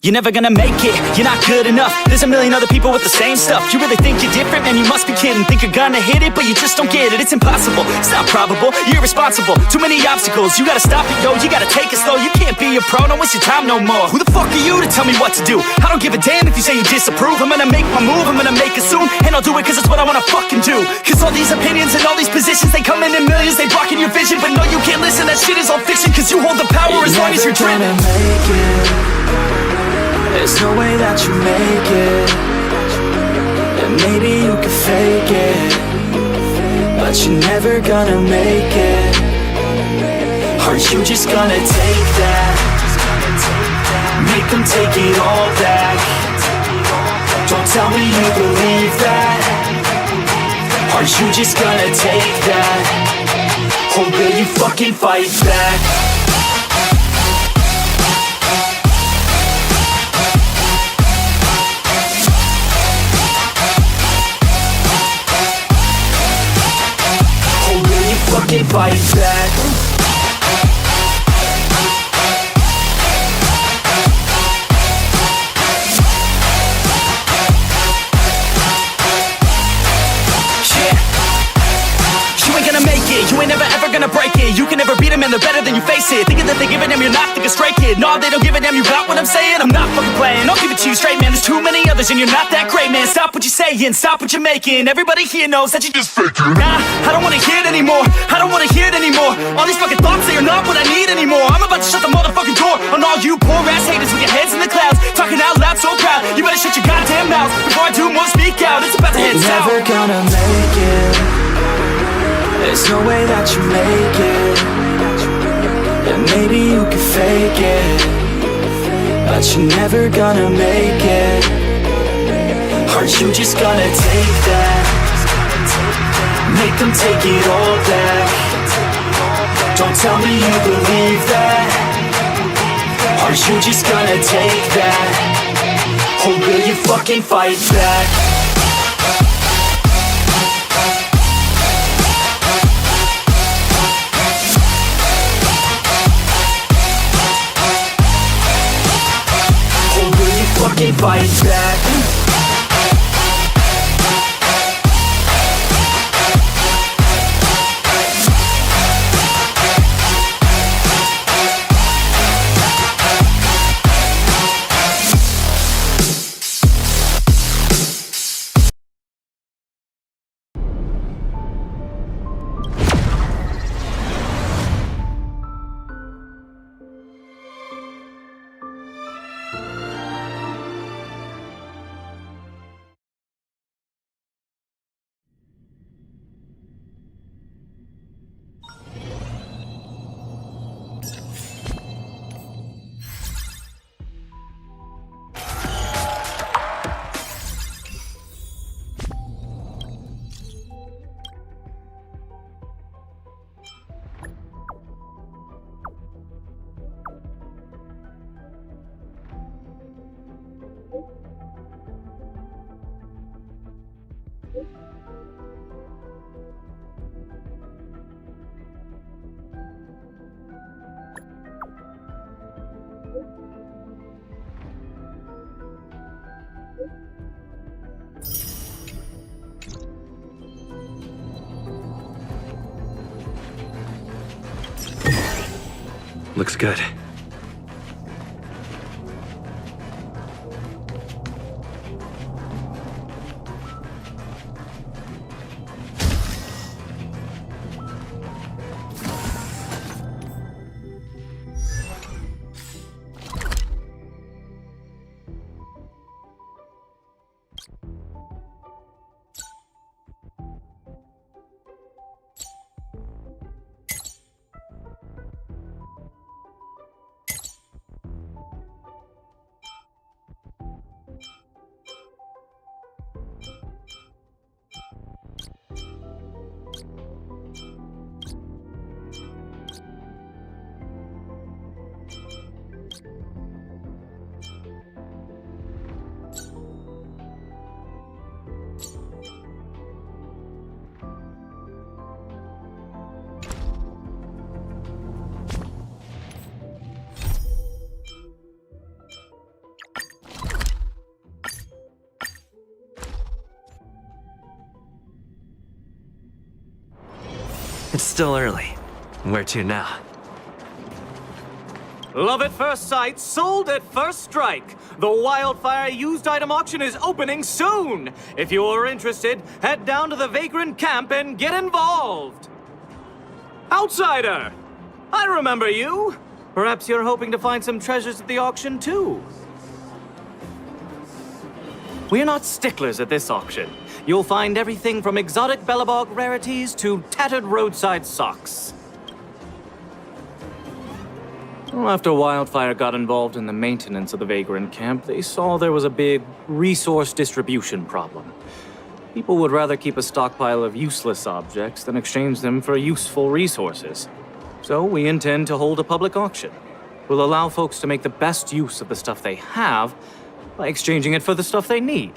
You're never gonna make it, you're not good enough. There's a million other people with the same stuff. You really think you're different? Man, you must be kidding. Think you're gonna hit it, but you just don't get it. It's impossible, it's not probable, you're irresponsible. Too many obstacles, you gotta stop it, yo. You gotta take it slow, you can't be a pro. Don't waste your time no more. Who the fuck are you to tell me what to do? I don't give a damn if you say you disapprove. I'm gonna make my move, I'm gonna make it soon. And I'll do it cause it's what I wanna fucking do. Cause all these opinions and all these positions, they come in millions, they blocking your vision. But no, you can't listen, that shit is all fiction. Cause you hold the power as long as you're driven. Make it. There's no way that you make it. And maybe you can fake it, but you're never gonna make it. Are you just gonna take that? Make them take it all back. Don't tell me you believe that. Are you just gonna take that? Or will you fucking fight back? Fucking fight back. You ain't never ever gonna break it. You can never beat them and they're better than you face it. Thinking that they give a damn, you're not thinking straight, kid. No, they don't give a damn, you got what I'm saying? I'm not fucking playing, I'll give it to you straight, man. There's too many others and you're not that great, man. Stop what you're saying, stop what you're making. Everybody here knows that you just faking. Nah, I don't wanna hear it anymore, I don't wanna hear it anymore. All these fucking thoughts, they are not what I need anymore. I'm about to shut the motherfucking door on all you poor ass haters with your heads in the clouds, talking out loud so proud. You better shut your goddamn mouth before I do more speak out. It's about to head south. Never gonna make it. There's no way that you make it. And maybe you can fake it, but you're never gonna make it. Are you just gonna take that? Make them take it all back. Don't tell me you believe that. Are you just gonna take that? Or will you fucking fight back? Fucking fight back. Looks good. It's still early. Where to now? Love at first sight, sold at first strike. The Wildfire used item auction is opening soon. If you're interested, head down to the Vagrant camp and get involved. Outsider! I remember you. Perhaps you're hoping to find some treasures at the auction too. We're not sticklers at this auction. You'll find everything from exotic Bellabog rarities to tattered roadside socks. Well, after Wildfire got involved in the maintenance of the Vagrant camp, they saw there was a big resource distribution problem. People would rather keep a stockpile of useless objects than exchange them for useful resources. So we intend to hold a public auction. We'll allow folks to make the best use of the stuff they have by exchanging it for the stuff they need.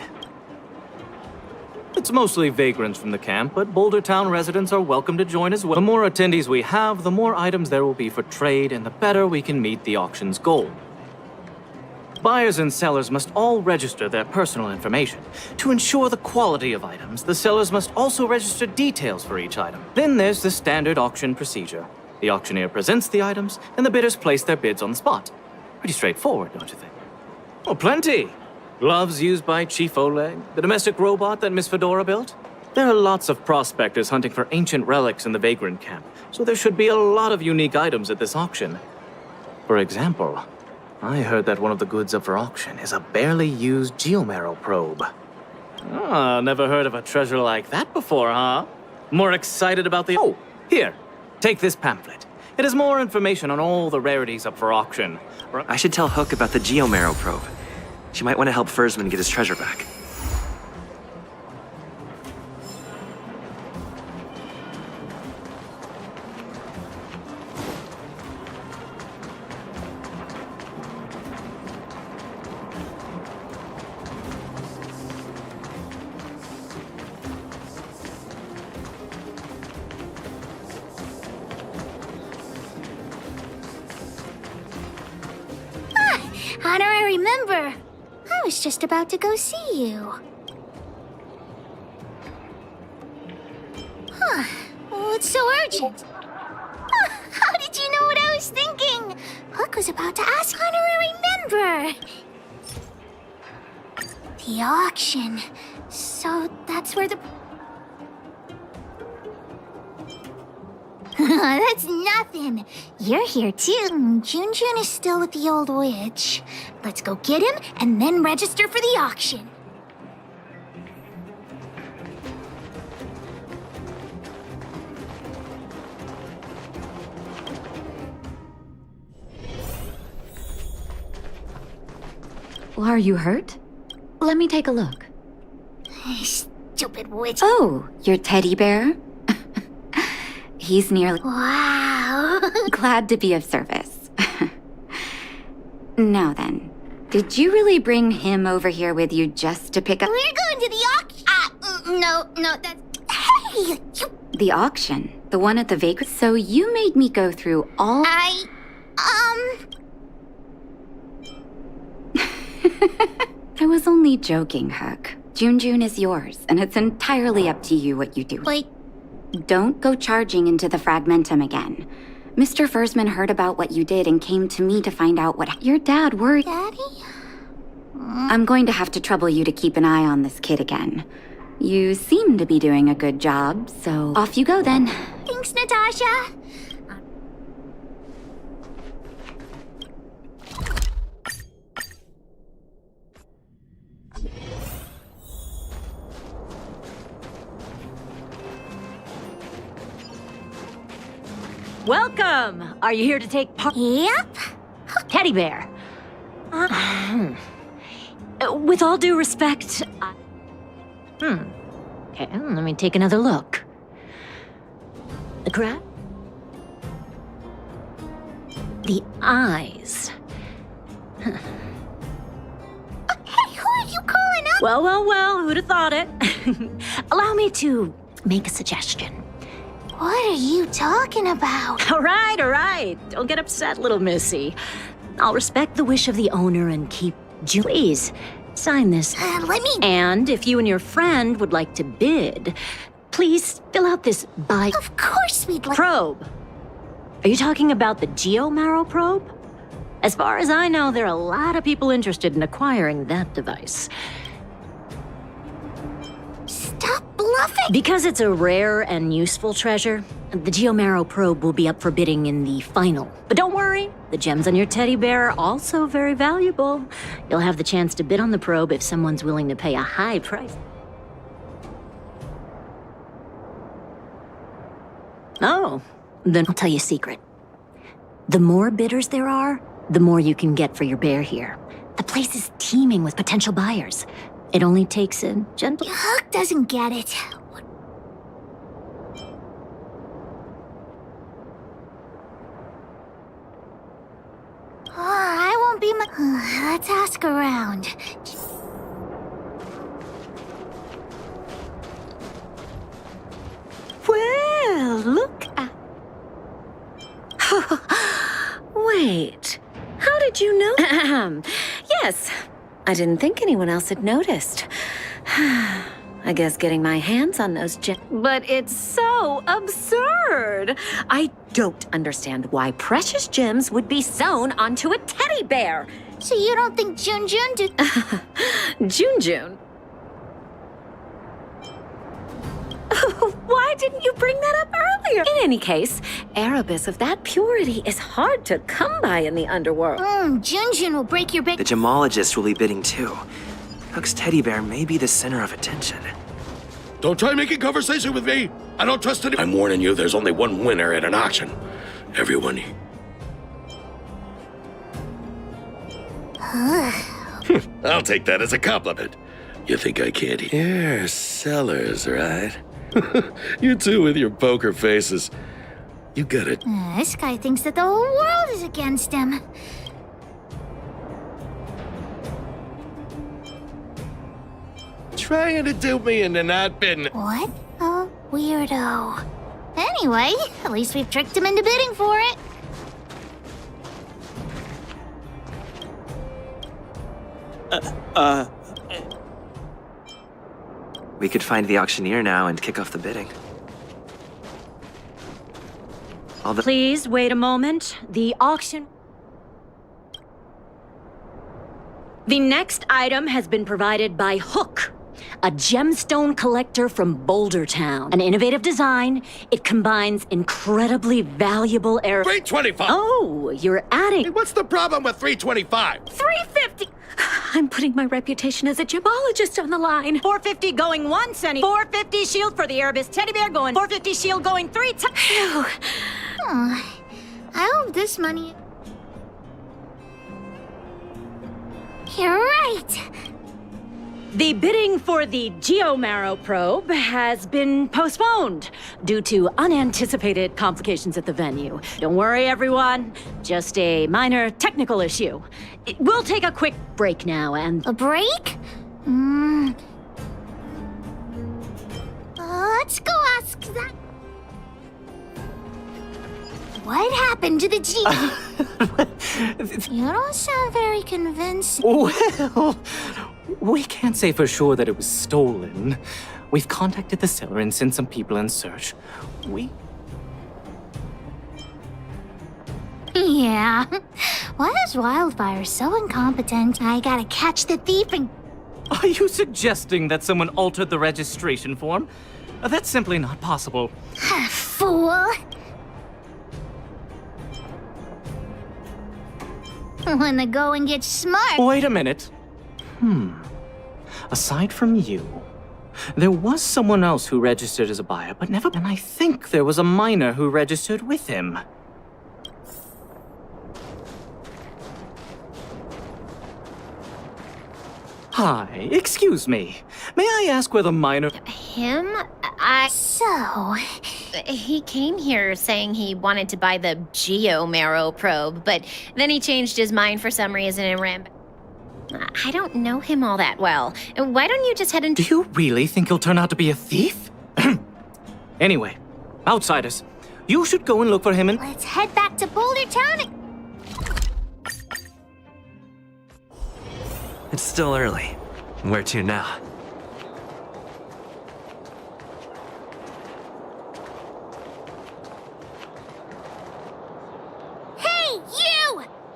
It's mostly vagrants from the camp, but Boulder Town residents are welcome to join as well. The more attendees we have, the more items there will be for trade, and the better we can meet the auction's goal. Buyers and sellers must all register their personal information. To ensure the quality of items, the sellers must also register details for each item. Then there's the standard auction procedure. The auctioneer presents the items, and the bidders place their bids on the spot. Pretty straightforward, don't you think? Oh, plenty. Gloves used by Chief Oleg, the domestic robot that Miss Fedora built. There are lots of prospectors hunting for ancient relics in the Vagrant camp, so there should be a lot of unique items at this auction. For example, I heard that one of the goods up for auction is a barely used geomarrow probe. Ah, never heard of a treasure like that before, huh? More excited about the... Oh, here, take this pamphlet. It has more information on all the rarities up for auction. I should tell Hook about the geomarrow probe. She might want to help Fursman get his treasure back. How do I remember? I was just about to go see you. Huh. What's so urgent? How did you know what I was thinking? Hook was about to ask. How do I remember? The auction. So that's where the... That's nothing. You're here too. Jun is still with the old witch. Let's go get him and then register for the auction. Are you hurt? Let me take a look. Stupid witch. Oh, your teddy bear? He's nearly... Wow. Glad to be of service. Now then, did you really bring him over here with you just to pick up... We're going to the auction. No, that's... Hey, you... The auction? The one at the vagrant... So you made me go through all... I was only joking, Hook. Jun is yours, and it's entirely up to you what you do. Wait. Don't go charging into the Fragmentum again. Mr. Fursman heard about what you did and came to me to find out what... Your dad worried... Daddy? I'm going to have to trouble you to keep an eye on this kid again. You seem to be doing a good job, so off you go then. Thanks, Natasha. Welcome! Are you here to take part? Yep. Teddy bear. With all due respect, Okay, let me take another look. The crab? The eyes. Hey, who are you calling up? Well, who'd have thought it? Allow me to make a suggestion. What are you talking about? All right. Don't get upset, little missy. I'll respect the wish of the owner and keep... Please, sign this. Let me... And if you and your friend would like to bid, Please fill out this Of course we'd like. probe. Are you talking about the Geomarrow probe? As far as I know, there are a lot of people interested in acquiring that device. Stop bluffing! Because it's a rare and useful treasure, the Geomarrow probe will be up for bidding in the final. But don't worry, the gems on your teddy bear are also very valuable. You'll have the chance to bid on the probe if someone's willing to pay a high price. Oh, then I'll tell you a secret. The more bidders there are, the more you can get for your bear here. The place is teeming with potential buyers. It only takes a gentle... Huck doesn't get it. I won't be let's ask around. Well, look at... Wait, how did you know? Yes, I didn't think anyone else had noticed. I guess getting my hands on those gems. But it's so absurd. I don't understand why precious gems would be sewn onto a teddy bear. So you don't think Jun did... Jun? Why didn't you bring that up earlier? In any case, Erebus of that purity is hard to come by in the underworld. Jun will break your back. The gemologist will be bidding too. Hook's teddy bear may be the center of attention. Don't try making conversation with me. I don't trust any. I'm warning you, there's only one winner at an auction. Everyone. I'll take that as a compliment. You think I can't hear sellers, right? You two with your poker faces. You got it. This guy thinks that the whole world is against him. Trying to dupe me into not been. What a weirdo. Anyway, at least we've tricked him into bidding for it. We could find the auctioneer now and kick off the bidding. Please wait a moment. The auction... The next item has been provided by Hook, a gemstone collector from Boulder Town. An innovative design, it combines incredibly valuable air... 325! Oh, you're adding... Hey, what's the problem with 325? 350! I'm putting my reputation as a gemologist on the line. 450 going once, and 450 shield for the Erebus teddy bear going... 450 shield going 3 times... I hope this money... You're right. The bidding for the Geomarrow probe has been postponed due to unanticipated complications at the venue. Don't worry, everyone. Just a minor technical issue. We'll take a quick break now and... A break? Let's go ask that... What happened to the G? You don't sound very convincing. Well, we can't say for sure that it was stolen. We've contacted the seller and sent some people in search. Yeah. Why is Wildfire so incompetent? I gotta catch the thief and... Are you suggesting that someone altered the registration form? That's simply not possible. Fool! When the going gets smart... Wait a minute. Aside from you, there was someone else who registered as a buyer, but never... And I think there was a minor who registered with him. Hi, excuse me. May I ask where the minor... Him? So... He came here saying he wanted to buy the Geomarrow probe, but then he changed his mind for some reason and ran back. I don't know him all that well. Why don't you just head into... Do you really think he'll turn out to be a thief? Anyway, outsiders, you should go and look for him and... Let's head back to Boulder Town and... It's still early. Where to now?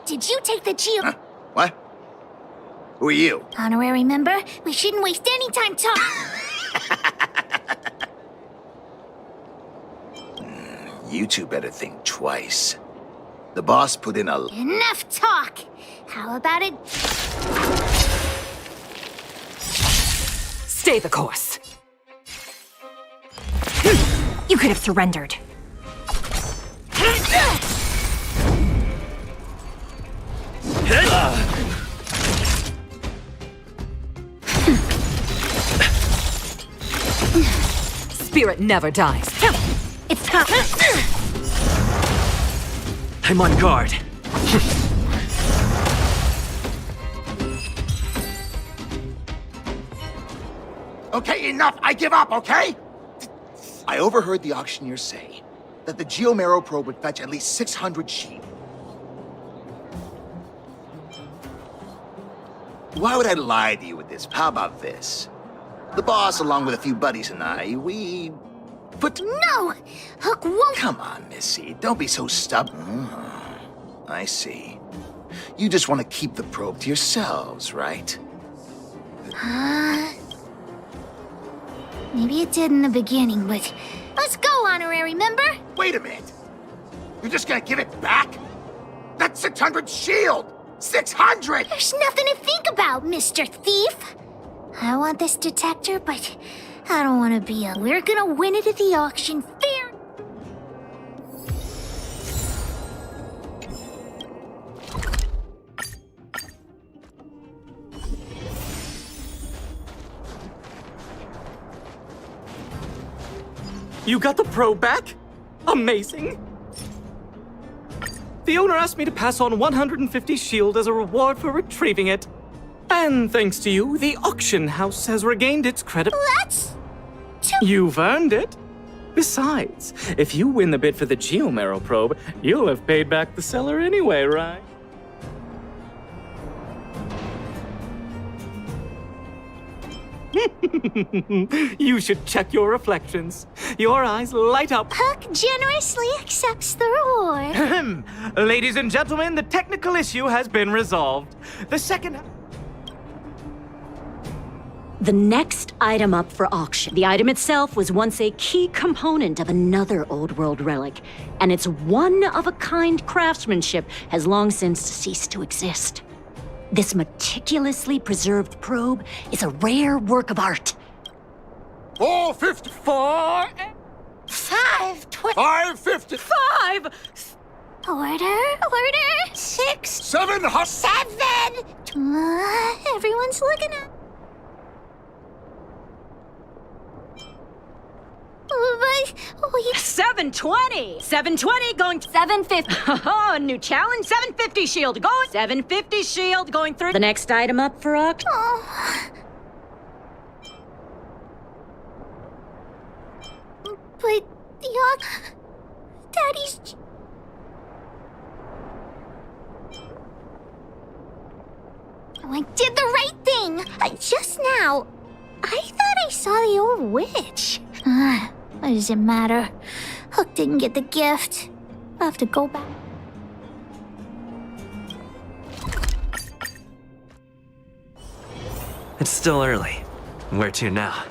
Did you take the Geo... Huh? What? Who are you? Honorary member, we shouldn't waste any time talking. You two better think twice. The boss put in a... Enough talk! How about it? Stay the course. You could have surrendered. Spirit never dies. It's time. I'm on guard. Okay, enough! I give up, okay? I overheard the auctioneer say that the Geomero probe would fetch at least 600 sheep. Why would I lie to you with this? How about this? The boss, along with a few buddies and I, we... put... No! Hook won't... Come on, Missy. Don't be so stubborn. I see. You just want to keep the probe to yourselves, right? Maybe it did in the beginning, but... Let's go, honorary member! Wait a minute. You're just gonna give it back? That's 600 shield! 600! There's nothing to think about, Mr. Thief! I want this detector, but I don't want to be a... We're gonna win it at the auction fair! You got the probe back? Amazing! The owner asked me to pass on 150 shield as a reward for retrieving it. And thanks to you, the auction house has regained its credit. That's... You've earned it. Besides, if you win the bid for the Geomero probe, you'll have paid back the seller anyway, right? You should check your reflections. Your eyes light up. Huck generously accepts the reward. Ladies and gentlemen, the technical issue has been resolved. The second... The next item up for auction. The item itself was once a key component of another old world relic, and its one-of-a-kind craftsmanship has long since ceased to exist. This meticulously preserved probe is a rare work of art. 450. 4... 550. 5... Order. 6. 7. 7! Everyone's looking at... But... 720! 720 going... 750. Oh, new challenge, 750 shield going... 750 shield going through... The next item up for auction... Oh. But the Daddy's... I did the right thing! Just now, I thought I saw the old witch. What does it matter? Hook didn't get the gift. I'll have to go back. It's still early. Where to now?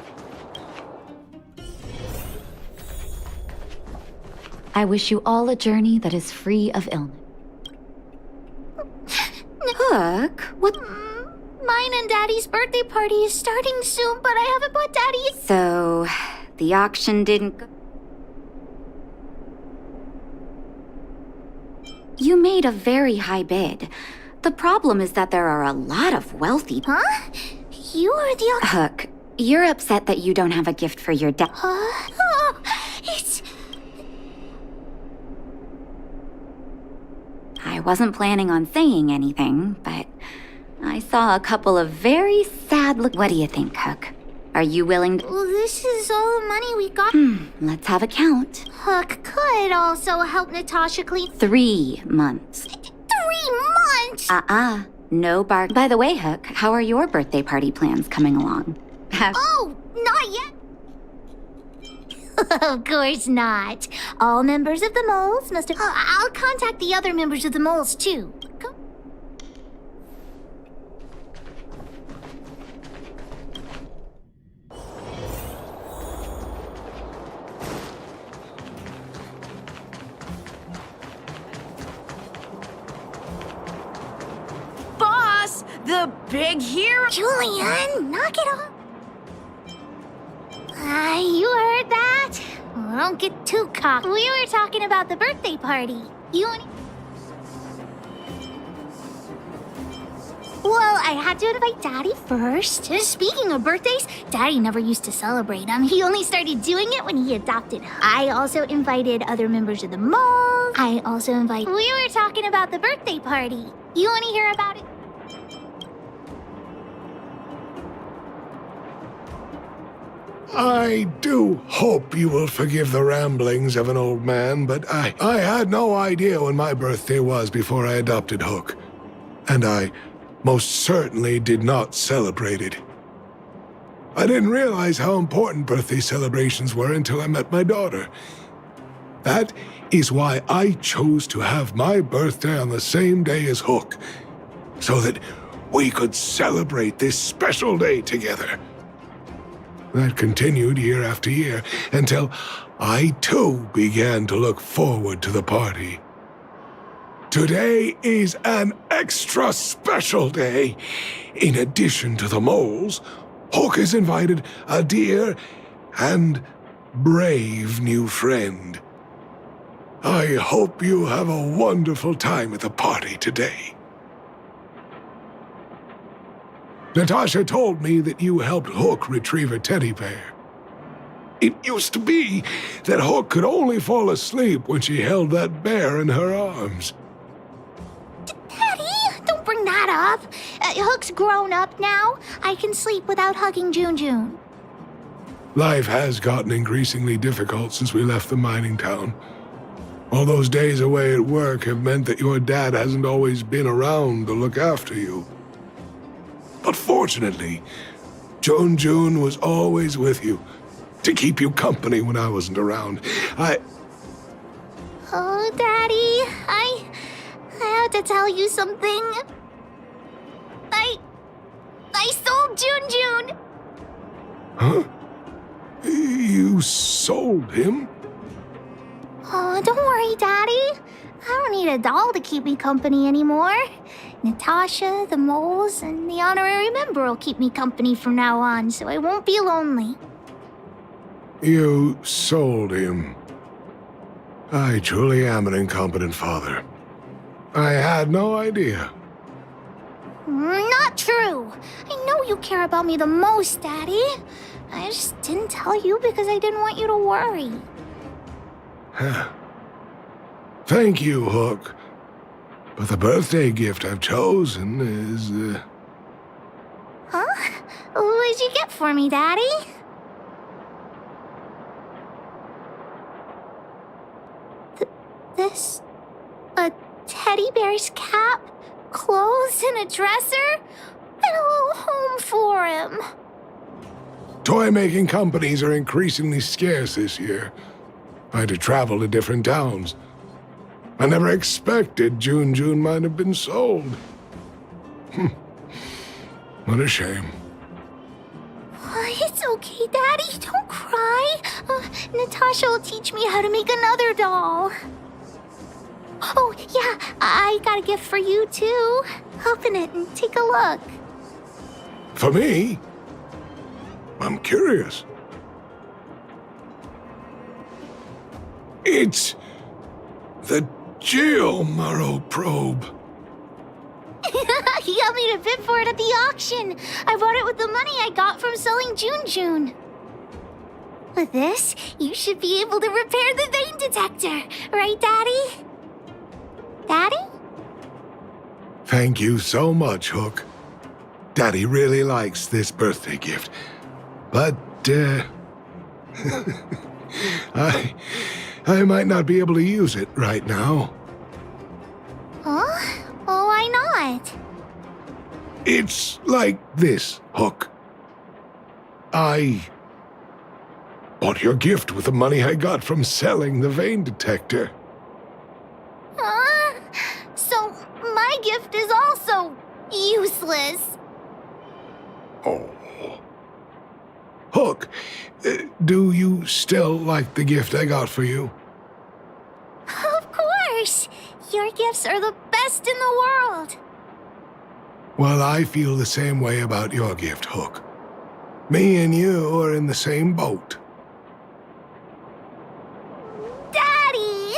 I wish you all a journey that is free of illness. Hook, what? Mine and Daddy's birthday party is starting soon, but I haven't bought Daddy... So, the auction didn't go... You made a very high bid. The problem is that there are a lot of wealthy... Huh? You are the... Hook, you're upset that you don't have a gift for your dad. It's... I wasn't planning on saying anything, but I saw a couple of very sad look... What do you think, Hook? Are you willing to... Well, this is all the money we got. Let's have a count. Hook could also help Natasha clean... 3 months. 3 months? No bar... By the way, Hook, how are your birthday party plans coming along? Oh, not yet. Of course not. All members of the moles must... I'll contact the other members of the moles, too. the big hero. Julian, knock it off. You heard that? Well, don't get too cocky. We were talking about the birthday party. You and... Well, I had to invite Daddy first. Speaking of birthdays, Daddy never used to celebrate them. He only started doing it when he adopted her. I also invited other members of the mall. We were talking about the birthday party. You want to hear about it? I do hope you will forgive the ramblings of an old man, but I had no idea when my birthday was before I adopted Hook. And I most certainly did not celebrate it. I didn't realize how important birthday celebrations were until I met my daughter. That is why I chose to have my birthday on the same day as Hook, so that we could celebrate this special day together. That continued year after year until I too began to look forward to the party. Today is an extra special day. In addition to the moles, Hook has invited a dear and brave new friend. I hope you have a wonderful time at the party today. Natasha told me that you helped Hook retrieve a teddy bear. It used to be that Hook could only fall asleep when she held that bear in her arms. Daddy, don't bring that up. Hook's grown up now. I can sleep without hugging June. Life has gotten increasingly difficult since we left the mining town. All those days away at work have meant that your dad hasn't always been around to look after you. But fortunately, June was always with you, to keep you company when I wasn't around. Oh, Daddy, I have to tell you something. I sold June. Huh? You sold him? Oh, don't worry, Daddy. I don't need a doll to keep me company anymore. Natasha, the moles, and the honorary member will keep me company from now on, so I won't be lonely. You sold him. I truly am an incompetent father. I had no idea. Not true. I know you care about me the most, Daddy. I just didn't tell you because I didn't want you to worry. Thank you, Hook. But the birthday gift I've chosen is, Huh? What'd you get for me, Daddy? This... a teddy bear's cap, clothes, and a dresser? And a little home for him. Toy-making companies are increasingly scarce this year. I had to travel to different towns. I never expected June might have been sold. What a shame. It's okay, Daddy. Don't cry. Natasha will teach me how to make another doll. Oh, yeah, I got a gift for you, too. Open it and take a look. For me? I'm curious. It's the Geo-Marrow probe. He got me to bid for it at the auction. I bought it with the money I got from selling June. With this, you should be able to repair the vein detector. Right, Daddy? Daddy? Thank you so much, Hook. Daddy really likes this birthday gift. But, I might not be able to use it right now. Huh? Oh, why not? It's like this, Hook. I bought your gift with the money I got from selling the vein detector. Huh? So, my gift is also useless. Oh. Hook, do you still like the gift I got for you? Of course! Your gifts are the best in the world. Well, I feel the same way about your gift, Hook. Me and you are in the same boat. Daddy!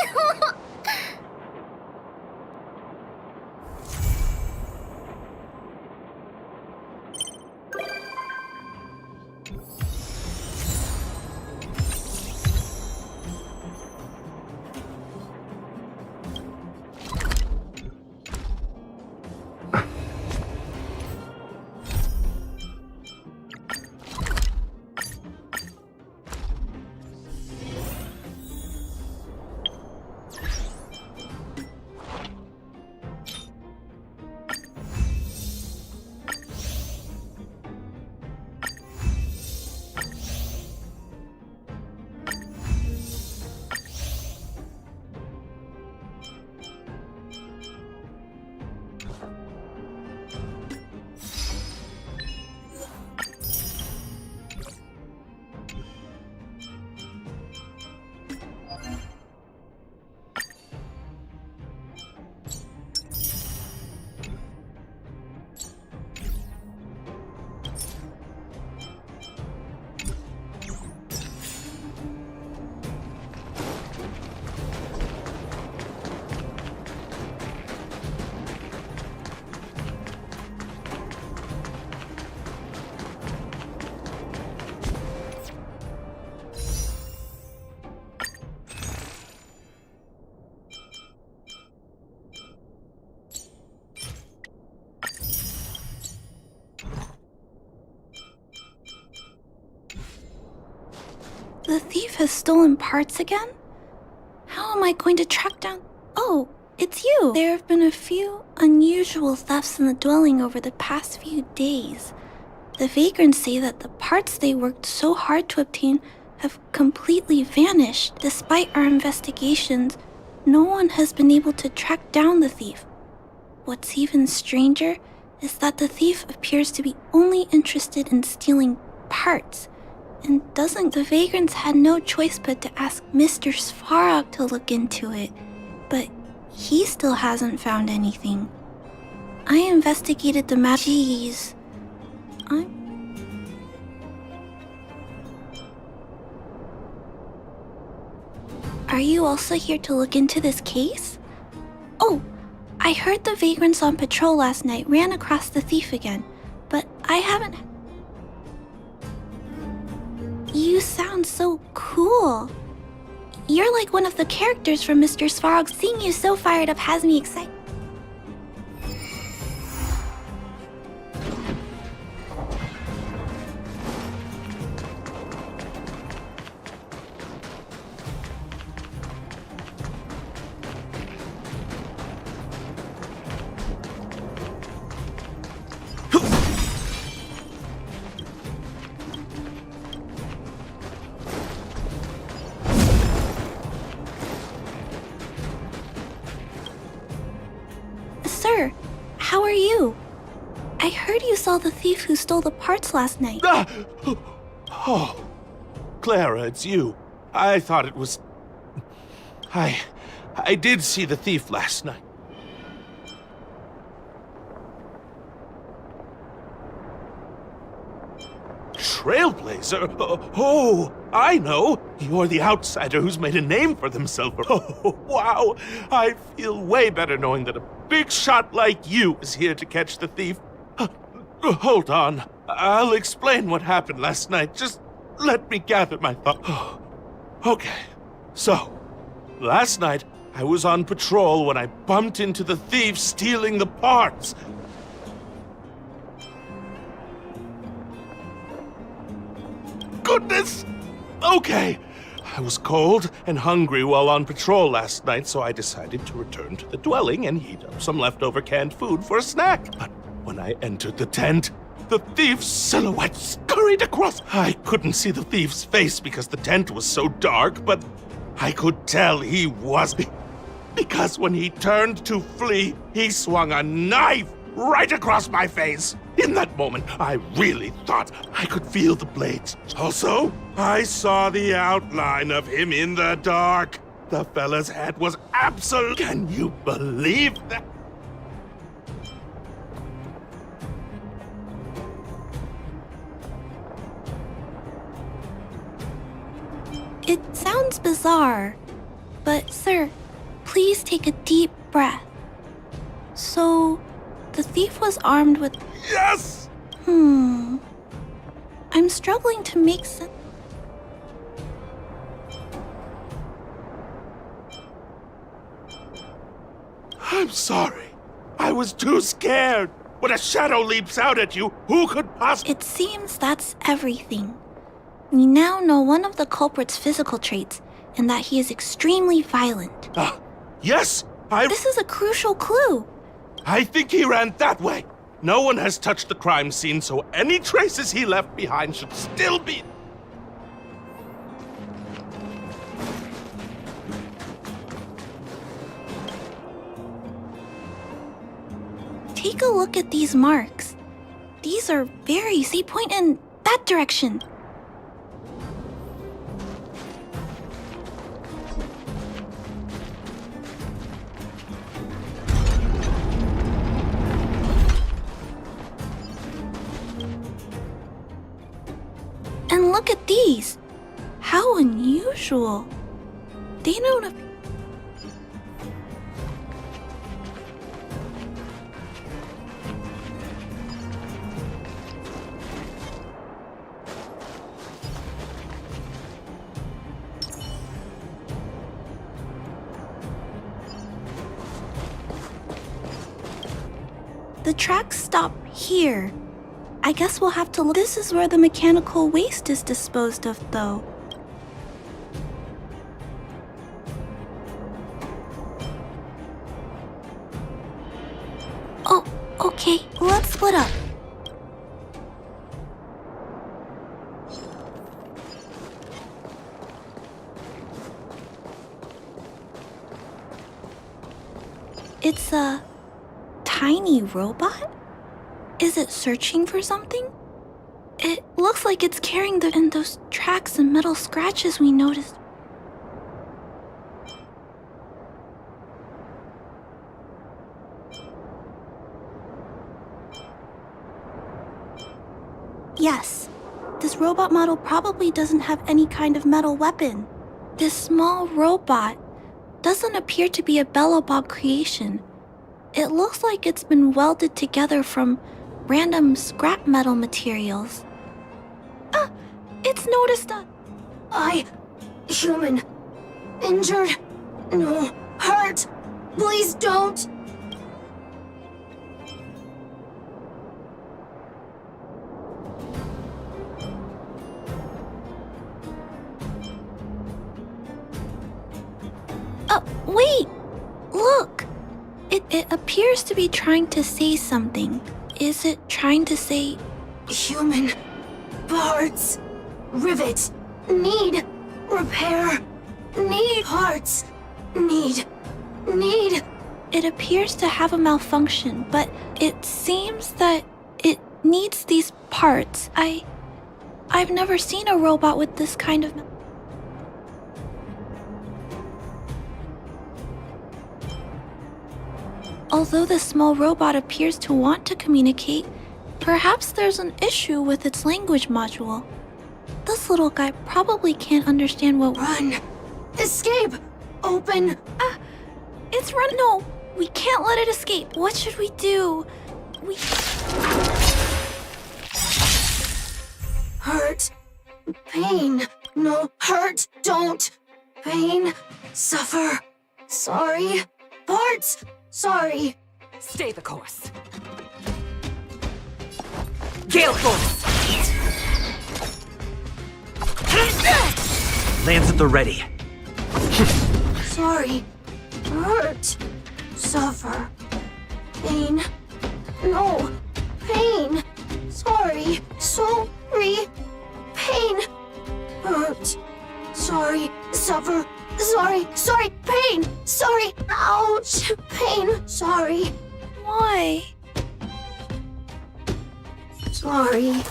The thief has stolen parts again? How am I going to track down... Oh, it's you! There have been a few unusual thefts in the dwelling over the past few days. The vagrants say that the parts they worked so hard to obtain have completely vanished. Despite our investigations, no one has been able to track down the thief. What's even stranger is that the thief appears to be only interested in stealing parts. And the vagrants had no choice but to ask Mr. Svarog to look into it. But he still hasn't found anything. I investigated the Jeez. Are you also here to look into this case? Oh, I heard the vagrants on patrol last night ran across the thief again, but I haven't... You sound so cool. You're like one of the characters from Mr. Svarog. Seeing you so fired up has me excited. Sir, how are you? I heard you saw the thief who stole the parts last night. Ah! Oh, Clara, it's you. I thought it was... I did see the thief last night. Trailblazer? Oh, I know. You're the outsider who's made a name for themselves. Oh, wow. I feel way better knowing that a big shot like you is here to catch the thief. Hold on. I'll explain what happened last night. Just let me gather my thoughts. Okay. So, last night, I was on patrol when I bumped into the thief stealing the parts. Goodness! Okay. I was cold and hungry while on patrol last night, so I decided to return to the dwelling and heat up some leftover canned food for a snack. But when I entered the tent, the thief's silhouette scurried across. I couldn't see the thief's face because the tent was so dark, but I could tell he was. Because when he turned to flee, he swung a knife right across my face. In that moment, I really thought I could feel the blades. Also, I saw the outline of him in the dark. The fella's head was absolute. Can you believe that? It sounds bizarre, but sir, please take a deep breath. So, the thief was armed with... Yes! I'm struggling to make sense. I'm sorry. I was too scared. When a shadow leaps out at you, who could possibly... It seems that's everything. We now know one of the culprit's physical traits, and that he is extremely violent. Yes, This is a crucial clue. I think he ran that way. No one has touched the crime scene, so any traces he left behind should still be... Take a look at these marks. These are they point in that direction. And look at these. How unusual. They don't appear. The tracks stop here. I guess we'll have to look. This is where the mechanical waste is disposed of, though. Oh, okay. Let's split up. It's a tiny robot? Is it searching for something? It looks like it's carrying those tracks and metal scratches we noticed. Yes, this robot model probably doesn't have any kind of metal weapon. This small robot doesn't appear to be a Belobog creation. It looks like it's been welded together from random scrap metal materials. It's noticed a... Human. Injured. No. Hurt. Please don't. Wait! Look! It appears to be trying to say something. Is it trying to say... Human. Parts. Rivet. Need. Repair. Need. Parts. Need. It appears to have a malfunction, but it seems that it needs these parts. I've never seen a robot with this kind of... Although the small robot appears to want to communicate, perhaps there's an issue with its language module. This little guy probably can't understand what... Run! Escape! Open! It's run... No! We can't let it escape! What should we do? Hurt. Pain. No. Hurt. Don't. Pain. Suffer. Sorry. Parts. Sorry. Stay the course. Gale Force! Lands at the ready. Sorry. Hurt. Suffer. Pain. No. Pain. Sorry. Sorry. Pain. Hurt. Sorry. Suffer. Sorry. Sorry. Pain. Sorry. Ouch. Pain. Sorry. Why? Sorry.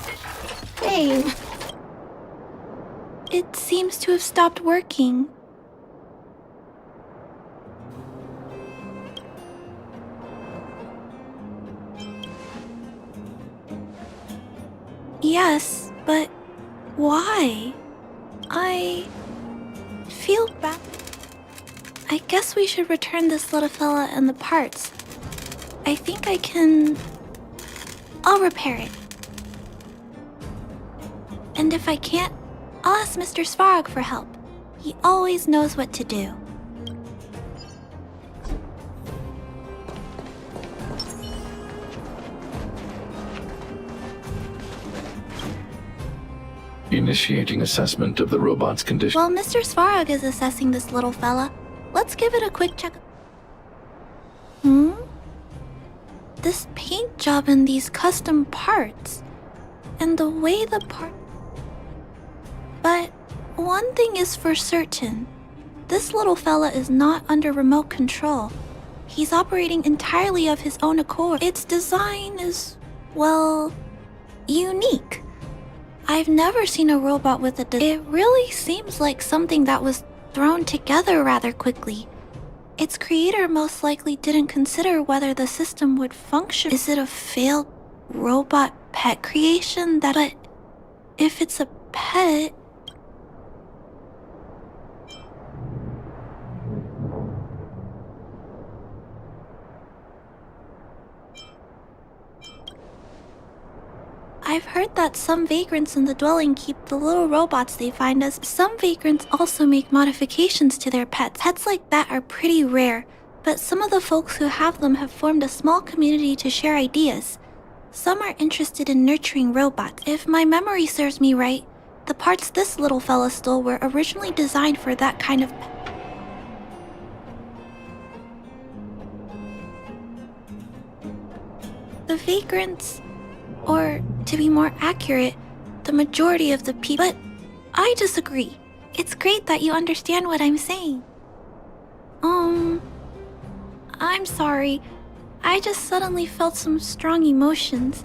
Pain. It seems to have stopped working. Yes, but why? feel bad. I guess we should return this little fella and the parts. I think I can... I'll repair it. And if I can't, I'll ask Mr. Svarog for help. He always knows what to do. Initiating assessment of the robot's condition. While Mr. Svarog is assessing this little fella, let's give it a quick check. This paint job and these custom parts. And the way the part... But one thing is for certain. This little fella is not under remote control. He's operating entirely of his own accord. Its design is, well, unique. I've never seen a robot with a It really seems like something that was thrown together rather quickly. Its creator most likely didn't consider whether the system would function. Is it a failed robot pet creation that... But if it's a pet... I've heard that some vagrants in the dwelling keep the little robots they find as some vagrants also make modifications to their pets. Pets like that are pretty rare, but some of the folks who have them have formed a small community to share ideas. Some are interested in nurturing robots. If my memory serves me right, the parts this little fella stole were originally designed for that kind of pet. The vagrants... Or, to be more accurate, the majority of the people... But I disagree. It's great that you understand what I'm saying. I'm sorry. I just suddenly felt some strong emotions.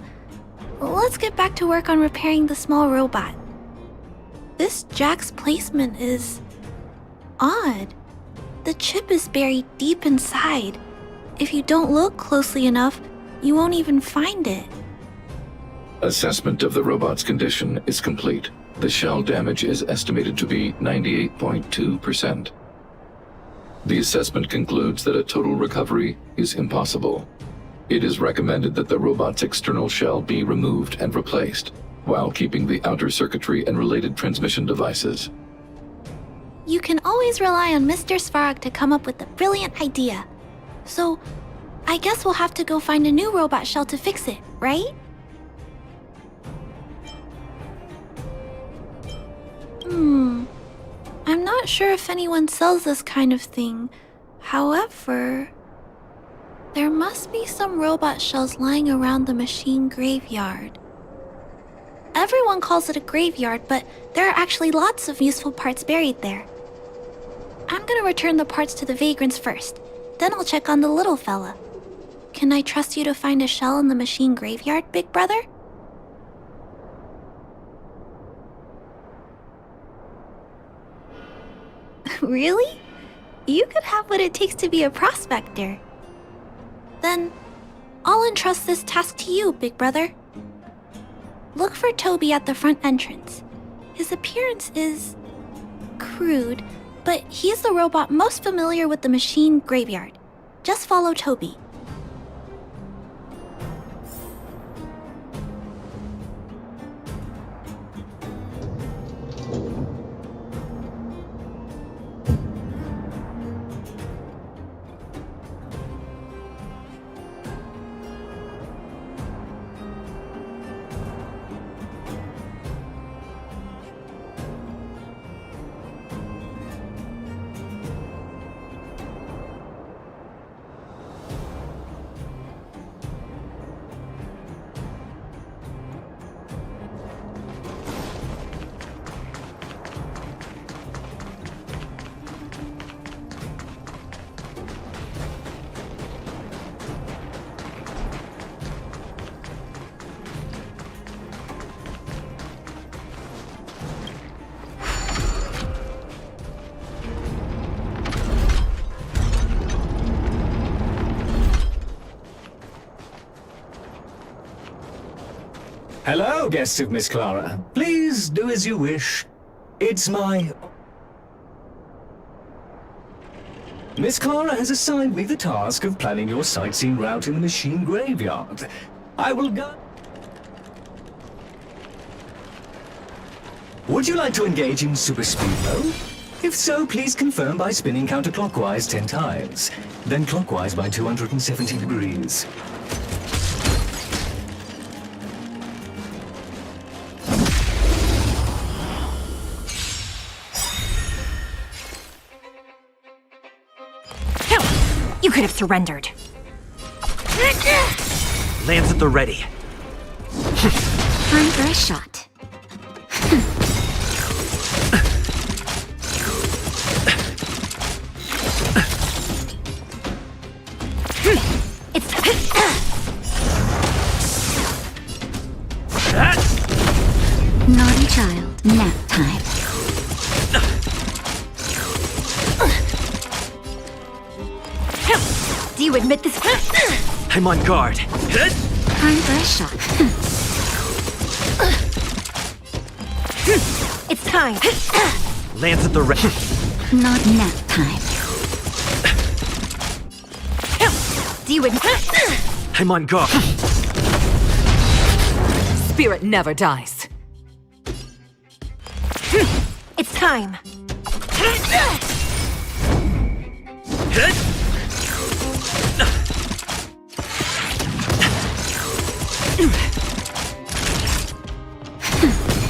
Let's get back to work on repairing the small robot. This jack's placement is... odd. The chip is buried deep inside. If you don't look closely enough, you won't even find it. Assessment of the robot's condition is complete. The shell damage is estimated to be 98.2%. The assessment concludes that a total recovery is impossible. It is recommended that the robot's external shell be removed and replaced, while keeping the outer circuitry and related transmission devices. You can always rely on Mr. Svarog to come up with a brilliant idea. So, I guess we'll have to go find a new robot shell to fix it, right? I'm not sure if anyone sells this kind of thing. However, there must be some robot shells lying around the machine graveyard. Everyone calls it a graveyard, but there are actually lots of useful parts buried there. I'm gonna return the parts to the vagrants first. Then I'll check on the little fella. Can I trust you to find a shell in the machine graveyard, big brother? Really? You could have what it takes to be a prospector. Then, I'll entrust this task to you, big brother. Look for Toby at the front entrance. His appearance is... crude, but he's the robot most familiar with the machine graveyard. Just follow Toby. Hello, guests of Miss Clara. Please do as you wish. It's my... Miss Clara has assigned me the task of planning your sightseeing route in the machine graveyard. I will go... Would you like to engage in super speed mode? If so, please confirm by spinning counterclockwise 10 times, then clockwise by 270 degrees. You could have surrendered. Lands at the ready. Time for a shot. Naughty child, nap time. Do you admit this? I'm on guard. Time for a shot. It's time. Lands at the ready. Not nap time. Do you admit? I'm on guard. Spirit never dies. It's time.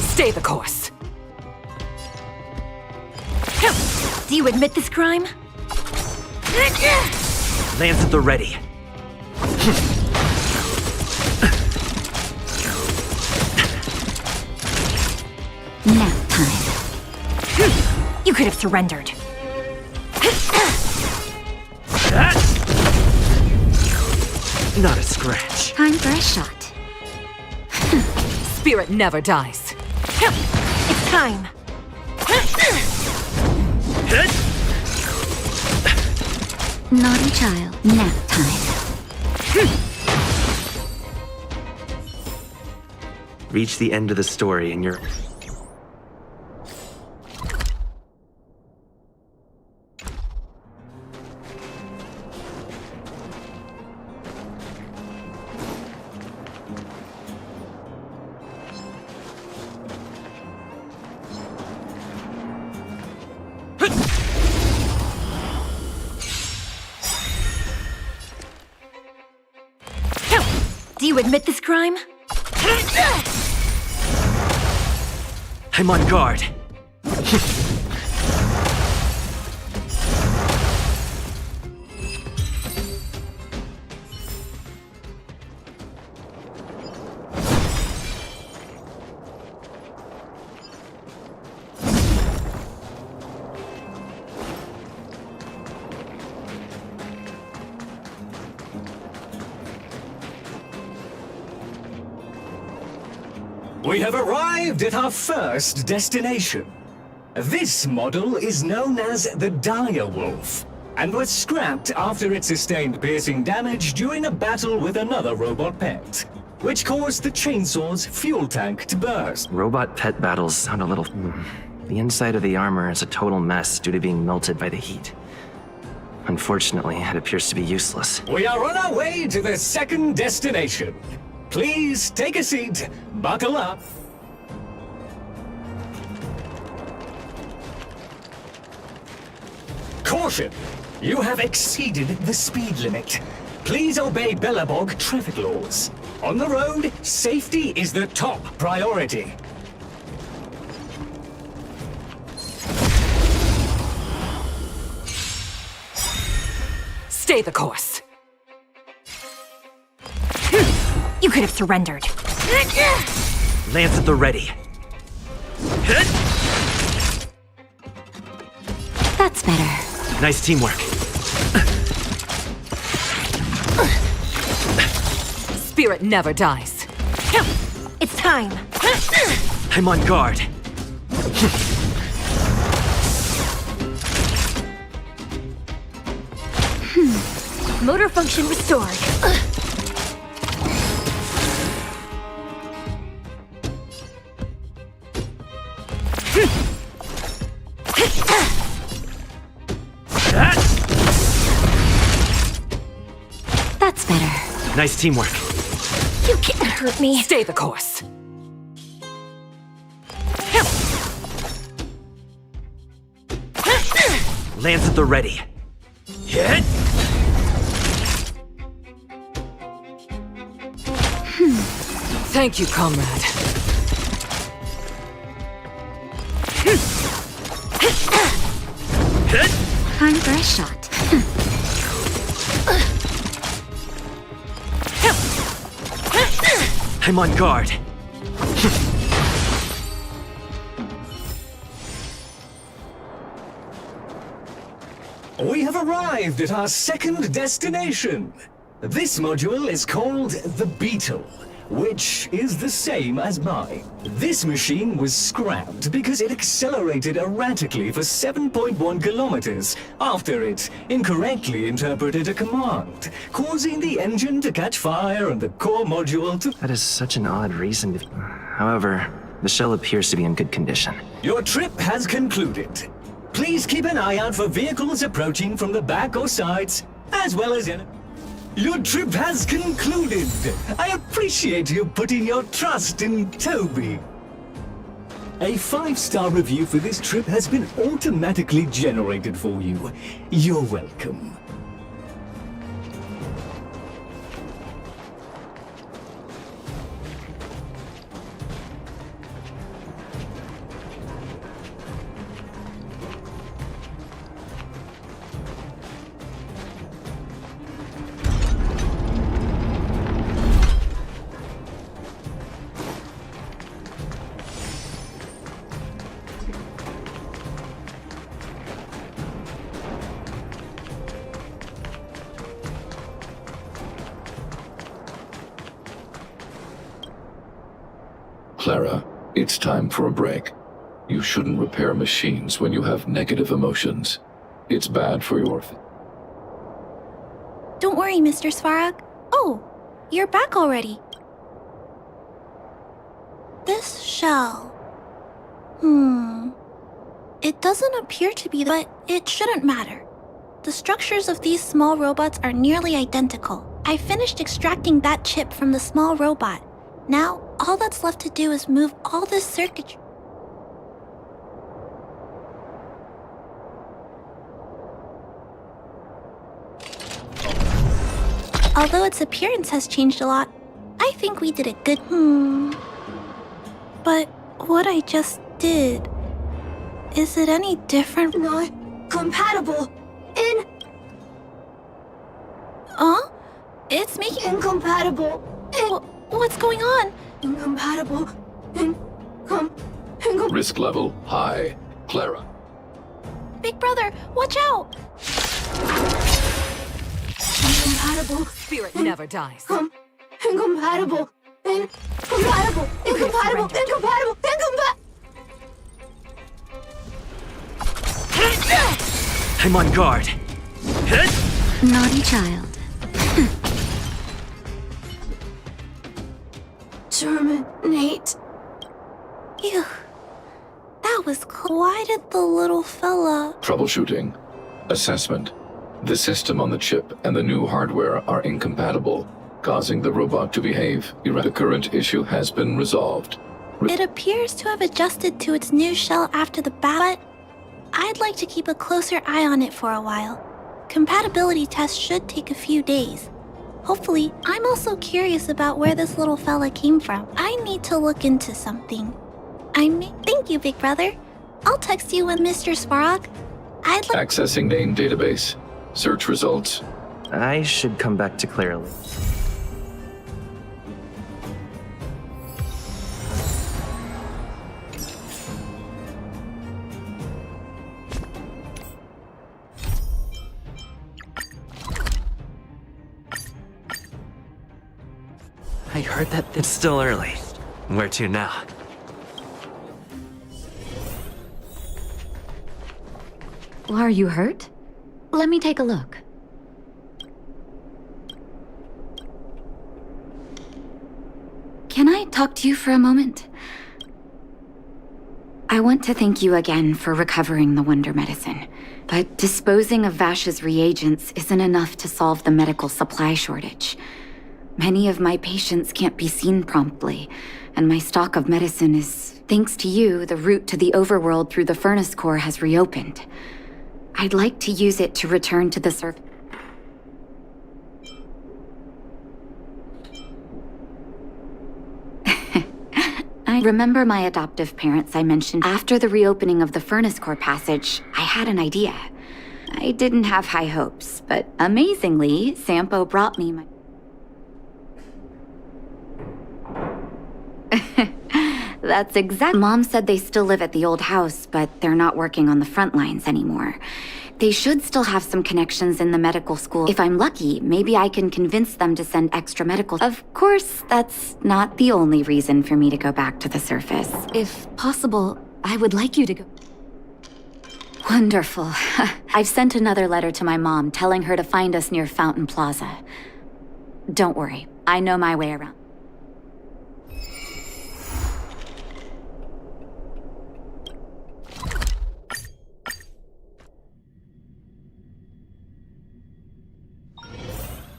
Stay the course. Do you admit this crime? Lands at the ready. Nap time. You could have surrendered. Not a scratch. Time for a shot. Spirit never dies. It's time. Naughty child, nap time. Reach the end of the story and you're... Do you admit this crime? I'm on guard. We have arrived at our first destination. This model is known as the Dire Wolf, and was scrapped after it sustained piercing damage during a battle with another robot pet, which caused the chainsaw's fuel tank to burst. Robot pet battles sound a little... The inside of the armor is a total mess due to being melted by the heat. Unfortunately, it appears to be useless. We are on our way to the second destination. Please take a seat, buckle up. Caution! You have exceeded the speed limit. Please obey Bellabog traffic laws. On the road, safety is the top priority. Stay the course. You could have surrendered. Lance at the ready. That's better. Nice teamwork. Spirit never dies. It's time. I'm on guard. Motor function restored. That's better. Nice teamwork. You can't hurt me. Stay the course. Lands at the ready. Hit! Thank you, comrade. Time for a shot. I'm on guard. We have arrived at our second destination. This module is called the Beetle, which is the same as mine. This machine was scrapped because it accelerated erratically for 7.1 kilometers after it incorrectly interpreted a command, causing the engine to catch fire and the core module to... That is such an odd reason to... However, the shell appears to be in good condition. Your trip has concluded. Please keep an eye out for vehicles approaching from the back or sides, as well as in... Your trip has concluded. I appreciate you putting your trust in Toby. A 5-star review for this trip has been automatically generated for you. You're welcome. Clara, it's time for a break. You shouldn't repair machines when you have negative emotions. It's bad for your... Don't worry, Mr. Svarog. Oh, you're back already. This shell... It doesn't appear to be, but it shouldn't matter. The structures of these small robots are nearly identical. I finished extracting that chip from the small robot. Now, all that's left to do is move all this circuitry. Although its appearance has changed a lot, I think we did a good... But what I just did... Is it any different? Not compatible. It's making... Incompatible. What's going on? Incompatible. Risk level high. Clara. Big brother, watch out! Incompatible. Spirit never dies. Incompatible. Incompatible. Incompatible. Incompatible. I'm on guard. Hit! Naughty child. Terminate. Ew. That was cool. Why did the little fella... Troubleshooting. Assessment. The system on the chip and the new hardware are incompatible, causing the robot to behave. The current issue has been resolved. It appears to have adjusted to its new shell after the battle. I'd like to keep a closer eye on it for a while. Compatibility tests should take a few days. Hopefully, I'm also curious about where this little fella came from. I need to look into something. Thank you, big brother. I'll text you when Mr. Svarog. Accessing name database. Search results. I should come back to clearly. I heard that it's still early. Where to now? Are you hurt? Let me take a look. Can I talk to you for a moment? I want to thank you again for recovering the Wonder Medicine. But disposing of Vash's reagents isn't enough to solve the medical supply shortage. Many of my patients can't be seen promptly, and my stock of medicine is... Thanks to you, the route to the overworld through the furnace core has reopened. I'd like to use it to return to the surface. I remember my adoptive parents I mentioned. After the reopening of the furnace core passage, I had an idea. I didn't have high hopes, but amazingly, Sampo brought me my... That's exactly... Mom said they still live at the old house, but they're not working on the front lines anymore. They should still have some connections in the medical school. If I'm lucky, maybe I can convince them to send extra medical... Of course, that's not the only reason for me to go back to the surface. If possible, I would like you to go... Wonderful. I've sent another letter to my mom telling her to find us near Fountain Plaza. Don't worry, I know my way around.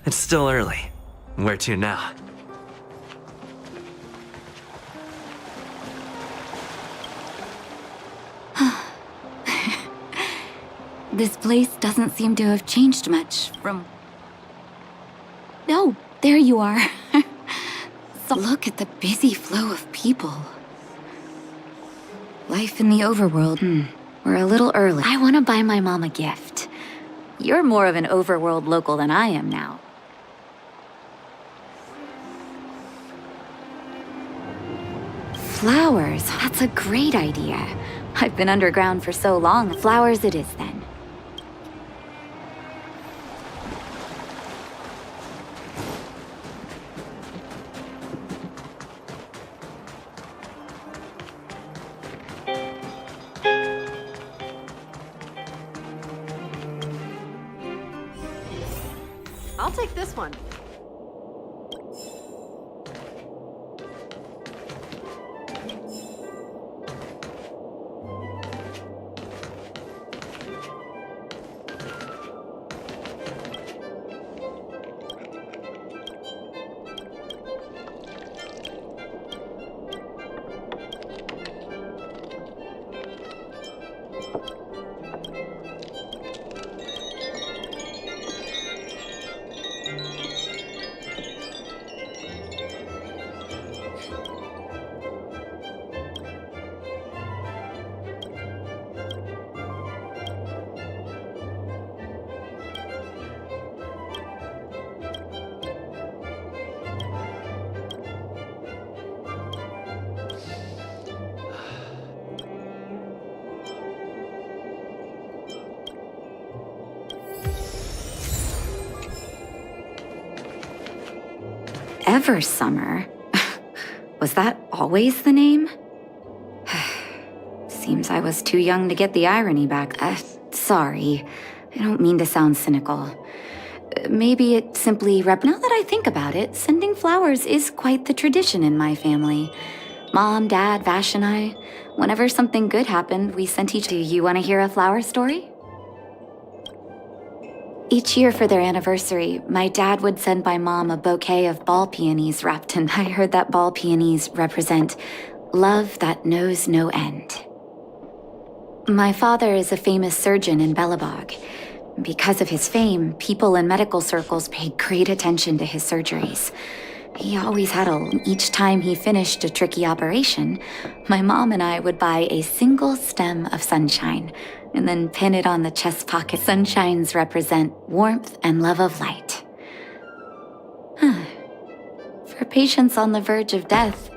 It's still early. Where to now? This place doesn't seem to have changed much from... Oh, there you are. So look at the busy flow of people. Life in the overworld. We're a little early. I want to buy my mom a gift. You're more of an overworld local than I am now. Flowers, that's a great idea. I've been underground for so long. Flowers it is then. I'll take this one. Eversummer? Was that always the name? Seems I was too young to get the irony back. Sorry. I don't mean to sound cynical. Maybe it simply Now that I think about it, sending flowers is quite the tradition in my family. Mom, Dad, Vash, and I, whenever something good happened, we sent each... Do you want to hear a flower story? Each year for their anniversary, my dad would send my mom a bouquet of ball peonies wrapped in... I heard that ball peonies represent love that knows no end. My father is a famous surgeon in Belobog. Because of his fame, people in medical circles paid great attention to his surgeries. He always had each time he finished a tricky operation, my mom and I would buy a single stem of sunshine and then pin it on the chest pocket. Sunshines represent warmth and love of light. For patients on the verge of death,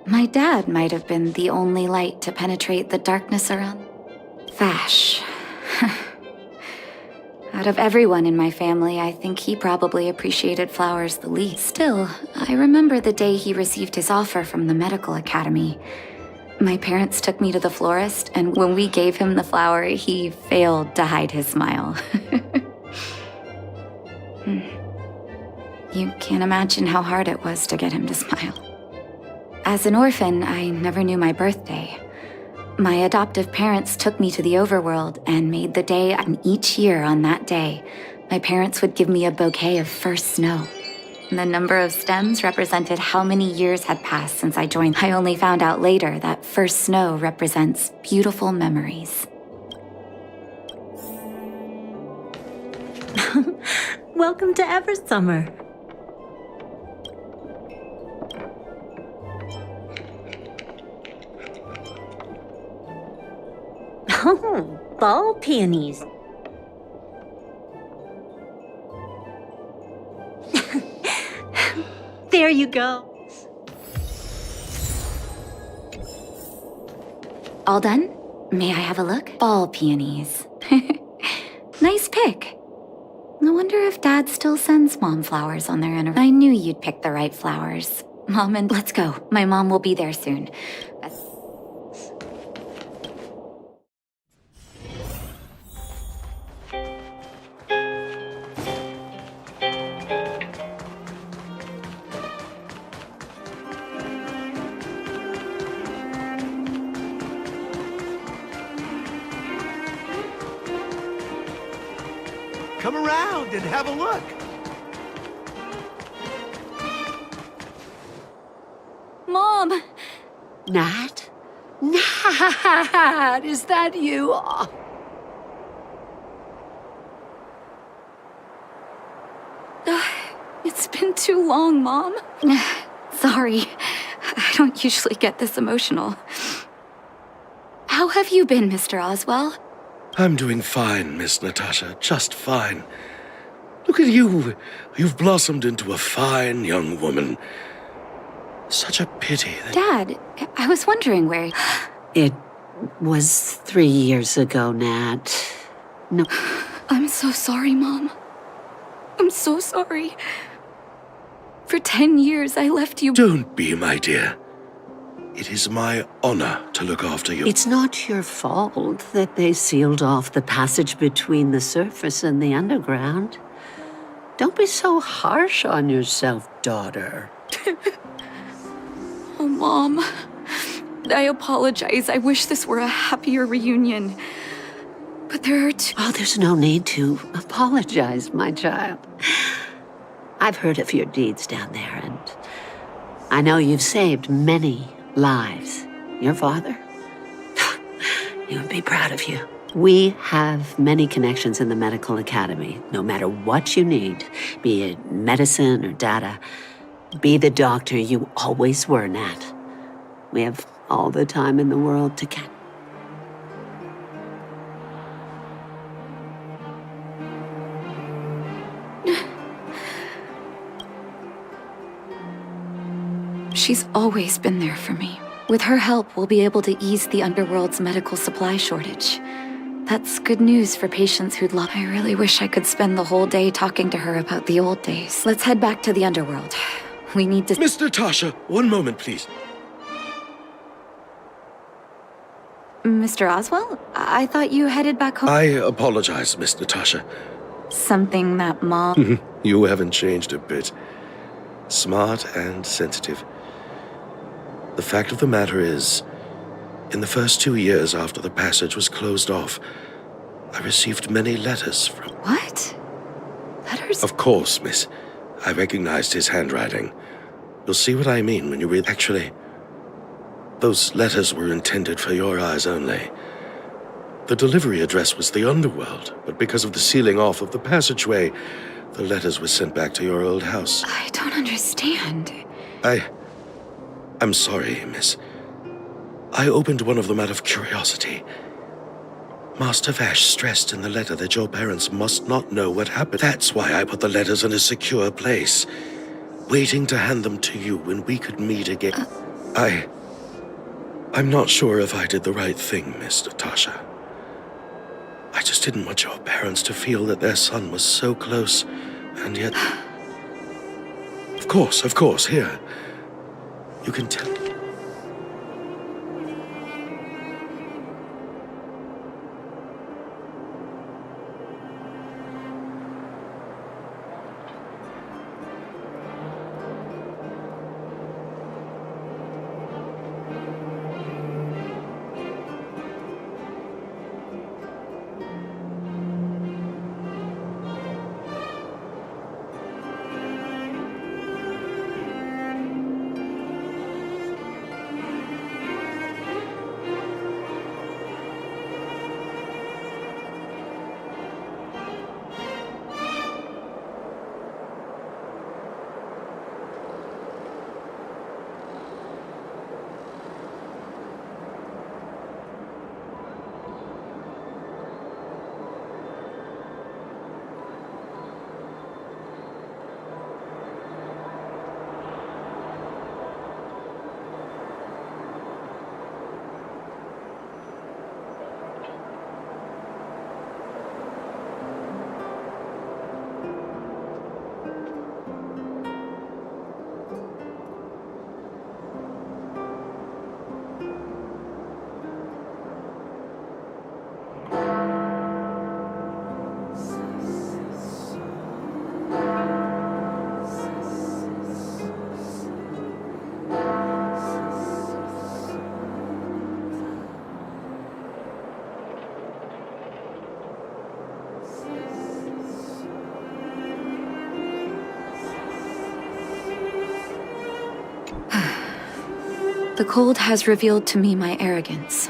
my dad might have been the only light to penetrate the darkness around. Vash. Out of everyone in my family, I think he probably appreciated flowers the least. Still, I remember the day he received his offer from the medical academy. My parents took me to the florist, and when we gave him the flower, he failed to hide his smile. You can't imagine how hard it was to get him to smile. As an orphan, I never knew my birthday. My adoptive parents took me to the overworld and made the day, and each year on that day, my parents would give me a bouquet of first snow. The number of stems represented how many years had passed since I joined. I only found out later that first snow represents beautiful memories. Welcome to Eversummer. Oh, ball peonies. There you go. All done? May I have a look? Ball peonies. Nice pick. I wonder if Dad still sends Mom flowers on their anniversary. I knew you'd pick the right flowers. Mom, and let's go. My mom will be there soon. Come around and have a look. Mom! Nat? Nat, is that you? It's been too long, Mom. Sorry. I don't usually get this emotional. How have you been, Mr. Oswell? I'm doing fine, Miss Natasha, just fine. Look at you. You've blossomed into a fine young woman. Such a pity that... Dad, I was wondering where... It was 3 years ago, Nat. No. I'm so sorry, Mom. I'm so sorry. For 10 years, I left you... Don't be, my dear. It is my honor to look after you. It's not your fault that they sealed off the passage between the surface and the underground. Don't be so harsh on yourself, daughter. Oh, Mom. I apologize. I wish this were a happier reunion. But there are two... Oh, there's no need to apologize, my child. I've heard of your deeds down there, and I know you've saved many lives. Your father? He would be proud of you. We have many connections in the medical academy. No matter what you need, be it medicine or data, be the doctor you always were, Nat. We have all the time in the world to catch. She's always been there for me. With her help, we'll be able to ease the underworld's medical supply shortage. That's good news for patients who'd love. I really wish I could spend the whole day talking to her about the old days. Let's head back to the underworld. We need to... Miss Natasha, one moment, please. Mr. Oswell? I thought you headed back home. I apologize, Miss Natasha. Something that Mom... You haven't changed a bit. Smart and sensitive. The fact of the matter is, in the first 2 years after the passage was closed off, I received many letters from... What? Letters? Of course, miss. I recognized his handwriting. You'll see what I mean when you read... Actually, those letters were intended for your eyes only. The delivery address was the underworld, but because of the sealing off of the passageway, the letters were sent back to your old house. I don't understand. I'm sorry, miss. I opened one of them out of curiosity. Master Vash stressed in the letter that your parents must not know what happened. That's why I put the letters in a secure place, waiting to hand them to you when we could meet again. I'm not sure if I did the right thing, Miss Natasha. I just didn't want your parents to feel that their son was so close, and yet... Of course, here. You can tell... The cold has revealed to me my arrogance.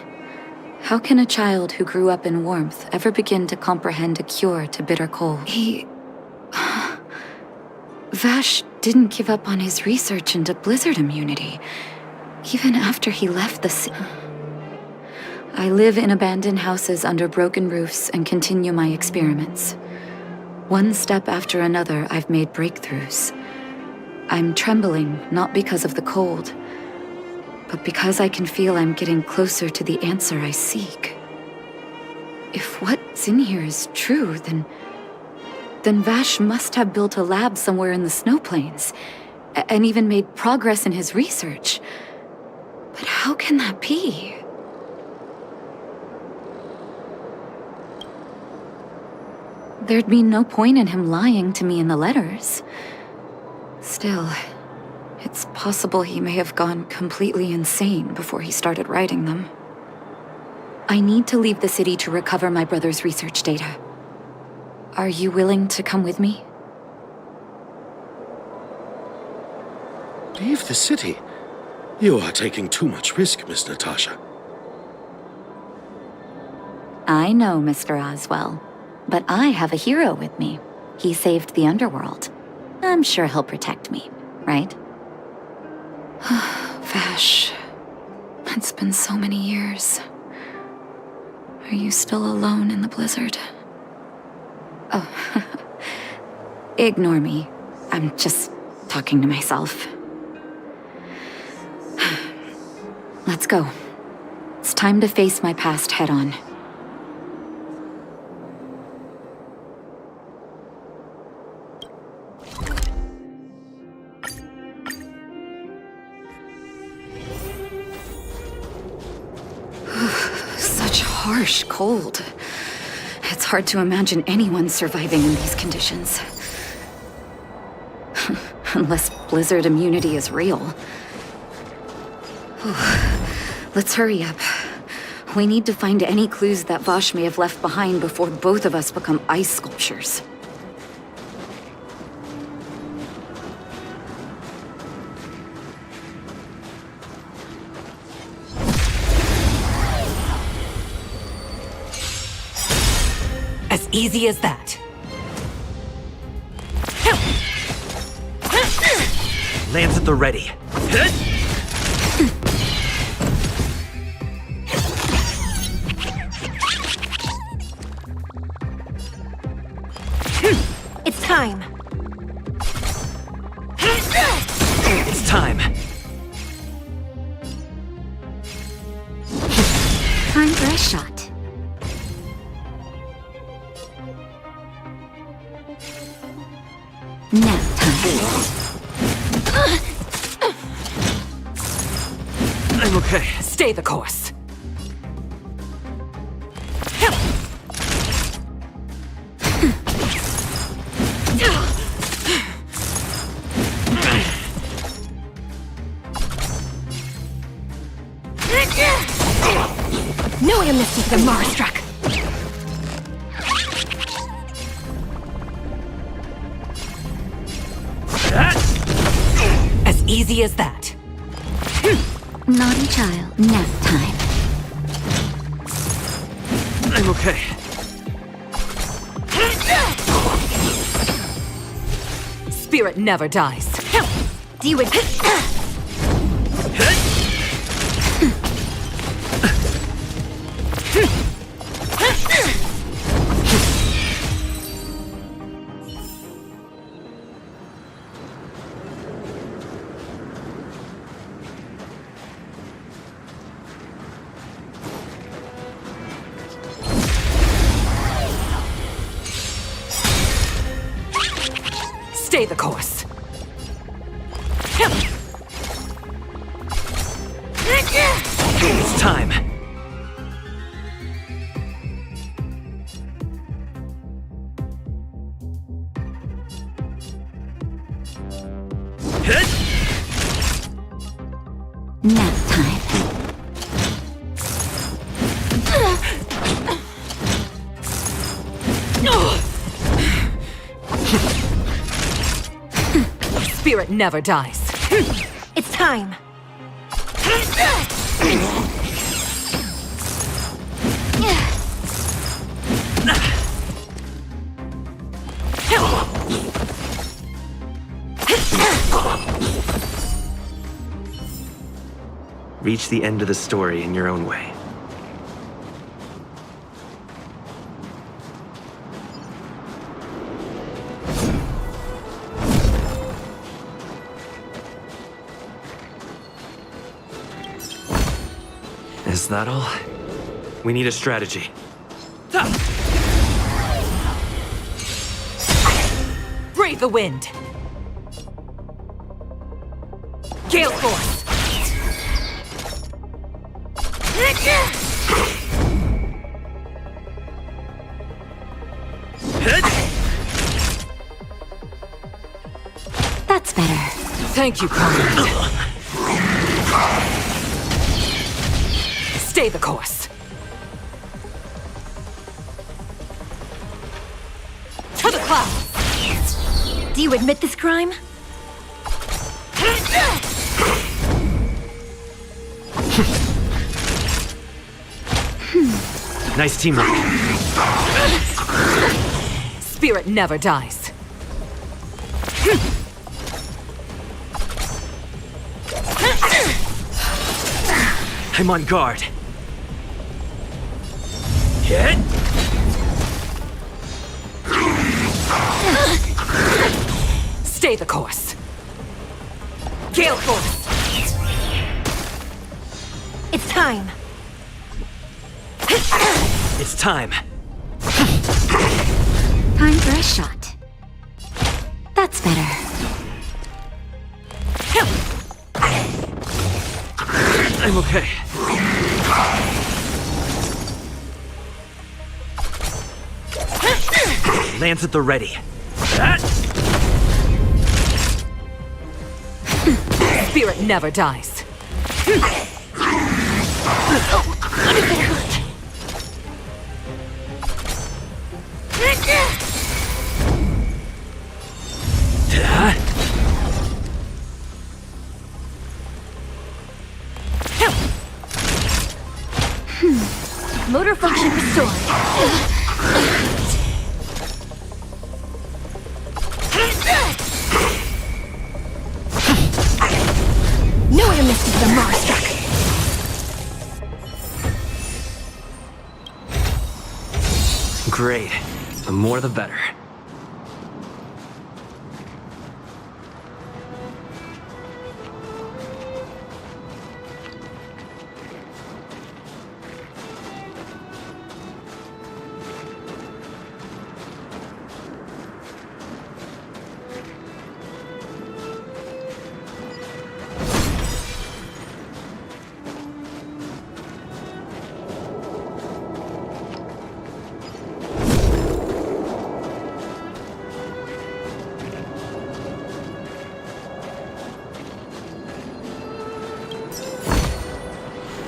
How can a child who grew up in warmth ever begin to comprehend a cure to bitter cold? Vash didn't give up on his research into blizzard immunity, even after he left the city. I live in abandoned houses under broken roofs and continue my experiments. One step after another, I've made breakthroughs. I'm trembling, not because of the cold, but because I can feel I'm getting closer to the answer I seek. If what's in here is true, then Vash must have built a lab somewhere in the snow plains, and even made progress in his research. But how can that be? There'd be no point in him lying to me in the letters. Still, it's possible he may have gone completely insane before he started writing them. I need to leave the city to recover my brother's research data. Are you willing to come with me? Leave the city? You are taking too much risk, Miss Natasha. I know, Mr. Oswell, but I have a hero with me. He saved the underworld. I'm sure he'll protect me, right? Vash, it's been so many years. Are you still alone in the blizzard? Oh, ignore me. I'm just talking to myself. Let's go. It's time to face my past head-on. Such harsh cold. It's hard to imagine anyone surviving in these conditions. Unless blizzard immunity is real. Let's hurry up. We need to find any clues that Vash may have left behind before both of us become ice sculptures. As easy as that. Lance at the ready. It's time. It's time. Time for a shot. Nap time. I'm okay. Stay the course. No way to miss with the Marstruck. As easy as that. Naughty child. Nap time. I'm okay. Spirit never dies. You would. Stay the course. It's time. Nap time. Spirit never dies. It's time. Reach the end of the story in your own way. Is that all? We need a strategy. Brave the wind! Gale force! That's better. Thank you, comrade. Stay the course. To the clouds! Do you admit this crime? Nice teamwork. Spirit never dies. I'm on guard. Hit! Stay the course. Gale force! It's time. It's time. Time for a shot. That's better. I'm okay. Lance at the ready. Spirit never dies. What if it hurt? Motor function restored. No one missed the Mars struck. Great. The more the better.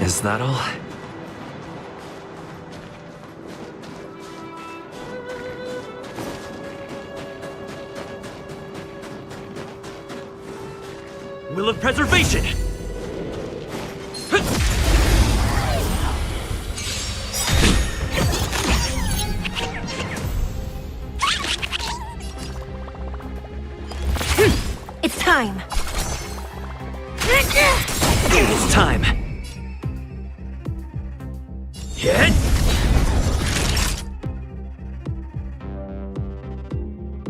Is that all? Will of Preservation! It's time. It's time. Hit!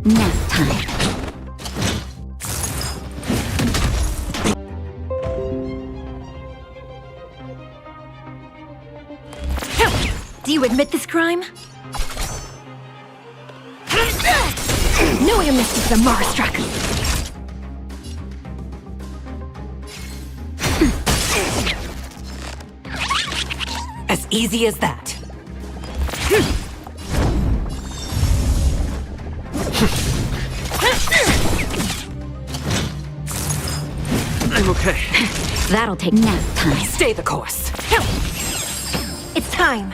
Nap time. Do you admit this crime? No one missed the Mars struck. As easy as that. I'm okay. That'll take nap time. Stay the course. It's time.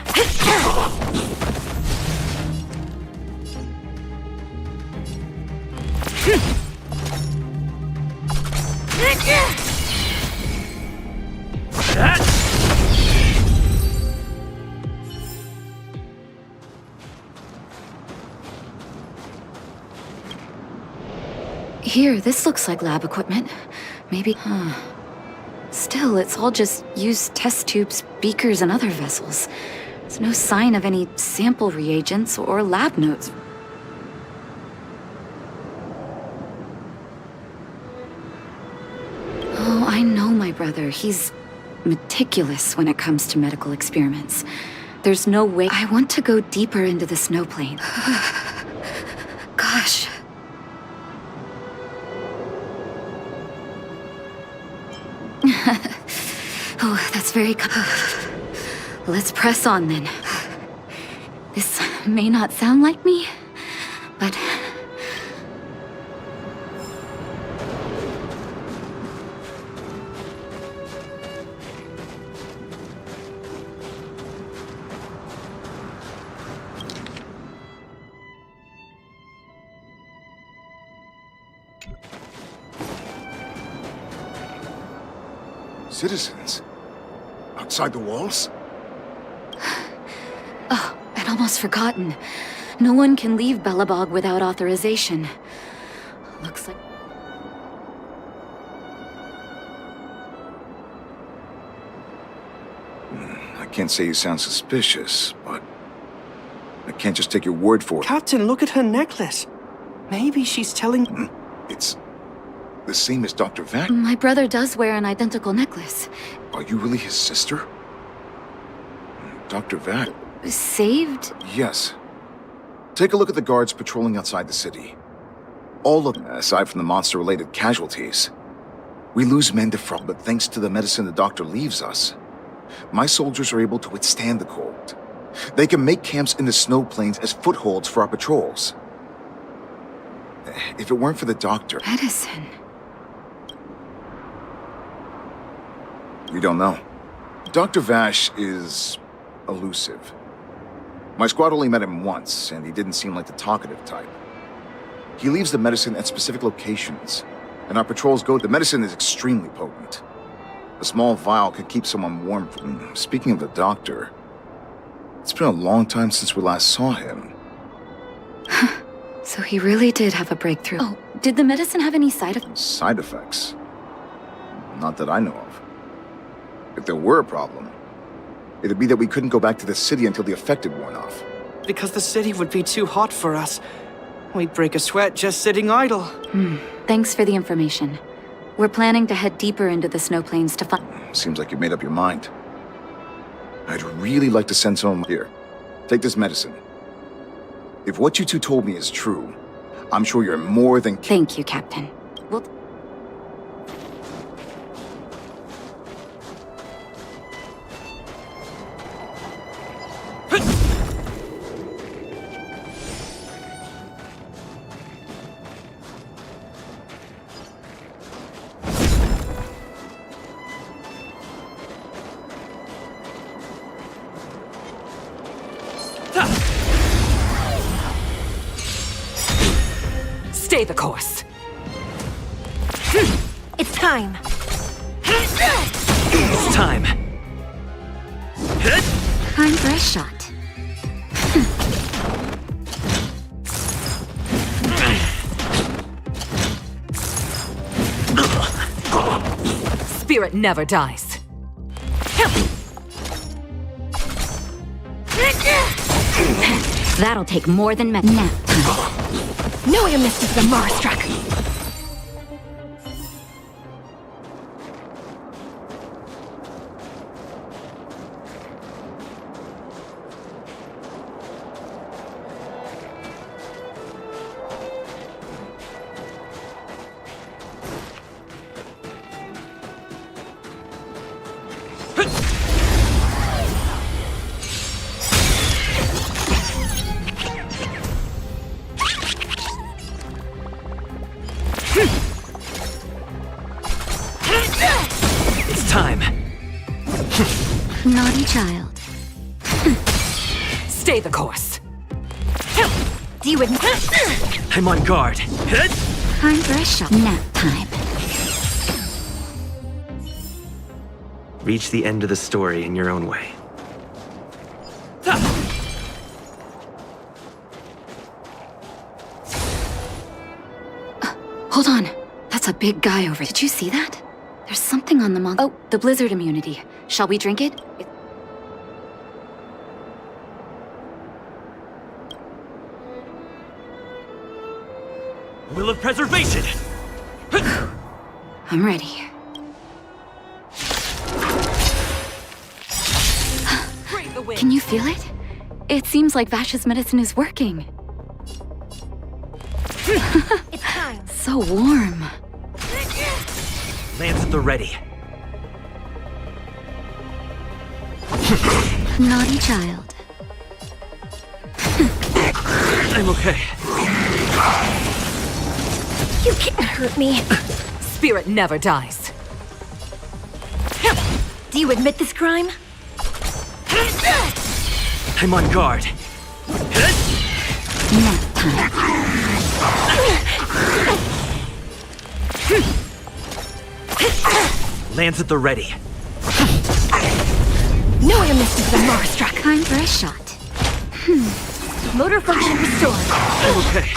Here, this looks like lab equipment. Maybe... Still, it's all just used test tubes, beakers, and other vessels. There's no sign of any sample reagents or lab notes. Oh, I know my brother. He's meticulous when it comes to medical experiments. There's no way... I want to go deeper into the snowplane. Gosh. Oh, that's very... Let's press on then. This may not sound like me, but... Citizens? Outside the walls? Oh, I'd almost forgotten. No one can leave Belobog without authorization. Looks like... I can't say you sound suspicious, but I can't just take your word for it. Captain, look at her necklace. Maybe she's telling... It's the same as Dr. Vac. My brother does wear an identical necklace. Are you really his sister? Dr. Vac? Saved? Yes. Take a look at the guards patrolling outside the city. All of them, aside from the monster-related casualties. We lose men to frost, but thanks to the medicine the doctor leaves us, my soldiers are able to withstand the cold. They can make camps in the snow plains as footholds for our patrols. If it weren't for the doctor... Medicine? We don't know. Dr. Vash is elusive. My squad only met him once, and he didn't seem like the talkative type. He leaves the medicine at specific locations, and our patrols go... The medicine is extremely potent. A small vial could keep someone warm. Speaking of the doctor, it's been a long time since we last saw him. So he really did have a breakthrough. Oh, did the medicine have any side effects? Side effects? Not that I know of. If there were a problem, it'd be that we couldn't go back to the city until the effect had worn off. Because the city would be too hot for us. We'd break a sweat just sitting idle. Thanks for the information. We're planning to head deeper into the snow plains to find... Seems like you've made up your mind. I'd really like to send someone here. Take this medicine. If what you two told me is true, I'm sure you're more than... Thank you, Captain. We'll... Stay the course. It's time. It's time. Time for a shot. Spirit never dies. That'll take more than nap time. No amnesty for the Marastruck. It's time. Naughty child. Stay the course. Do you admit? I'm on guard. Time for a shot. Nap time. Reach the end of the story in your own way. Hold on. That's a big guy over. Did you see that? There's something on the monk. Oh, the blizzard immunity. Shall we drink it? Will of preservation! I'm ready. Can you feel it? It seems like Vash's medicine is working. It's time. So warm. Lance at the ready. Naughty child. I'm okay. You can't hurt me. Spirit never dies. Do you admit this crime? I'm on guard. Lance at the ready. No air misses the Mara struck. Time for a shot. Motor function restored. I'm okay.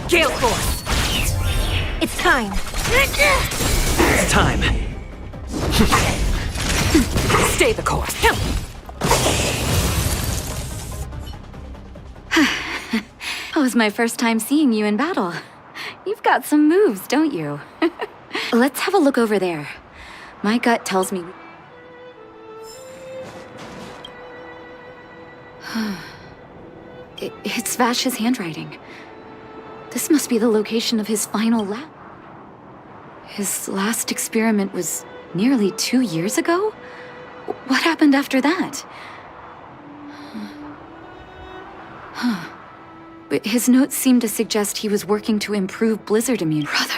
Gale force. It's time. It's time. Stay the course. It was my first time seeing you in battle. You've got some moves, don't you? Let's have a look over there. My gut tells me... It's Vash's handwriting. This must be the location of his final lab. His last experiment was nearly 2 years ago? What happened after that? But his notes seem to suggest he was working to improve blizzard immunity. Brother...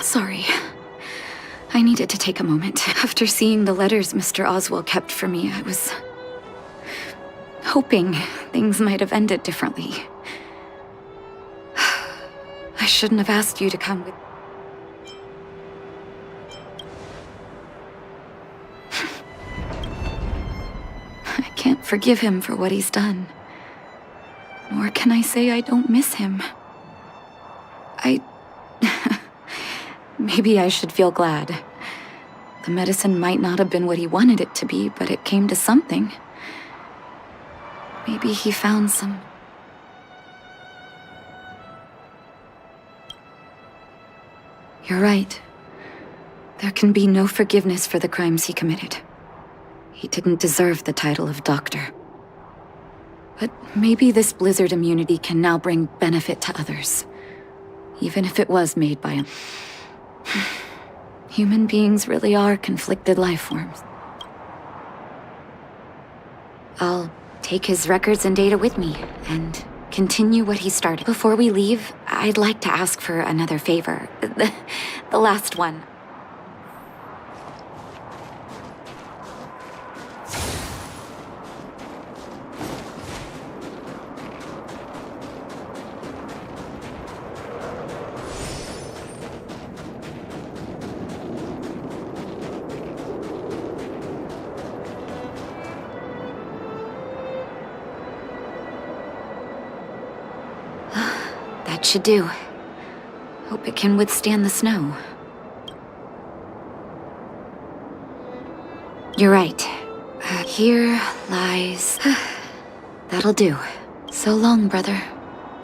Sorry. I needed to take a moment. After seeing the letters Mr. Oswell kept for me, I was... hoping things might have ended differently. I shouldn't have asked you to come with... I can't forgive him for what he's done. Nor can I say I don't miss him. Maybe I should feel glad. The medicine might not have been what he wanted it to be, but it came to something. Maybe he found some... You're right. There can be no forgiveness for the crimes he committed. He didn't deserve the title of doctor. But maybe this blizzard immunity can now bring benefit to others. Even if it was made by him. Human beings really are conflicted life forms. I'll take his records and data with me, and continue what he started. Before we leave, I'd like to ask for another favor. The last one. That should do. Hope it can withstand the snow. You're right. Here lies... That'll do. So long, brother.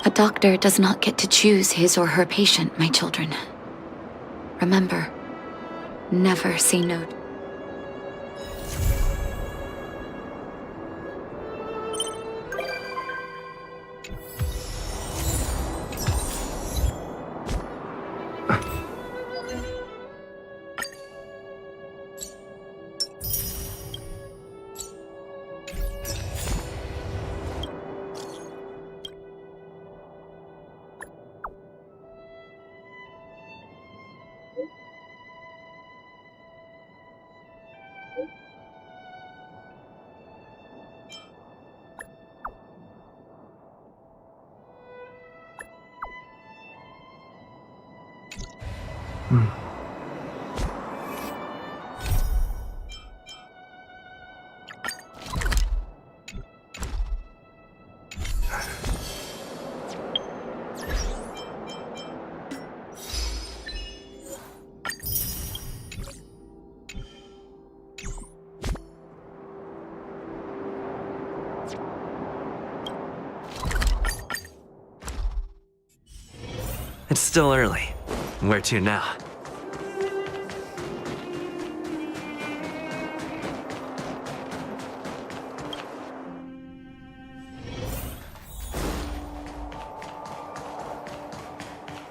A doctor does not get to choose his or her patient, my children. Remember, never say no. It's still early. Where to now?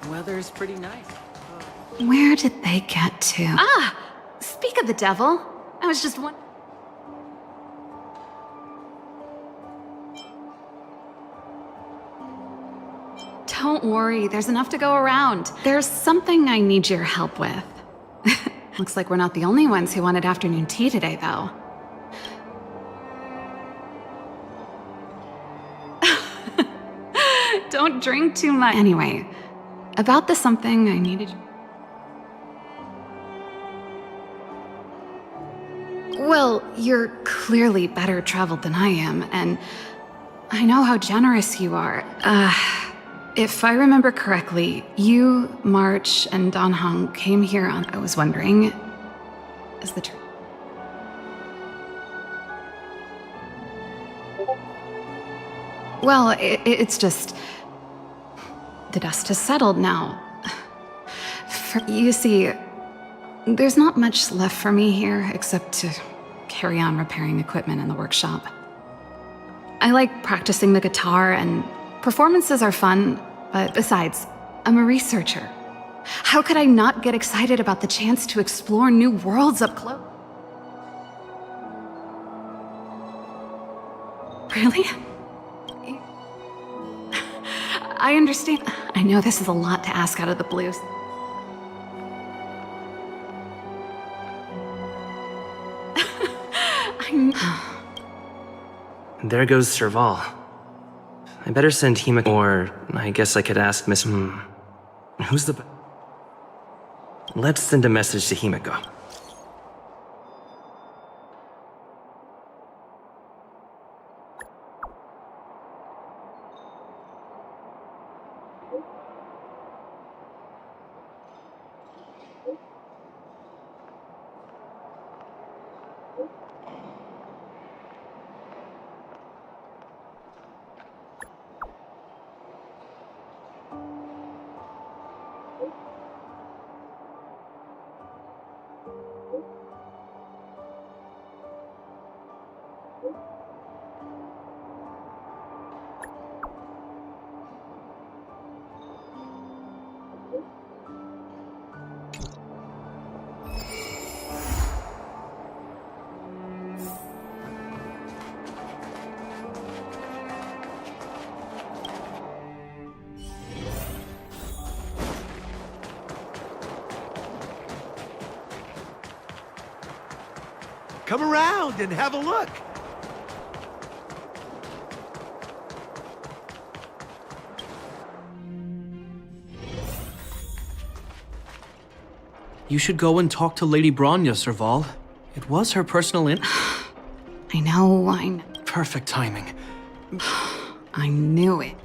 Weather's pretty nice. Where did they get to? Ah! Speak of the devil. I was just wondering. Don't worry, there's enough to go around. There's something I need your help with. Looks like we're not the only ones who wanted afternoon tea today, though. Don't drink too much. Anyway, about the something I needed. Well, you're clearly better traveled than I am, and I know how generous you are. If I remember correctly, you, March, and Don Hong came here on. I was wondering, is the truth? Well, it's just the dust has settled now. You see, there's not much left for me here except to carry on repairing equipment in the workshop. I like practicing the guitar, and performances are fun, but besides, I'm a researcher. How could I not get excited about the chance to explore new worlds up close? Really? I understand. I know this is a lot to ask out of the blue. There goes Serval. I better send Himiko, or I guess I could ask Miss... Who's the... Let's send a message to Himiko. Come around and have a look. You should go and talk to Lady Bronya, Serval. It was her personal I know. Perfect timing. I knew it.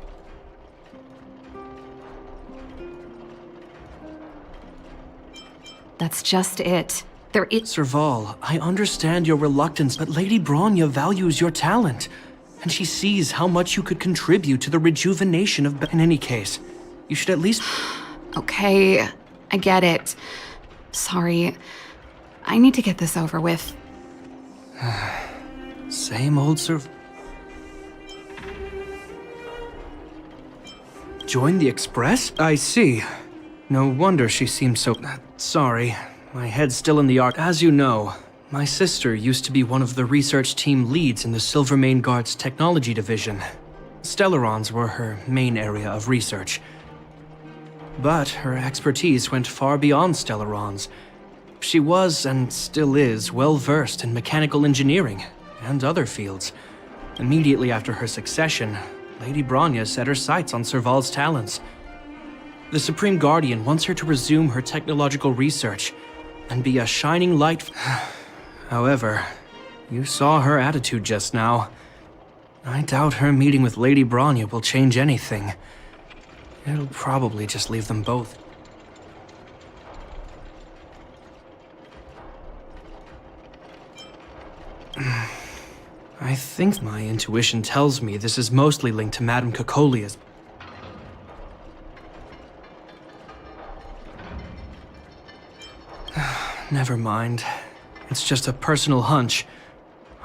That's just it. Serval, I understand your reluctance, but Lady Bronya values your talent, and she sees how much you could contribute to the rejuvenation of... In any case, you should at least... Okay, I get it. Sorry. I need to get this over with. Same old Join the Express? I see. No wonder she seems so... Sorry. My head's still in the art. As you know, my sister used to be one of the research team leads in the Silvermane Guard's technology division. Stellarons were her main area of research. But her expertise went far beyond Stellarons. She was, and still is, well-versed in mechanical engineering and other fields. Immediately after her succession, Lady Bronya set her sights on Serval's talents. The Supreme Guardian wants her to resume her technological research and be a shining light. However, you saw her attitude just now. I doubt her meeting with Lady Bronya will change anything. It'll probably just leave them both. I think my intuition tells me this is mostly linked to Madame Cocolia's. Never mind. It's just a personal hunch.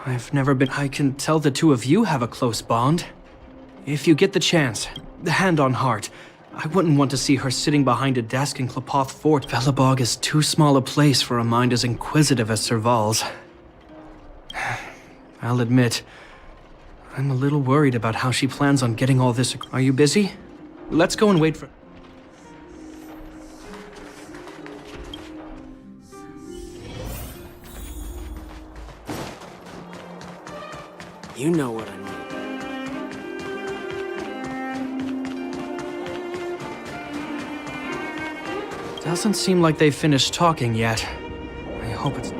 I've never been... I can tell the two of you have a close bond. If you get the chance, hand on heart, I wouldn't want to see her sitting behind a desk in Klapoth Fort. Velabog is too small a place for a mind as inquisitive as Serval's. I'll admit, I'm a little worried about how she plans on getting all this... Are you busy? Let's go and wait for... You know what I mean. Doesn't seem like they've finished talking yet. I hope it's...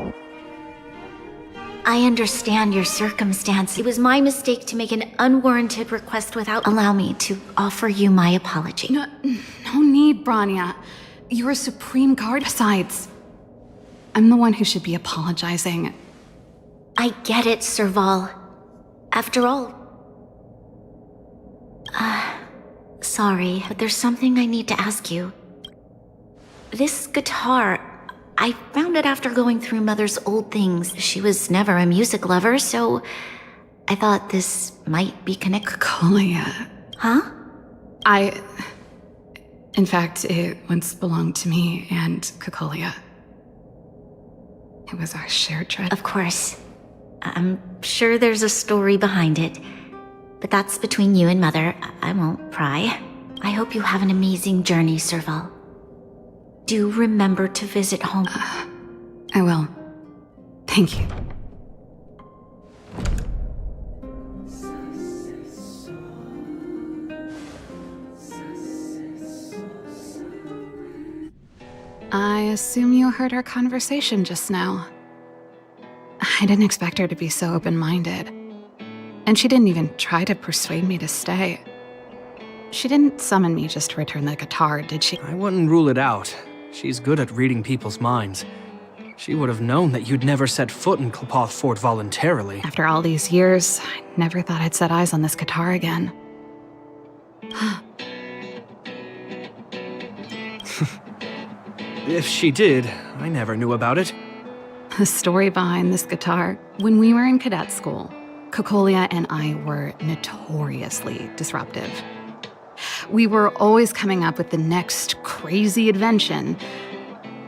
I understand your circumstance. It was my mistake to make an unwarranted request without... Allow me to offer you my apology. No need, Branya. You're a supreme guard. Besides, I'm the one who should be apologizing. I get it, Serval. After all... sorry, but there's something I need to ask you. This guitar, I found it after going through Mother's old things. She was never a music lover, so I thought this might be connected. Cocolia. Huh? In fact, it once belonged to me and Cocolia. It was our shared treasure. Of course. I'm sure there's a story behind it. But that's between you and Mother. I won't pry. I hope you have an amazing journey, Serval. Do remember to visit home. I will. Thank you. I assume you heard our conversation just now. I didn't expect her to be so open-minded. And she didn't even try to persuade me to stay. She didn't summon me just to return the guitar, did she? I wouldn't rule it out. She's good at reading people's minds. She would have known that you'd never set foot in Klapoth Fort voluntarily. After all these years, I never thought I'd set eyes on this guitar again. If she did, I never knew about it. The story behind this guitar. When we were in cadet school, Cocolia and I were notoriously disruptive. We were always coming up with the next crazy invention.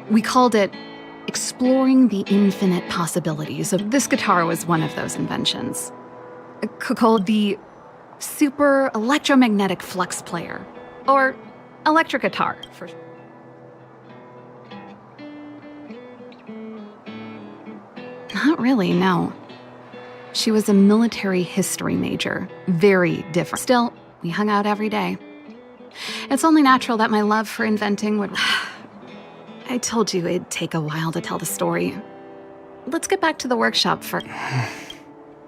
We called it exploring the infinite possibilities. This guitar was one of those inventions. Called the super electromagnetic flux player, or electric guitar for short. Not really, no. She was a military history major, very different. Still, we hung out every day. It's only natural that my love for inventing would... I told you it'd take a while to tell the story. Let's get back to the workshop for...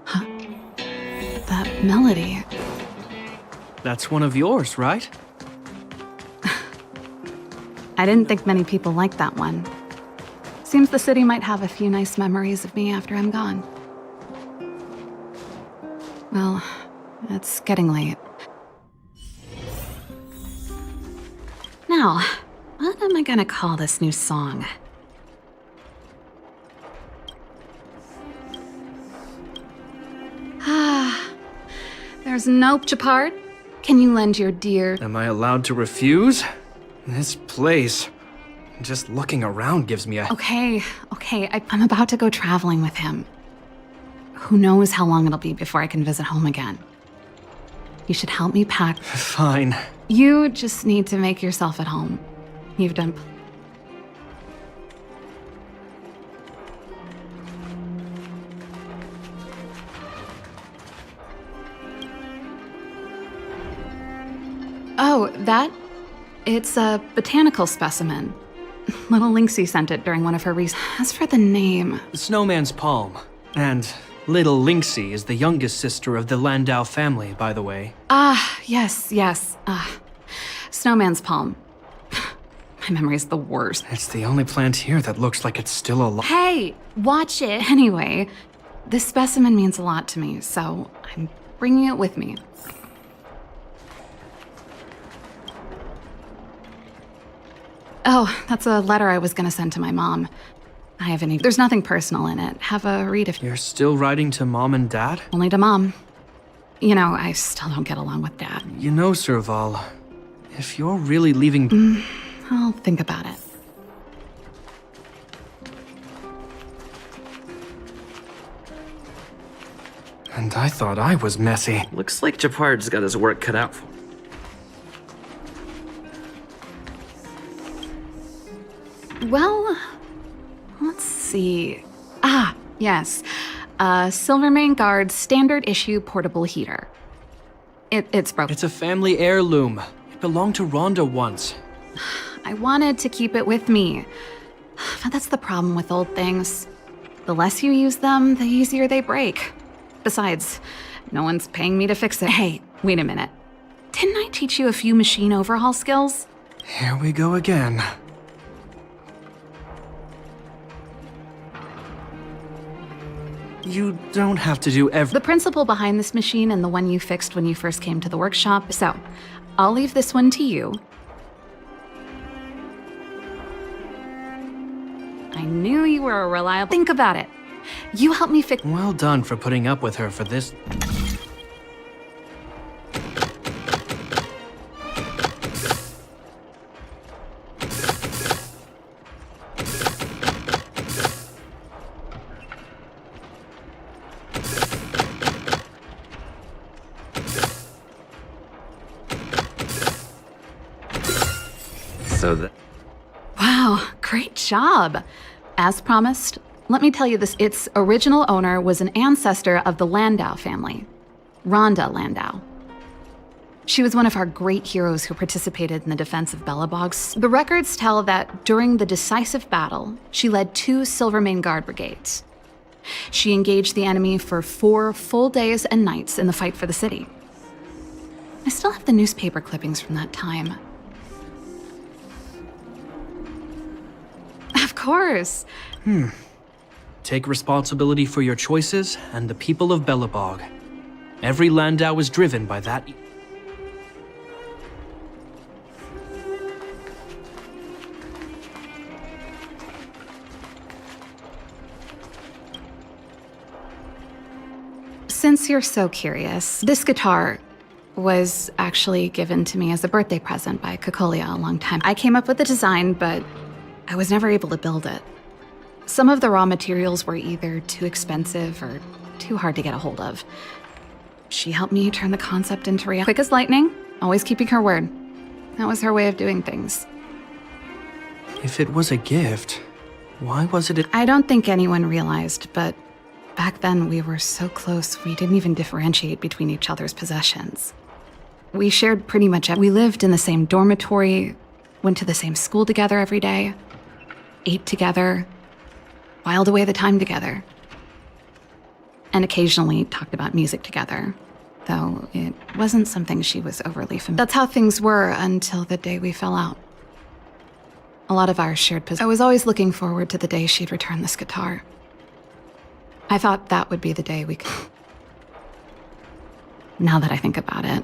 Huh? That melody. That's one of yours, right? I didn't think many people liked that one. Seems the city might have a few nice memories of me after I'm gone. Well, it's getting late. Now, what am I gonna call this new song? There's Nope Chapard. Can you lend your dear... Am I allowed to refuse? This place... Just looking around gives me a... Okay. I'm about to go traveling with him. Who knows how long it'll be before I can visit home again. You should help me pack. Fine. You just need to make yourself at home. You've done... Oh, that? It's a botanical specimen. Little Lynxie sent it during one of her As for the name... Snowman's Palm. And Little Lynxie is the youngest sister of the Landau family, by the way. Yes. Snowman's Palm. My memory's the worst. It's the only plant here that looks like it's still alive. Hey, watch it. Anyway, this specimen means a lot to me, so I'm bringing it with me. Oh, that's a letter I was gonna send to my mom. I haven't even. There's nothing personal in it. Have a read if You're still writing to Mom and Dad? only to Mom. You know, I still don't get along with Dad. You know, Serval, if you're really leaving... I'll think about it. And I thought I was messy. Looks like Japard's got his work cut out for him. Well, let's see. Ah, yes. Silvermane Guard's standard issue portable heater. It's broken. It's a family heirloom. It belonged to Rhonda once. I wanted to keep it with me. But that's the problem with old things. The less you use them, the easier they break. Besides, no one's paying me to fix it. Hey, wait a minute. Didn't I teach you a few machine overhaul skills? Here we go again. You don't have to do The principle behind this machine and the one you fixed when you first came to the workshop. So, I'll leave this one to you. I knew you were a reliable... Think about it. You helped me fix... Well done for putting up with her for this. Wow, great job. As promised, let me tell you this, its original owner was an ancestor of the Landau family, Rhonda Landau. She was one of our great heroes who participated in the defense of Belobog. The records tell that during the decisive battle, she led 2 Silvermane Guard brigades. She engaged the enemy for 4 full days and nights in the fight for the city. I still have the newspaper clippings from that time. Of course. Take responsibility for your choices and the people of Belobog. Every Landau is driven by that. Since you're so curious, this guitar was actually given to me as a birthday present by Kokolia a long time. I came up with the design, but I was never able to build it. Some of the raw materials were either too expensive or too hard to get a hold of. She helped me turn the concept into reality. Quick as lightning, always keeping her word. That was her way of doing things. If it was a gift, why was it? I don't think anyone realized, but back then we were so close we didn't even differentiate between each other's possessions. We shared pretty much everything. We lived in the same dormitory, went to the same school together every day, ate together, whiled away the time together, and occasionally talked about music together, though it wasn't something she was overly familiar. That's how things were until the day we fell out. A lot of our shared possessions. I was always looking forward to the day she'd return this guitar. I thought that would be the day we could... Now that I think about it,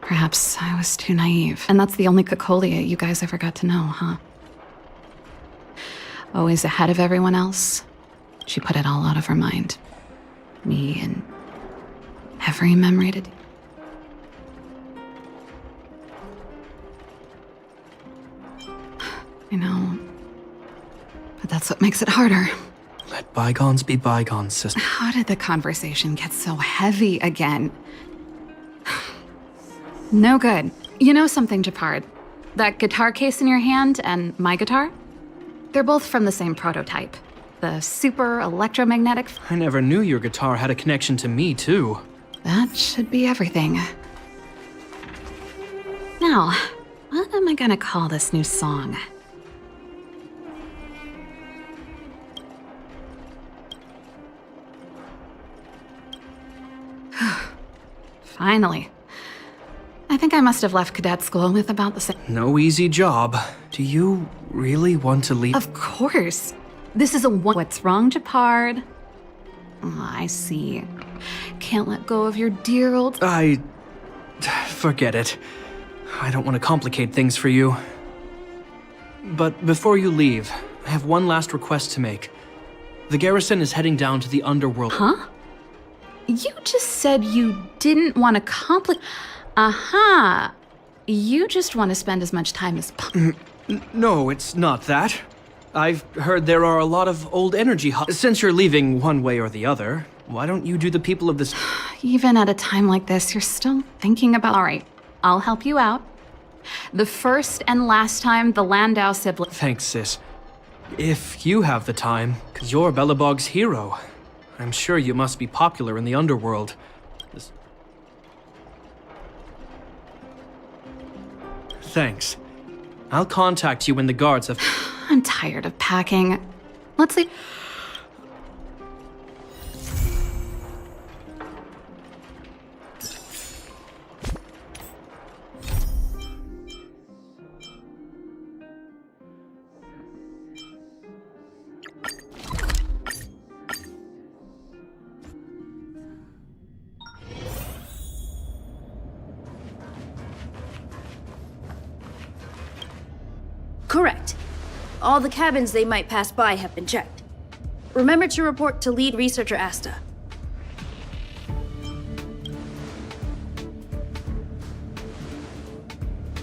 perhaps I was too naive. And that's the only Kokolia you guys ever got to know, huh? Always ahead of everyone else. She put it all out of her mind. Me and every memory to... I know. But that's what makes it harder. Let bygones be bygones, sister. How did the conversation get so heavy again? No good. You know something, Japard? That guitar case in your hand and my guitar? They're both from the same prototype. The super electromagnetic... I never knew your guitar had a connection to me, too. That should be everything. Now, what am I gonna call this new song? Finally. I think I must have left cadet school with about the same... No easy job. Do you really want to leave? Of course. This is a one... What's wrong, Japard? Oh, I see. Can't let go of your dear old... Forget it. I don't want to complicate things for you. But before you leave, I have one last request to make. The garrison is heading down to the underworld. Huh? You just said you didn't want to Aha! You just want to spend as much time as possible. No, it's not that. I've heard there are a lot of old energy hubs. Since you're leaving one way or the other, why don't you do the people of this... Even at a time like this, you're still thinking about... All right, I'll help you out. The first and last time the Landau siblings... Thanks, sis. If you have the time, because you're Belobog's hero. I'm sure you must be popular in the underworld. Thanks. I'll contact you when the guards have... I'm tired of packing. Let's leave... Correct. All the cabins they might pass by have been checked. Remember to report to lead researcher Asta.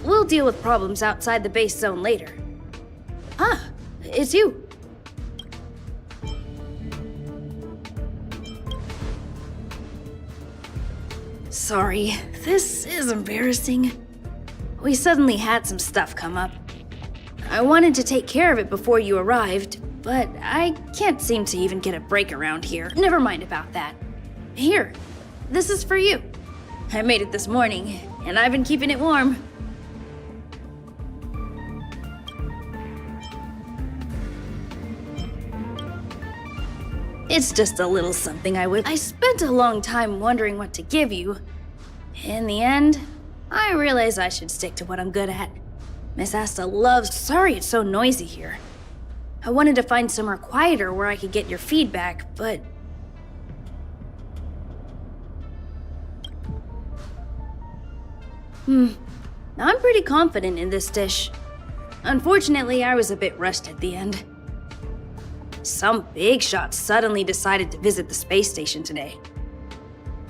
We'll deal with problems outside the base zone later. Ah, it's you. Sorry, this is embarrassing. We suddenly had some stuff come up. I wanted to take care of it before you arrived, but I can't seem to even get a break around here. Never mind about that. Here, this is for you. I made it this morning, and I've been keeping it warm. It's just a little something I spent a long time wondering what to give you. In the end, I realized I should stick to what I'm good at. Miss Asta loves... Sorry it's so noisy here. I wanted to find somewhere quieter where I could get your feedback, but... I'm pretty confident in this dish. Unfortunately, I was a bit rushed at the end. Some big shot suddenly decided to visit the space station today.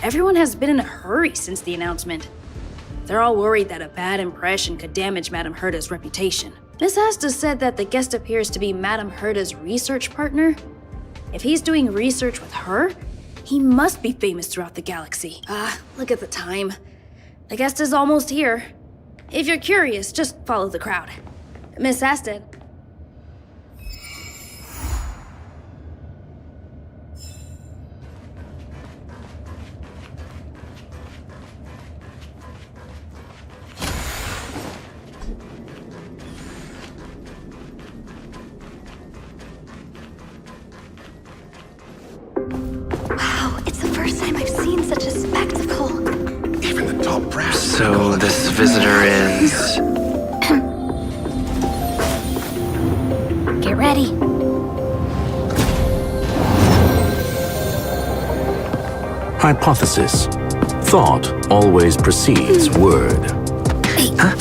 Everyone has been in a hurry since the announcement. They're all worried that a bad impression could damage Madame Herta's reputation. Miss Asta said that the guest appears to be Madame Herta's research partner. If he's doing research with her, he must be famous throughout the galaxy. Look at the time. The guest is almost here. If you're curious, just follow the crowd. Miss Asta... So this visitor is... Get ready. Hypothesis. Thought always precedes word. Huh?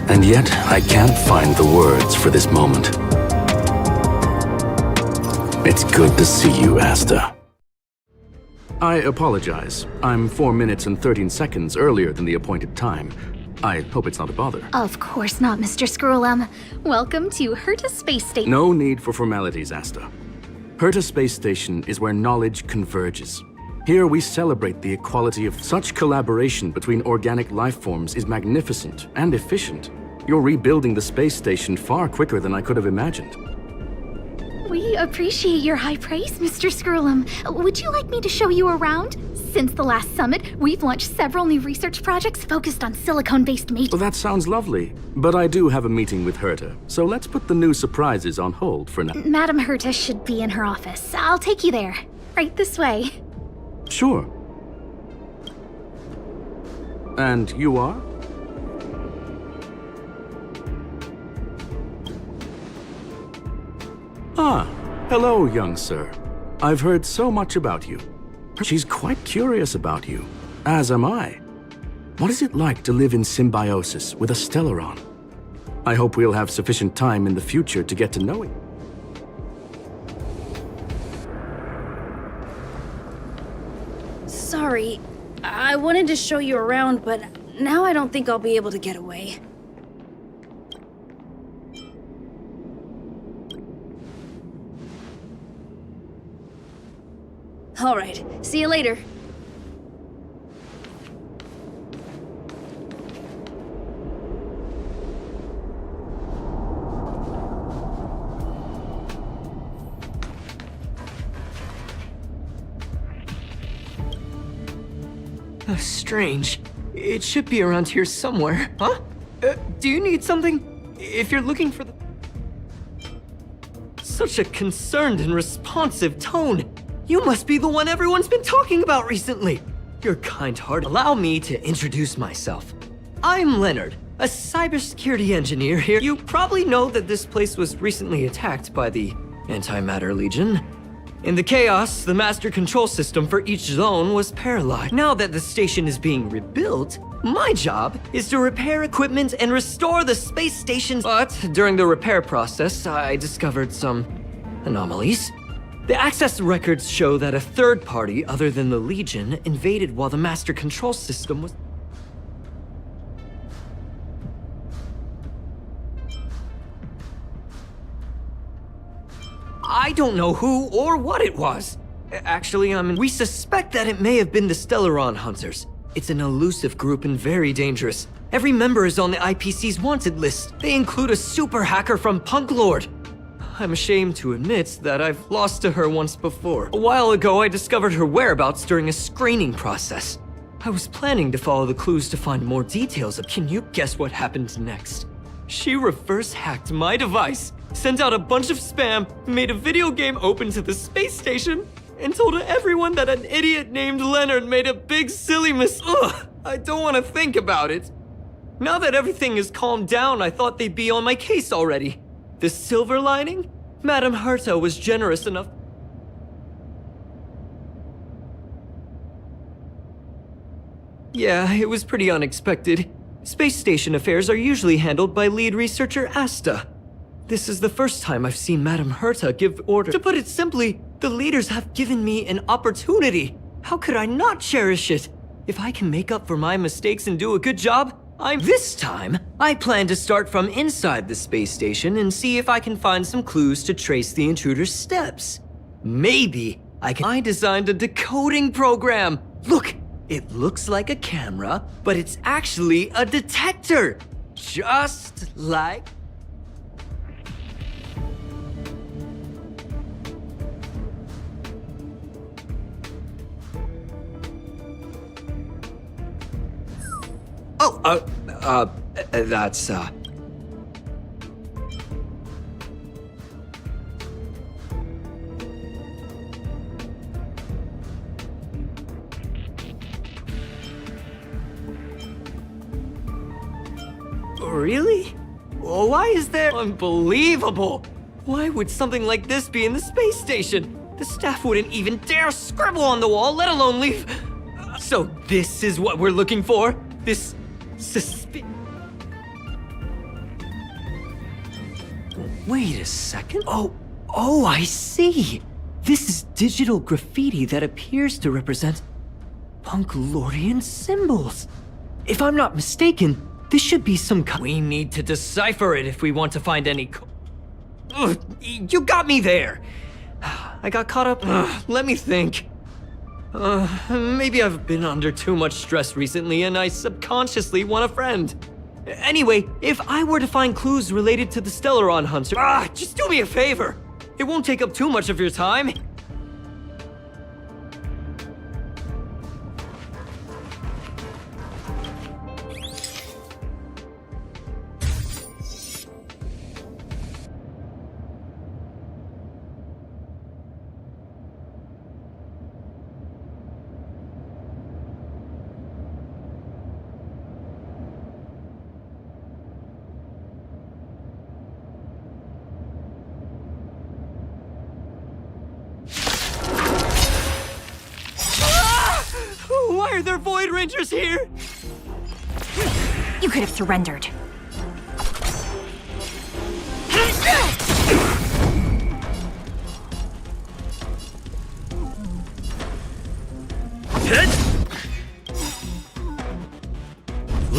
And yet, I can't find the words for this moment. It's good to see you, Asta. I apologize. I'm 4 minutes and 13 seconds earlier than the appointed time. I hope it's not a bother. Of course not, Mr. Screwlum. Welcome to Herta Space Station. No need for formalities, Asta. Herta Space Station is where knowledge converges. Here we celebrate the equality of such collaboration between organic life forms is magnificent and efficient. You're rebuilding the space station far quicker than I could have imagined. We appreciate your high praise, Mr. Screwlum. Would you like me to show you around? Since the last summit, we've launched several new research projects focused on silicone-based Well, that sounds lovely, but I do have a meeting with Herta, so let's put the new surprises on hold for now. Madame Herta should be in her office. I'll take you there. Right this way. Sure. And you are? Ah, hello, young sir. I've heard so much about you. She's quite curious about you, as am I. What is it like to live in symbiosis with a Stellaron? I hope we'll have sufficient time in the future to get to know it. sorry. I wanted to show you around, but now I don't think I'll be able to get away. Alright, see you later. Strange. It should be around here somewhere. Huh? Do you need something? If you're looking for the... Such a concerned and responsive tone. You must be the one everyone's been talking about recently. You're kind-hearted. Allow me to introduce myself. I'm Leonard, a cybersecurity engineer here. You probably know that this place was recently attacked by the Antimatter Legion. In the chaos, the master control system for each zone was paralyzed. Now that the station is being rebuilt, my job is to repair equipment and restore the space stations. But during the repair process, I discovered some anomalies. The access records show that a third party other than the Legion invaded while the master control system was... I don't know who or what it was. Actually, we suspect that it may have been the Stellaron Hunters. It's an elusive group and very dangerous. Every member is on the IPC's wanted list. They include a super hacker from Punk Lord. I'm ashamed to admit that I've lost to her once before. A while ago, I discovered her whereabouts during a screening process. I was planning to follow the clues to find more details. Can you guess what happened next? She reverse hacked my device, sent out a bunch of spam, made a video game open to the space station, and told everyone that an idiot named Leonard made a big silly Ugh! I don't want to think about it. Now that everything is calmed down, I thought they'd be on my case already. The silver lining? Madame Herta was generous enough. Yeah, it was pretty unexpected. Space station affairs are usually handled by lead researcher Asta. This is the first time I've seen Madame Herta give orders. To put it simply, the leaders have given me an opportunity. How could I not cherish it? If I can make up for my mistakes and do a good job, This time, I plan to start from inside the space station and see if I can find some clues to trace the intruder's steps. Maybe I designed a decoding program. Look, it looks like a camera, but it's actually a detector. Just like... that's, Really? Well, why is there... Unbelievable! Why would something like this be in the space station? The staff wouldn't even dare scribble on the wall, let alone leave... So this is what we're looking for? This... Wait a second. Oh, I see. This is digital graffiti that appears to represent Punklorian symbols. If I'm not mistaken, this should be some kind... We need to decipher it if we want to find any... Ugh, you got me there. I got caught up... let me think. Maybe I've been under too much stress recently and I subconsciously want a friend. Anyway, if I were to find clues related to the Stellaron Hunter... just do me a favor! It won't take up too much of your time. Why are there Void Rangers here? You could have surrendered.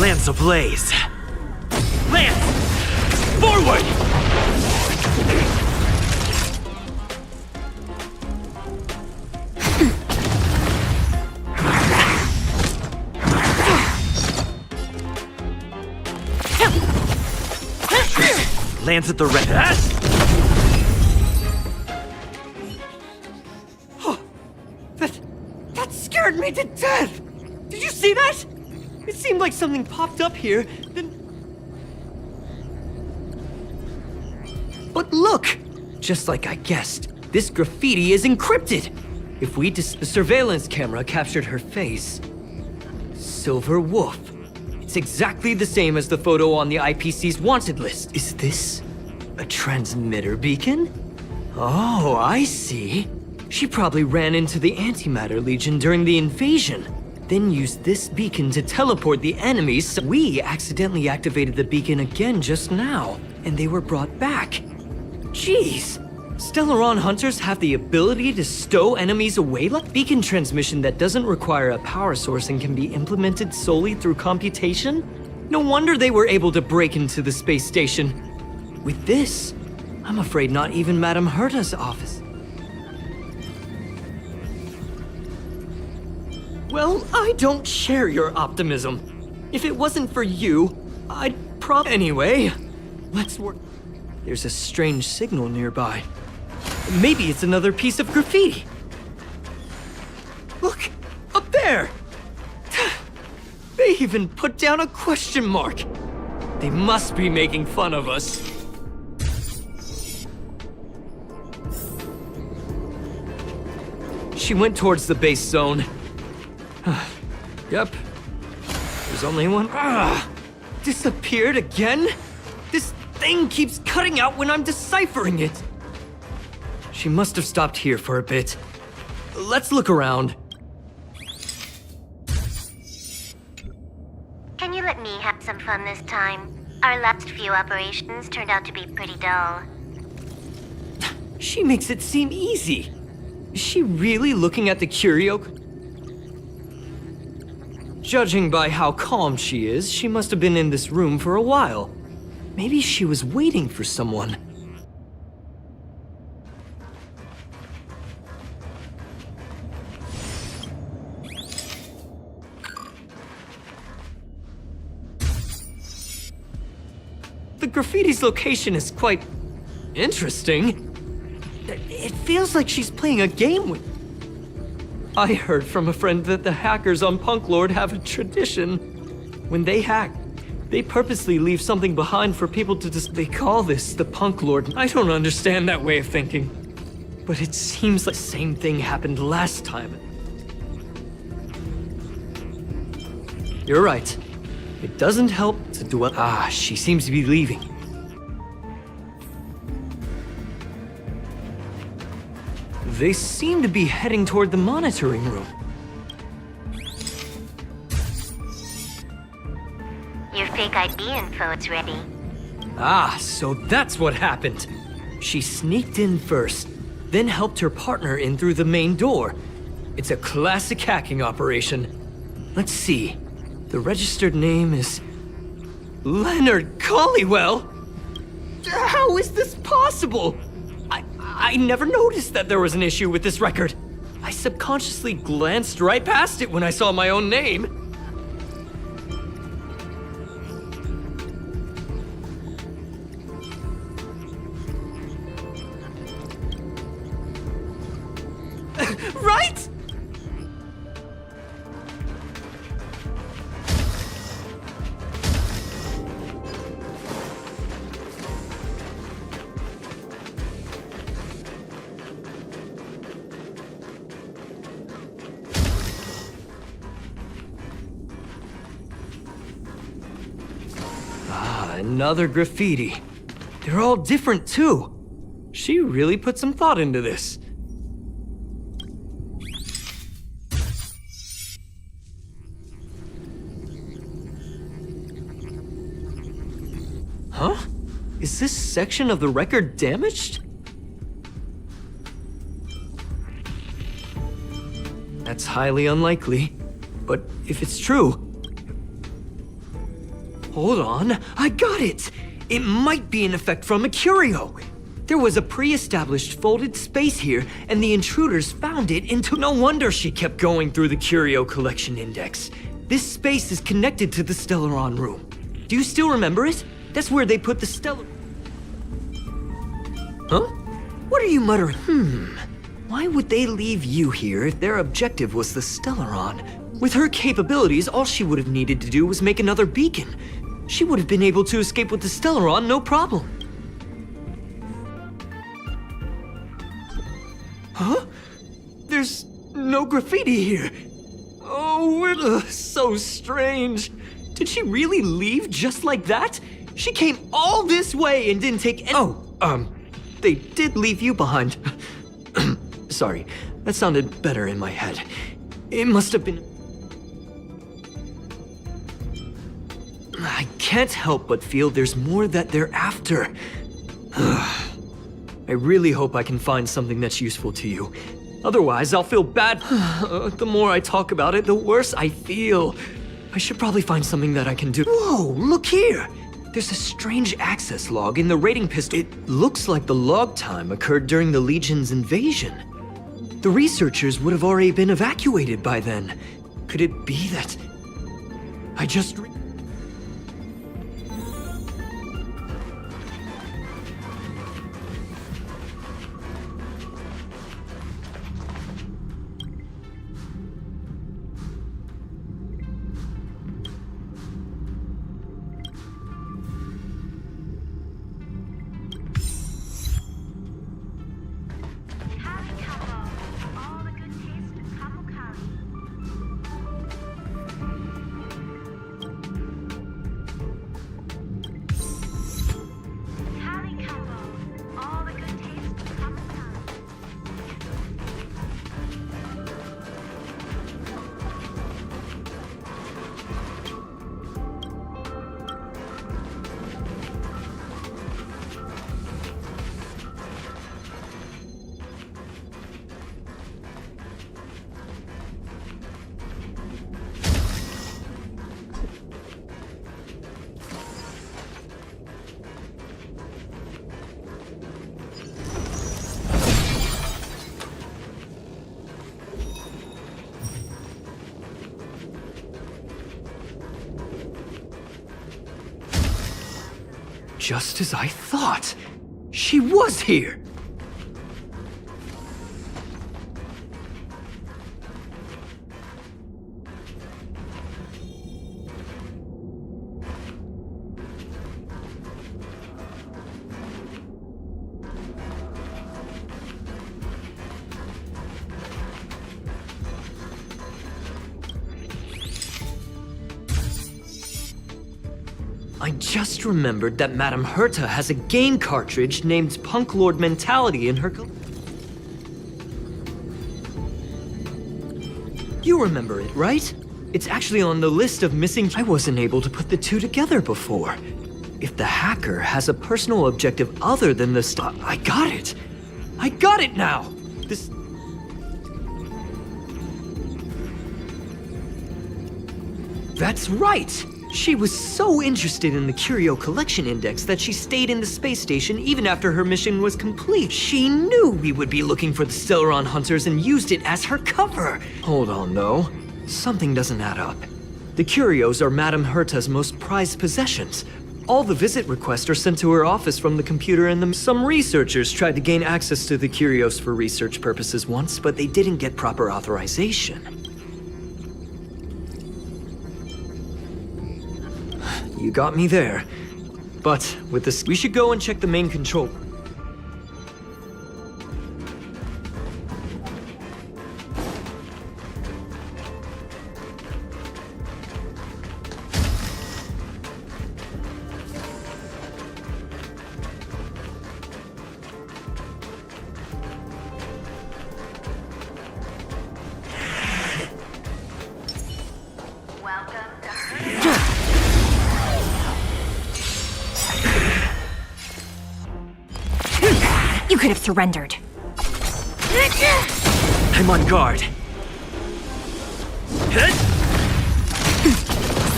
Lance ablaze. Lance! Forward! Lance at the red. That scared me to death! Did you see that? It seemed like something popped up here, then... But look! Just like I guessed, this graffiti is encrypted! If the surveillance camera captured her face... Silver Wolf. It's exactly the same as the photo on the IPC's wanted list. Is this a transmitter beacon? Oh, I see. She probably ran into the Antimatter Legion during the invasion, then used this beacon to teleport the enemies. So we accidentally activated the beacon again just now, and they were brought back. Jeez. Stellaron hunters have the ability to stow enemies away like beacon transmission that doesn't require a power source and can be implemented solely through computation? No wonder they were able to break into the space station. With this, I'm afraid not even Madame Herta's office. Well, I don't share your optimism. If it wasn't for you, I'd Anyway, let's work. There's a strange signal nearby. Maybe it's another piece of graffiti. Look, up there! They even put down a question mark. They must be making fun of us. She went towards the base zone. Yep. There's only one. Disappeared again? This thing keeps cutting out when I'm deciphering it. She must have stopped here for a bit. Let's look around. Can you let me have some fun this time? Our last few operations turned out to be pretty dull. She makes it seem easy. Is she really looking at the curio? Judging by how calm she is, she must have been in this room for a while. Maybe she was waiting for someone. The graffiti's location is quite interesting. It feels like she's playing a game with... I heard from a friend that the hackers on Punk Lord have a tradition. When they hack, they purposely leave something behind for people to They call this the Punk Lord. I don't understand that way of thinking. But it seems like the same thing happened last time. You're right. It doesn't help to dwell... she seems to be leaving. They seem to be heading toward the monitoring room. Your fake ID info is ready. So that's what happened. She sneaked in first, then helped her partner in through the main door. It's a classic hacking operation. Let's see. The registered name is... Leonard Collywell? How is this possible? I never noticed that there was an issue with this record. I subconsciously glanced right past it when I saw my own name. Right? Another graffiti. They're all different, too. She really put some thought into this. Huh? Is this section of the record damaged? That's highly unlikely. But if it's true... Hold on, I got it! It might be an effect from a curio. There was a pre-established folded space here, and the intruders found it into... No wonder she kept going through the curio collection index. This space is connected to the Stellaron room. Do you still remember it? That's where they put the Stellar... Huh? What are you muttering? Why would they leave you here if their objective was the Stellaron? With her capabilities, all she would have needed to do was make another beacon. She would have been able to escape with the Stellaron, no problem. Huh? There's no graffiti here. Oh, so strange. Did she really leave just like that? She came all this way and didn't take any— they did leave you behind. Sorry, that sounded better in my head. It must have been... I can't help but feel there's more that they're after. I really hope I can find something that's useful to you. Otherwise, I'll feel bad. The more I talk about it, the worse I feel. I should probably find something that I can do. Whoa, look here! There's a strange access log in the raiding pistol. It looks like the log time occurred during the Legion's invasion. The researchers would have already been evacuated by then. Could it be that I just... Just as I thought. She was here! I just remembered that Madame Herta has a game cartridge named Punk Lord Mentality in her You remember it, right? It's actually on the list of missing... I wasn't able to put the two together before. If the hacker has a personal objective other than the stuff... I got it! I got it now! This... That's right! She was so interested in the Curio Collection Index that she stayed in the space station even after her mission was complete. She knew we would be looking for the Stellaron Hunters and used it as her cover. Hold on, though. Something doesn't add up. The Curios are Madame Herta's most prized possessions. All the visit requests are sent to her office from the computer and some researchers tried to gain access to the Curios for research purposes once, but they didn't get proper authorization. You got me there. But with this, we should go and check the main control. You could have surrendered. I'm on guard.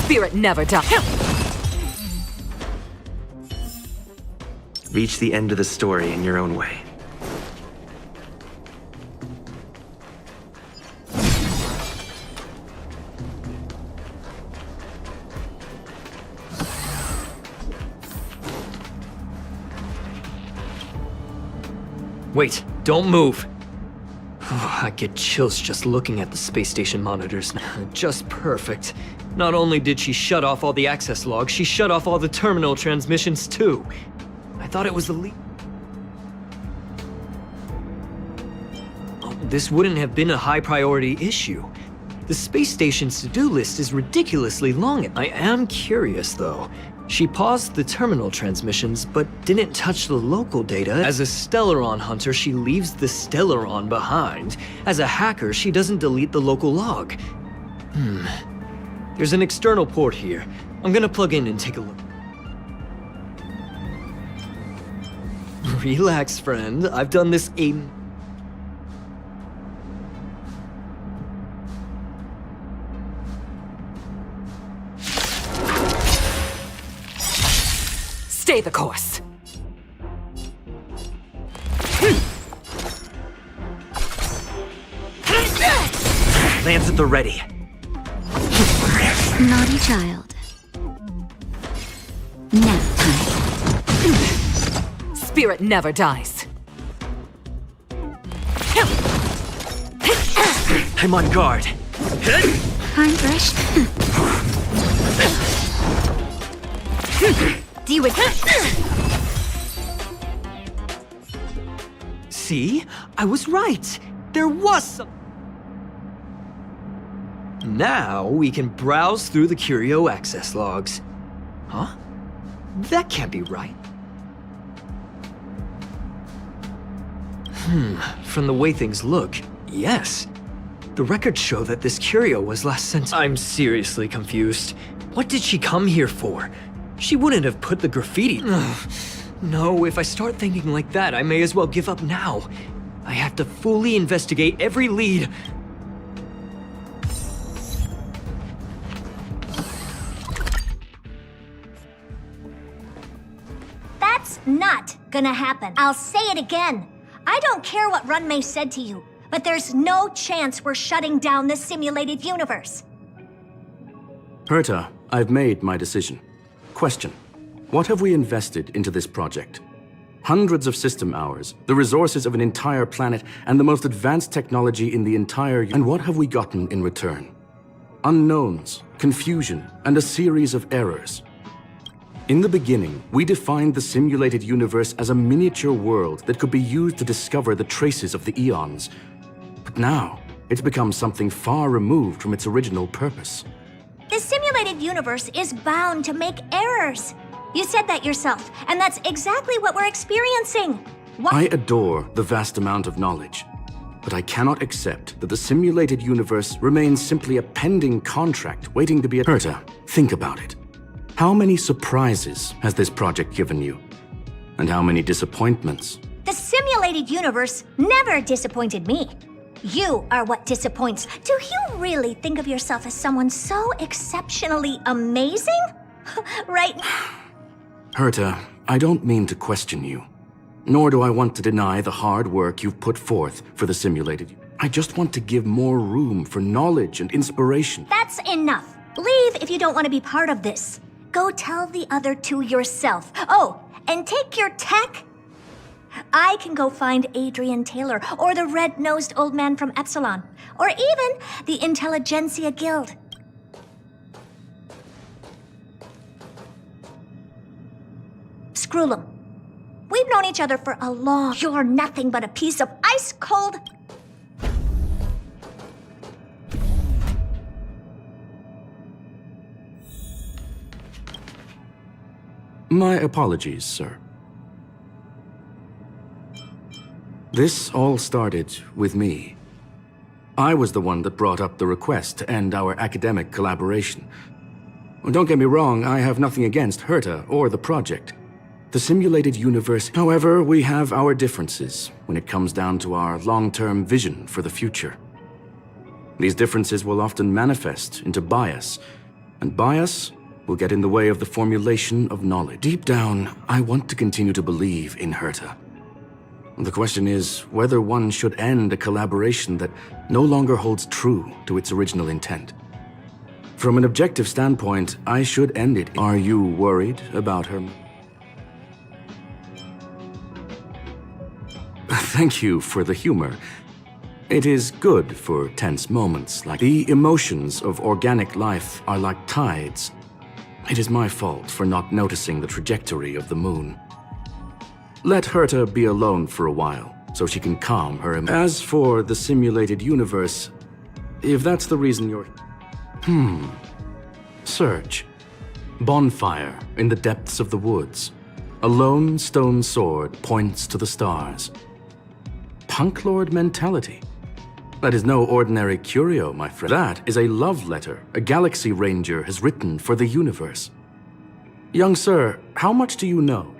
Spirit never dies. Reach the end of the story in your own way. Wait, don't move! I get chills just looking at the space station monitors. Just perfect. Not only did she shut off all the access logs, she shut off all the terminal transmissions too. I thought it was the this wouldn't have been a high priority issue. The space station's to-do list is ridiculously long. I am curious though. She paused the terminal transmissions, but didn't touch the local data. As a Stellaron hunter, she leaves the Stellaron behind. As a hacker, she doesn't delete the local log. There's an external port here. I'm gonna plug in and take a look. Relax, friend. I've done this Stay the course. Lance at the ready. Naughty child. Nap time. Spirit never dies. I'm on guard. Time fresh. Do it. See? I was right. There was some... Now we can browse through the Curio access logs. Huh? That can't be right. From the way things look, yes. The records show that this Curio was last sent... I'm seriously confused. What did she come here for? She wouldn't have put the graffiti... No, if I start thinking like that, I may as well give up now. I have to fully investigate every lead. That's not gonna happen. I'll say it again. I don't care what Runmei said to you, but there's no chance we're shutting down the simulated universe. Herta, I've made my decision. Question: what have we invested into this project? Hundreds of system hours, the resources of an entire planet, and the most advanced technology in the entire... And what have we gotten in return? Unknowns, confusion, and a series of errors. In the beginning, we defined the simulated universe as a miniature world that could be used to discover the traces of the eons. But now, it's become something far removed from its original purpose. The simulated universe is bound to make errors. You said that yourself, and that's exactly what we're experiencing. I adore the vast amount of knowledge, but I cannot accept that the simulated universe remains simply a pending contract waiting to be... Herta, think about it. How many surprises has this project given you? And how many disappointments? The simulated universe never disappointed me. You are what disappoints. Do you really think of yourself as someone so exceptionally amazing? Right? Herta, I don't mean to question you. Nor do I want to deny the hard work you've put forth for the simulated. I just want to give more room for knowledge and inspiration. That's enough. Leave if you don't want to be part of this. Go tell the other two yourself. Oh, and take your tech. I can go find Adrian Taylor, or the red-nosed old man from Epsilon, or even the Intelligentsia Guild. Screw them. We've known each other for a long... You're nothing but a piece of ice-cold... My apologies, sir. This all started with me. I was the one that brought up the request to end our academic collaboration. Don't get me wrong, I have nothing against Herta or the project. The simulated universe, however, we have our differences when it comes down to our long-term vision for the future. These differences will often manifest into bias, and bias will get in the way of the formulation of knowledge. Deep down, I want to continue to believe in Herta. The question is whether one should end a collaboration that no longer holds true to its original intent. From an objective standpoint, I should end it. Are you worried about her? Thank you for the humor. It is good for tense moments like the emotions of organic life are like tides. It is my fault for not noticing the trajectory of the moon. Let Herta be alone for a while, so she can calm her emotions. As for the simulated universe, if that's the reason you're... Search. Bonfire in the depths of the woods. A lone stone sword points to the stars. Punk Lord mentality. That is no ordinary curio, my friend. That is a love letter a Galaxy Ranger has written for the universe. Young sir, how much do you know?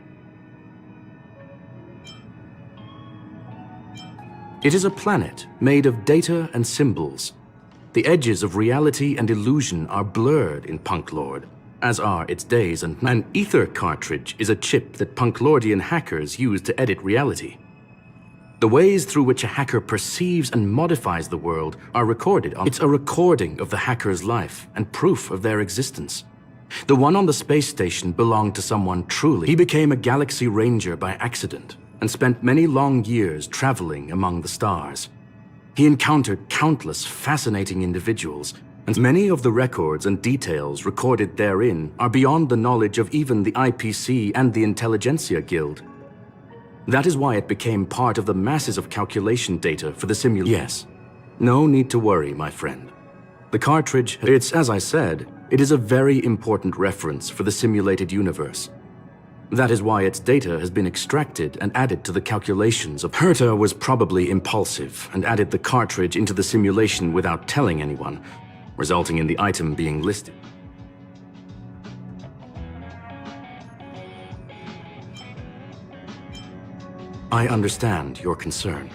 It is a planet made of data and symbols. The edges of reality and illusion are blurred in Punk Lord, as are its days and an ether cartridge is a chip that Punklordian hackers use to edit reality. The ways through which a hacker perceives and modifies the world are recorded on. It's a recording of the hacker's life and proof of their existence. The one on the space station belonged to someone truly. He became a Galaxy Ranger by accident and spent many long years traveling among the stars. He encountered countless fascinating individuals, and many of the records and details recorded therein are beyond the knowledge of even the IPC and the Intelligentsia Guild. That is why it became part of the masses of calculation data for the simulation. Yes. No need to worry, my friend. The cartridge, as I said, it is a very important reference for the simulated universe. That is why its data has been extracted and added to the calculations of... Herta was probably impulsive and added the cartridge into the simulation without telling anyone, resulting in the item being listed. I understand your concern.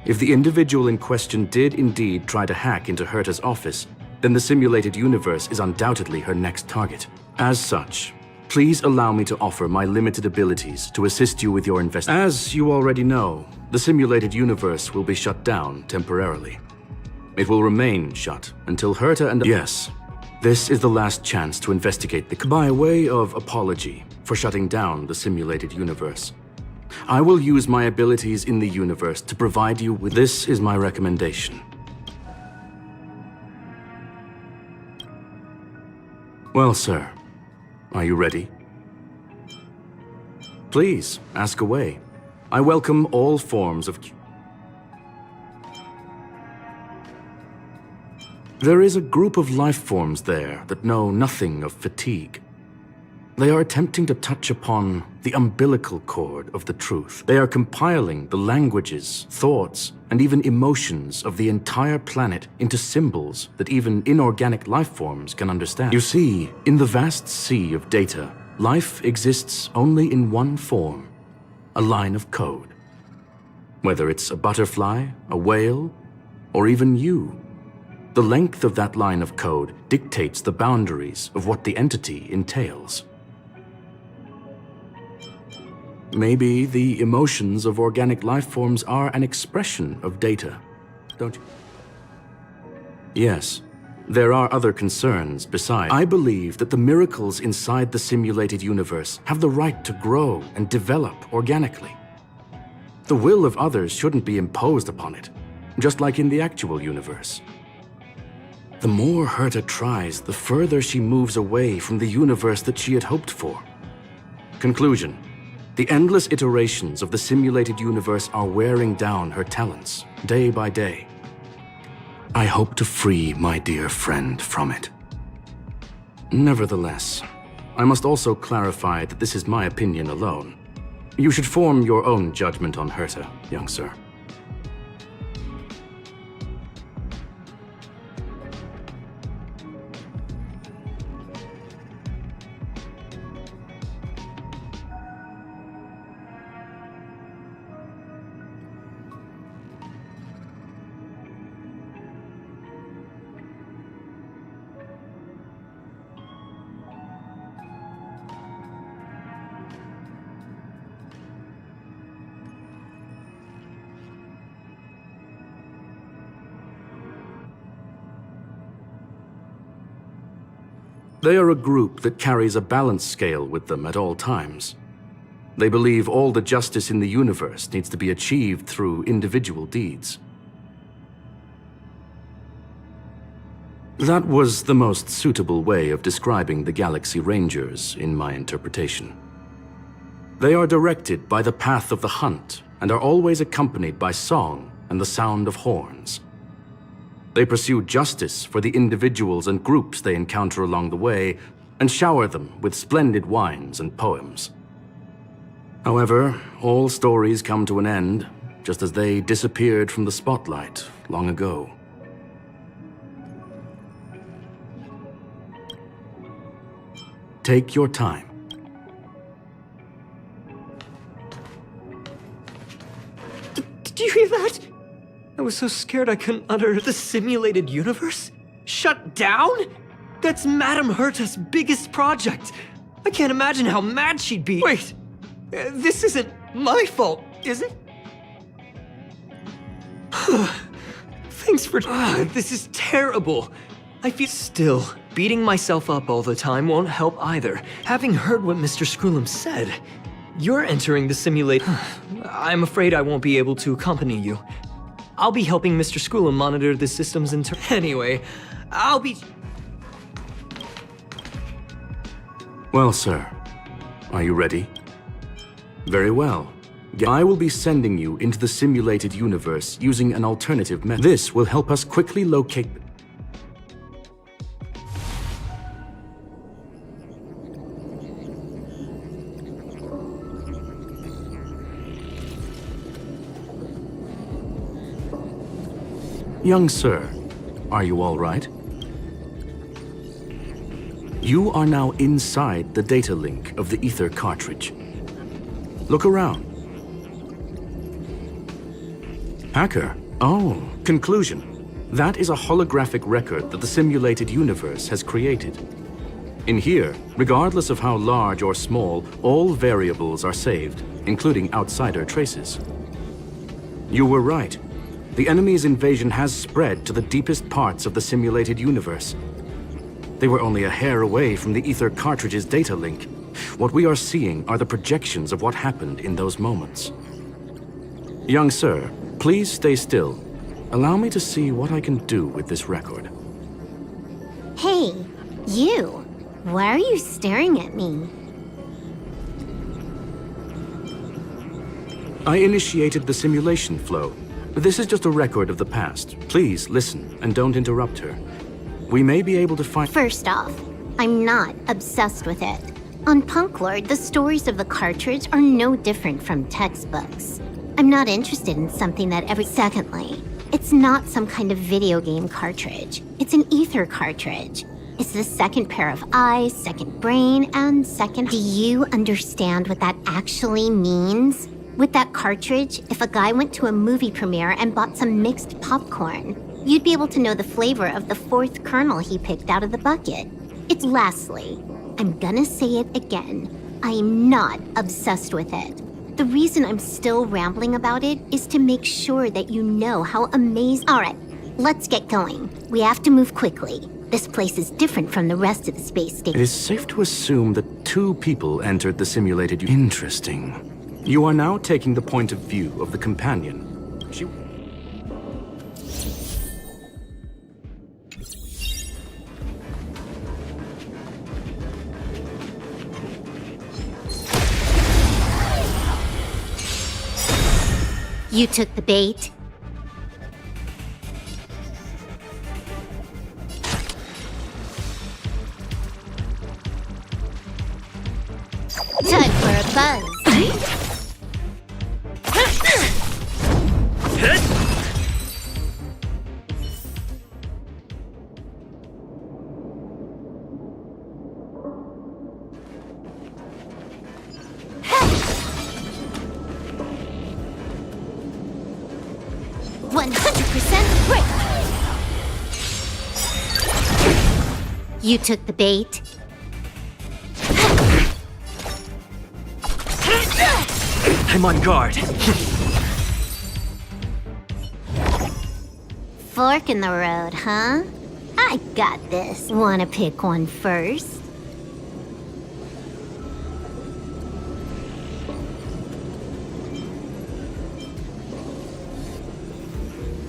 If the individual in question did indeed try to hack into Herta's office, then the simulated universe is undoubtedly her next target. As such, please allow me to offer my limited abilities to assist you with your investigation. As you already know, the simulated universe will be shut down temporarily. It will remain shut until Herta and... Yes, this is the last chance to investigate the... By way of apology for shutting down the simulated universe, I will use my abilities in the universe to provide you with... This is my recommendation. Well, sir, are you ready? Please, ask away. I welcome all forms of... There is a group of life forms there that know nothing of fatigue. They are attempting to touch upon the umbilical cord of the truth. They are compiling the languages, thoughts, and even emotions of the entire planet into symbols that even inorganic life forms can understand. You see, in the vast sea of data, life exists only in one form, a line of code. Whether it's a butterfly, a whale, or even you, the length of that line of code dictates the boundaries of what the entity entails. Maybe the emotions of organic life forms are an expression of data, don't you? Yes, there are other concerns besides. I believe that the miracles inside the simulated universe have the right to grow and develop organically. The will of others shouldn't be imposed upon it, just like in the actual universe. The more Herta tries, the further she moves away from the universe that she had hoped for. Conclusion. The endless iterations of the simulated universe are wearing down her talents, day by day. I hope to free my dear friend from it. Nevertheless, I must also clarify that this is my opinion alone. You should form your own judgment on Herta, young sir. They are a group that carries a balance scale with them at all times. They believe all the justice in the universe needs to be achieved through individual deeds. That was the most suitable way of describing the Galaxy Rangers, in my interpretation. They are directed by the path of the hunt and are always accompanied by song and the sound of horns. They pursue justice for the individuals and groups they encounter along the way and shower them with splendid wines and poems. However, all stories come to an end, just as they disappeared from the spotlight long ago. Take your time. Did you hear that? I was so scared I couldn't utter the simulated universe. Shut down? That's Madame Herta's biggest project. I can't imagine how mad she'd be. Wait, this isn't my fault, is it? Thanks for... this is terrible. I feel... Still, beating myself up all the time won't help either. Having heard what Mr. Scroolum said, you're entering the simulate... I'm afraid I won't be able to accompany you. I'll be helping Mr. Scroolum monitor the systems Anyway, I'll be... Well, sir, are you ready? Very well. I will be sending you into the simulated universe using an alternative method. This will help us quickly locate... Young sir, are you all right? You are now inside the data link of the ether cartridge. Look around. Hacker. Oh, conclusion. That is a holographic record that the simulated universe has created. In here, regardless of how large or small, all variables are saved, including outsider traces. You were right. The enemy's invasion has spread to the deepest parts of the simulated universe. They were only a hair away from the ether cartridge's data link. What we are seeing are the projections of what happened in those moments. Young sir, please stay still. Allow me to see what I can do with this record. Hey, you. Why are you staring at me? I initiated the simulation flow. This is just a record of the past. Please listen and don't interrupt her. We may be able to find... First off, I'm not obsessed with it. On Punk Lord, the stories of the cartridge are no different from textbooks. I'm not interested in something that every... Secondly, it's not some kind of video game cartridge. It's an ether cartridge. It's the second pair of eyes, second brain, and second... Do you understand what that actually means? With that cartridge, if a guy went to a movie premiere and bought some mixed popcorn, you'd be able to know the flavor of the fourth kernel he picked out of the bucket. It's lastly, I'm gonna say it again, I am not obsessed with it. The reason I'm still rambling about it is to make sure that you know how amazing... Alright, let's get going. We have to move quickly. This place is different from the rest of the space station. It is safe to assume that 2 people entered the simulated... Interesting. You are now taking the point of view of the companion. She... You took the bait. Time for a buzz. You took the bait. I'm on guard. Fork in the road, huh? I got this. Wanna pick one first?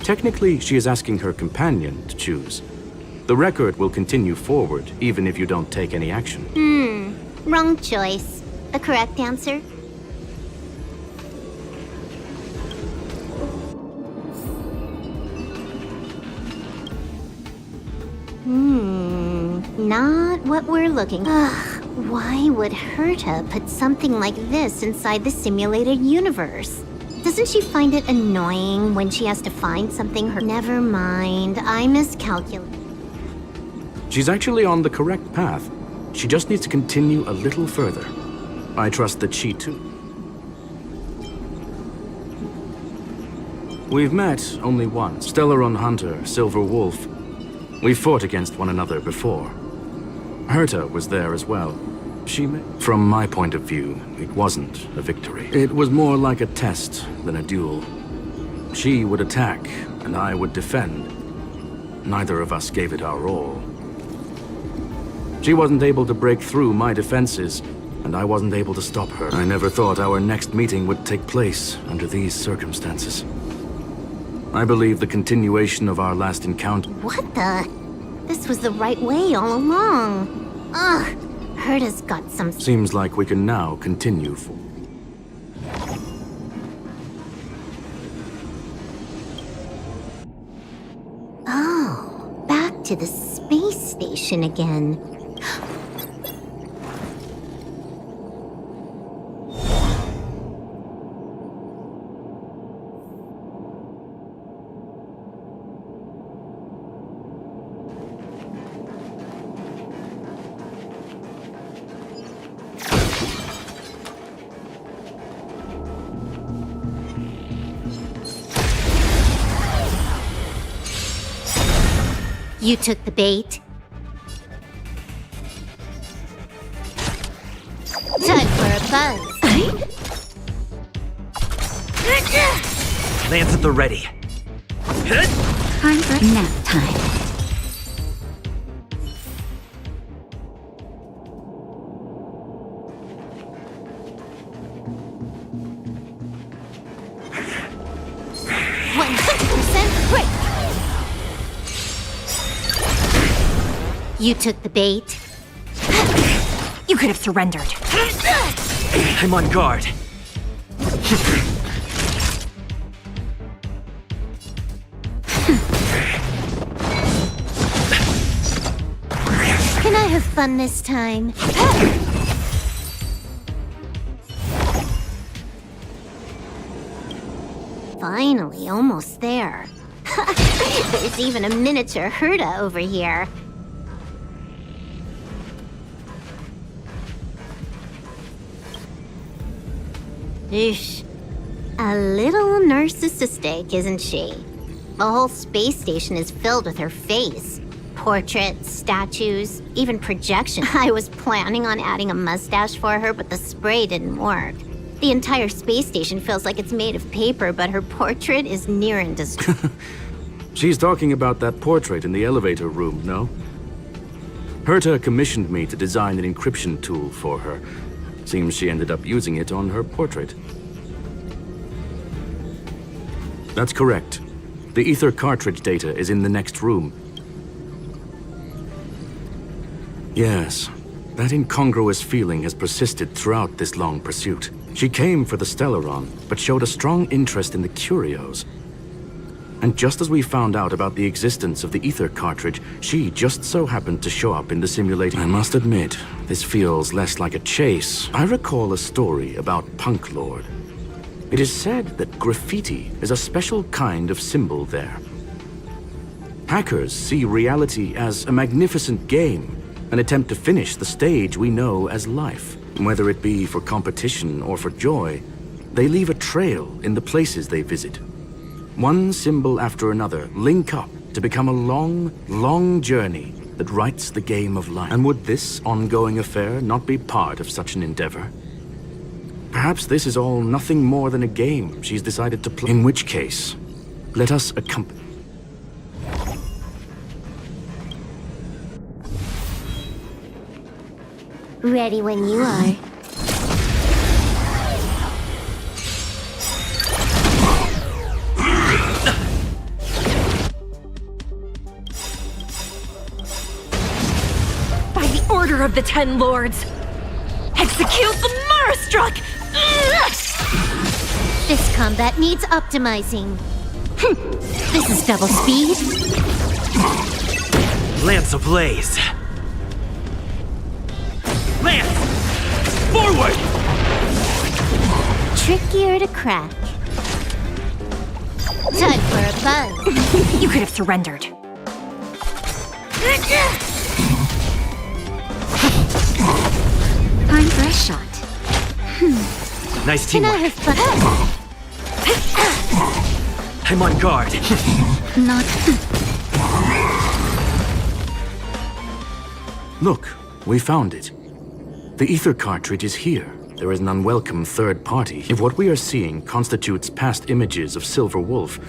Technically, she is asking her companion to choose. The record will continue forward, even if you don't take any action. Wrong choice. The correct answer? Not what we're looking. Ugh, why would Herta put something like this inside the simulated universe? Doesn't she find it annoying when she has to find something her— Never mind, I miscalculated. She's actually on the correct path. She just needs to continue a little further. I trust that she too. We've met only once. Stellaron Hunter, Silver Wolf. We fought against one another before. Herta was there as well. From my point of view, it wasn't a victory. It was more like a test than a duel. She would attack, and I would defend. Neither of us gave it our all. She wasn't able to break through my defenses, and I wasn't able to stop her. I never thought our next meeting would take place under these circumstances. I believe the continuation of our last encounter— What the? This was the right way all along. Ugh, Herta's got some— Seems like we can now continue for— Oh, back to the space station again. You took the bait? Time for a buzz. Lance at the ready. Time for nap time. You took the bait? You could have surrendered. I'm on guard. Can I have fun this time? Finally, almost there. There's even a miniature Herta over here. Eesh. A little narcissistic, isn't she? The whole space station is filled with her face. Portraits, statues, even projection. I was planning on adding a mustache for her, but the spray didn't work. The entire space station feels like it's made of paper, but her portrait is near indestructible. She's talking about that portrait in the elevator room, no? Herta commissioned me to design an encryption tool for her. Seems she ended up using it on her portrait. That's correct. The ether cartridge data is in the next room. Yes, that incongruous feeling has persisted throughout this long pursuit. She came for the Stellaron, but showed a strong interest in the curios. And just as we found out about the existence of the ether cartridge, she just so happened to show up in the simulator. I must admit, this feels less like a chase. I recall a story about Punk Lord. It is said that graffiti is a special kind of symbol there. Hackers see reality as a magnificent game, an attempt to finish the stage we know as life. Whether it be for competition or for joy, they leave a trail in the places they visit. One symbol after another link up to become a long, long journey that writes the game of life. And would this ongoing affair not be part of such an endeavor? Perhaps this is all nothing more than a game she's decided to play. In which case, let us accompany. Ready when you are. By the order of the Ten Lords, execute the Marastruck! This combat needs optimizing. This is double speed. Lance ablaze. Lance! Forward! Trickier to crack. Time for a buzz. You could have surrendered. Time for a shot. Nice Can I teamwork. have fun? I'm on guard. Not. Look, we found it. The ether cartridge is here. There is an unwelcome third party. If what we are seeing constitutes past images of Silver Wolf,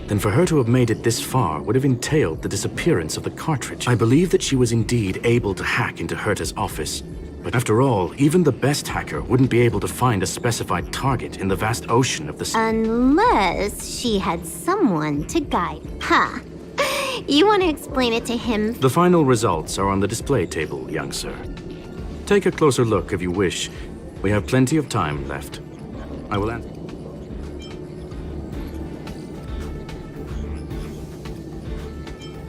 then for her to have made it this far would have entailed the disappearance of the cartridge. I believe that she was indeed able to hack into Herta's office. But after all, even the best hacker wouldn't be able to find a specified target in the vast ocean of the... Unless she had someone to guide. Huh. You want to explain it to him? The final results are on the display table, young sir. Take a closer look if you wish. We have plenty of time left. I will answer.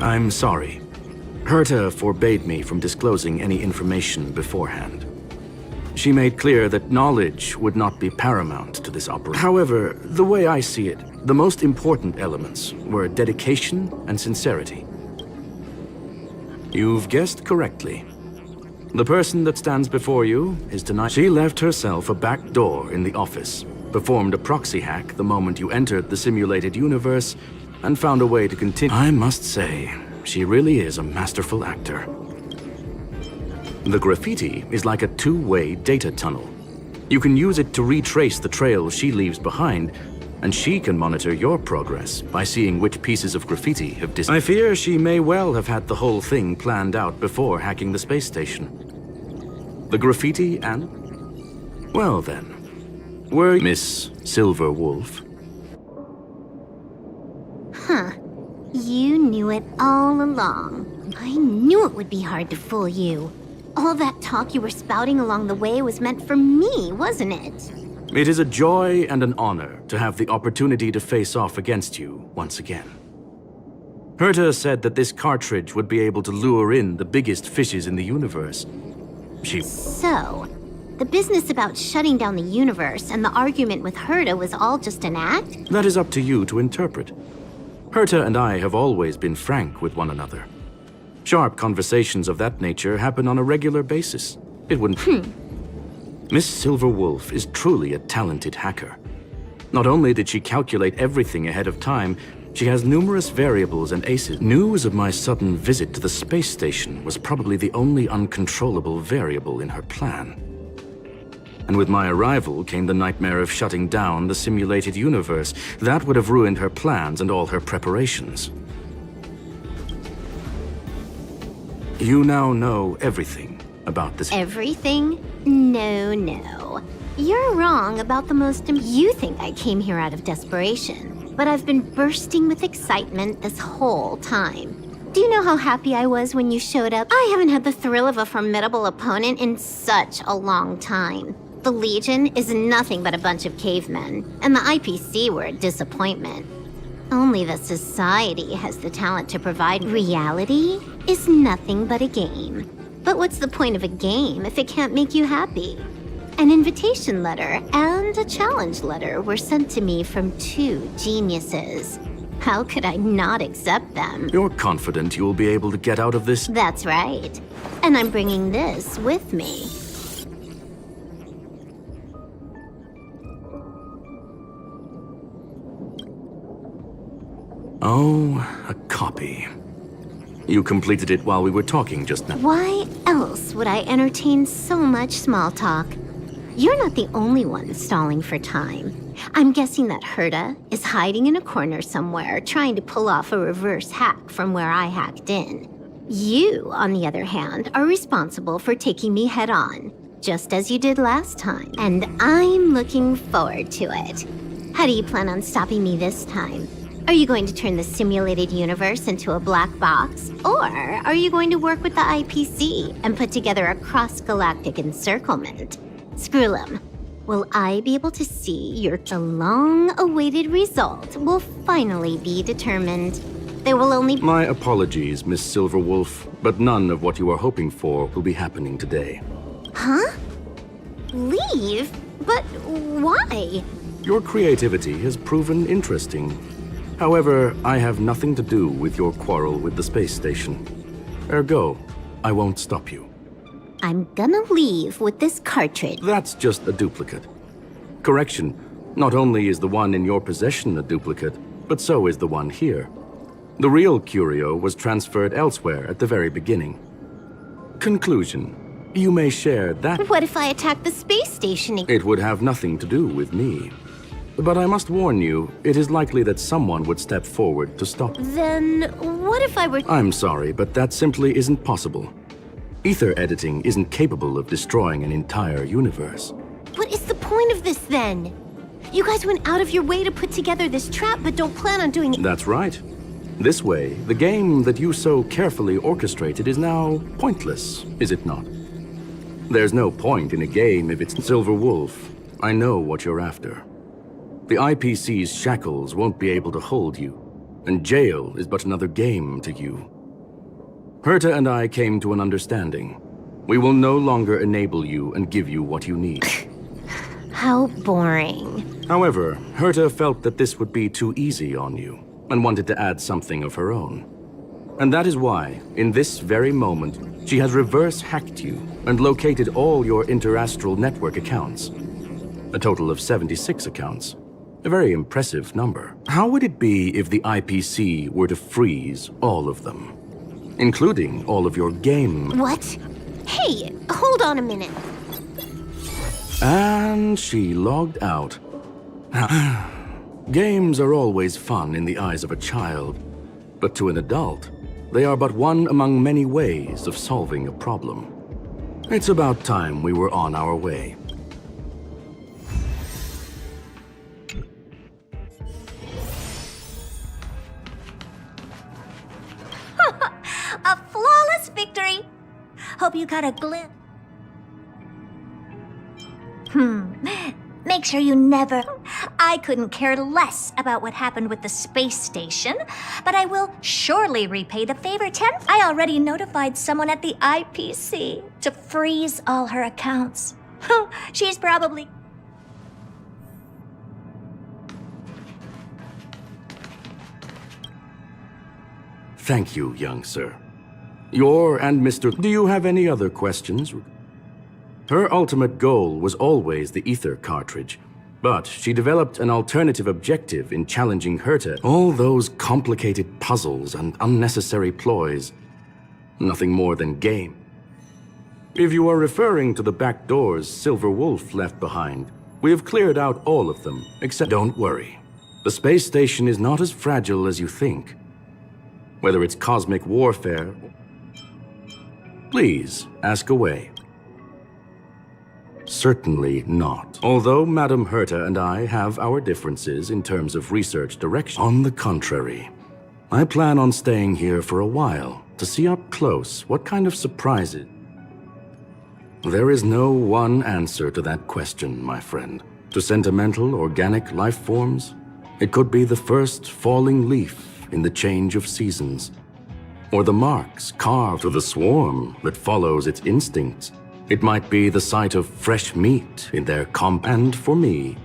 I'm sorry. Herta forbade me from disclosing any information beforehand. She made clear that knowledge would not be paramount to this operation. However, the way I see it, the most important elements were dedication and sincerity. You've guessed correctly. The person that stands before you is tonight. She left herself a back door in the office, performed a proxy hack the moment you entered the simulated universe, and found a way to continue. I must say, she really is a masterful actor. The graffiti is like a two-way data tunnel. You can use it to retrace the trail she leaves behind, and she can monitor your progress by seeing which pieces of graffiti have disappeared. I fear she may well have had the whole thing planned out before hacking the space station. The graffiti and... Well then, were Miss Silver Wolf? Huh. You knew it all along. I knew it would be hard to fool you. All that talk you were spouting along the way was meant for me, wasn't it? It is a joy and an honor to have the opportunity to face off against you once again. Herta said that this cartridge would be able to lure in the biggest fishes in the universe. So, the business about shutting down the universe and the argument with Herta was all just an act? That is up to you to interpret. Herta and I have always been frank with one another. Sharp conversations of that nature happen on a regular basis. It wouldn't... Miss Silver Wolf is truly a talented hacker. Not only did she calculate everything ahead of time, she has numerous variables and aces. News of my sudden visit to the space station was probably the only uncontrollable variable in her plan. And with my arrival came the nightmare of shutting down the simulated universe. That would have ruined her plans and all her preparations. You now know everything about this. Everything? No. You're wrong about the most... You think I came here out of desperation, but I've been bursting with excitement this whole time. Do you know how happy I was when you showed up? I haven't had the thrill of a formidable opponent in such a long time. The Legion is nothing but a bunch of cavemen, and the IPC were a disappointment. Only the Society has the talent to provide. Reality is nothing but a game. But what's the point of a game if it can't make you happy? An invitation letter and a challenge letter were sent to me from two geniuses. How could I not accept them? You're confident you'll be able to get out of this? That's right. And I'm bringing this with me. Oh, a copy. You completed it while we were talking just now. Why else would I entertain so much small talk? You're not the only one stalling for time. I'm guessing that Herta is hiding in a corner somewhere, trying to pull off a reverse hack from where I hacked in. You, on the other hand, are responsible for taking me head on, just as you did last time. And I'm looking forward to it. How do you plan on stopping me this time? Are you going to turn the simulated universe into a black box? Or are you going to work with the IPC and put together a cross-galactic encirclement? Screw'em. Will I be able to see the long-awaited result will finally be determined? There will only... My apologies, Miss Silverwolf, but none of what you are hoping for will be happening today. Huh? Leave? But why? Your creativity has proven interesting. However, I have nothing to do with your quarrel with the space station. Ergo, I won't stop you. I'm gonna leave with this cartridge. That's just a duplicate. Correction, not only is the one in your possession a duplicate, but so is the one here. The real curio was transferred elsewhere at the very beginning. Conclusion. You may share that... What if I attack the space station again? It would have nothing to do with me. But I must warn you, it is likely that someone would step forward to stop. Then what if I were... I'm sorry, but that simply isn't possible. Ether editing isn't capable of destroying an entire universe. What is the point of this then? You guys went out of your way to put together this trap, but don't plan on doing it. That's right. This way, the game that you so carefully orchestrated is now pointless, is it not? There's no point in a game if it's Silver Wolf. I know what you're after. The IPC's shackles won't be able to hold you, and jail is but another game to you. Herta and I came to an understanding. We will no longer enable you and give you what you need. How boring. However, Herta felt that this would be too easy on you, and wanted to add something of her own. And that is why, in this very moment, she has reverse-hacked you and located all your interastral network accounts. A total of 76 accounts. A very impressive number. How would it be if the IPC were to freeze all of them? Including all of your game... What? Hey, hold on a minute. And she logged out. Games are always fun in the eyes of a child, but to an adult, they are but one among many ways of solving a problem. It's about time we were on our way. A flawless victory! Hope you got a glimpse. Make sure you never... I couldn't care less about what happened with the space station, but I will surely repay the favor tenfold. I already notified someone at the IPC to freeze all her accounts. She's probably... Thank you, young sir. Your and Mr. Do you have any other questions? Her ultimate goal was always the ether cartridge, but she developed an alternative objective in challenging Herta. All those complicated puzzles and unnecessary ploys, nothing more than game. If you are referring to the back doors Silver Wolf left behind, we have cleared out all of them, except... Don't worry. The space station is not as fragile as you think. Whether it's cosmic warfare... Please, ask away. Certainly not. Although Madame Herta and I have our differences in terms of research direction. On the contrary, I plan on staying here for a while to see up close what kind of surprises... There is no one answer to that question, my friend. To sentimental, organic life forms, it could be the first falling leaf in the change of seasons, or the marks carved to the swarm that follows its instincts. It might be the sight of fresh meat in their and for me,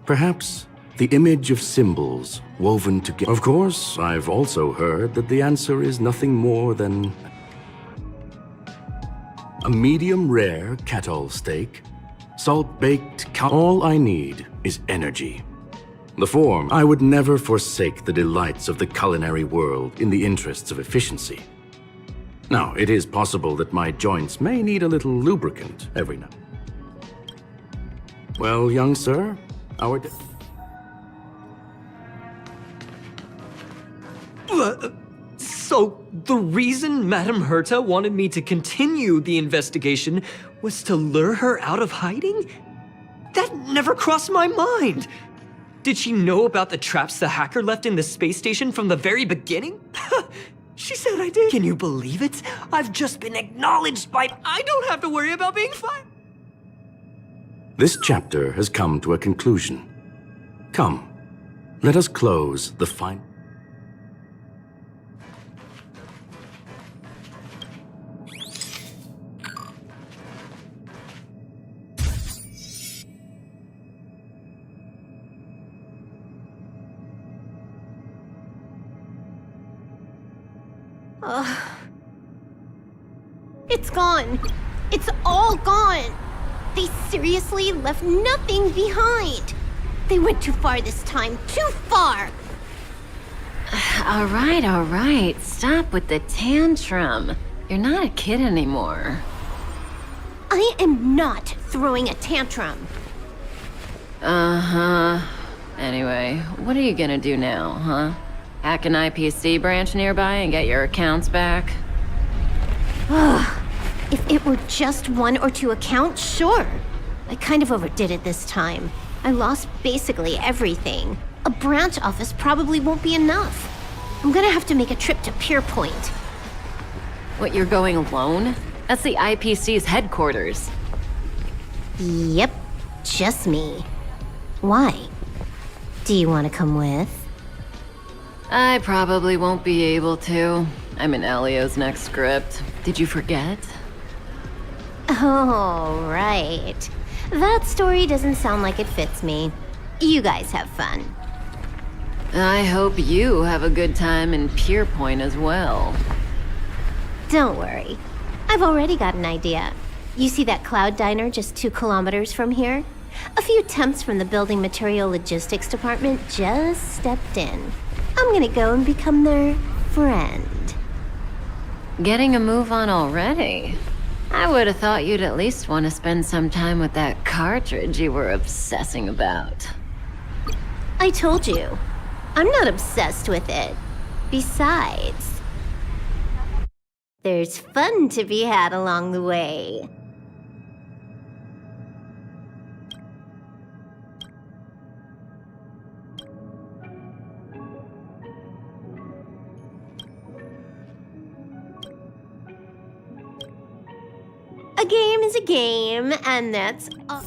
perhaps the image of symbols woven together. Of course, I've also heard that the answer is nothing more than a medium rare kettle steak, salt-baked cow. All I need is energy. The form, I would never forsake the delights of the culinary world in the interests of efficiency. Now, it is possible that my joints may need a little lubricant every now. Well, young sir, our... So, the reason Madame Herta wanted me to continue the investigation was to lure her out of hiding? That never crossed my mind! Did she know about the traps the hacker left in the space station from the very beginning? She said I did. Can you believe it? I've just been acknowledged by... I don't have to worry about being fired. This chapter has come to a conclusion. Come, let us close the final... It's gone. It's all gone. They seriously left nothing behind. They went too far this time. Too far. All right. Stop with the tantrum. You're not a kid anymore. I am not throwing a tantrum. Uh-huh. Anyway, what are you gonna do now, huh? Hack an IPC branch nearby and get your accounts back? If it were just 1 or 2 accounts, sure. I kind of overdid it this time. I lost basically everything. A branch office probably won't be enough. I'm gonna have to make a trip to Pierpoint. What, you're going alone? That's the IPC's headquarters. Yep, just me. Why? Do you want to come with? I probably won't be able to. I'm in Elio's next script. Did you forget? Oh, right. That story doesn't sound like it fits me. You guys have fun. I hope you have a good time in Pierpoint as well. Don't worry. I've already got an idea. You see that cloud diner just 2 kilometers from here? A few temps from the building material logistics department just stepped in. I'm gonna go and become their friend. Getting a move on already? I would have thought you'd at least want to spend some time with that cartridge you were obsessing about. I told you. I'm not obsessed with it. Besides, there's fun to be had along the way. A game is a game, and that's all.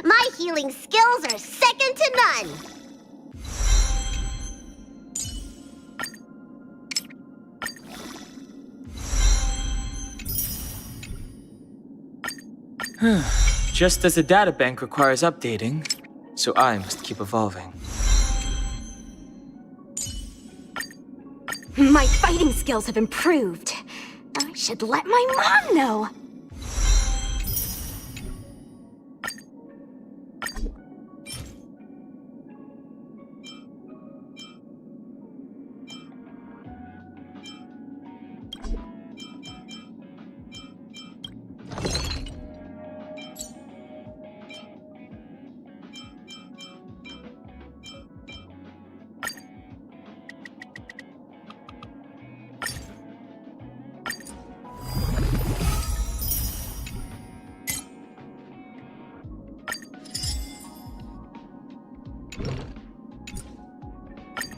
My healing skills are second to none. Just as the databank requires updating, so I must keep evolving. My fighting skills have improved. I should let my mom know.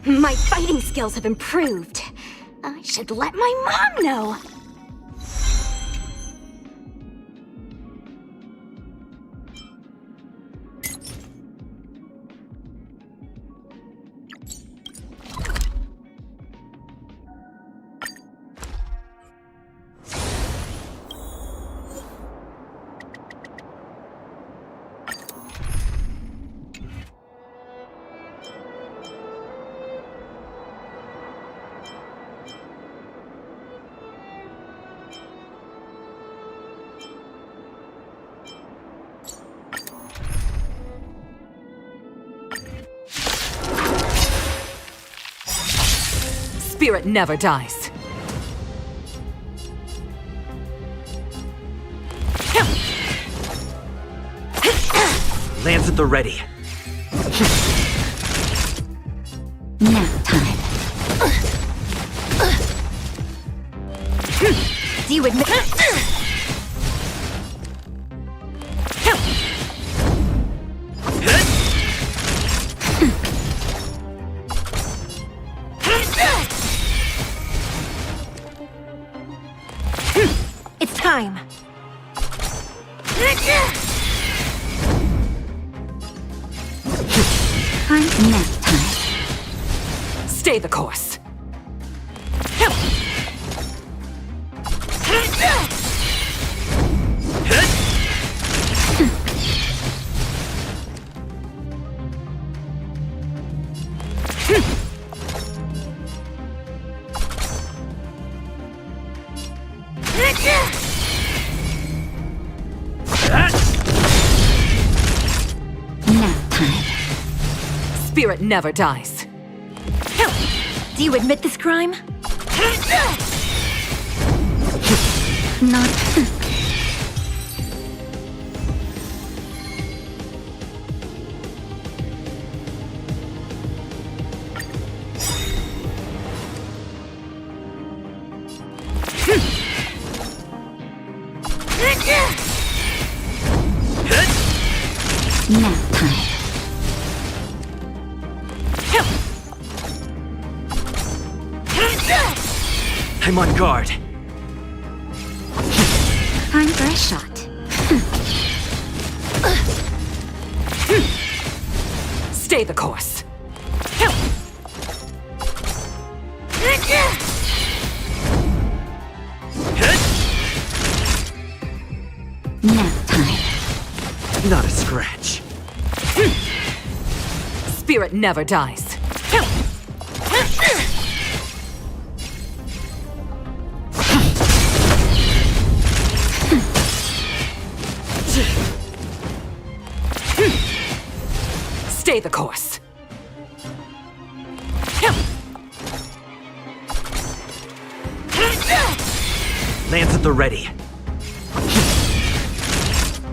My fighting skills have improved. I should let my mom know. Spirit never dies. Lands at the ready. Nap time. Do you admit? It's time. Nap time. Stay the course. Nap time. Spirit never dies. Do you admit this crime? Not. Nap time. I'm on guard. Time for a shot. Stay the course. Nap time. Not a scratch. Spirit never dies. Stay the course. Lands at the ready.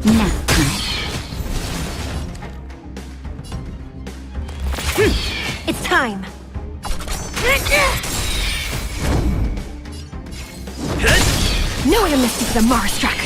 Nap time. It's time. No one missed for the Mars struck.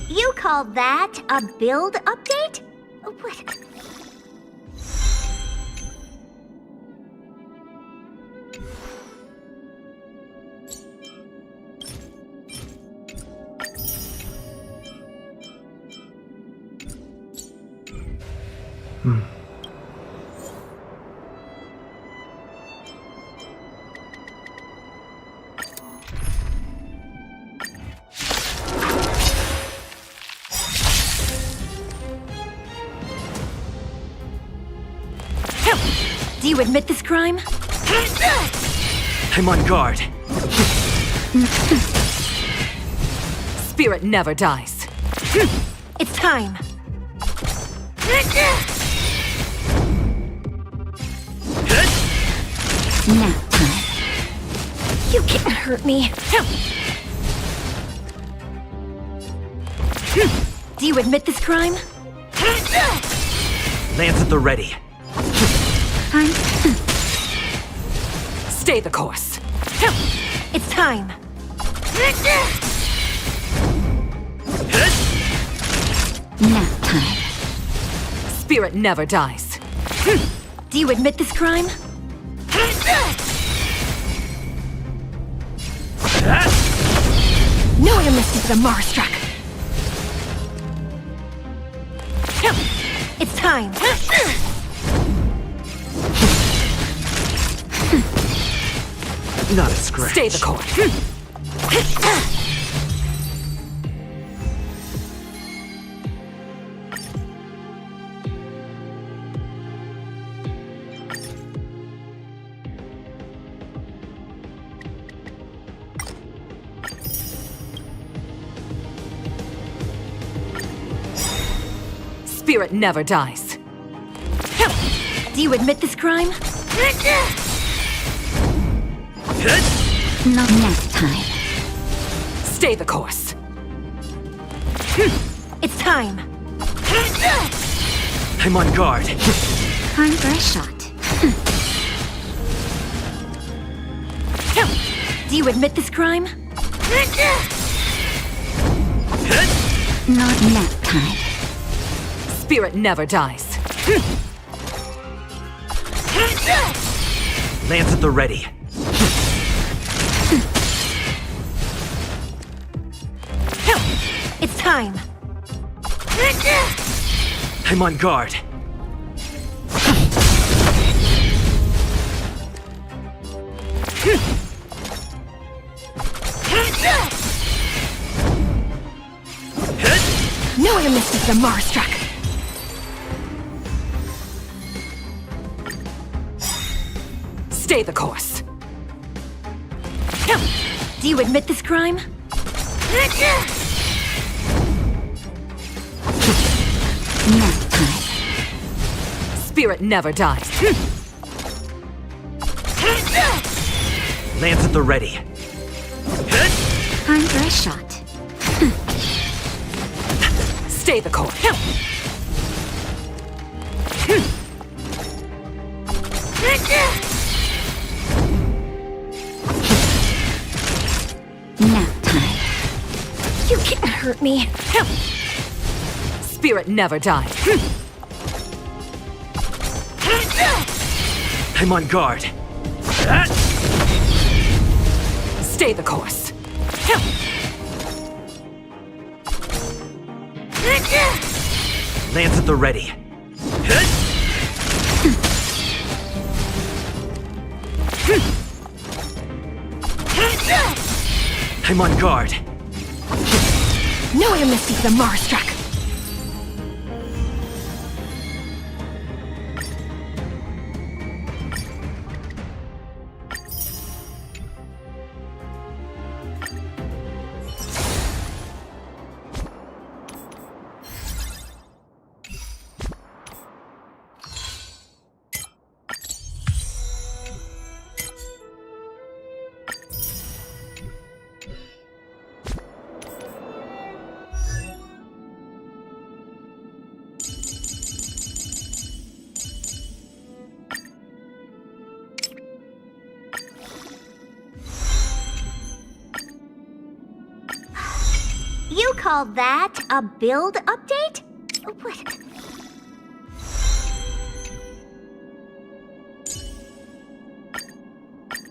You call that a build update? What? Do you admit this crime? I'm on guard. Spirit never dies. It's time. Nap time. You can't hurt me. Do you admit this crime? Lance at the ready. Stay the course. It's time. Nap time. Spirit never dies. Do you admit this crime? No one missed the Marstruck. It's time. Not a scratch. Stay the course. Spirit never dies. Do you admit this crime? Not nap time. Stay the course. It's time. I'm on guard. Time for a shot. Do you admit this crime? Not nap time. Spirit never dies. Lance at the ready. It's time. I'm on guard. No one missed the Marstruck. Stay the course. Do you admit this crime? Nap time. Spirit never dies. Lance at the ready. Time for a shot. Stay the course. Nap time. You can't hurt me. Spirit never dies. I'm on guard. Stay the course. Lance at the ready. I'm on guard. No one missed the Marstruck. call that a build update? What?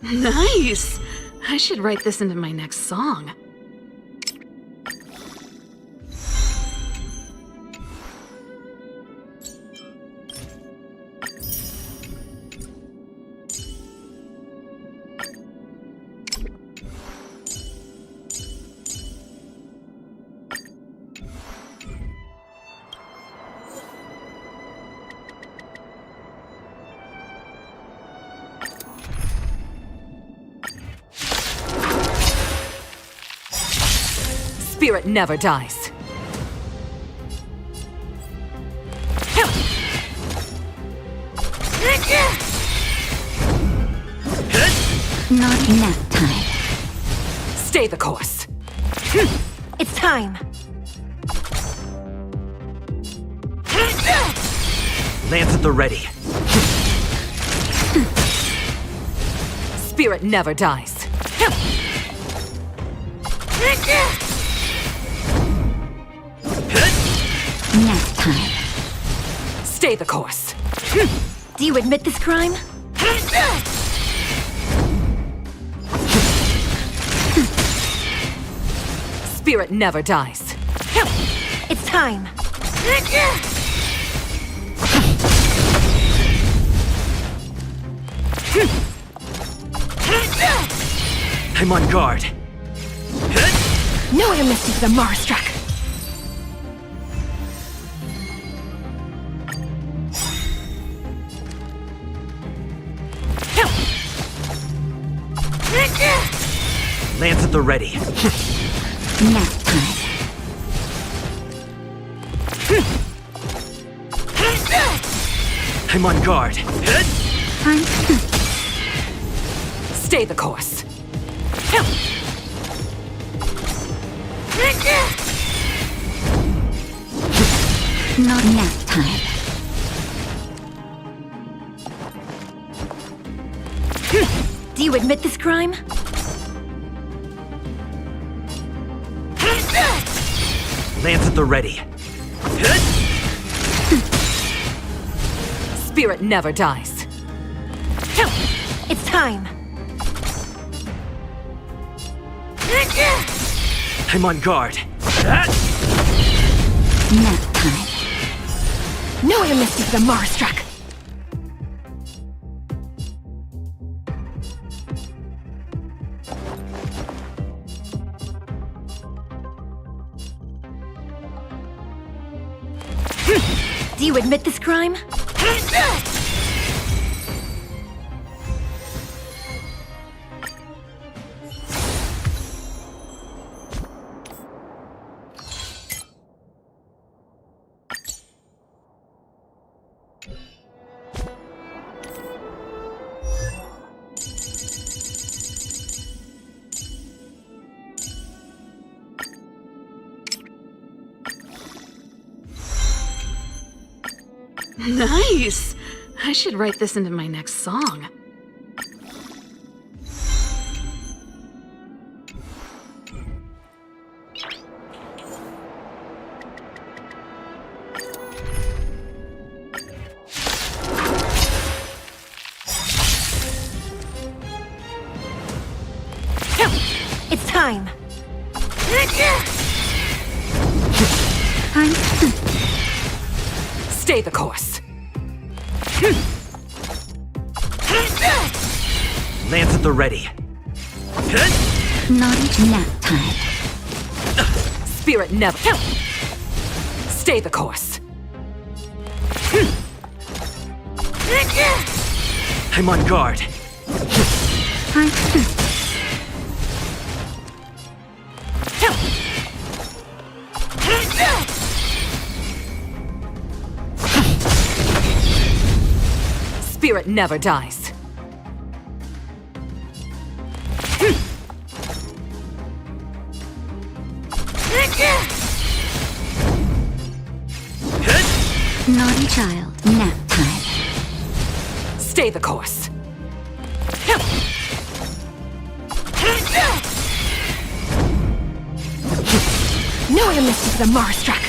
Nice! I should write this into my next song. Spirit never dies. Not enough time. Stay the course. It's time. Lance at the ready. Spirit never dies. Nap time. Stay the course. Do you admit this crime? Spirit never dies. It's time. I'm on guard. No way to miss you to the Mars struck. Lance at the ready. Nap time. I'm on guard. Time. Stay the course. Not nap time. Do you admit this crime? Lance at the ready. Spirit never dies. It's time. I'm on guard. Nap time. No way to miss you to the Mars struck. Do you admit this crime? Nice! I should write this into my next song. It's time. Time. Stay the course. Lance at the ready. Not nap time. Spirit never. Stay the course. I'm on guard. Time. Spirit never dies. Naughty child. Nap time. Stay the course. No way the mystic the Mara struck.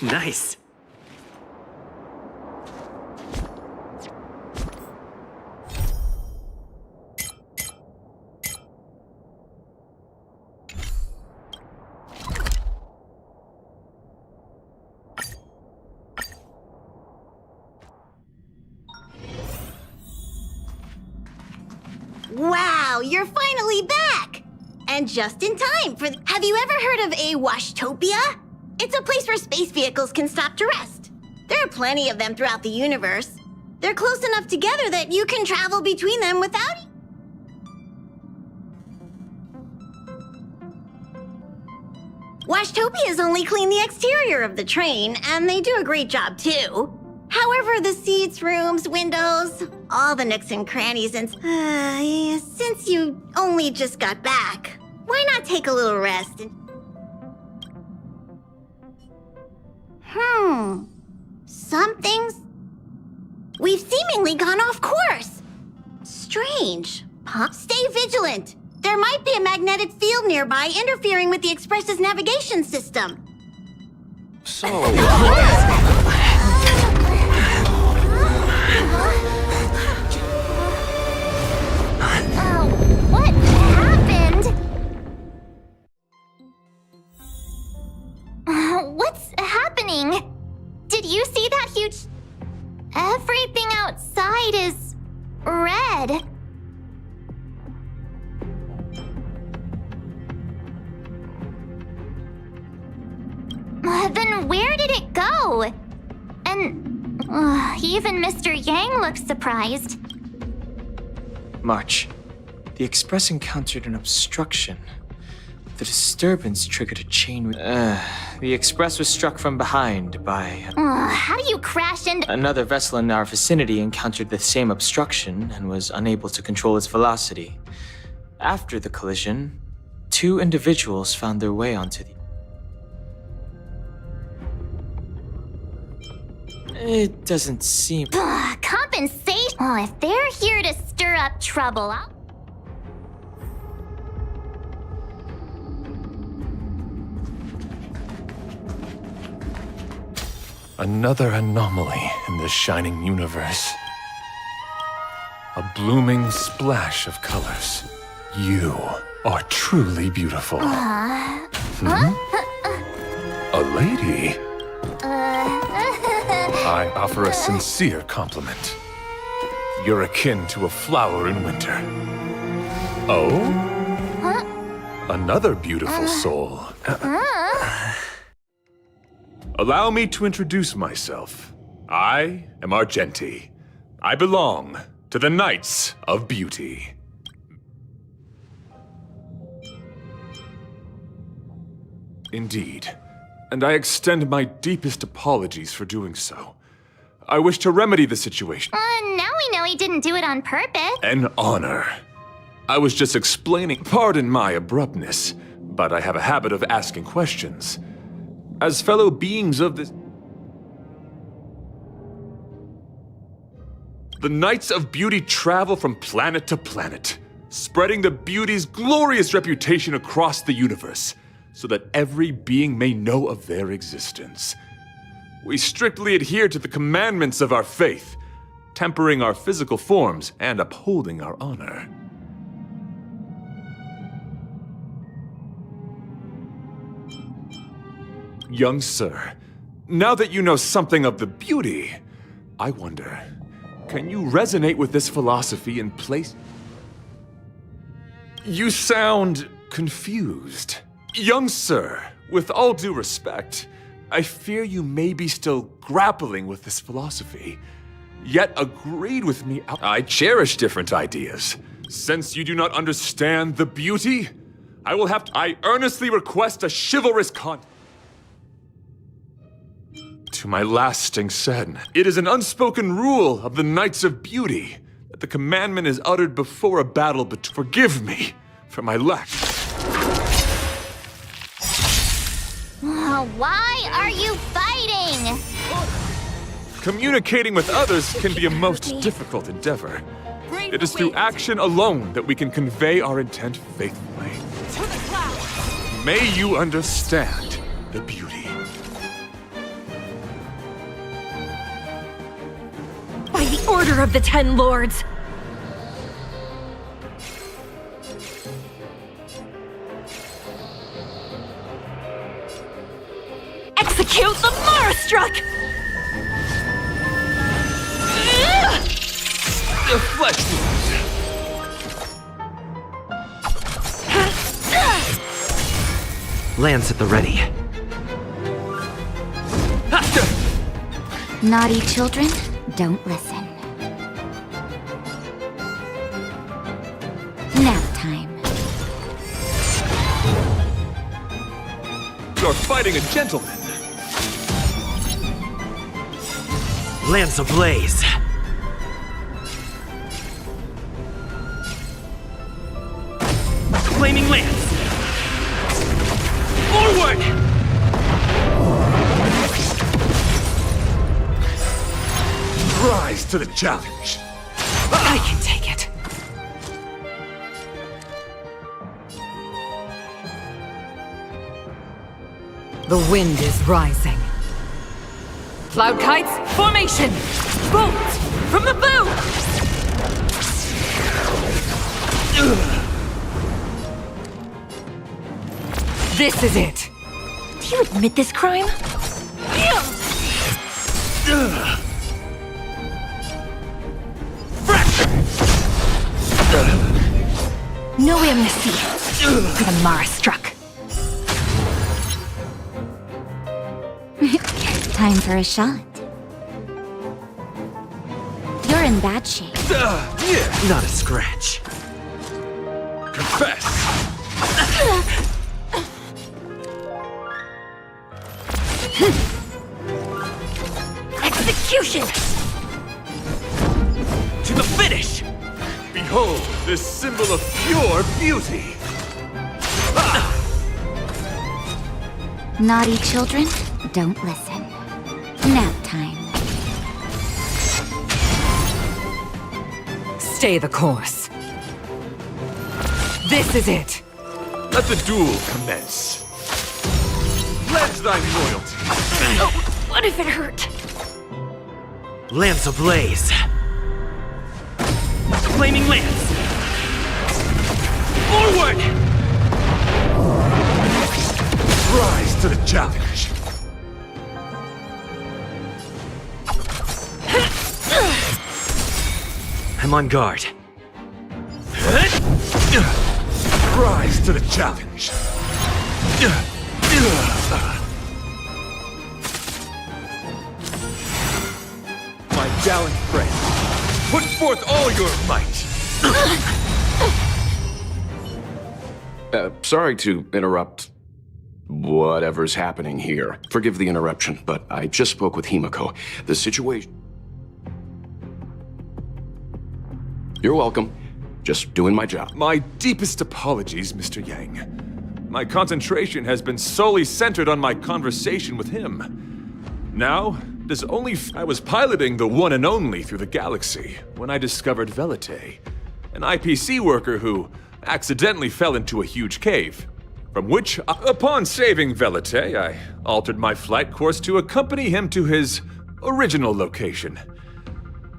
Nice. Wow, you're finally back! And just in time for... Have you ever heard of a Washtopia? It's a place where space vehicles can stop to rest. There are plenty of them throughout the universe. They're close enough together that you can travel between them without... Washtopias only clean the exterior of the train, and they do a great job too. However, the seats, rooms, windows, all the nooks and crannies, and since you only just got back, why not take a little rest and... Something's... We've seemingly gone off course. Strange. Stay vigilant. There might be a magnetic field nearby interfering with the Express's navigation system. So... What happened? What's happening? Did you see that huge... Everything outside is... red. Then where did it go? And... even Mr. Yang looks surprised. March, the Express encountered an obstruction. The disturbance triggered a chain the Express was struck from behind by... How do you crash into... Another vessel in our vicinity encountered the same obstruction and was unable to control its velocity. After the collision, 2 individuals found their way onto the... It doesn't seem... Compensation? If they're here to stir up trouble, I'll... Another anomaly in this shining universe. A blooming splash of colors. You are truly beautiful. A lady? I offer a sincere compliment. You're akin to a flower in winter. Oh? Another beautiful soul. Allow me to introduce myself. I am Argenti. I belong to the Knights of Beauty. Indeed, and I extend my deepest apologies for doing so. I wish to remedy the situation. Now we know he didn't do it on purpose. An honor. I was just explaining. Pardon my abruptness, but I have a habit of asking questions. As fellow beings of this... The Knights of Beauty travel from planet to planet, spreading the beauty's glorious reputation across the universe, so that every being may know of their existence. We strictly adhere to the commandments of our faith, tempering our physical forms and upholding our honor. Young sir, now that you know something of the beauty, I wonder, can you resonate with this philosophy in place? You sound confused. Young sir, with all due respect, I fear you may be still grappling with this philosophy, yet agreed with me. I cherish different ideas. Since you do not understand the beauty, I earnestly request a chivalrous To my lasting sadness, it is an unspoken rule of the Knights of Beauty that the commandment is uttered before a battle, but forgive me for my lack. Why are you fighting? Communicating with others can be a most difficult endeavor. It is through action alone that we can convey our intent faithfully. May you understand the beauty. By the order of the 10 Lords! Execute the Marastruck! The flesh wound! Lance at the ready. Naughty children, don't listen. Nap time. You're fighting a gentleman. Lance ablaze. Flaming lance. Forward! Rise to the challenge. I can take it. The wind is rising. Cloud kites, formation! Bolt! From the bow! This is it! Do you admit this crime? No amnesty for the Mara struck. Time for a shot. You're in bad shape. Not a scratch. Confess! Execution! To the finish! Behold, this symbol of pure beauty! Naughty children, don't listen. Nap time. Stay the course. This is it! Let the duel commence. Pledge thy loyalty. Oh, what if it hurt? Lance ablaze. Flaming lance. Forward! Rise to the challenge. I'm on guard. Rise to the challenge. My gallant friend, put forth all your might. Sorry to interrupt whatever's happening here. Forgive the interruption, but I just spoke with Himiko. The situation... You're welcome. Just doing my job. My deepest apologies, Mr. Yang. My concentration has been solely centered on my conversation with him. Now, there's only... I was piloting the one and only through the galaxy when I discovered Velite, an IPC worker who accidentally fell into a huge cave, from which, upon saving Velite, I altered my flight course to accompany him to his original location.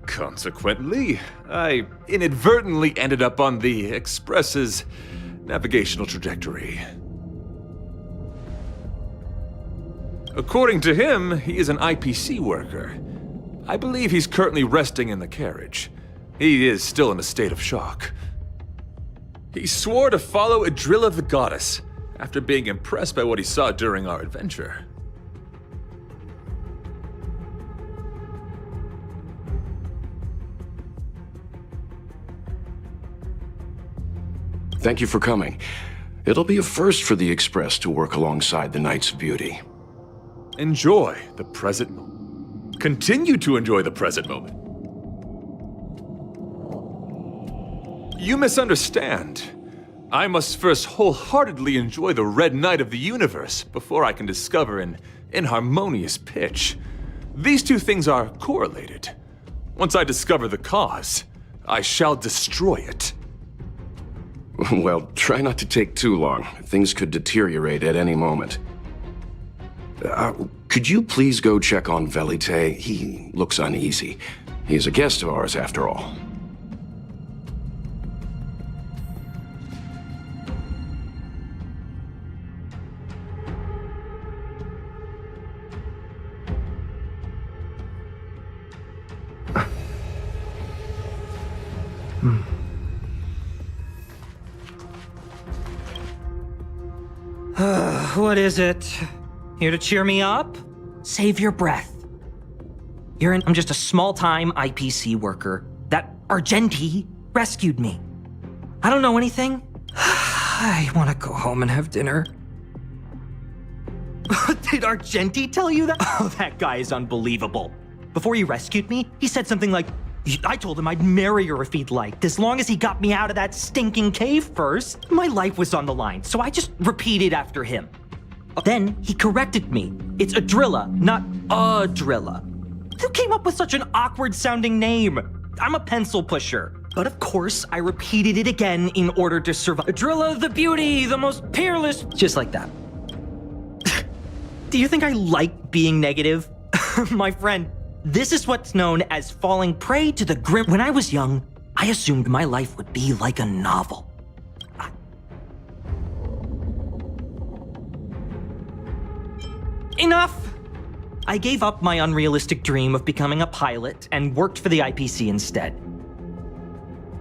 Consequently, I inadvertently ended up on the Express's navigational trajectory. According to him, he is an IPC worker. I believe he's currently resting in the carriage. He is still in a state of shock. He swore to follow Adrilla the Goddess after being impressed by what he saw during our adventure. Thank you for coming. It'll be a first for the Express to work alongside the Knights of Beauty. Enjoy the present moment. Continue to enjoy the present moment. You misunderstand. I must first wholeheartedly enjoy the red night of the universe before I can discover an inharmonious pitch. These two things are correlated. Once I discover the cause, I shall destroy it. Well, try not to take too long. Things could deteriorate at any moment. Could you please go check on Velite? He looks uneasy. He's a guest of ours, after all. What is it? Here to cheer me up? Save your breath. I'm just a small-time IPC worker. That Argenti rescued me. I don't know anything. I want to go home and have dinner. Did Argenti tell you that? Oh, that guy is unbelievable. Before he rescued me, he said something like, I told him I'd marry her if he'd liked, as long as he got me out of that stinking cave first. My life was on the line, so I just repeated after him. Then he corrected me. It's Adrilla, not Adrilla. Who came up with such an awkward sounding name? I'm a pencil pusher. But of course, I repeated it again in order to survive. Drilla the beauty, the most peerless. Just like that. Do you think I like being negative? My friend, this is what's known as falling prey to the grim. When I was young, I assumed my life would be like a novel. Enough! I gave up my unrealistic dream of becoming a pilot and worked for the IPC instead.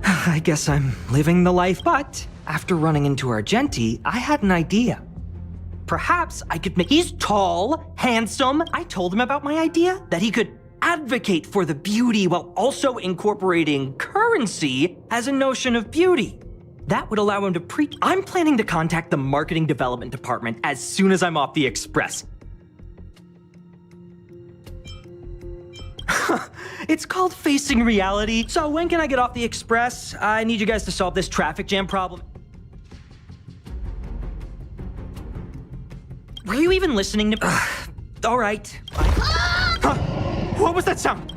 I guess I'm living the life, but after running into Argenti, I had an idea. Perhaps I could make... He's tall, handsome. I told him about my idea, that he could advocate for the beauty while also incorporating currency as a notion of beauty. That would allow him to preach. I'm planning to contact the marketing development department as soon as I'm off the express. It's called facing reality. So when can I get off the express? I need you guys to solve this traffic jam problem. Were you even listening to me? All right. Huh? What was that sound?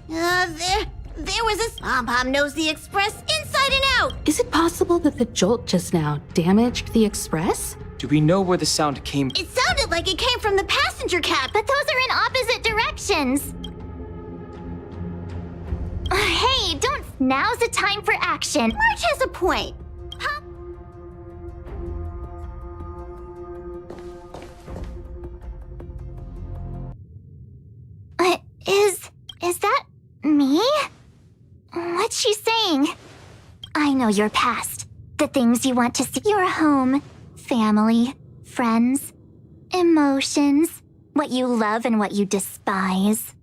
There was a Pom-Pom knows the express inside and out. Is it possible that the jolt just now damaged the express? Do we know where the sound came from? It sounded like it came from the passenger cab, but those are in opposite directions. Hey, don't. Now's the time for action. Marge has a point. Huh? Is that me? What's she saying? I know your past. The things you want to see. Your home, family, friends, emotions, what you love and what you despise.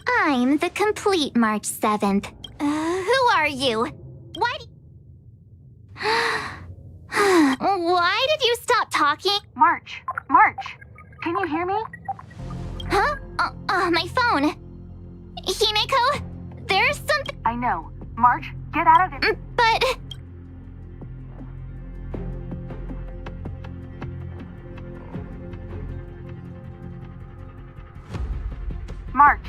I'm the complete March 7th. Who are you? Why did you stop talking? March, can you hear me? Huh? My phone. Himeko, there's something. I know. March, get out of it. But... March!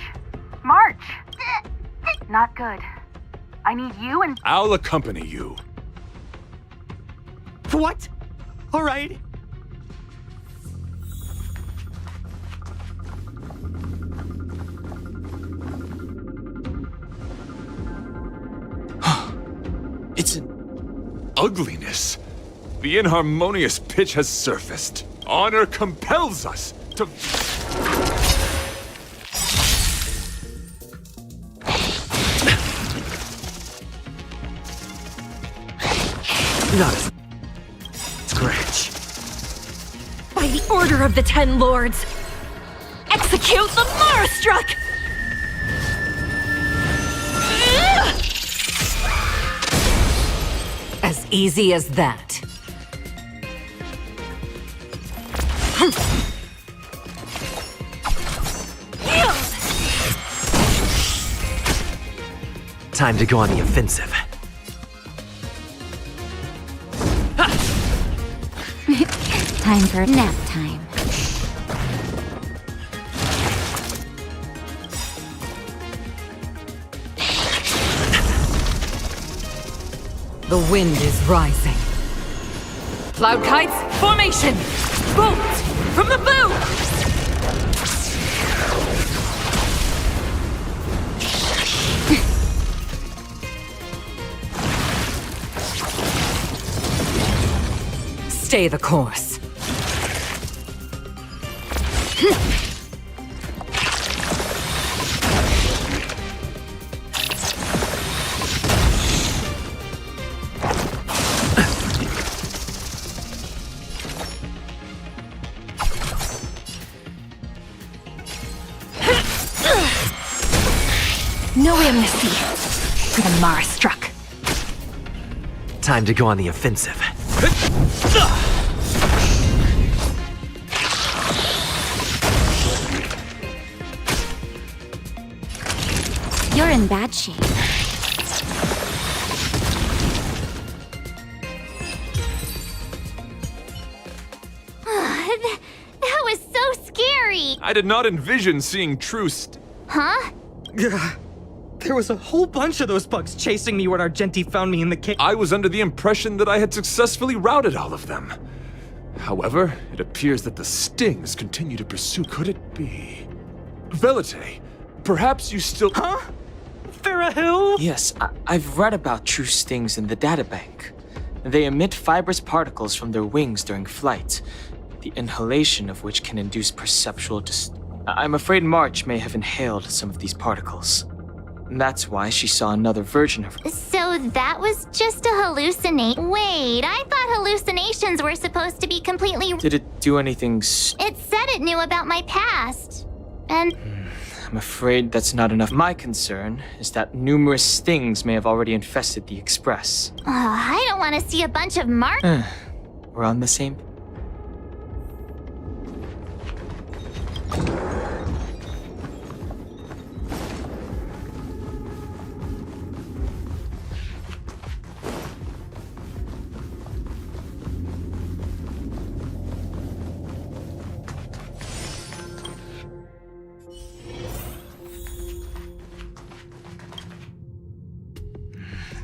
Not good. I need you and... I'll accompany you. What? All right. It's an ugliness. The inharmonious pitch has surfaced. Honor compels us to... Not a scratch. By the order of the 10 lords, execute the Marastruck! As easy as that. Time to go on the offensive. Time for nap time. The wind is rising. Cloud kites, formation! Bolt! From the bow! Stay the course. No amnesty for the Marastruck. Time to go on the offensive. You're in bad shape. I did not envision seeing true Huh? There was a whole bunch of those bugs chasing me when Argenti found me in the cave. I was under the impression that I had successfully routed all of them. However, it appears that the stings continue to pursue. Could it be? Velite, perhaps you still— Huh? Farahil? Yes, I've read about true stings in the databank. They emit fibrous particles from their wings during flight, the inhalation of which can induce perceptual I'm afraid March may have inhaled some of these particles. That's why she saw another version of her. So that was just a hallucination. Wait, I thought hallucinations were supposed to be completely. Did it do anything It said it knew about my past. And I'm afraid that's not enough. My concern is that numerous stings may have already infested the Express. I don't want to see a bunch of We're on the same.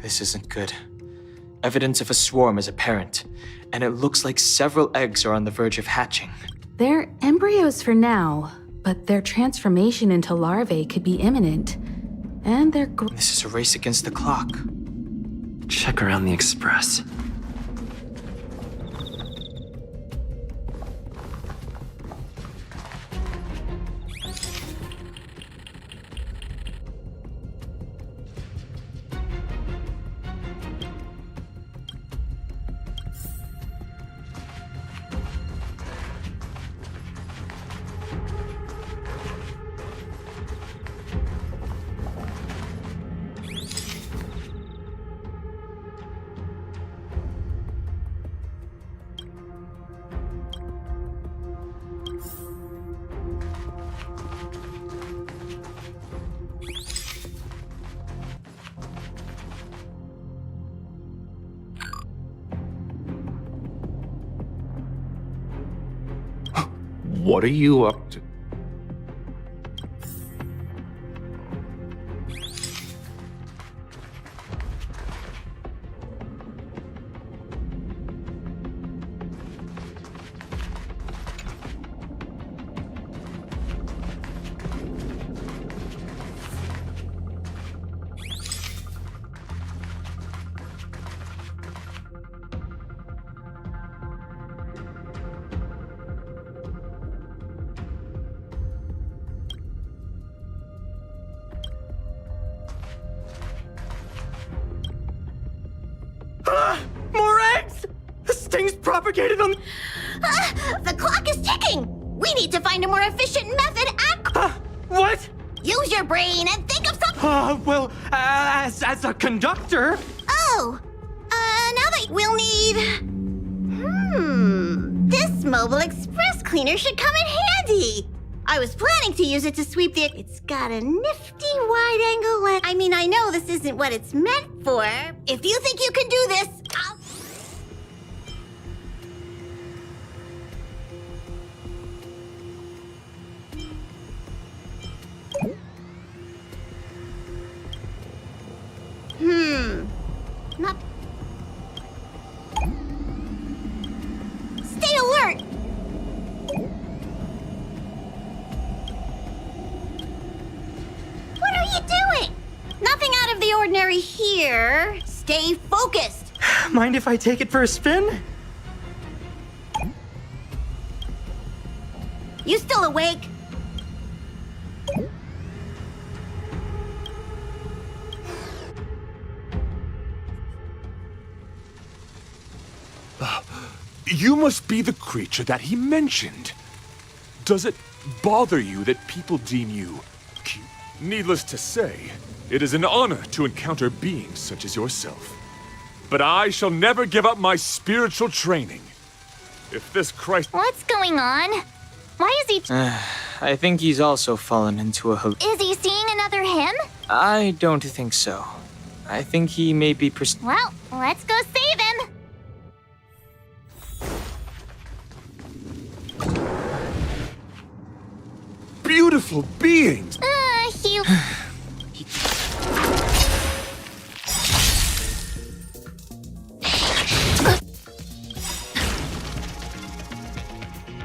This isn't good. Evidence of a swarm is apparent, and it looks like several eggs are on the verge of hatching. They're embryos for now, but their transformation into larvae could be imminent. And they're This is a race against the clock. Check around the Express. What are you up to? More eggs! The sting's propagated on. The clock is ticking! We need to find a more efficient method at. What? Use your brain and think of something. Well, as a conductor. Oh! Now that we'll need. This mobile express cleaner should come in handy! I was planning to use it to sweep the. It's got a nifty wide-angle lens. I mean, I know this isn't what it's meant for. If you think you can do this, I'll. Not. Stay alert! What are you doing? Nothing out of the ordinary here. Stay focused. Mind if I take it for a spin? You still awake? You must be the creature that he mentioned. Does it bother you that people deem you cute? Needless to say, it is an honor to encounter beings such as yourself. But I shall never give up my spiritual training. If this Christ— What's going on? Why is he... I think he's also fallen into a Is he seeing another him? I don't think so. I think he may be Well, let's go save him. beautiful beings! He...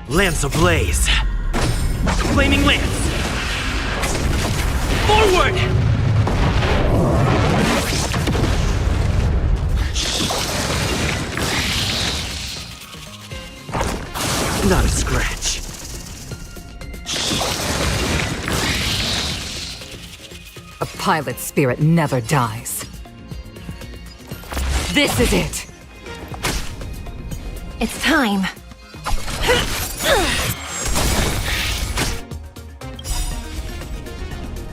Lance ablaze. Flaming lance. Forward! Not a scratch. A pilot's spirit never dies. This is it! It's time.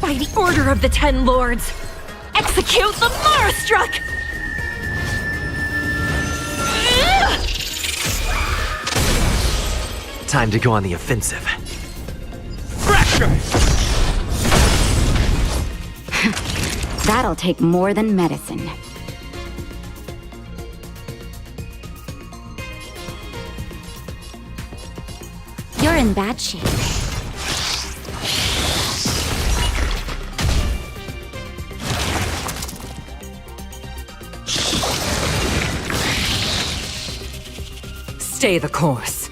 By the order of the Ten Lords, execute the Marastruck! Time to go on the offensive. Fracture! That'll take more than medicine. You're in bad shape. Stay the course.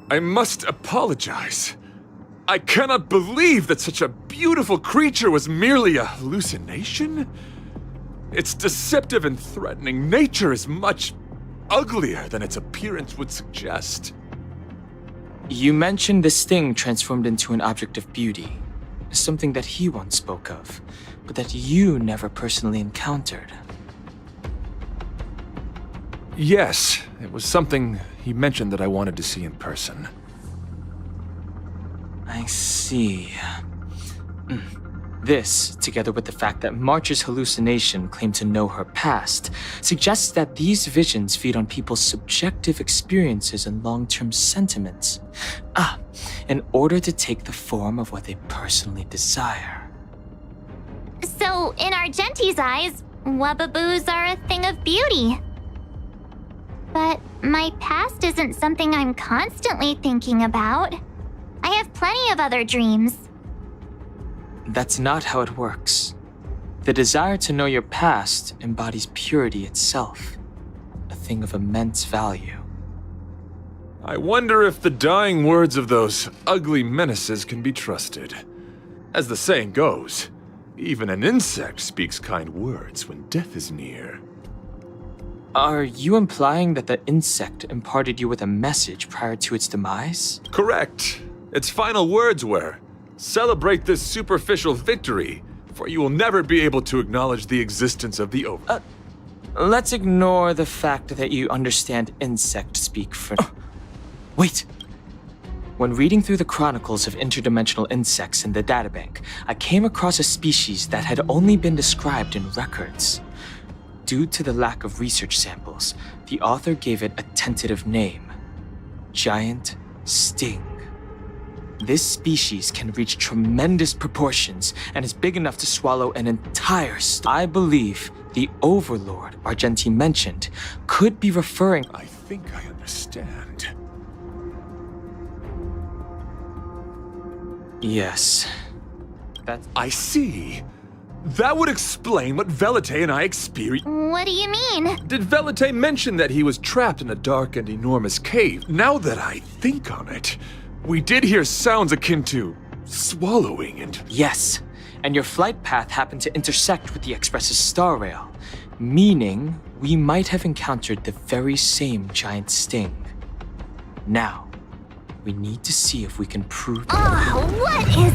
I must apologize. I cannot believe that such a beautiful creature was merely a hallucination. Its deceptive and threatening nature is much uglier than its appearance would suggest. You mentioned this thing transformed into an object of beauty, something that he once spoke of, but that you never personally encountered. Yes, it was something he mentioned that I wanted to see in person. I see. This, together with the fact that March's hallucination claimed to know her past, suggests that these visions feed on people's subjective experiences and long-term sentiments. In order to take the form of what they personally desire. So, in Argenti's eyes, Wubbaboos are a thing of beauty. But my past isn't something I'm constantly thinking about. I have plenty of other dreams. That's not how it works. The desire to know your past embodies purity itself, a thing of immense value. I wonder if the dying words of those ugly menaces can be trusted. As the saying goes, even an insect speaks kind words when death is near. Are you implying that the insect imparted you with a message prior to its demise? Correct. Its final words were, "Celebrate this superficial victory, for you will never be able to acknowledge the existence of the over." Let's ignore the fact that you understand insect speak for... Wait! When reading through the chronicles of interdimensional insects in the databank, I came across a species that had only been described in records. Due to the lack of research samples, the author gave it a tentative name: Giant Sting. This species can reach tremendous proportions and is big enough to swallow an entire I believe the Overlord Argenti mentioned could be referring... I think I understand. Yes. I see. That would explain what Velite and I experienced. What do you mean? Did Velite mention that he was trapped in a dark and enormous cave? Now that I think on it, we did hear sounds akin to swallowing and... Yes, and your flight path happened to intersect with the Express's star rail, meaning we might have encountered the very same giant sting. Now, we need to see if we can prove... what is...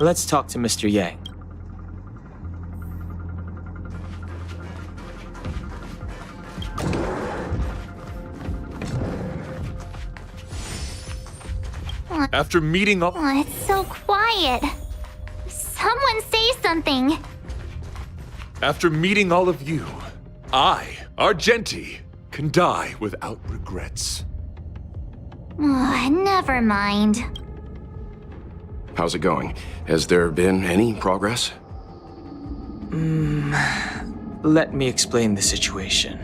Let's talk to Mr. Yang. After meeting up... Oh, it's so quiet. Someone say something. After meeting all of you, I, Argenti, can die without regrets. Never mind. How's it going? Has there been any progress? Let me explain the situation.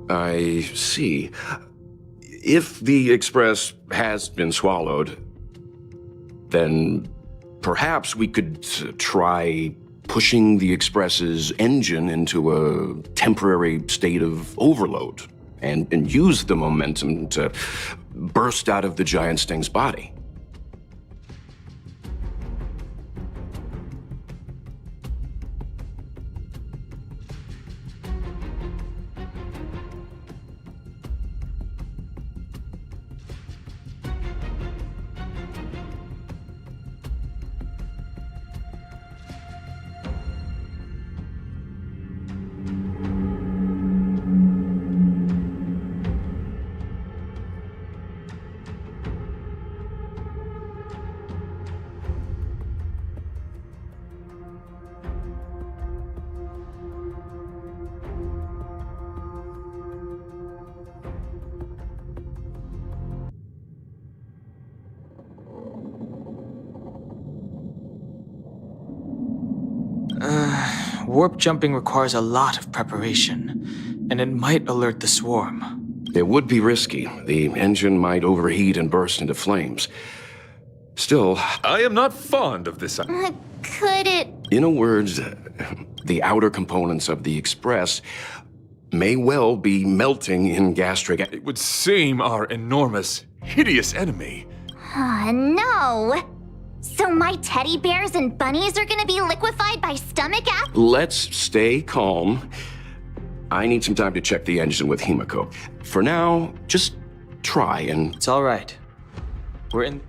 I see. If the Express has been swallowed, then perhaps we could try pushing the Express's engine into a temporary state of overload and use the momentum to burst out of the giant Sting's body. Warp jumping requires a lot of preparation, and it might alert the swarm. It would be risky. The engine might overheat and burst into flames. Still, I am not fond of this. Could it... In a word, the outer components of the Express may well be melting in gastric... It would seem our enormous, hideous enemy. No! So my teddy bears and bunnies are gonna be liquefied by stomach acid? Let's stay calm. I need some time to check the engine with Himiko. For now, just try and... It's all right. We're in...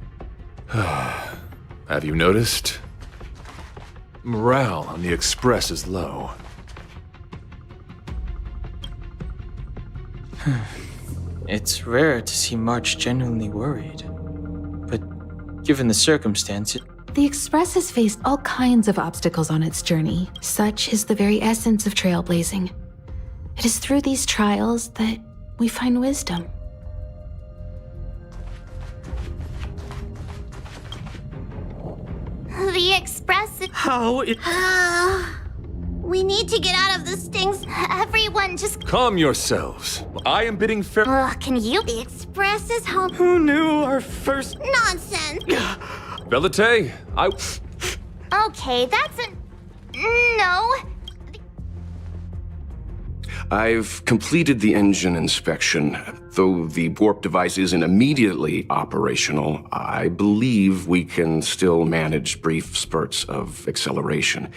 Have you noticed? Morale on the Express is low. It's rare to see March genuinely worried. But given the circumstances... The Express has faced all kinds of obstacles on its journey. Such is the very essence of trailblazing. It is through these trials that we find wisdom. The Express... How it... we need to get out of the Stings. Everyone just... Calm yourselves. I am bidding fair... can you... The Express is home... Who knew our first... Nonsense! Velite, I... Okay, that's a... No. I've completed the engine inspection. Though the warp device isn't immediately operational, I believe we can still manage brief spurts of acceleration.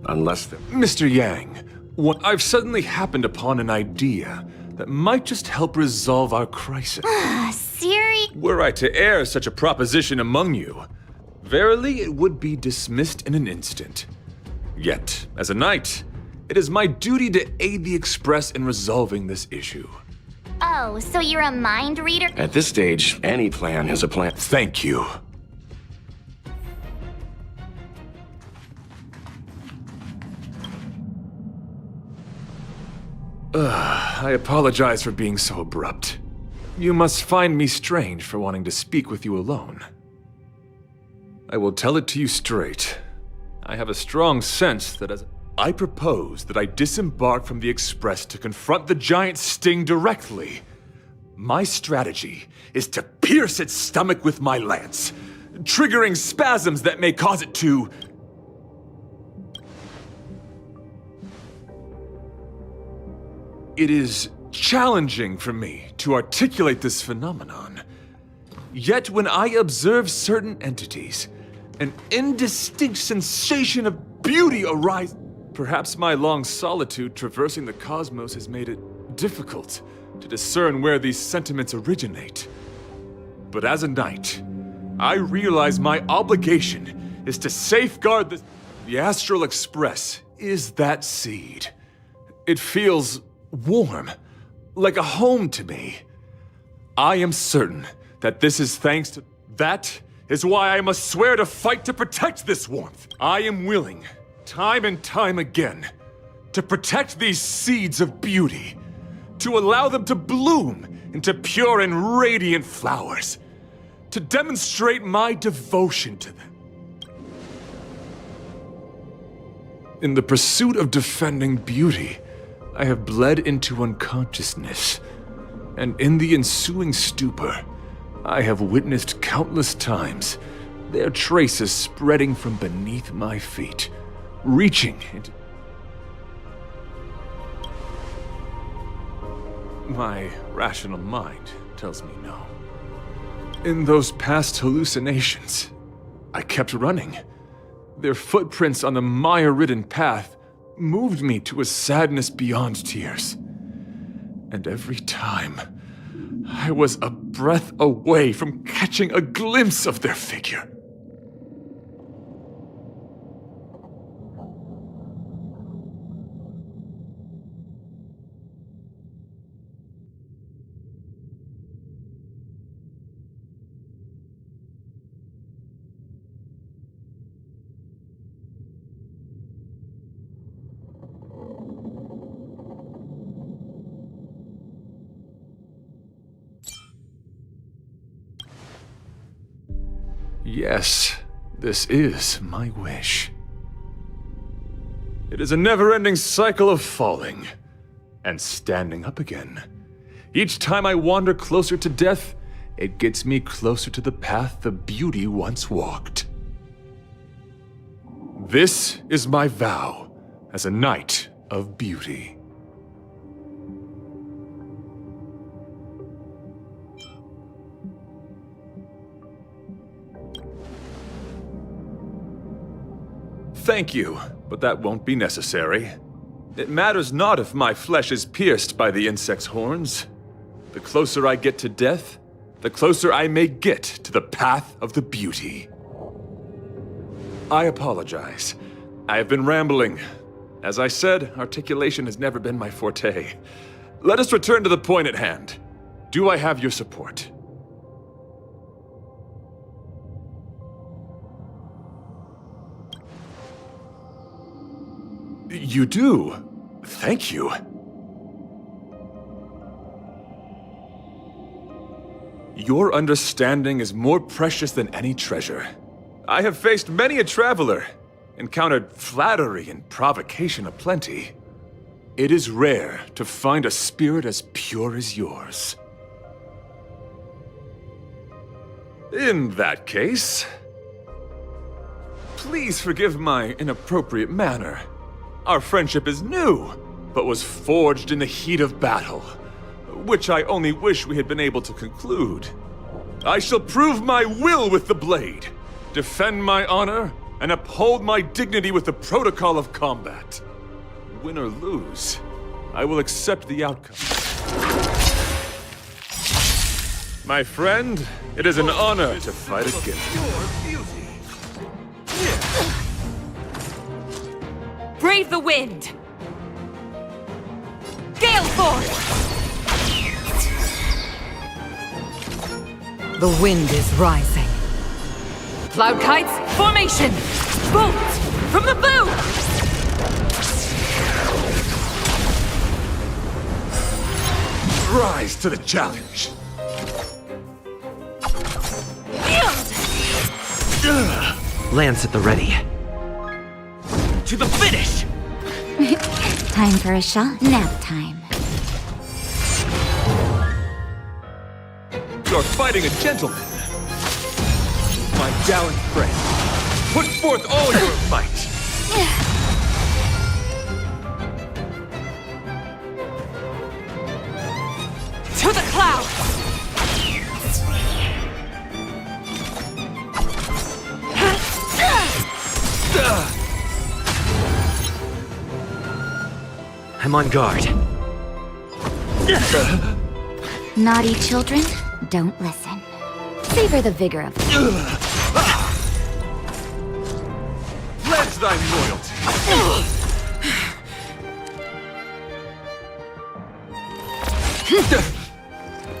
Unless the... Mr. Yang, I've suddenly happened upon an idea that might just help resolve our crisis. Siri? Were I to air such a proposition among you, verily it would be dismissed in an instant. Yet, as a knight, it is my duty to aid the Express in resolving this issue. Oh, so you're a mind reader? At this stage, any plan is a plan. Thank you. I apologize for being so abrupt. You must find me strange for wanting to speak with you alone. I will tell it to you straight. I have a strong sense that I propose that I disembark from the Express to confront the giant Sting directly. My strategy is to pierce its stomach with my lance, triggering spasms that may cause it to... It is challenging for me to articulate this phenomenon. Yet when I observe certain entities, an indistinct sensation of beauty arises. Perhaps my long solitude traversing the cosmos has made it difficult to discern where these sentiments originate. But as a knight, I realize my obligation is to safeguard the Astral Express is that seed. It feels warm, like a home to me. I am certain that this is thanks to... That is why I must swear to fight to protect this warmth. I am willing, time and time again, to protect these seeds of beauty, to allow them to bloom into pure and radiant flowers, to demonstrate my devotion to them. In the pursuit of defending beauty, I have bled into unconsciousness, and in the ensuing stupor, I have witnessed countless times their traces spreading from beneath my feet, reaching into... My rational mind tells me no. In those past hallucinations, I kept running. Their footprints on the mire-ridden path moved me to a sadness beyond tears. And every time, I was a breath away from catching a glimpse of their figure. Yes, this is my wish. It is a never-ending cycle of falling and standing up again. Each time I wander closer to death, it gets me closer to the path the beauty once walked. This is my vow as a knight of beauty. Thank you, but that won't be necessary. It matters not if my flesh is pierced by the insect's horns. The closer I get to death, the closer I may get to the path of the beauty. I apologize. I have been rambling. As I said, articulation has never been my forte. Let us return to the point at hand. Do I have your support? You do. Thank you. Your understanding is more precious than any treasure. I have faced many a traveler, encountered flattery and provocation aplenty. It is rare to find a spirit as pure as yours. In that case, please forgive my inappropriate manner. Our friendship is new, but was forged in the heat of battle, which I only wish we had been able to conclude. I shall prove my will with the blade, defend my honor, and uphold my dignity with the protocol of combat. Win or lose, I will accept the outcome. My friend, it is an honor to fight against you. Brave the wind! Gale force! The wind is rising. Cloud kites, formation! Bolt! From the bow! Rise to the challenge! Lance at the ready. To the finish! Time for a shot. Nap time. You're fighting a gentleman. My gallant friend, put forth all your might. To the clouds! I'm on guard. Naughty children, don't listen. Savor the vigor of it. Pledge thy loyalty.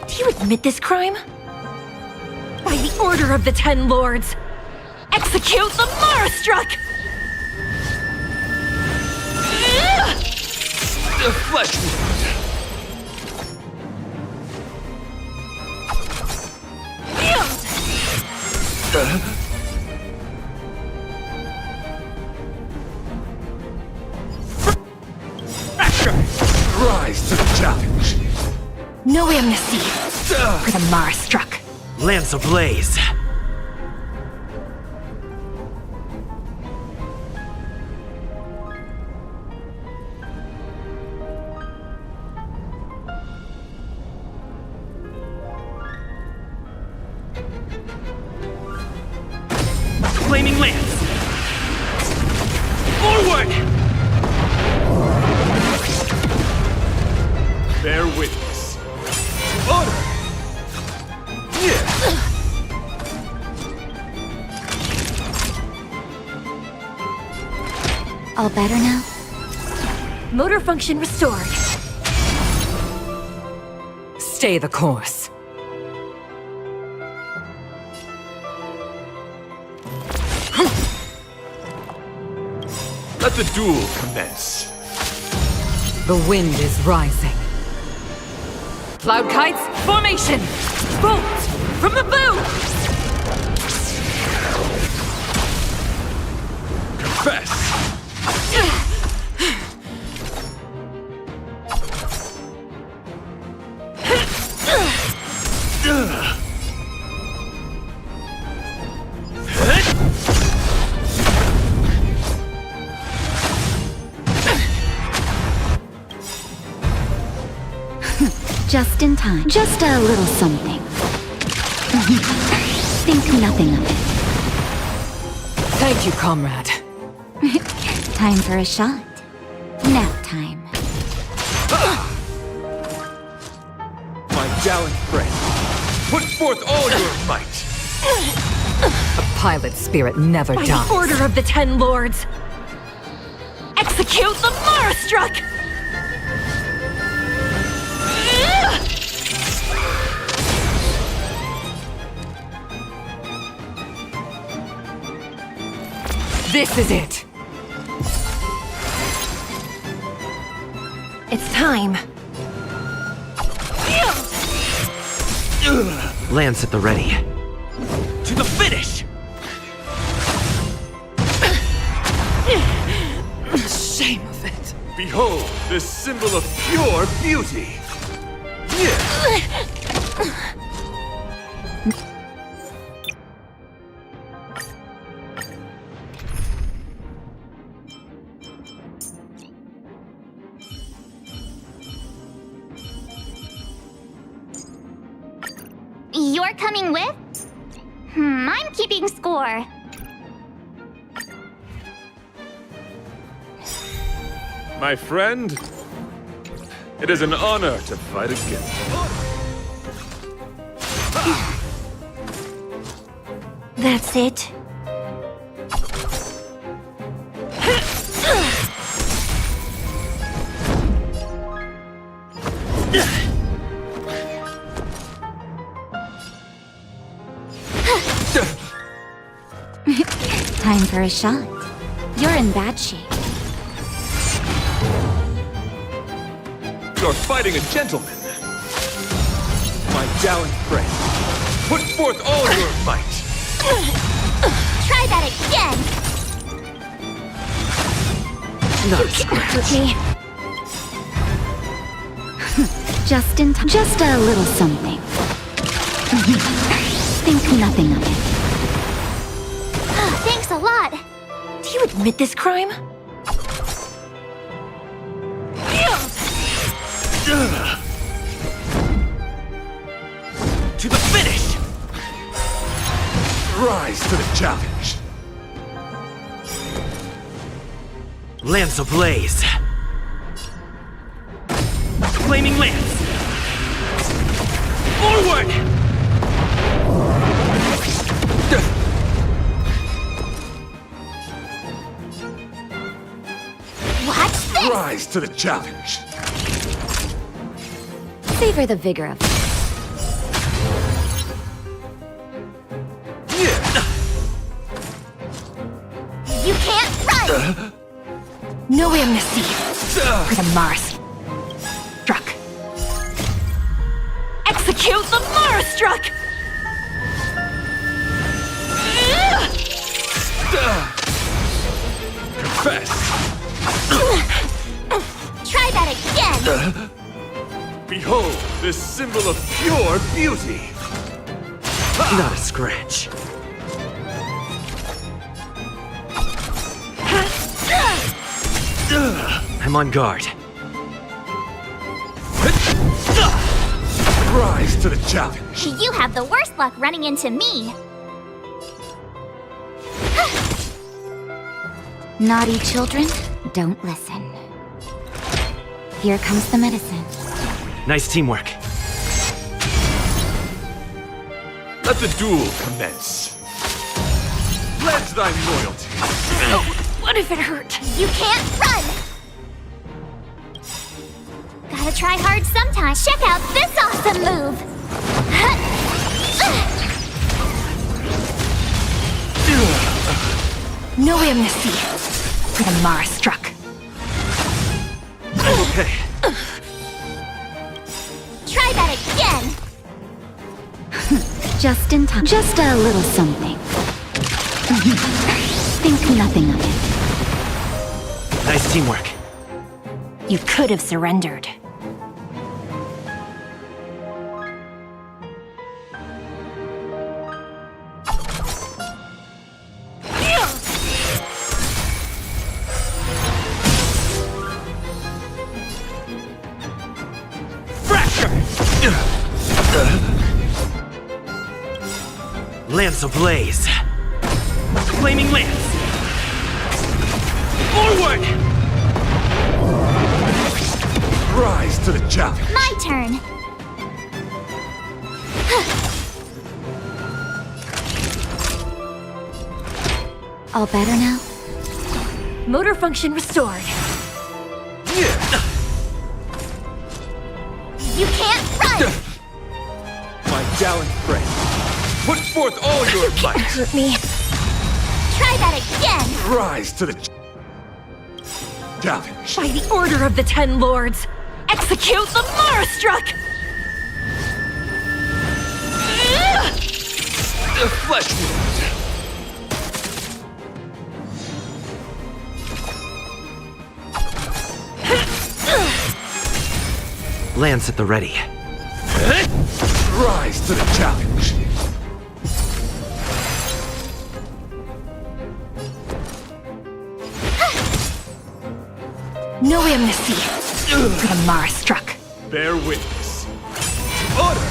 Do you you admit this crime? By the order of the Ten Lords, execute the Marastruck! The flesh wound. Rise to the challenge. No amnesty for the Marastruck. Lance ablaze. Flaming lance. Forward! Bear witness. Order! Yeah. All better now? Motor function restored. Stay the course. Let the duel commence. The wind is rising. Cloud kites, formation! Bolt from the boot! Confess! Just in time. Just a little something. Think nothing of it. Thank you, comrade. Time for a shot. Nap time. My gallant friend, put forth all your might. A pilot spirit never By dies. the order of the Ten Lords, execute the Marastruck! This is it. It's time. Lance at the ready. To the finish! Shame of it. Behold, this symbol of pure beauty. You're coming with? I'm keeping score. My friend, it is an honor to fight against you. That's it. Time for a shot. You're in bad shape. You're fighting a gentleman. My gallant friend, put forth all your might. Try that again. Not Hurt me. Just in time. Just a little something. Think nothing of it. Thanks a lot. Do you admit this crime? To the finish! Rise to the challenge. Lance ablaze. Flaming lance. Forward! Watch this! Rise to the challenge. Savor the vigor of it. You can't run! No amnesty for the Mars struck. Execute the Mars struck! Confess! Try that again! Behold, this symbol of pure beauty! Not a scratch. I'm on guard. Rise to the challenge! You have the worst luck running into me. Naughty children, don't listen. Here comes the medicine. Nice teamwork. Let the duel commence. Pledge thy loyalty. Oh, what if it hurt? You can't run! Gotta try hard sometimes. Check out this awesome move! No amnesty for the Mars struck. Okay. Try that again! Just in time. Just a little something. Think nothing of it. Nice teamwork. You could have surrendered. Lance ablaze. Flaming lance. Forward! Rise to the challenge. My turn. All better now? Motor function restored. You can't run! My gallant friend, put forth all your might. Hurt me. Try that again! Rise to the challenge. By the order of the Ten Lords, execute the Mars struck! The flesh wound. Lance at the ready. Rise to the challenge. No amnesty for the Mars struck. Bear witness. Order.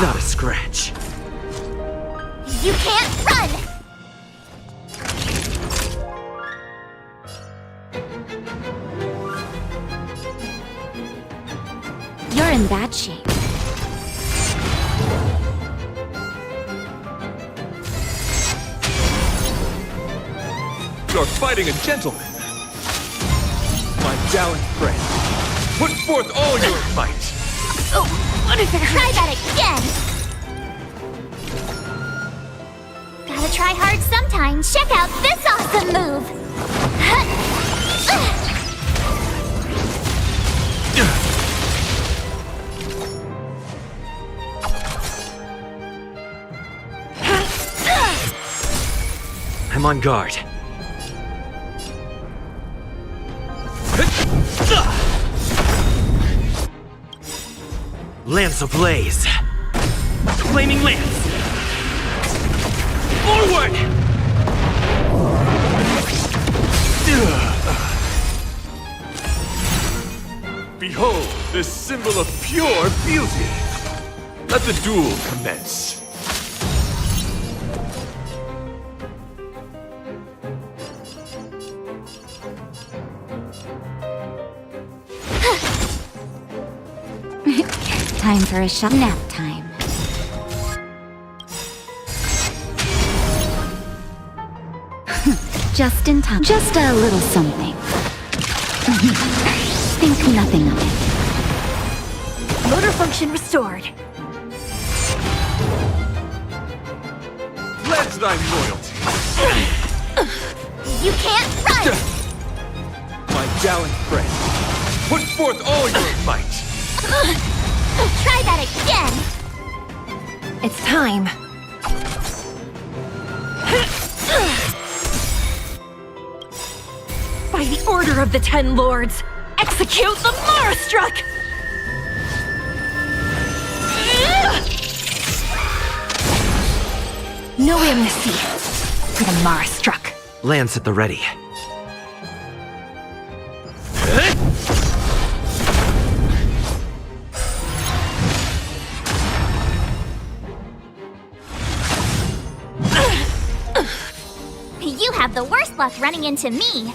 Not a scratch. You can't run! You're in bad shape. You're fighting a gentleman. My gallant friend, put forth all your might. Oh, what if it hurt? Try that again! Gotta try hard sometimes. Check out this awesome move! I'm on guard. Lance ablaze. Flaming lance. Forward! Behold, this symbol of pure beauty. Let the duel commence. Time for a shot nap time. Just in time. Just a little something. Think nothing of it. Motor function restored. Pledge thy loyalty. You can't run! My gallant friend, put forth all your might! Try that again! It's time. By the order of the Ten Lords, execute the Marastruck! No amnesty for the Marastruck. Lance at the ready. You have the worst luck running into me.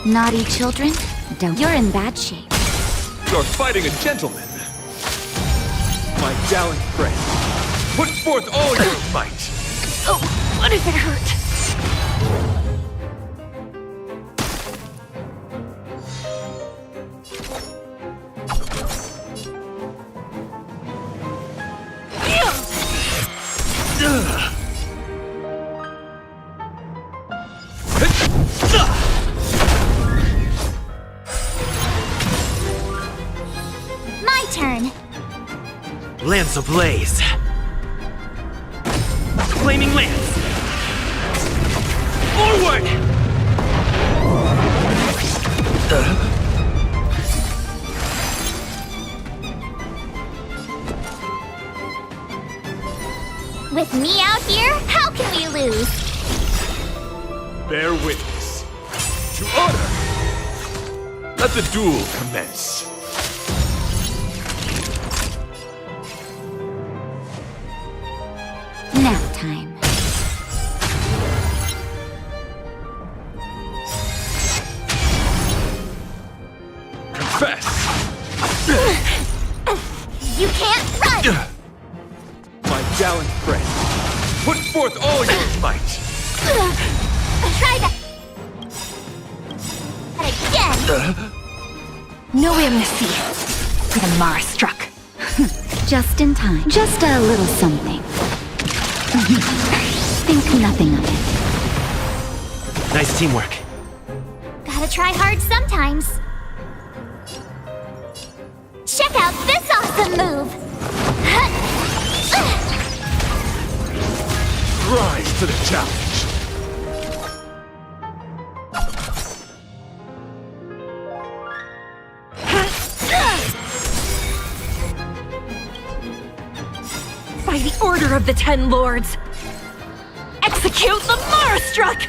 Naughty children, don't. You're in bad shape. You're fighting a gentleman. My gallant friend, put forth all your might. Oh, what if it hurt? My turn. Lance ablaze. Flaming lance. Forward! With me out here, how can we lose? Bear witness to honor. Let the duel commence. Nap time. Confess. You can't run! My gallant friend, put forth all your might. Try that again! No amnesty for the Marastruck. Just in time. Just a little something. Think nothing of it. Nice teamwork. Gotta try hard sometimes. Check out this awesome move! Rise to the challenge. By the order of the Ten Lords, execute the Marastruck!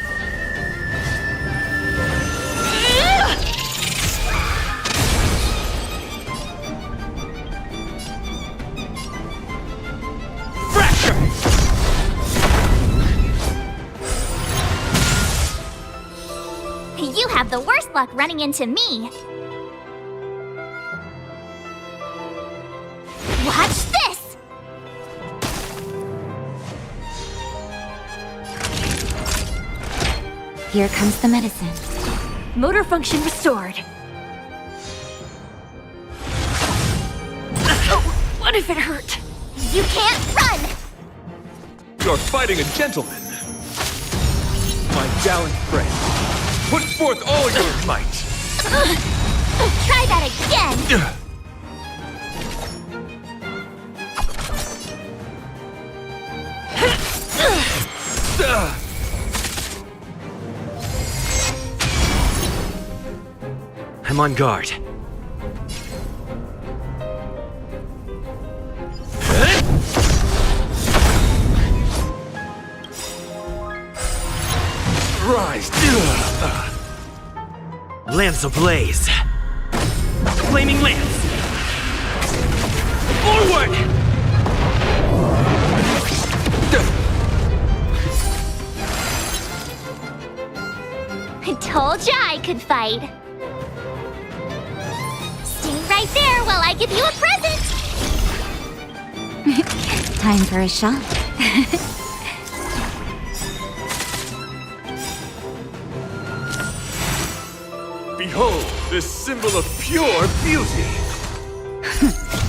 You have the worst luck running into me. Watch this! Here comes the medicine. Motor function restored. Oh, what if it hurt? You can't run! You're fighting a gentleman. My gallant friend, put forth all your might. Try that again! I'm on guard. Rise. Lance ablaze. Flaming lance. Forward! I told ya I could fight. Stay right there while I give you a present. Time for a shot. Behold, this symbol of pure beauty.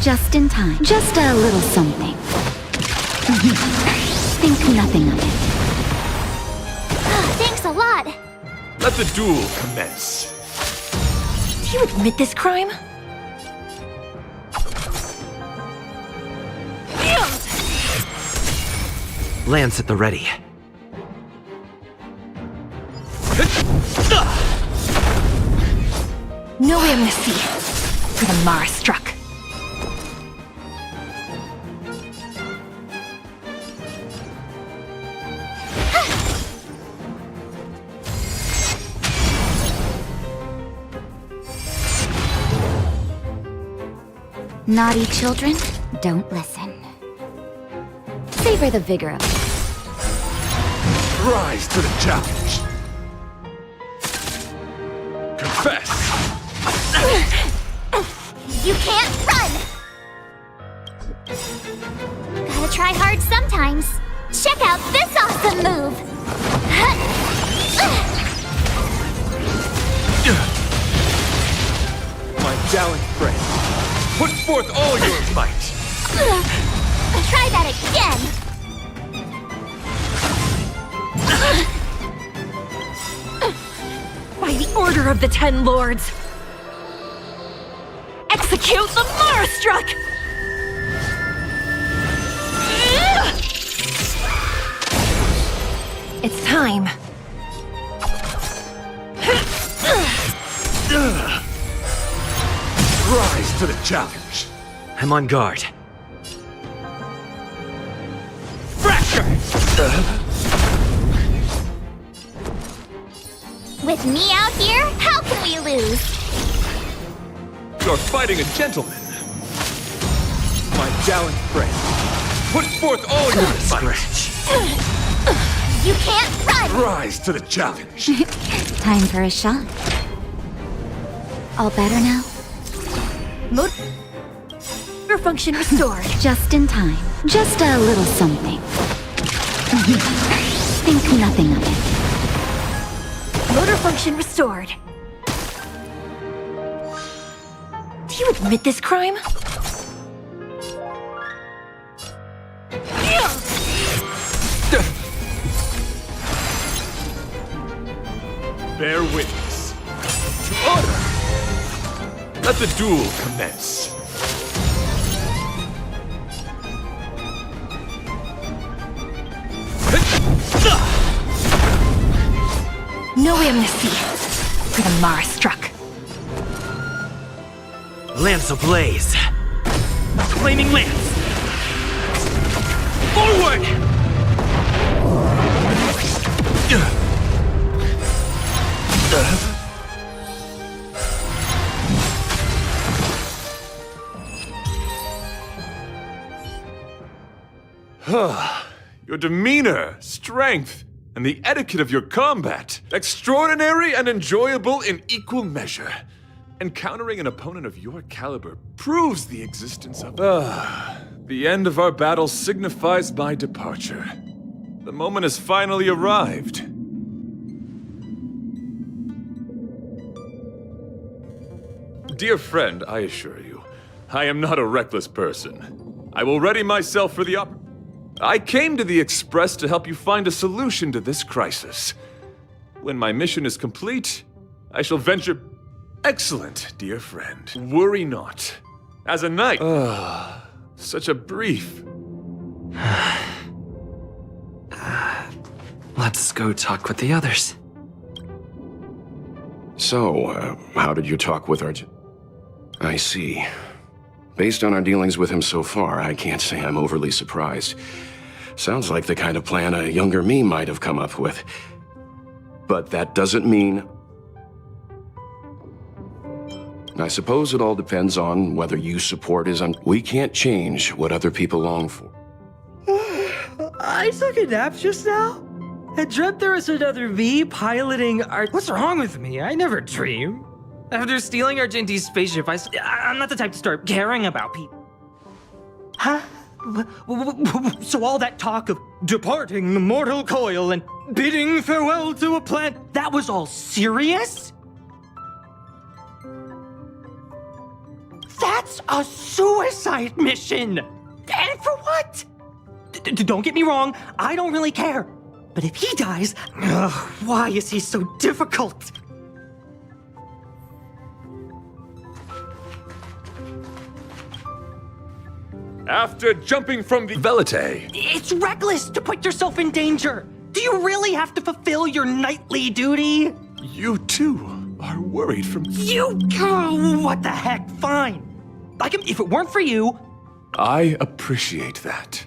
Just in time. Just a little something. Think nothing of it. the duel commence. Do you admit this crime? Lance at the ready. No amnesty for the Mara struck. Naughty children, don't listen. Savor the vigor of it. Rise to the challenge. Confess. You can't run! Gotta try hard sometimes. Check out this awesome move! My gallant friend, put forth all your might. Try that again! By the order of the Ten Lords, execute the Mara struck! It's time. Rise to the challenge. I'm on guard. Fracture! With me out here, how can we lose? You're fighting a gentleman. My gallant friend, put forth all your might. You can't run! Rise to the challenge. Time for a shot. All better now? Motor function restored. Just in time. Just a little something. Think nothing of it. Motor function restored. Do you admit this crime? Bear witness to honor. Let the duel commence. No amnesty for the Mara struck. Lance ablaze. Flaming lance. Forward! Your demeanor, strength, and the etiquette of your combat, extraordinary and enjoyable in equal measure. Encountering an opponent of your caliber proves the existence of... the end of our battle signifies my departure. The moment has finally arrived. Dear friend, I assure you, I am not a reckless person. I will ready myself for the I came to the Express to help you find a solution to this crisis. When my mission is complete, I shall venture... Excellent, dear friend. Worry not. As a knight... such a brief... Let's go talk with the others. So, how did you talk with our... I see. Based on our dealings with him so far, I can't say I'm overly surprised. Sounds like the kind of plan a younger me might have come up with. But that doesn't mean... I suppose it all depends on whether you support his... We can't change what other people long for. I took a nap just now. I dreamt there was another me piloting our... What's wrong with me? I never dream. After stealing Argenti's spaceship, I'm not the type to start caring about people. Huh? So all that talk of departing the mortal coil and bidding farewell to a planet, that was all serious? That's a suicide mission! And for what? Don't get me wrong, I don't really care. But if he dies, why is he so difficult? After jumping from the Velite. It's reckless to put yourself in danger. Do you really have to fulfill your knightly duty? You too are worried from What the heck? Fine. If it weren't for you, I appreciate that.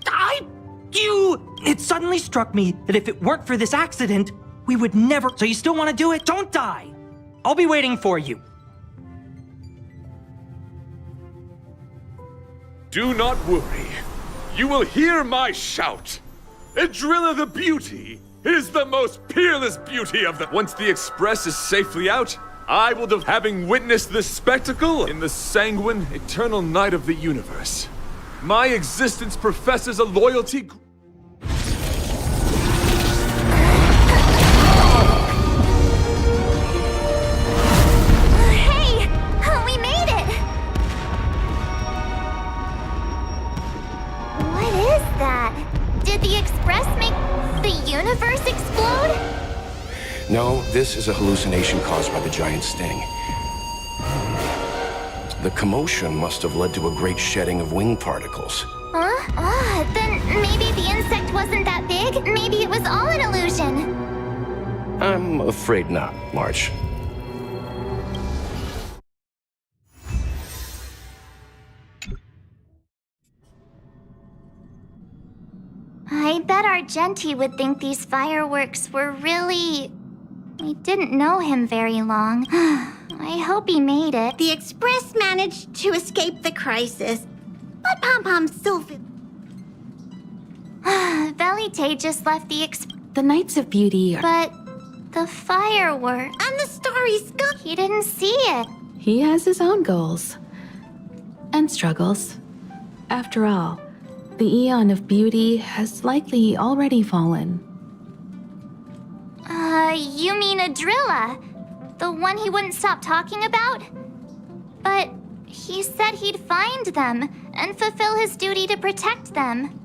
It suddenly struck me that if it weren't for this accident, we would never. So you still want to do it? Don't die. I'll be waiting for you. Do not worry. You will hear my shout. Adrilla the Beauty is the most peerless beauty of the... Once the Express is safely out, I will having witnessed this spectacle in the sanguine, eternal night of the universe. My existence professes a loyalty... Hey! We made it! What is that? Did the Express make the universe explode? No, this is a hallucination caused by the giant sting. The commotion must have led to a great shedding of wing particles. Huh? Then maybe the insect wasn't that big? Maybe it was all an illusion? I'm afraid not, March. I bet Argenti would think these fireworks were really... We didn't know him very long. I hope he made it. The Express managed to escape the crisis, but Pom-Pom still... Velite just left The Knights of Beauty are... But the firework... And the starry sky... He didn't see it. He has his own goals. And struggles. After all, the Eon of Beauty has likely already fallen. You mean Adrilla? The one he wouldn't stop talking about? But he said he'd find them and fulfill his duty to protect them.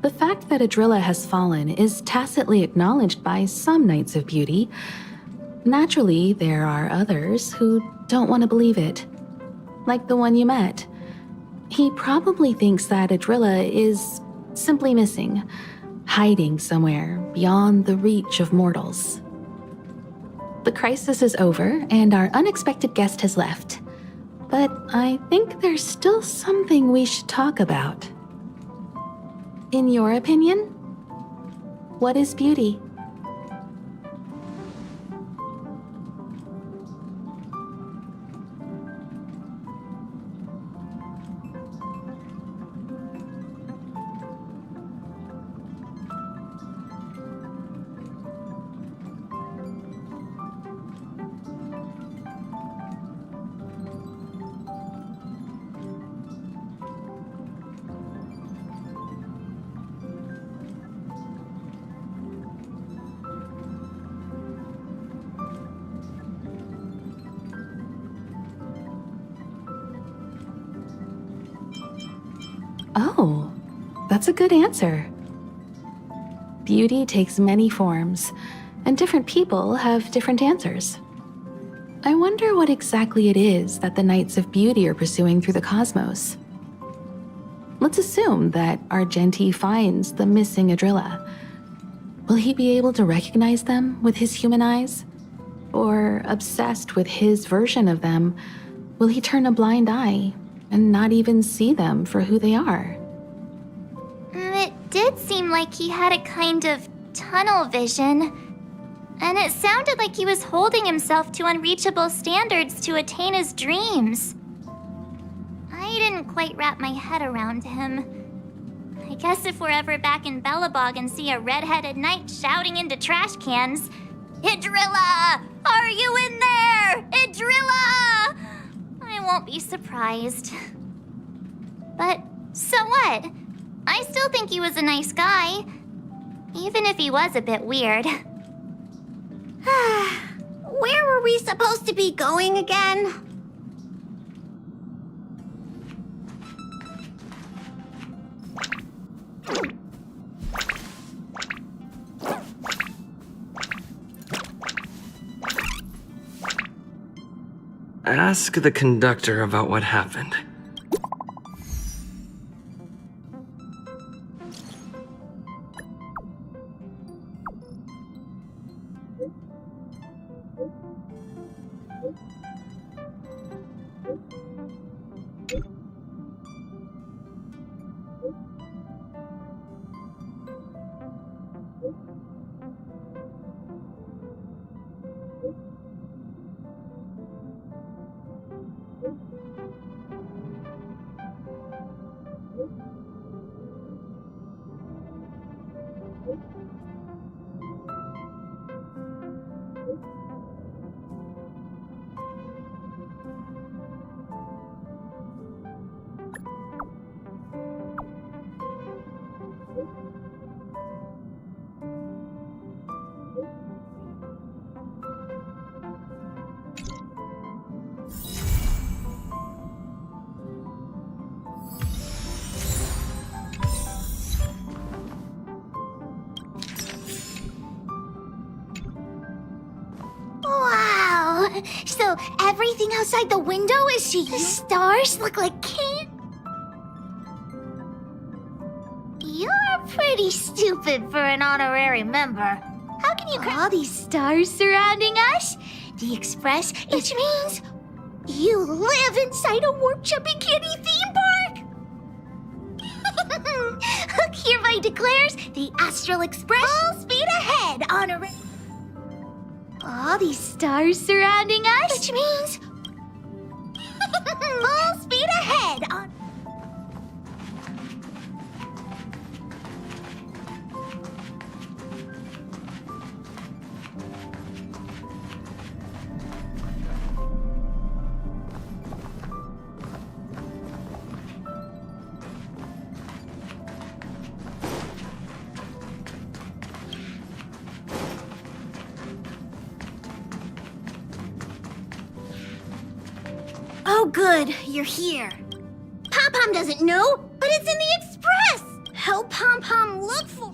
The fact that Adrilla has fallen is tacitly acknowledged by some Knights of Beauty. Naturally, there are others who don't want to believe it. Like the one you met. He probably thinks that Adrilla is simply missing, hiding somewhere beyond the reach of mortals. The crisis is over, and our unexpected guest has left. But I think there's still something we should talk about. In your opinion, what is beauty? Oh, that's a good answer. Beauty takes many forms, and different people have different answers. I wonder what exactly it is that the Knights of Beauty are pursuing through the cosmos. Let's assume that Argenti finds the missing Adrilla. Will he be able to recognize them with his human eyes? Or, obsessed with his version of them, will he turn a blind eye and not even see them for who they are? It did seem like he had a kind of tunnel vision. And it sounded like he was holding himself to unreachable standards to attain his dreams. I didn't quite wrap my head around him. I guess if we're ever back in Belobog and see a red-headed knight shouting into trash cans, "Idrilla! Are you in there? Idrilla!" I won't be surprised. But so what? I still think he was a nice guy, even if he was a bit weird. Where were we supposed to be going again? ask the conductor about what happened. Wow! So everything outside the window is she? The stars look like candy. You're pretty stupid for an honorary member. How can you all these stars surrounding us? The Express, which means you live inside a warp-jumping candy theme park? Hook hereby declares the Astral Express full speed ahead, honorary. All these stars surrounding us, which means full speed ahead on. Oh, good, you're here. Pom-Pom doesn't know, but it's in the Express. Help Pom-Pom look for.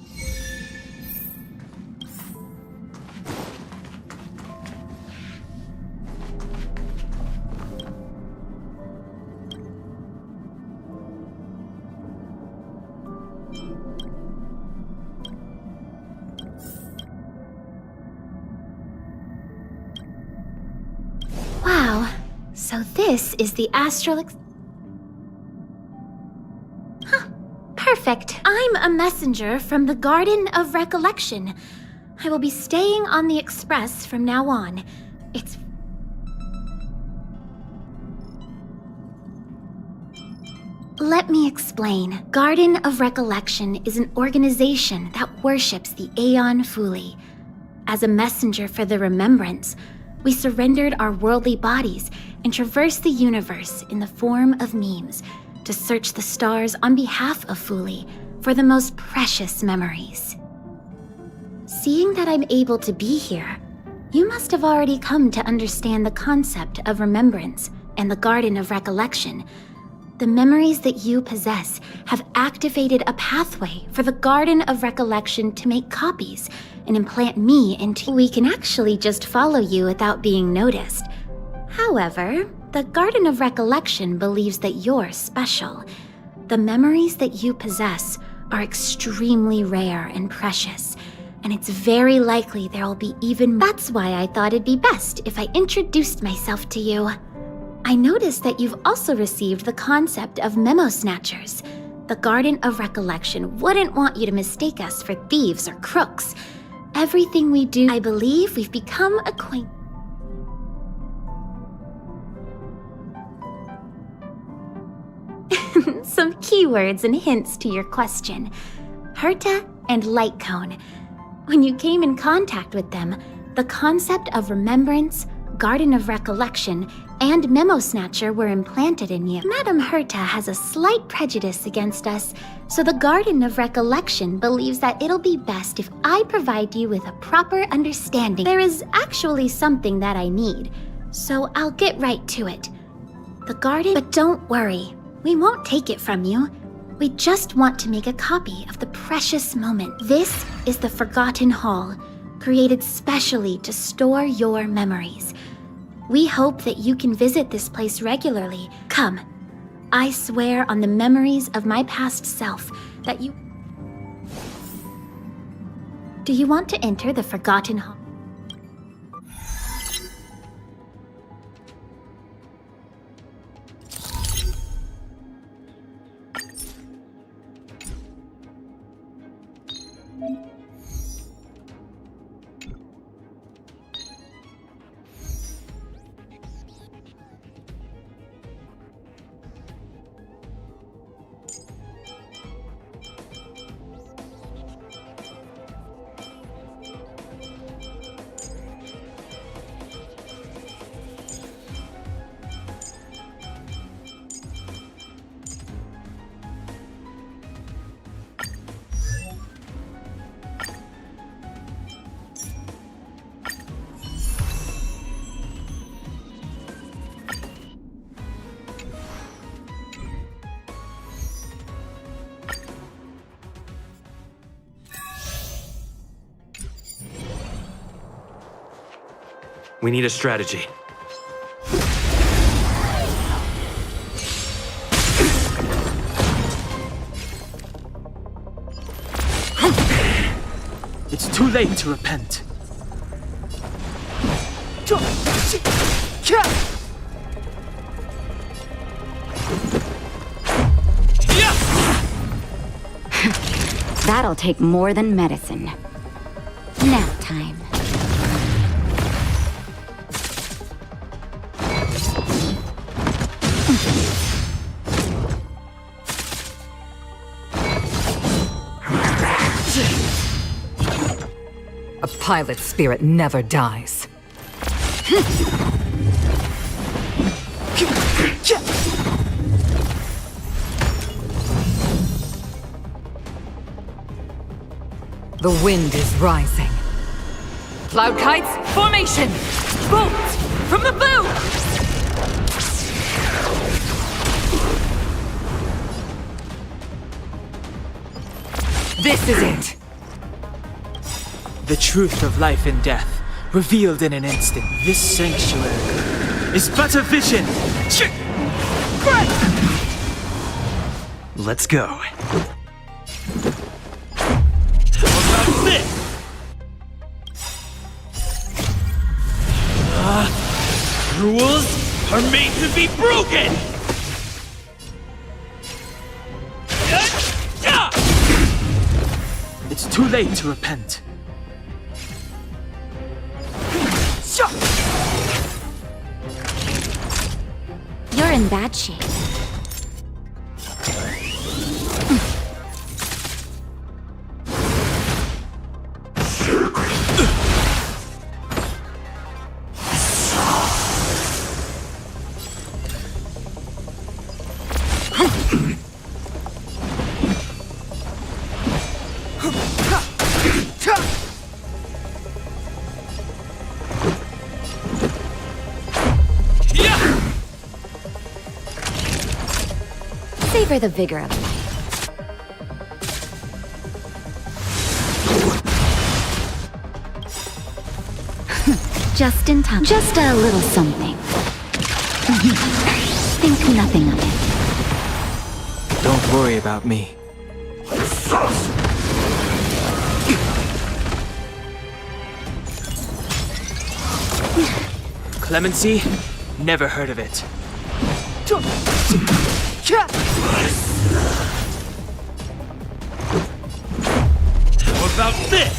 Wow. So this is the Astral Huh. Perfect. I'm a messenger from the Garden of Recollection. I will be staying on the Express from now on. It's... Let me explain. Garden of Recollection is an organization that worships the Aeon Fuli. As a messenger for the Remembrance, we surrendered our worldly bodies and traversed the universe in the form of memes to search the stars on behalf of Fuli for the most precious memories. Seeing that I'm able to be here, you must have already come to understand the concept of remembrance and the Garden of Recollection. The memories that you possess have activated a pathway for the Garden of Recollection to make copies and implant me into... We can actually just follow you without being noticed. However, the Garden of Recollection believes that you're special. The memories that you possess are extremely rare and precious, and it's very likely there will be even... That's why I thought it'd be best if I introduced myself to you. I noticed that you've also received the concept of memo snatchers. The Garden of Recollection wouldn't want you to mistake us for thieves or crooks. Everything we do, I believe we've become acquainted. Some keywords and hints to your question. Herta and Light Cone. When you came in contact with them, the concept of remembrance, Garden of Recollection, and Memo Snatcher were implanted in you. Madame Herta has a slight prejudice against us, so the Garden of Recollection believes that it'll be best if I provide you with a proper understanding. There is actually something that I need, so I'll get right to it. The Garden... But don't worry, we won't take it from you. We just want to make a copy of the precious moment. This is the Forgotten Hall, created specially to store your memories. We hope that you can visit this place regularly. Come. I swear on the memories of my past self that you... Do you want to enter the Forgotten Hall? We need a strategy. It's too late to repent. That'll take more than medicine. Nap time. A pilot's spirit never dies. The wind is rising. Cloud kites, formation! Bolt! From the bow! This is it! The truth of life and death, revealed in an instant. This sanctuary is but a vision. Let's go. Rules are made to be broken! It's too late to repent. You're in bad shape. Savor the vigor of life. Just in time. Just a little something. Think nothing of it. Don't worry about me. Clemency? Never heard of it. How about this?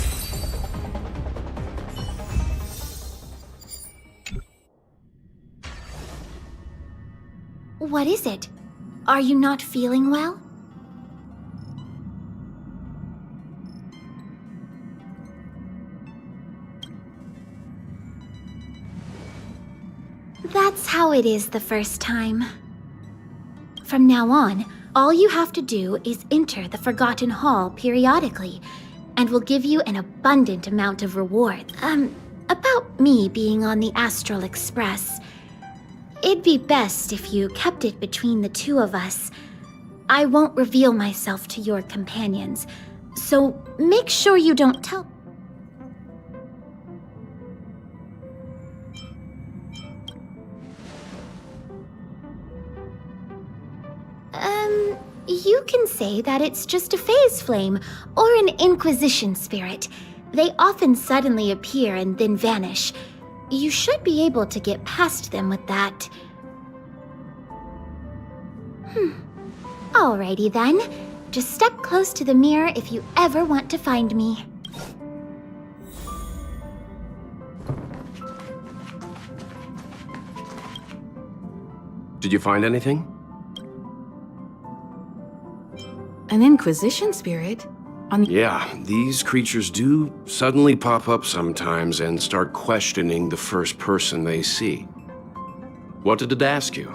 What is it? Are you not feeling well? That's how it is the first time. From now on, all you have to do is enter the Forgotten Hall periodically, and we'll give you an abundant amount of reward. About me being on the Astral Express. It'd be best if you kept it between the two of us. I won't reveal myself to your companions, so make sure you don't tell. you can say that it's just a phase flame or an Inquisition spirit. They often suddenly appear and then vanish. You should be able to get past them with that. Alrighty then. Just step close to the mirror if you ever want to find me. Did you find anything? An Inquisition spirit? Yeah, these creatures do suddenly pop up sometimes and start questioning the first person they see. What did it ask you?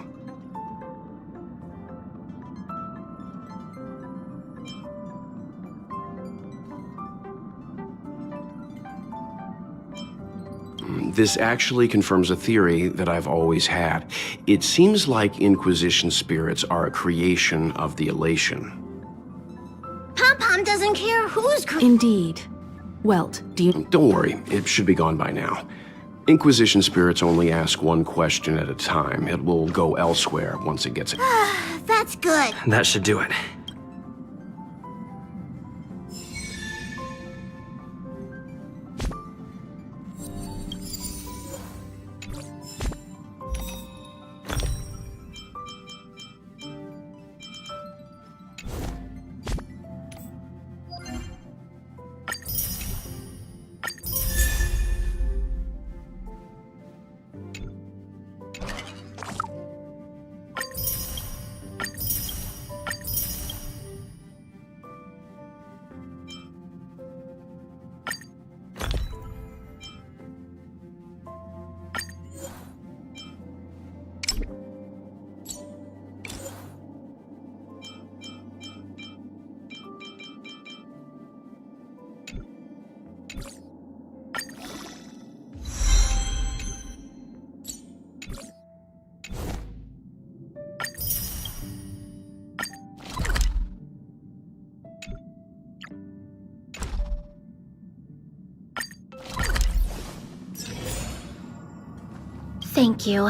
This actually confirms a theory that I've always had. It seems like Inquisition spirits are a creation of the Elation. Pom-Pom doesn't care who's Indeed. Welt, do you... Don't worry, it should be gone by now. Inquisition spirits only ask one question at a time. It will go elsewhere once it gets it. That's good. That should do it. Thank you.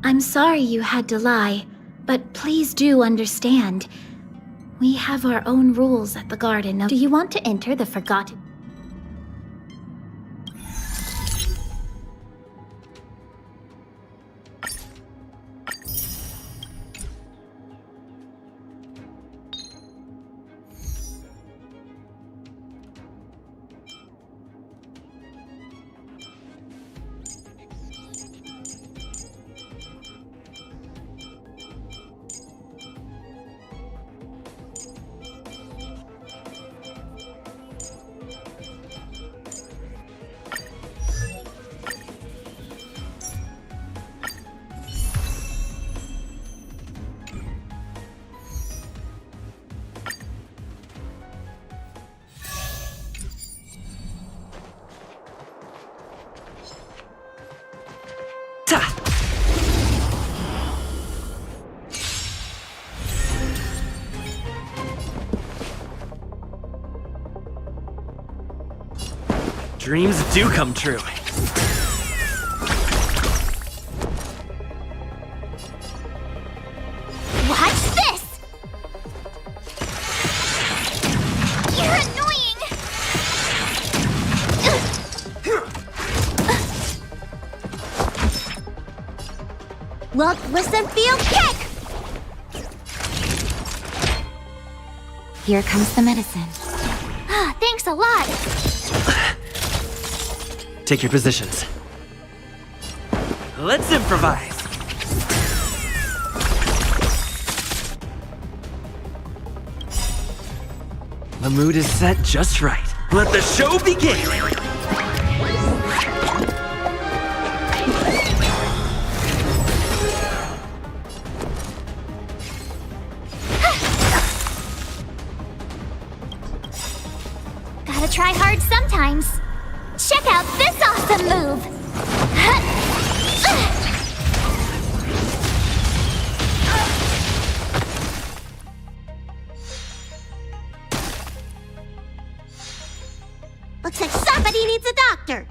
I'm sorry you had to lie, but please do understand. We have our own rules at the garden. Do you want to enter the Forgotten? Dreams do come true. Watch this! You're annoying! Look, listen, feel, kick! Here comes the medicine. Thanks a lot! Take your positions. Let's improvise. The mood is set just right. Let the show begin! Gotta try hard sometimes. Check out this awesome move! Looks like somebody needs a doctor.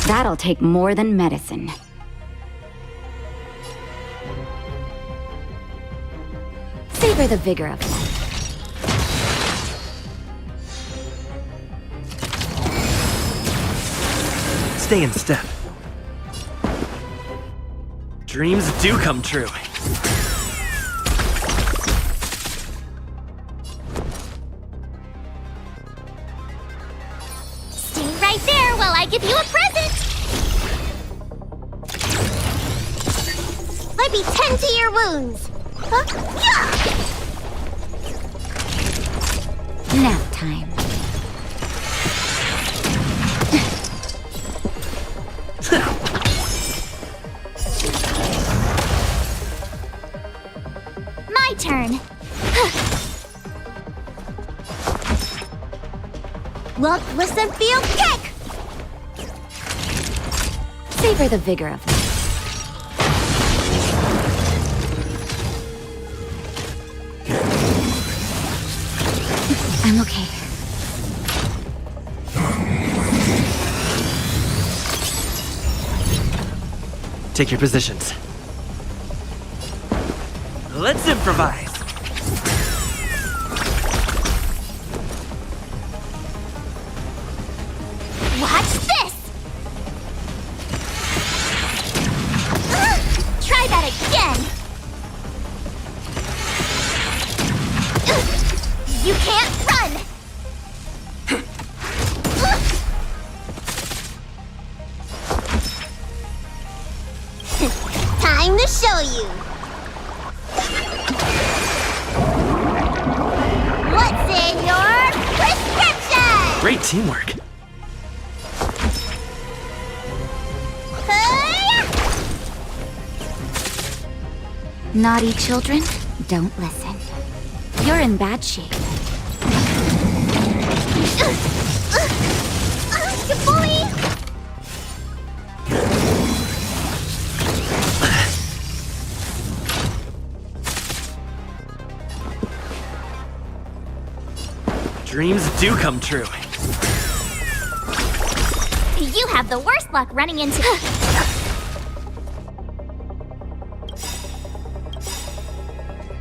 That'll take more than medicine. Savor the vigor of life. Stay in step. Dreams do come true. Stay right there while I give you a present! Let me tend to your wounds! Huh? Yeah! Nap time. My turn! Look, listen, feel, kick! Savor the vigor of life. I'm okay. Take your positions. Let's improvise. Watch this! Try that again! You can't run! Time to show you! What's in your prescription? Great teamwork. Naughty children, don't listen. You're in bad shape. You bully! Dreams do come true. You have the worst luck running into...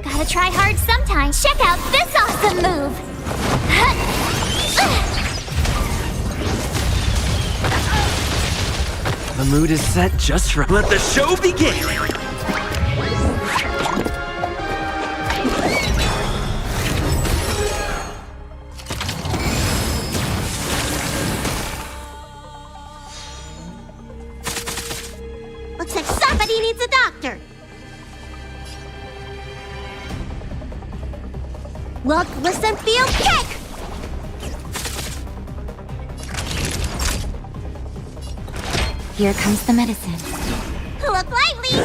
Gotta try hard sometimes. Check out this awesome move! The mood is set just right. Let the show begin! Looks like somebody needs a doctor. Look, listen, feel, kick! Here comes the medicine. Look lively!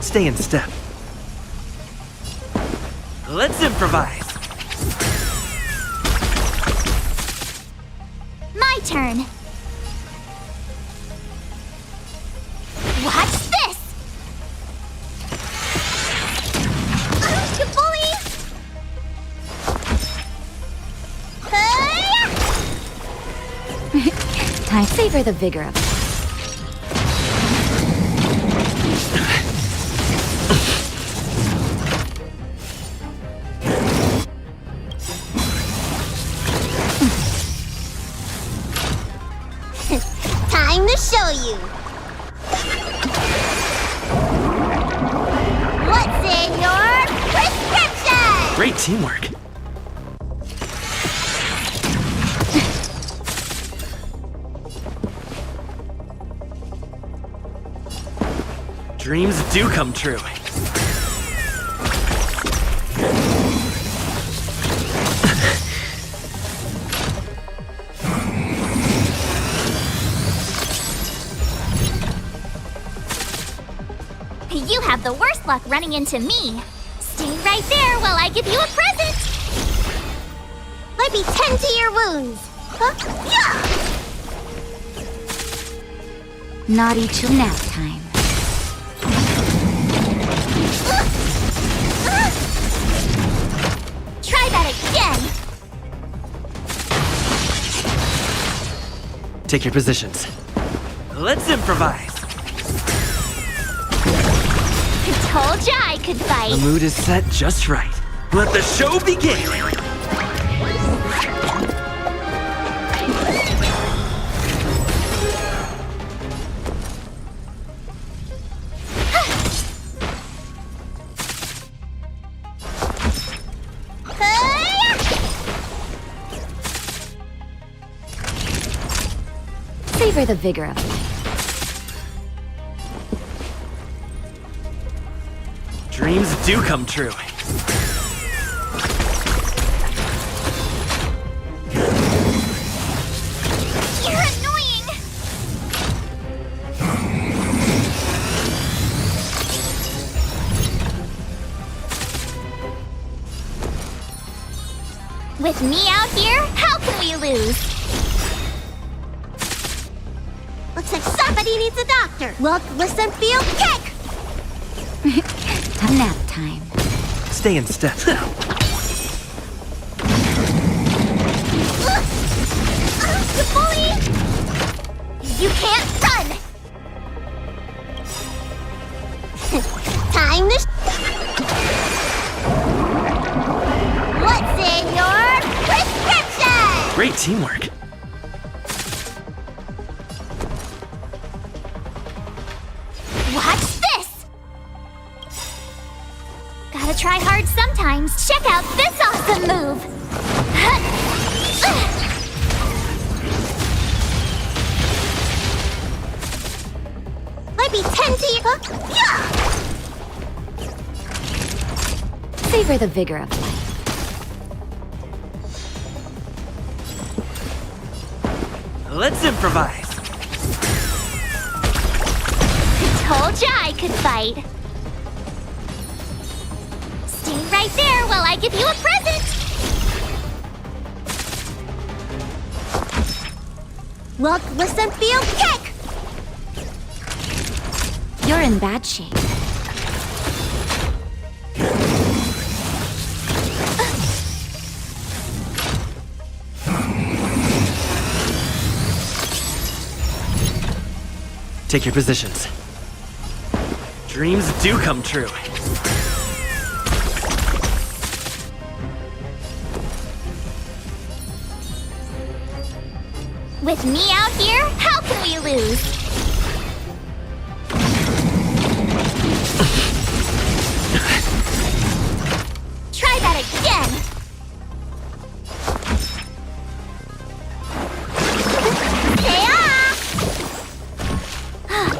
Stay in step. Let's improvise. My turn. Watch this! You bully! Time. Savor the vigor of it. Time to show you. What's in your prescription? Great teamwork. Dreams do come true. You have the worst luck running into me. Stay right there while I give you a present. Let me tend to your wounds. Huh? Yeah! Naughty till nap time. Try that Take your positions. Let's improvise. Told ya I could fight. The mood is set just right. Let the show begin! Savor the vigor of life. Dreams do come true. You're annoying! With me out here, how can we lose? Looks like somebody needs a doctor. Look, listen, feel, kick! Nap time. Stay in step. You bully! You can't run! Time to What's in your prescription? Great teamwork. Watch this! Gotta try hard sometimes. Check out this awesome move! Might be 10 to you. Savor the vigor of life. Let's improvise. Told ya I could fight. Stay right there while I give you a present. Look, listen, feel, kick! You're in bad shape. Take your positions. Dreams do come true. With me out here, how can we lose? Try that again!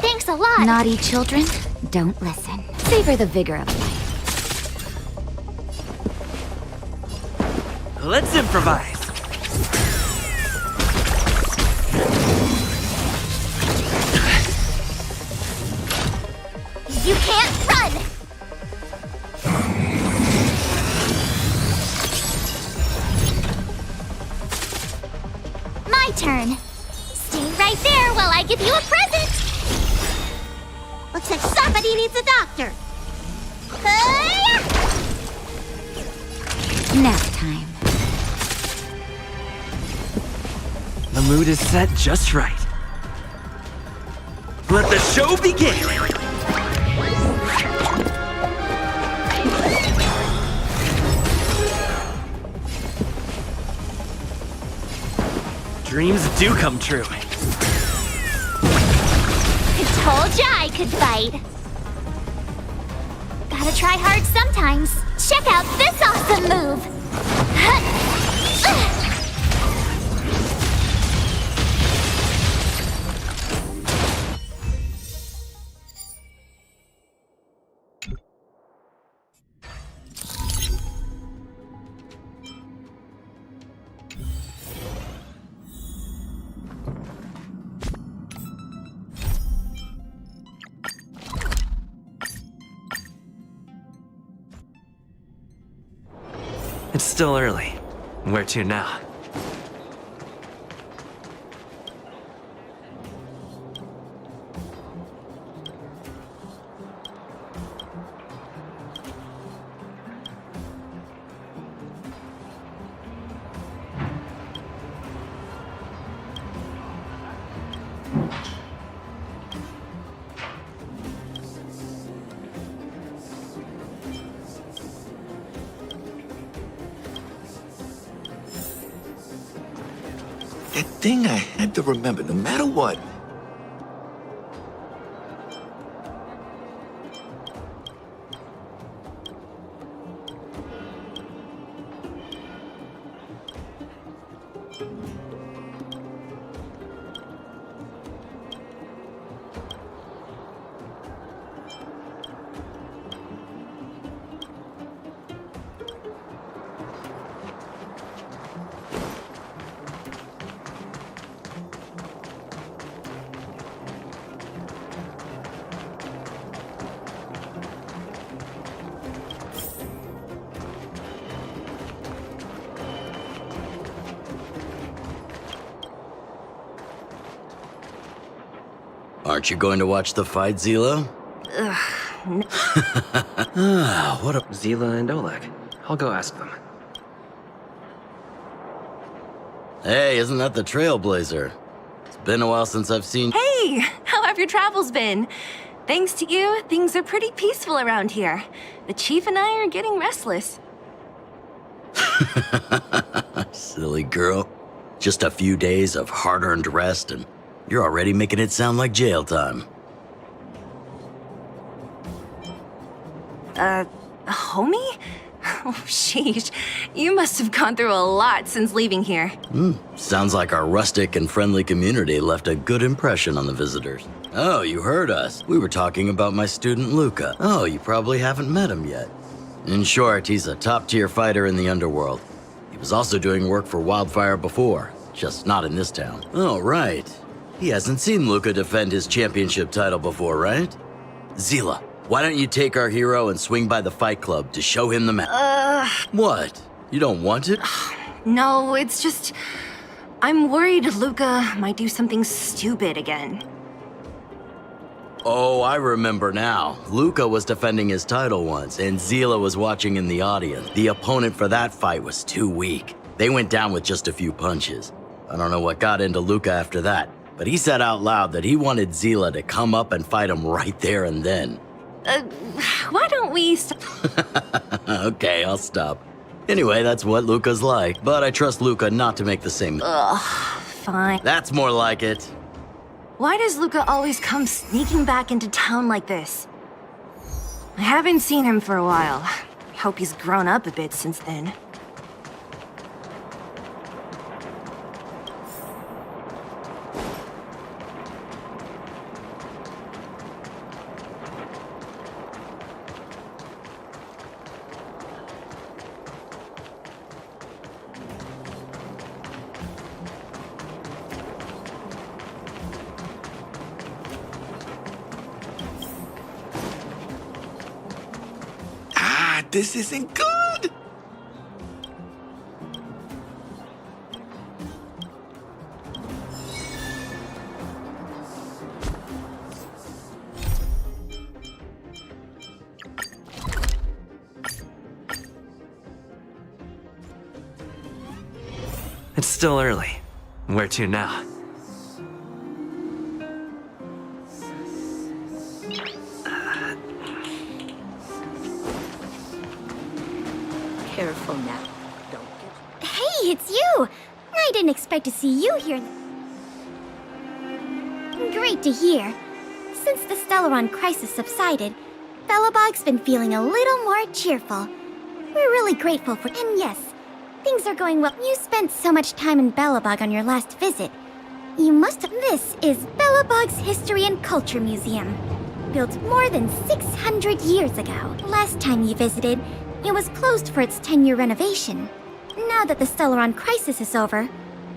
Thanks a lot! Naughty children, don't listen. Savor the vigor of life. Let's improvise. You can't run! My turn. Stay right there while I give you a present. Looks like somebody needs a doctor. Nap time. The mood is set just right. Let the show begin! Dreams do come true. I told ya I could fight. Gotta try hard sometimes. Check out this awesome move. It's still early. Where to now? That thing I had to remember, no matter what. Aren't you going to watch the fight, Zila? What up? Zila and Oleg. I'll go ask them. Hey, isn't that the trailblazer? It's been a while since I've seen... Hey, how have your travels been? Thanks to you, things are pretty peaceful around here. The chief and I are getting restless. Silly girl. Just a few days of hard-earned rest and you're already making it sound like jail time. Homie? Oh, sheesh. You must have gone through a lot since leaving here. Sounds like our rustic and friendly community left a good impression on the visitors. Oh, you heard us. We were talking about my student Luca. Oh, you probably haven't met him yet. In short, he's a top-tier fighter in the underworld. He was also doing work for Wildfire before, just not in this town. Oh, right. He hasn't seen Luca defend his championship title before, right? Zila, why don't you take our hero and swing by the fight club to show him the match? What? You don't want it? No, it's just... I'm worried Luca might do something stupid again. Oh, I remember now. Luca was defending his title once, and Zila was watching in the audience. The opponent for that fight was too weak. They went down with just a few punches. I don't know what got into Luca after that, but he said out loud that he wanted Zila to come up and fight him right there and then. Why don't we Okay, I'll stop. Anyway, that's what Luca's like, but I trust Luca not to make the same... Ugh, fine. That's more like it. Why does Luca always come sneaking back into town like this? I haven't seen him for a while. Hope he's grown up a bit since then. This isn't good! It's still early. Where to now? Careful now. Hey, it's you! I didn't expect to see you here. Great to hear. Since the Stellaron crisis subsided, Belobog's been feeling a little more cheerful. We're really grateful for... And yes, things are going well. You spent so much time in Belobog on your last visit. You must have... This is Belobog's History and Culture Museum. Built more than 600 years ago. Last time you visited, it was closed for its 10-year renovation. Now that the Stellaron crisis is over,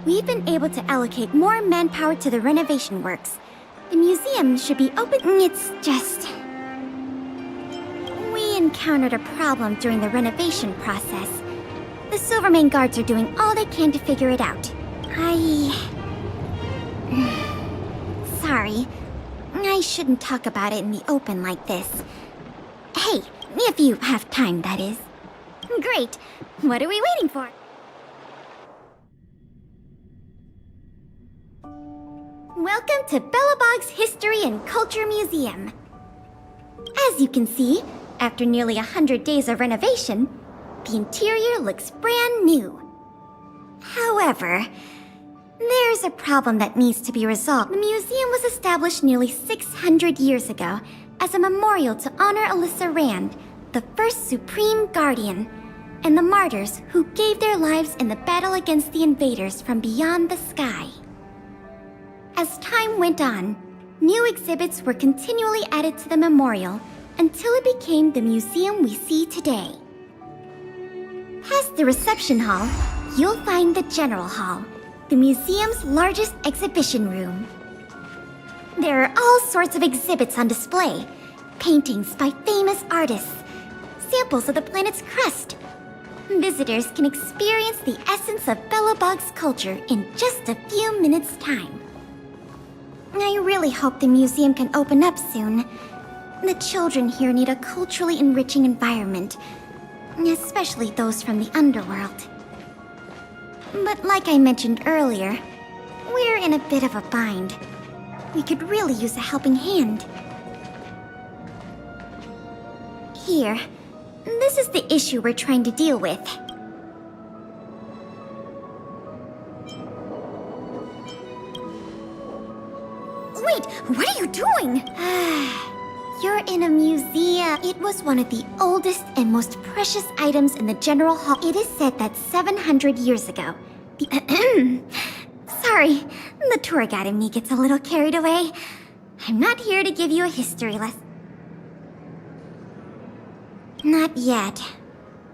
we've been able to allocate more manpower to the renovation works. The museum should be open. It's just... We encountered a problem during the renovation process. The Silvermane guards are doing all they can to figure it out. Sorry. I shouldn't talk about it in the open like this. Hey, if you have time, that is. Great. What are we waiting for? Welcome to Belobog's History and Culture Museum. As you can see, after nearly 100 days of renovation, the interior looks brand new. However, there's there's a problem that needs to be resolved. The museum was established nearly 600 years ago as a memorial to honor Alyssa Rand, the first Supreme Guardian, and the martyrs who gave their lives in the battle against the invaders from beyond the sky. As time went on, new exhibits were continually added to the memorial until it became the museum we see today. Past the reception hall, you'll find the General Hall, the museum's largest exhibition room. There are all sorts of exhibits on display, paintings by famous artists, samples of the planet's crust. Visitors can experience the essence of Belobog's culture in just a few minutes' time. I really hope the museum can open up soon. The children here need a culturally enriching environment, especially those from the underworld. But like I mentioned earlier, we're in a bit of a bind. We could really use a helping hand. Here, this is the issue we're trying to deal with. Wait, what are you doing? You're in a museum. It was one of the oldest and most precious items in the General Hall. It is said that 700 years ago, Sorry, the tour guide in me gets a little carried away. I'm not here to give you a history lesson. Not yet.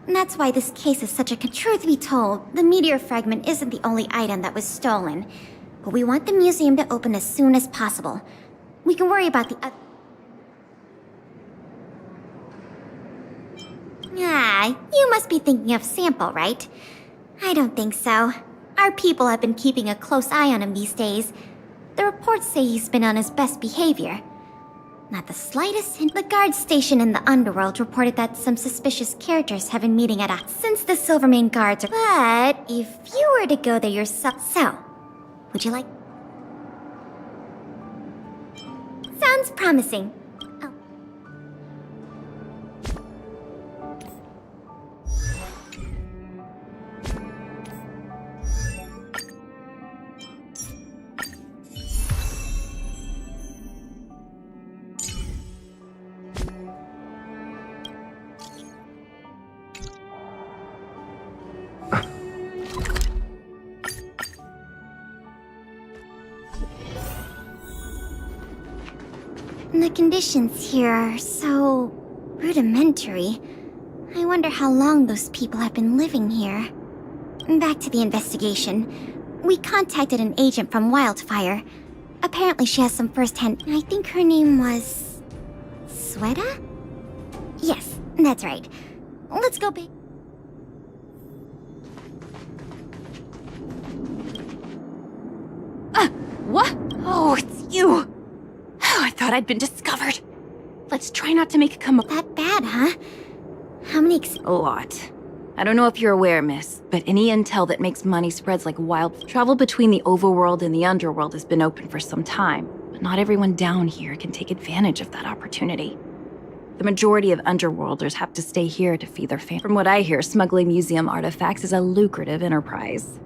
That's why this case is such a... Truth be told, the meteor fragment isn't the only item that was stolen. But we want the museum to open as soon as possible. We can worry about the other... You must be thinking of Sample, right? I don't think so. Our people have been keeping a close eye on him these days. The reports say he's been on his best behavior. Not the slightest hint. The guard station in the underworld reported that some suspicious characters have been meeting at a... Since the Silvermane guards are... But if you were to go there yourself... So, would you like... Sounds promising. The conditions here are so rudimentary. I wonder how long those people have been living here. Back to the investigation. We contacted an agent from Wildfire. Apparently she has some first-hand... I think her name was... Sweta? Yes, that's right. Let's go back... What? Oh, it's you! I thought I'd been discovered. Let's try not to make it come up. That bad, huh? How many A lot. I don't know if you're aware, miss, but any intel that makes money spreads like wild. Travel between the overworld and the underworld has been open for some time, but not everyone down here can take advantage of that opportunity. The majority of underworlders have to stay here to feed their family. From what I hear, smuggling museum artifacts is a lucrative enterprise.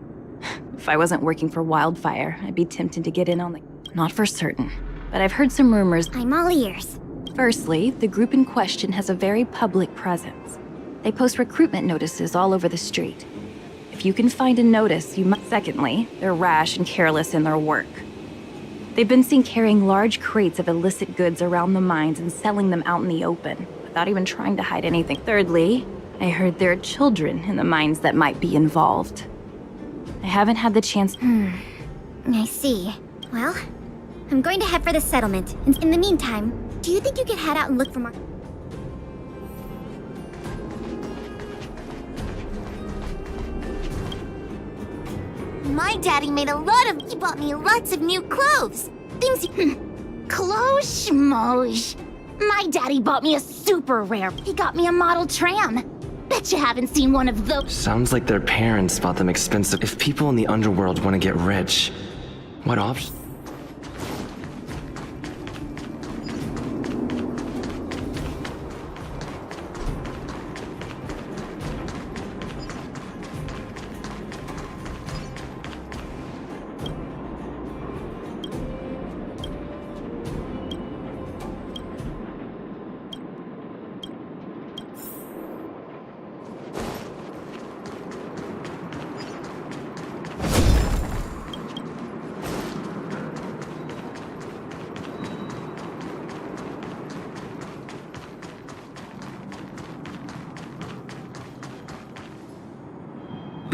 If I wasn't working for Wildfire, I'd be tempted to get in on the... Not for certain, but I've heard some rumors. I'm all ears. Firstly, the group in question has a very public presence. They post recruitment notices all over the street. If you can find a notice, you must... Secondly, they're rash and careless in their work. They've been seen carrying large crates of illicit goods around the mines and selling them out in the open, without even trying to hide anything. Thirdly, I heard there are children in the mines that might be involved. I haven't had the chance... I see. Well, I'm going to head for the settlement. In the meantime, do you think you could head out and look for more... My daddy made a lot of... He bought me lots of new clothes. Things he... Clothes schmoes. My daddy bought me a super rare. He got me a model tram. Bet you haven't seen one of those. Sounds like their parents bought them expensive. If people in the underworld want to get rich, what options?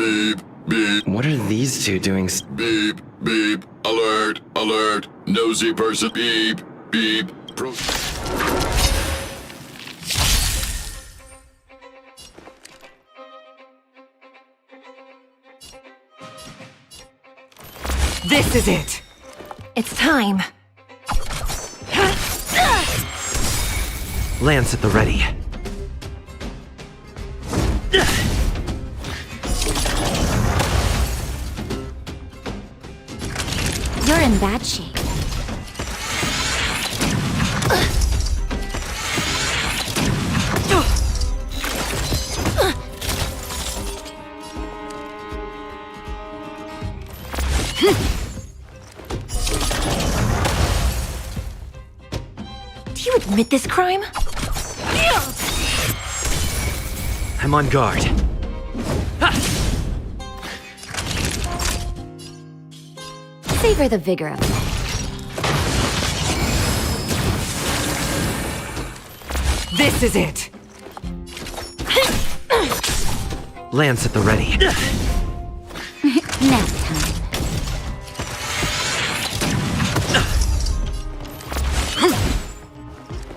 Beep, beep. What are these two doing? Beep, beep. Alert, alert. Nosy person. Beep, beep. This is it. It's time. Lance at the ready. You're in bad shape. Do you admit this crime? I'm on guard. Savor the vigor of it. This is it. Lance at the ready. Nap time.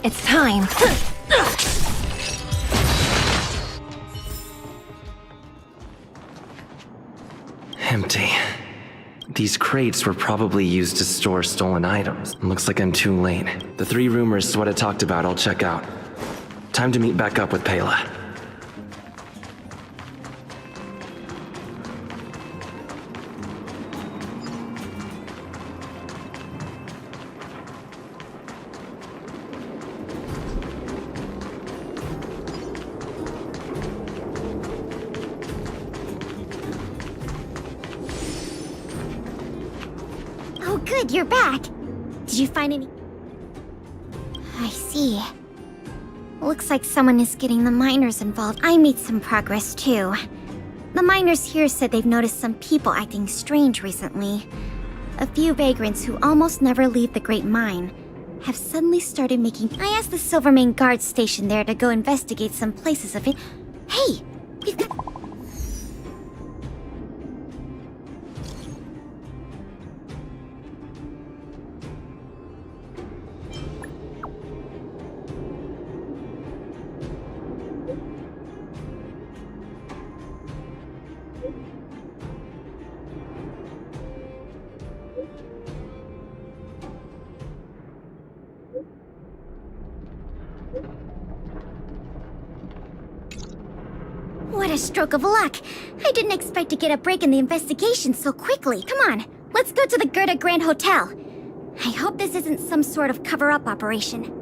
It's time. Empty. These crates were probably used to store stolen items. Looks like I'm too late. The 3 rumors Sweater talked about, I'll check out. Time to meet back up with Pela. Oh, good, you're back. Did you find any? I see. Looks like someone is getting the miners involved. I made some progress too. The miners here said they've noticed some people acting strange recently. A few vagrants who almost never leave the Great Mine have suddenly started making. I asked the Silvermane guard station there to go investigate some places of it. Hey! We've got. What a stroke of luck! I didn't expect to get a break in the investigation so quickly. Come on, let's go to the Gerda Grand Hotel. I hope this isn't some sort of cover-up operation.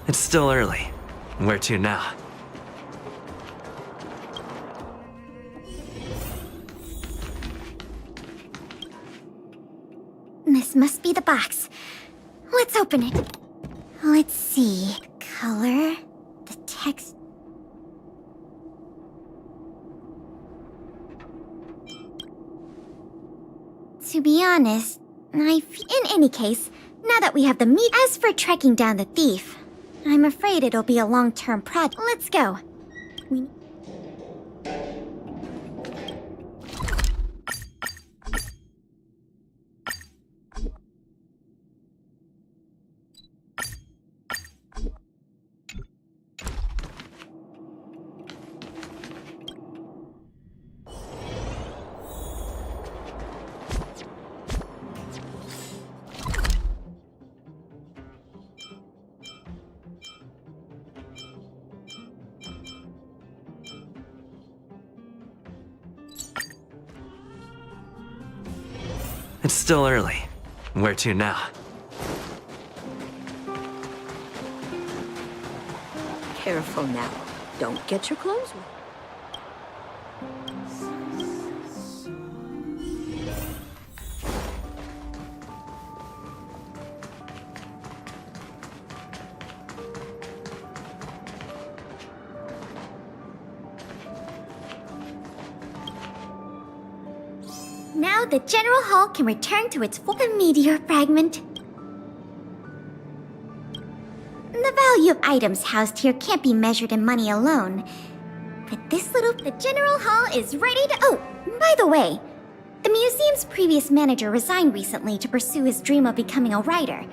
It's still early. Where to now? This must be the box. Let's open it. Let's see. Color. The text. To be honest, in any case, now that we have the meat. As for tracking down the thief, I'm afraid it'll be a long-term project. Let's go. It's still early. Where to now? Careful now. Don't get your clothes wet. Now the General Hall can return to its full meteor fragment. The value of items housed here can't be measured in money alone. But the General Hall is ready to— Oh, by the way, the museum's previous manager resigned recently to pursue his dream of becoming a writer.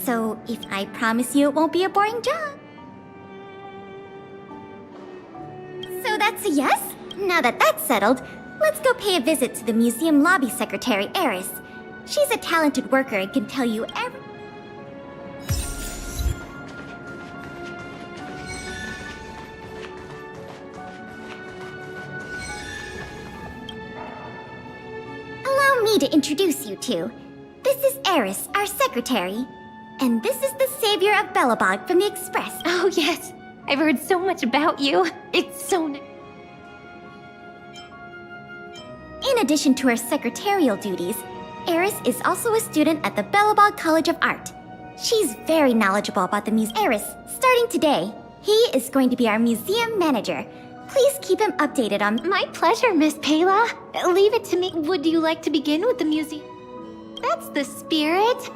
So if I promise you it won't be a boring job. So that's a yes? Now that that's settled, let's go pay a visit to the museum lobby secretary, Eris. She's a talented worker and can tell you everything. Allow me to introduce you two. This is Eris, our secretary. And this is the savior of Belobog from the Express. Oh, yes. I've heard so much about you. It's so nice. In addition to her secretarial duties, Eris is also a student at the Belobog College of Art. She's very knowledgeable about the museum. Eris, starting today, he is going to be our museum manager. Please keep him updated on— My pleasure, Miss Pela. Leave it to me. Would you like to begin with the museum? That's the spirit.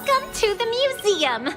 Welcome to the museum!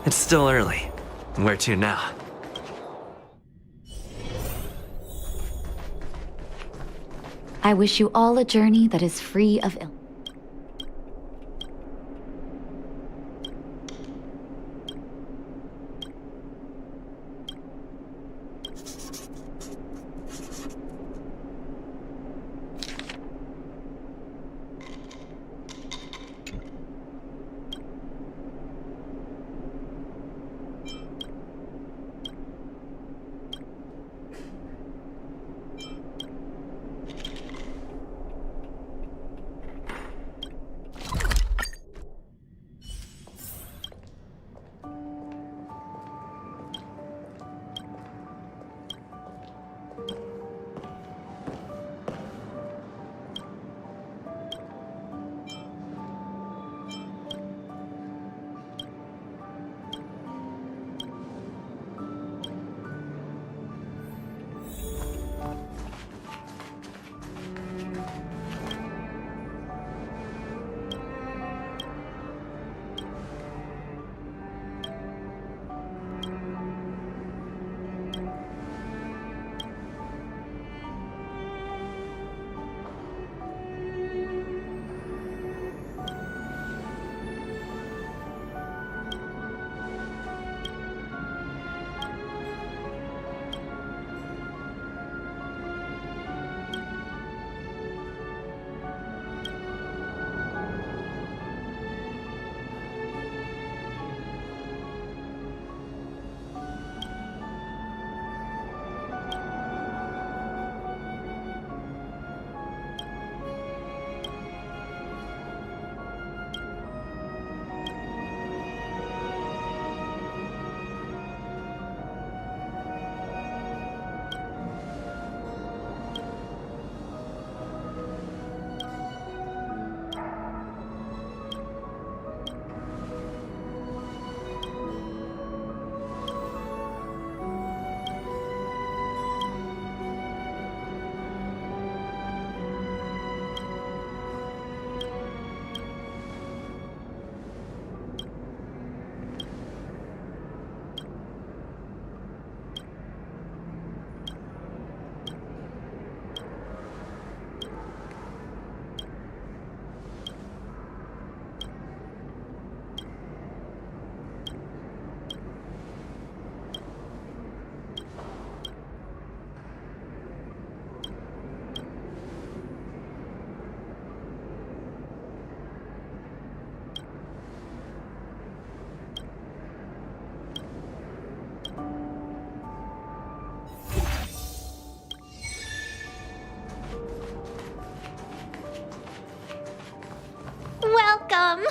It's still early. Where to now? I wish you all a journey that is free of ill. Welcome!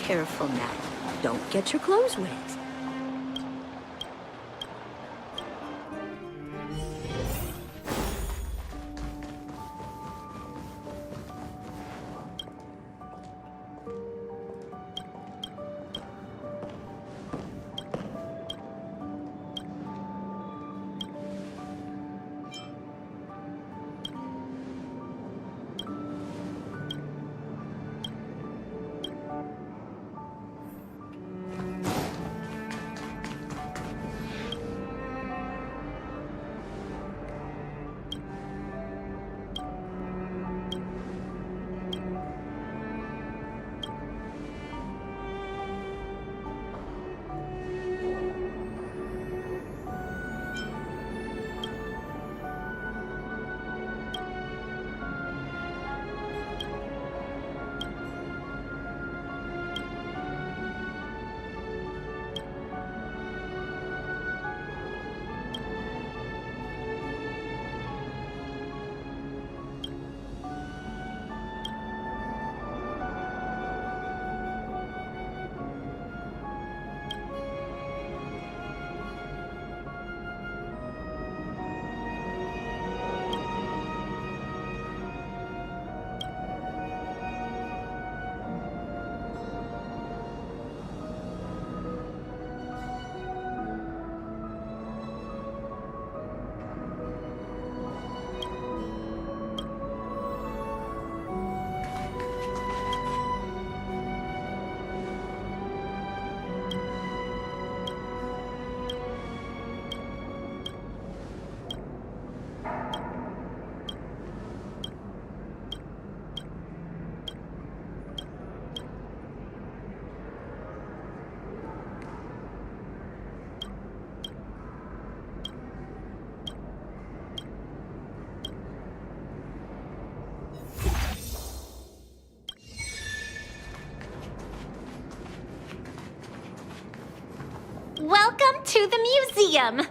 Careful now. Don't get your clothes wet. Welcome to the museum!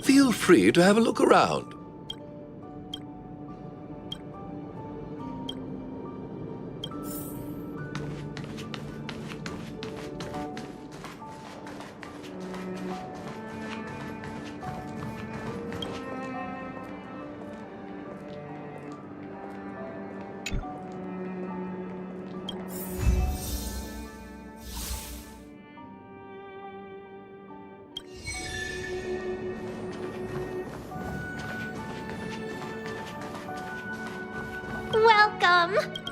Feel free to have a look around. museum!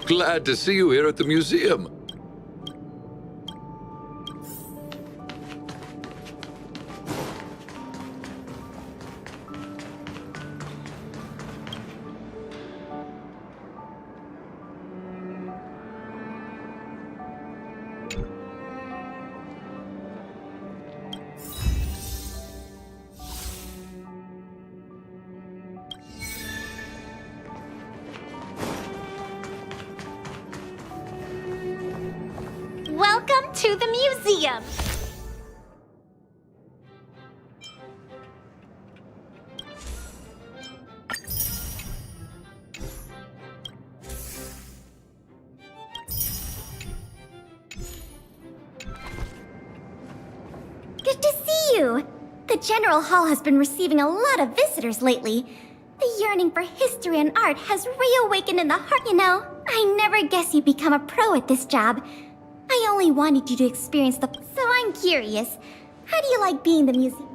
Glad to see you here at the museum. Welcome to the museum! Good to see you! The General Hall has been receiving a lot of visitors lately. The yearning for history and art has reawakened in the heart, you know. I never guessed you'd become a pro at this job. I only wanted you to experience the... So I'm curious, how do you like being the museum?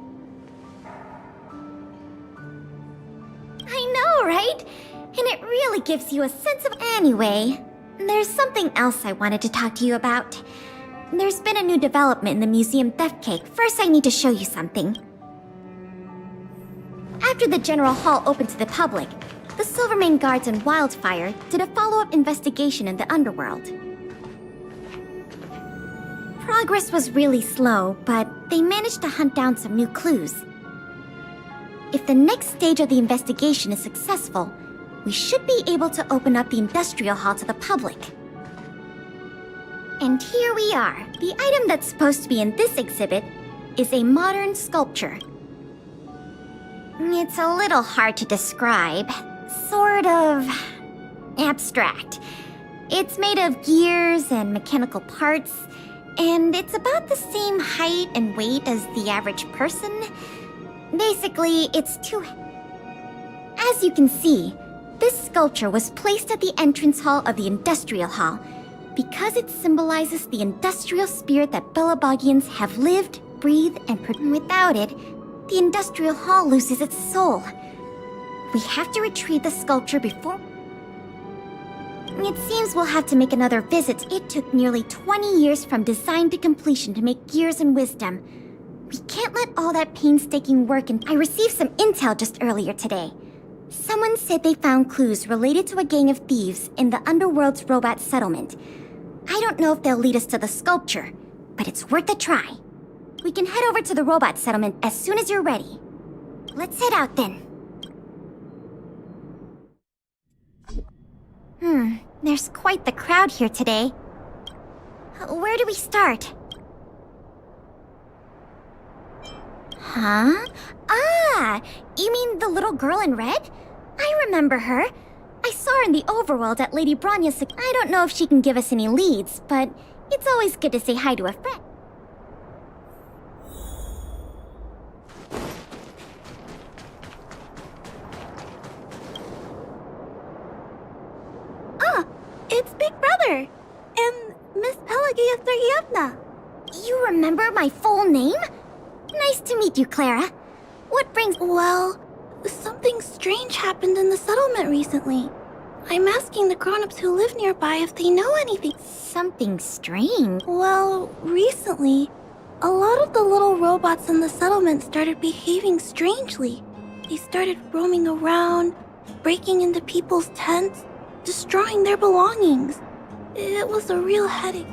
I know, right? And it really gives you a sense of... Anyway, there's something else I wanted to talk to you about. There's been a new development in the museum theft cake. First, I need to show you something. After the General Hall opened to the public, the Silvermane Guards and Wildfire did a follow-up investigation in the underworld. Progress was really slow, but they managed to hunt down some new clues. If the next stage of the investigation is successful, we should be able to open up the industrial hall to the public. And here we are. The item that's supposed to be in this exhibit is a modern sculpture. It's a little hard to describe. Sort of abstract. It's made of gears and mechanical parts, and it's about the same height and weight as the average person. Basically, it's too... As you can see, This sculpture was placed at the entrance hall of the Industrial Hall because it symbolizes the industrial spirit that Belabogians have lived, breathed, and without it, the Industrial Hall loses its soul. We have to retrieve the sculpture before... It seems we'll have to make another visit. It took nearly 20 years from design to completion to make Gears and Wisdom. We can't let all that painstaking work and I received some intel just earlier today. Someone said they found clues related to a gang of thieves in the Underworld's robot settlement. I don't know if they'll lead us to the sculpture, but it's worth a try. We can head over to the robot settlement as soon as you're ready. Let's head out then. There's quite the crowd here today. Where do we start? Huh? Ah! You mean the little girl in red? I remember her. I saw her in the overworld at Lady Bronya's. I don't know if she can give us any leads, but it's always good to say hi to a friend. It's Big Brother! And Miss Pelagia Sergeyevna! You remember my full name? Nice to meet you, Clara. What brings... Well, something strange happened in the settlement recently. I'm asking the grown-ups who live nearby if they know anything. Something strange? Well, recently, a lot of the little robots in the settlement started behaving strangely. They started roaming around, breaking into people's tents, destroying their belongings. It was a real headache.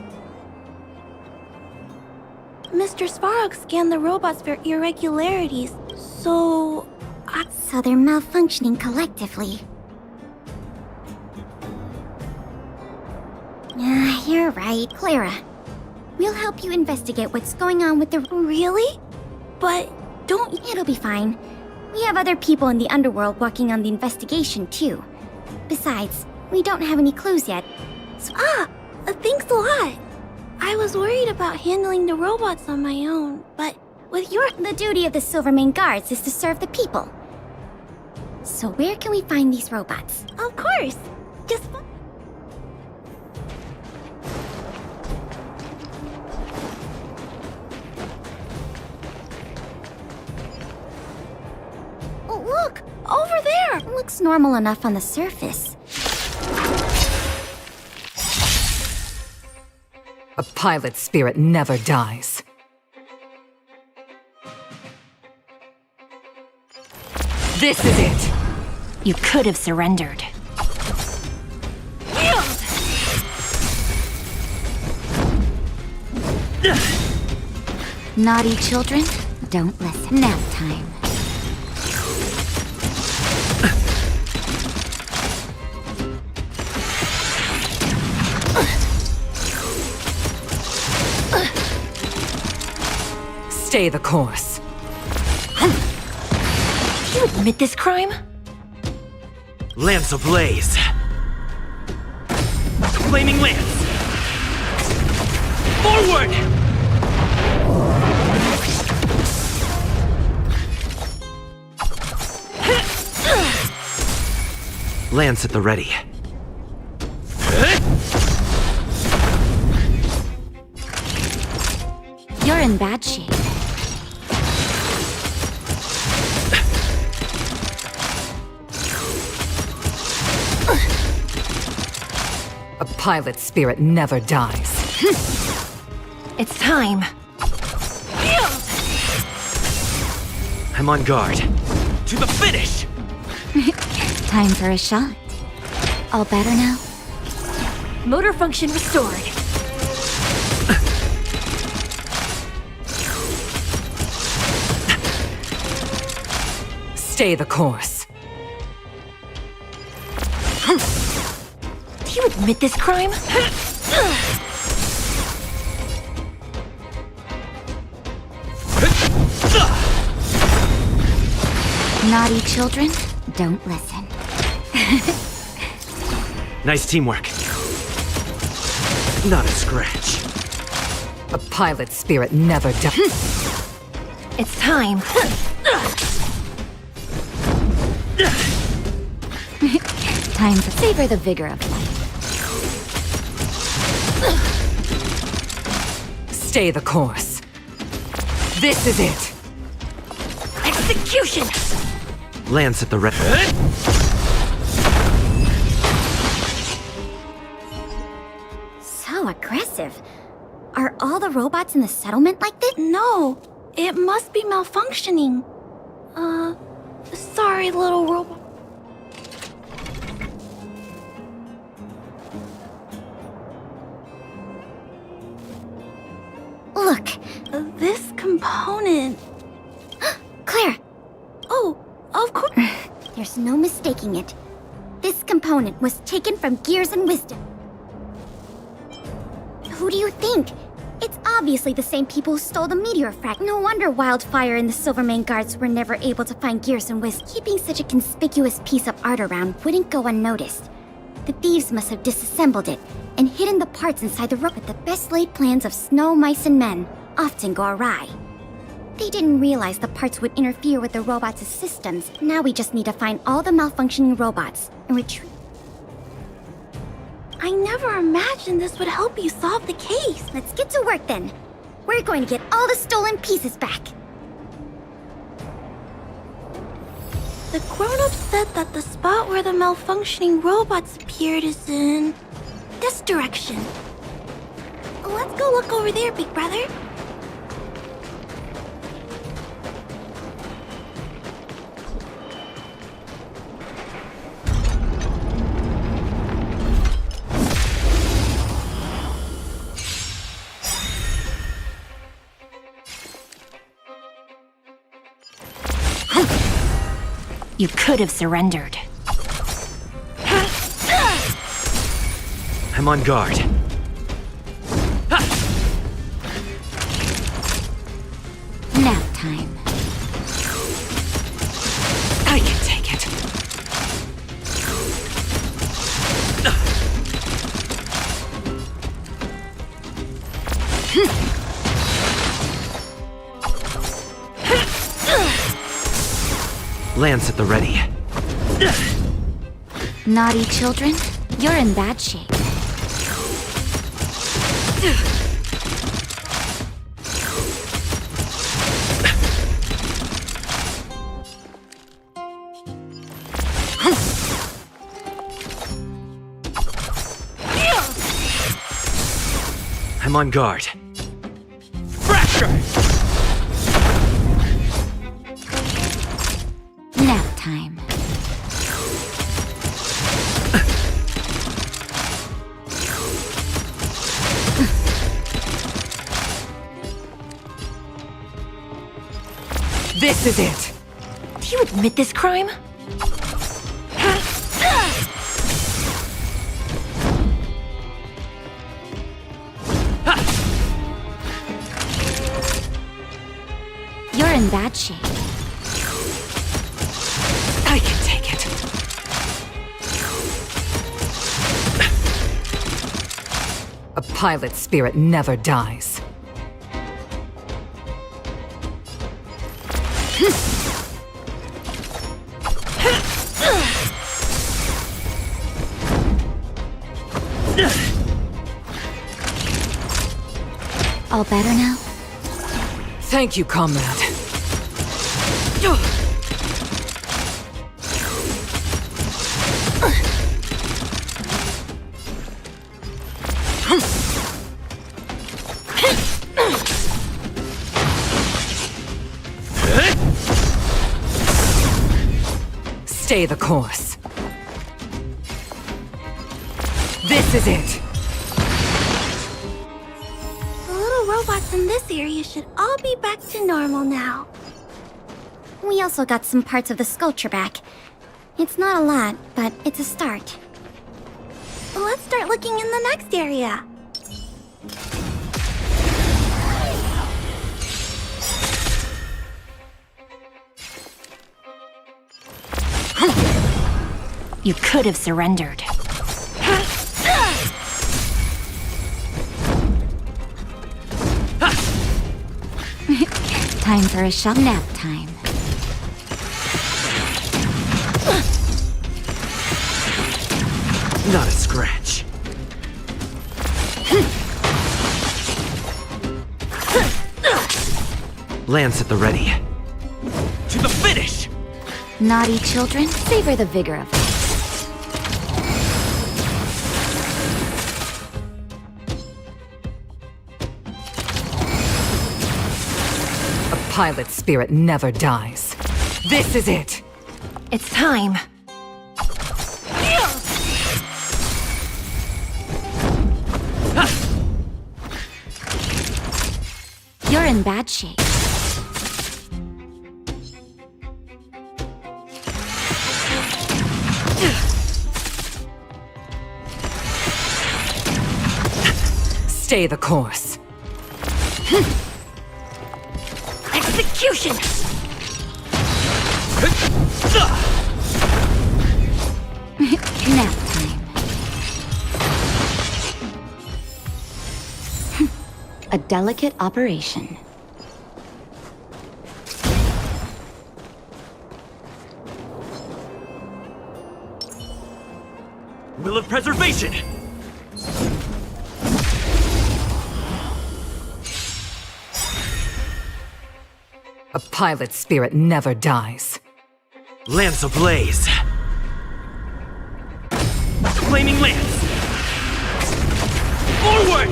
Mr. Svarog scanned the robots for irregularities, so they're malfunctioning collectively. You're right, Clara. We'll help you investigate what's going on with the... Really? But don't... It'll be fine. We have other people in the underworld working on the investigation, too. Besides, we don't have any clues yet. So, thanks a lot. I was worried about handling the robots on my own, but with your... The duty of the Silvermane Guards is to serve the people. So where can we find these robots? Of course. Just... Oh, look! Over there! Looks normal enough on the surface. A pilot's spirit never dies. This is it! You could have surrendered. Naughty children, don't listen. Nap time. Stay the course. You admit this crime? Lance ablaze. Flaming lance. Forward! Lance at the ready. You're in bad shape. A pilot's spirit never dies. It's time. I'm on guard. To the finish! Time for a shot. All better now? Motor function restored. Stay the course. Do you admit this crime? Naughty children, don't listen. Nice teamwork. Not a scratch. A pilot's spirit never dies. It's time. Time to savor the vigor of life. Stay the course. This is it. Execution! Lance at the ready. So aggressive. Are all the robots in the settlement like this? No, it must be malfunctioning. Sorry, little robot. Look. This component. Claire! Oh, of course. There's no mistaking it. This component was taken from Gears and Wisdom. Who do you think? It's obviously the same people who stole the meteor frag. No wonder Wildfire and the Silvermane guards were never able to find Gears and Wisdom. Keeping such a conspicuous piece of art around wouldn't go unnoticed. The thieves must have disassembled it and hidden the parts inside the rope. But the best laid plans of snow, mice, and men often go awry. They didn't realize the parts would interfere with the robots' systems. Now we just need to find all the malfunctioning robots and retrieve. I never imagined this would help you solve the case. Let's get to work then. We're going to get all the stolen pieces back. The grown-up said that the spot where the malfunctioning robots appeared is in this direction. Let's go look over there, big brother. You could have surrendered. I'm on guard. Nap time. I can take it. Lance at the ready. Naughty children, you're in bad shape. I'm on guard. Fracture! Nap time. This is it. Do you admit this crime? You're in bad shape. I can take it. A pilot's spirit never dies. All better now? Thank you, comrade. Stay the course. This is it. The little robots in this area should all be back to normal now. We also got some parts of the sculpture back. It's not a lot, but it's a start. Let's start looking in the next area. You could have surrendered. Time for a shot. Nap time. Lance at the ready. To the finish! Naughty children, savor the vigor of it. A pilot's spirit never dies. This is it! It's time. You're in bad shape. Stay the course. Execution! Nap time. A delicate operation. Will of preservation! A pilot's spirit never dies. Lance ablaze. Flaming lance! Forward!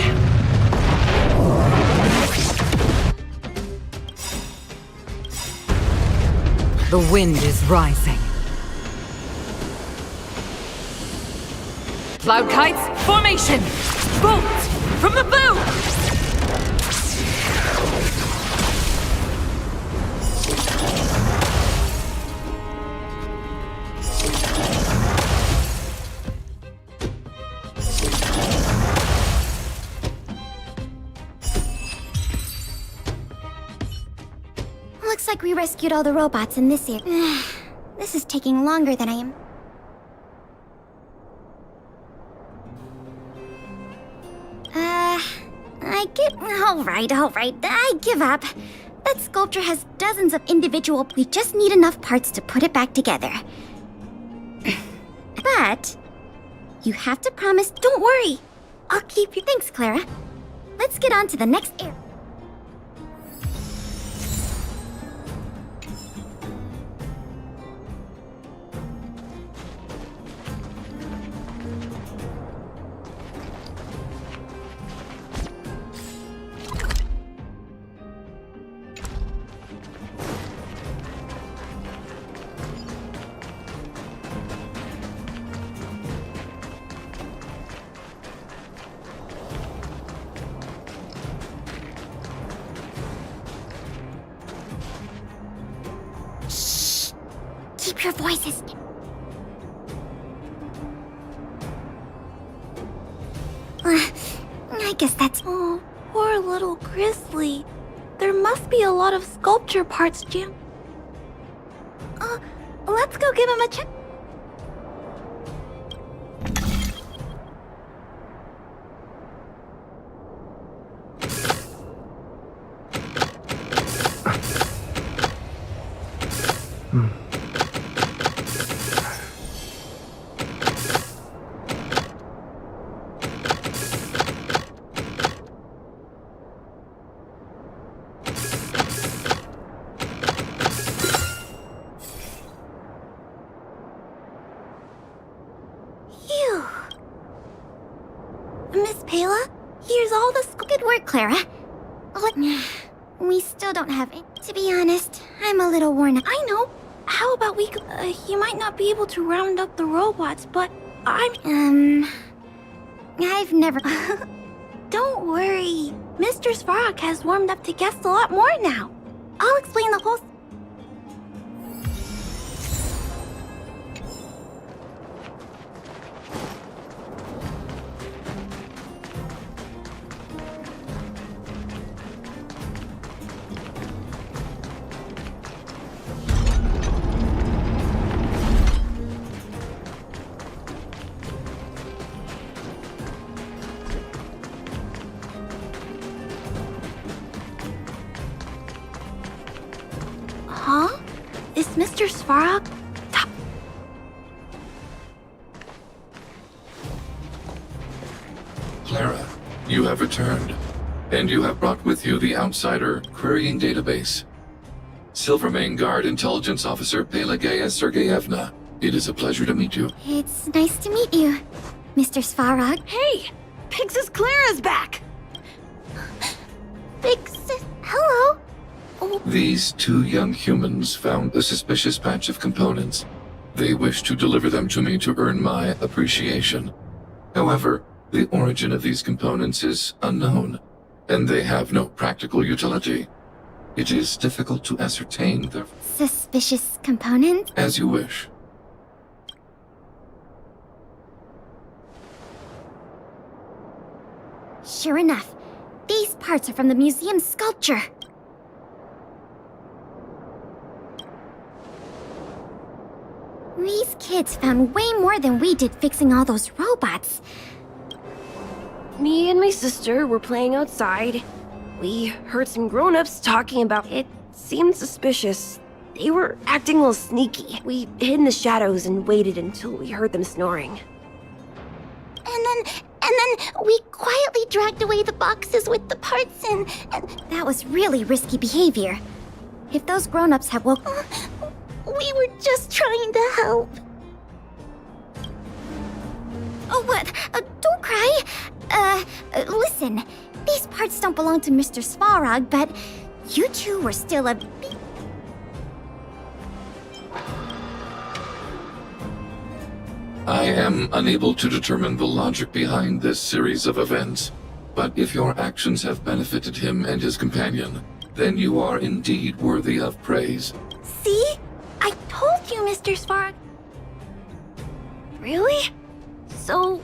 The wind is rising. Cloud kites, formation! Bolt! From the bow! Looks like we rescued all the robots in this area. This is taking longer than I am. Alright. I give up. That sculpture has dozens of individual... We just need enough parts to put it back together. But... you have to promise... Don't worry! I'll keep you... Thanks, Clara. Let's get on to the next area. Keep your voices. I guess that's... Oh, poor little Grizzly. There must be a lot of sculpture parts jammed. Let's go give him a check. Miss Pela, here's all the good work, Clara. We still don't have it. To be honest, I'm a little worn out. I know. How about we... you might not be able to round up the robots, but I've never... Don't worry. Mr. Svarog has warmed up to guests a lot more now. I'll explain the whole... Huh? Is Mr. Svarog... Clara, you have returned. And you have brought with you the Outsider Querying Database. Silvermane Guard Intelligence Officer Pelageya Sergeyevna. It is a pleasure to meet you. It's nice to meet you, Mr. Svarog. Hey! Big Sis Clara's back! Big Sis, hello. These two young humans found a suspicious patch of components. They wish to deliver them to me to earn my appreciation. However, the origin of these components is unknown, and they have no practical utility. It is difficult to ascertain their... Suspicious components? As you wish. Sure enough, these parts are from the museum's sculpture. These kids found way more than we did fixing all those robots. Me and my sister were playing outside. We heard some grown-ups talking about it. Seemed suspicious. They were acting a little sneaky. We hid in the shadows and waited until we heard them snoring. And then we quietly dragged away the boxes with the parts and That was really risky behavior. If those grown-ups had woke... we were just trying to help. Oh, what? Don't cry. Listen. These parts don't belong to Mr. Svarog, but you two were still a... I am unable to determine the logic behind this series of events, but if your actions have benefited him and his companion, then you are indeed worthy of praise. See? I told you, Mr. Svarog. Really? So...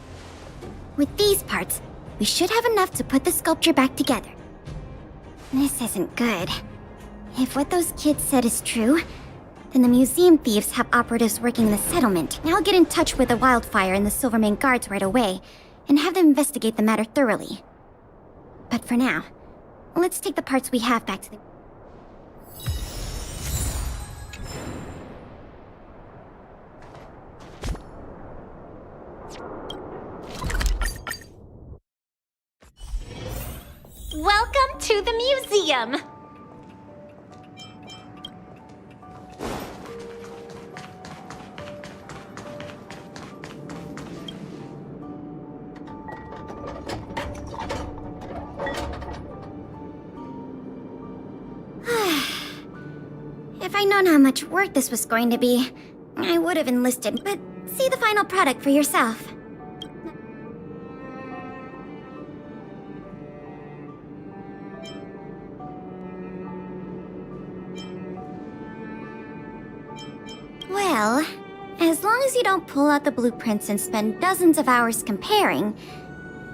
With these parts, we should have enough to put the sculpture back together. This isn't good. If what those kids said is true, then the museum thieves have operatives working in the settlement. I'll get in touch with the Wildfire and the Silvermane guards right away, and have them investigate the matter thoroughly. But for now, let's take the parts we have back to the... Welcome to the museum! If I'd known how much work this was going to be, I would have enlisted, but see the final product for yourself. Well, as long as you don't pull out the blueprints and spend dozens of hours comparing,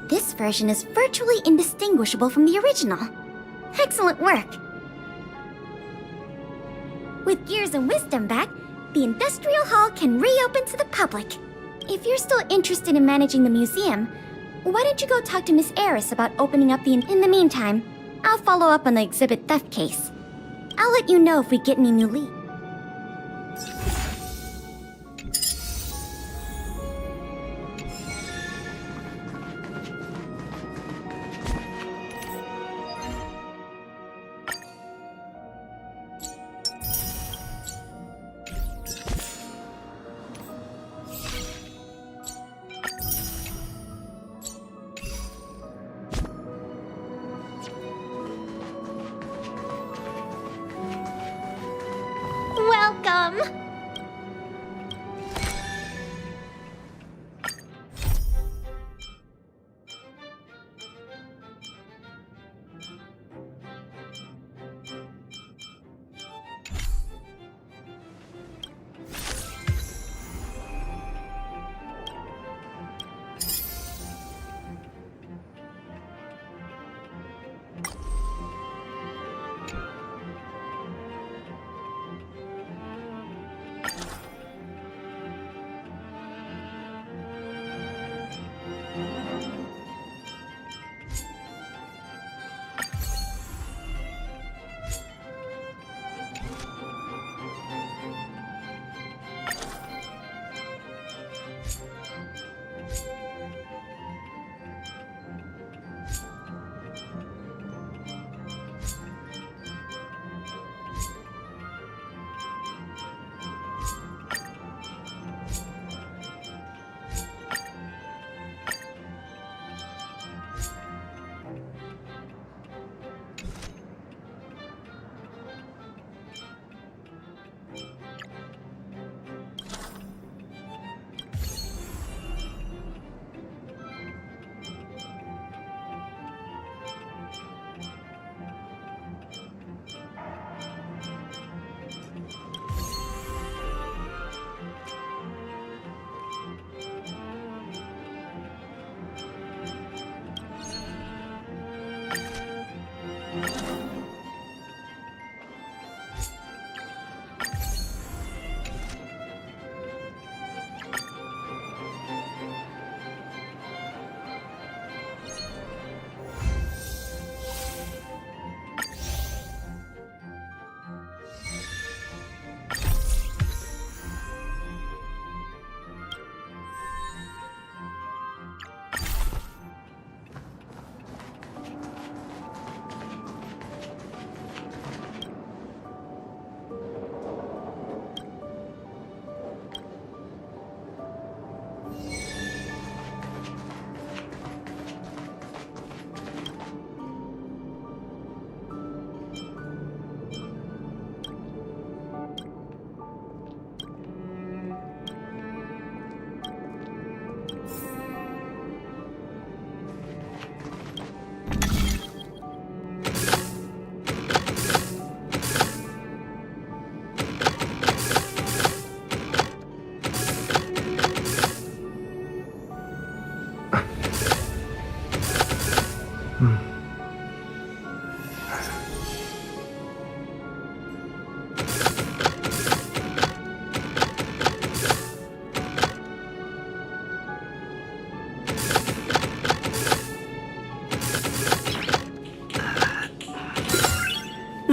this version is virtually indistinguishable from the original. Excellent work! With Gears and Wisdom back, the Industrial Hall can reopen to the public. If you're still interested in managing the museum, why don't you go talk to Miss Eris about opening up the... In the meantime, I'll follow up on the exhibit theft case. I'll let you know if we get any new leads. Welcome!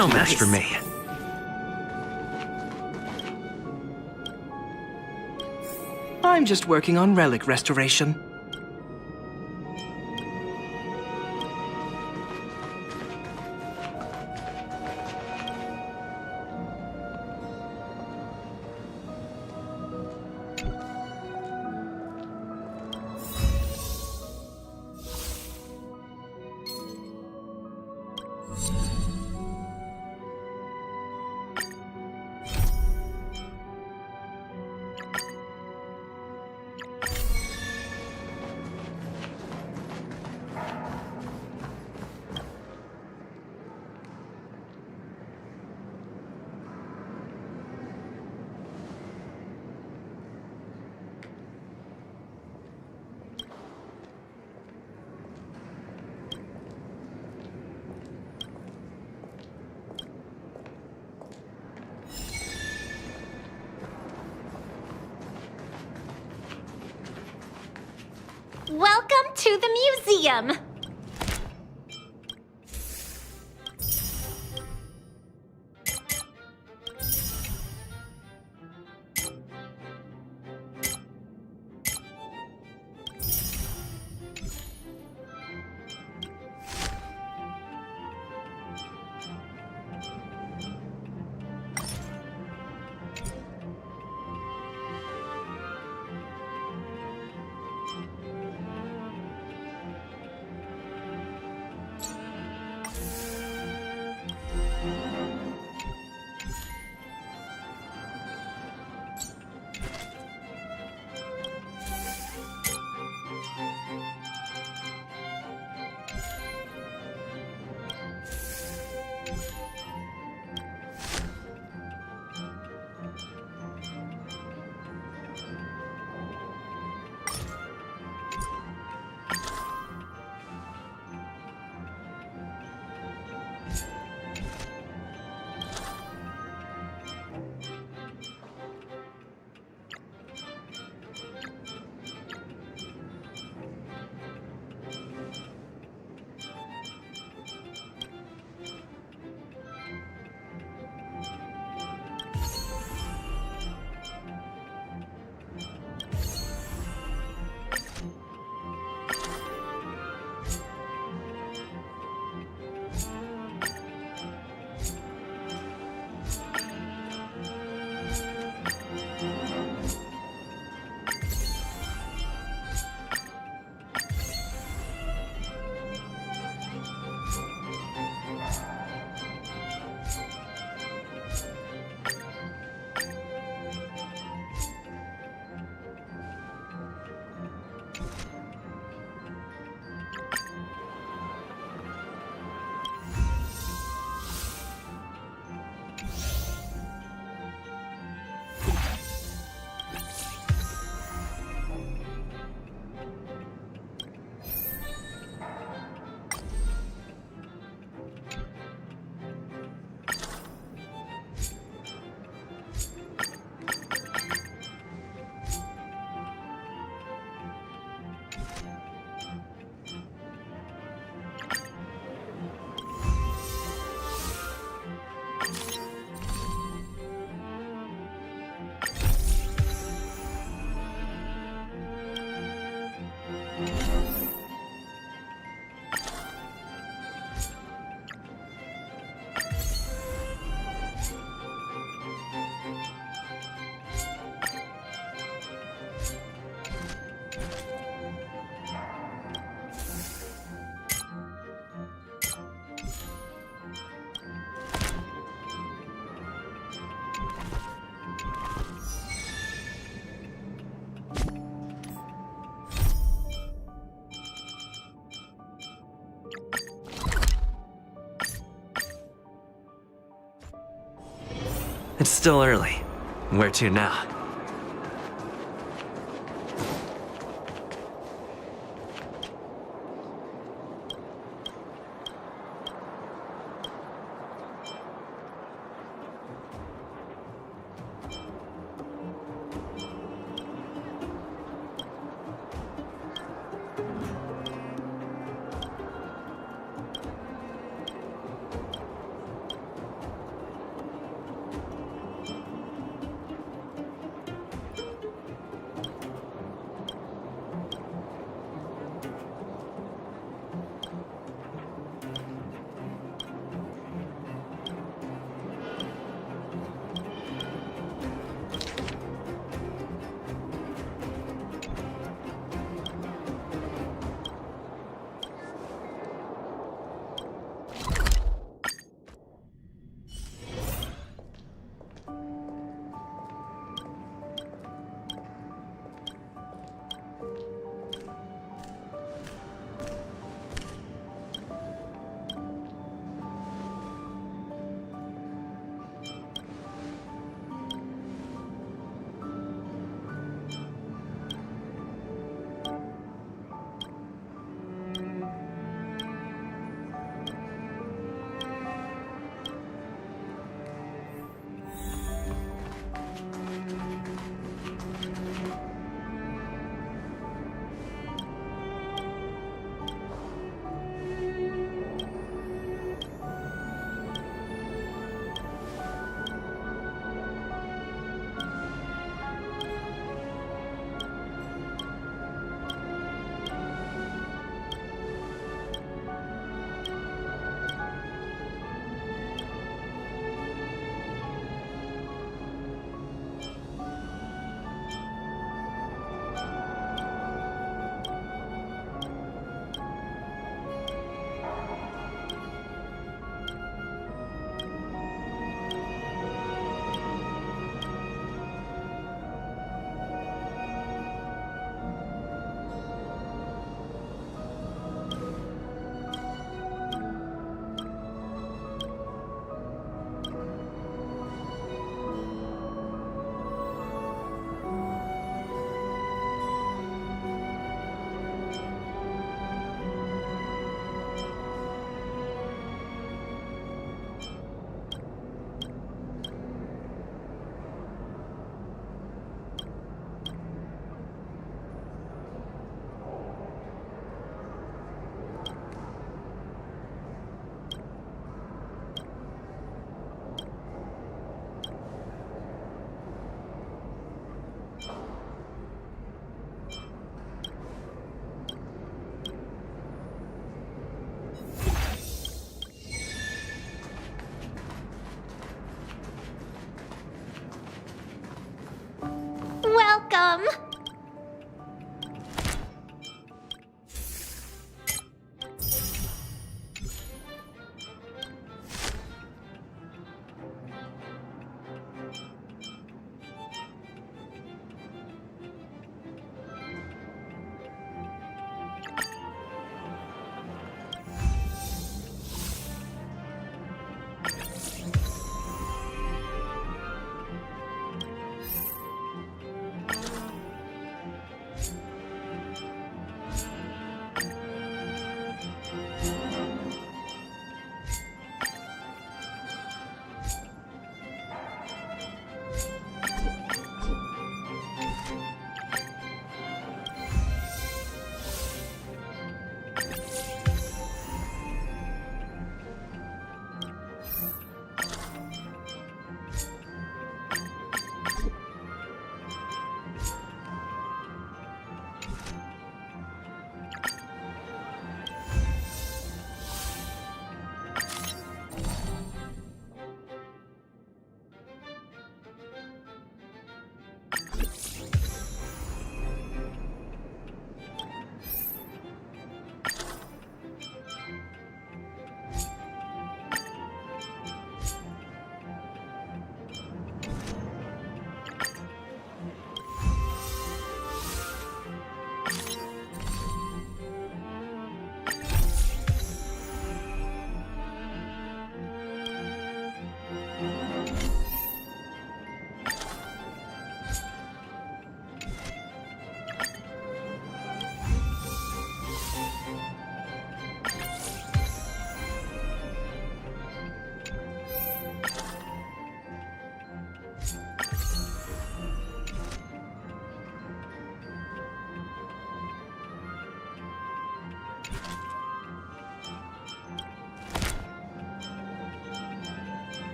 No match for me. I'm just working on relic restoration. Welcome to the museum! It's still early. Where to now?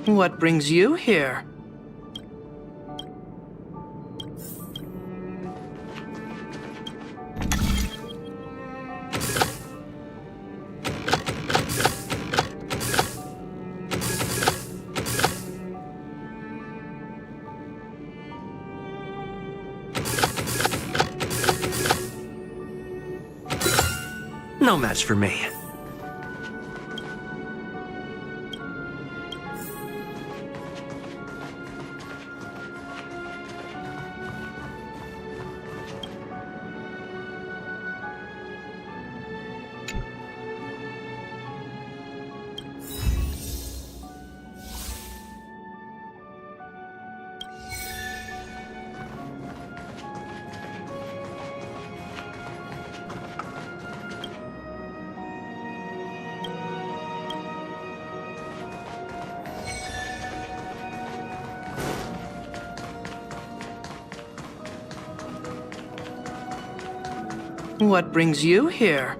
What brings you here? No match for me. What brings you here?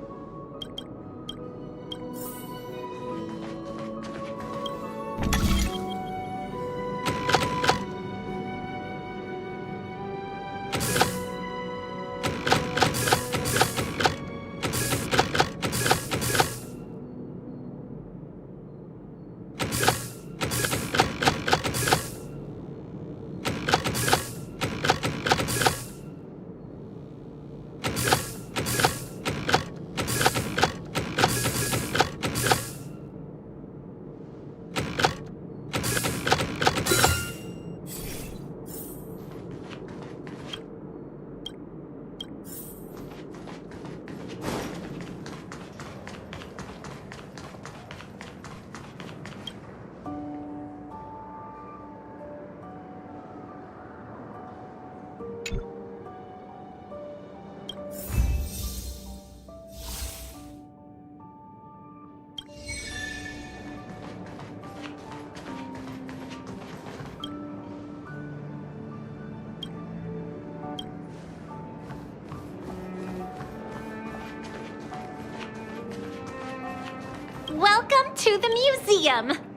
Welcome to the museum!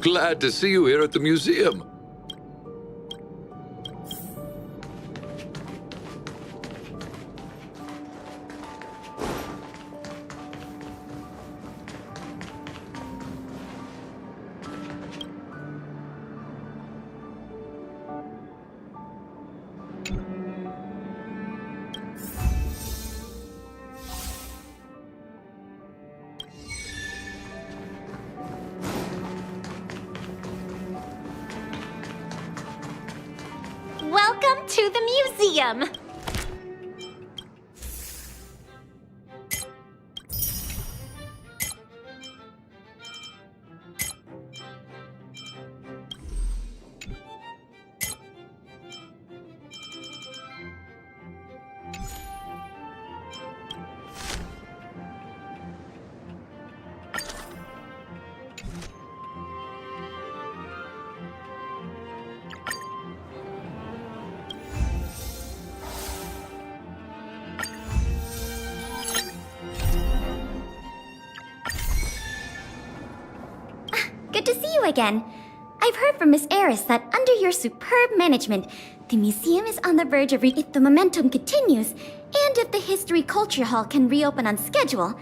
Glad to see you here at the museum. Welcome to the museum! to see you again. I've heard from Miss Eris that under your superb management, the museum is on the verge of if the momentum continues, and if the History Culture Hall can reopen on schedule,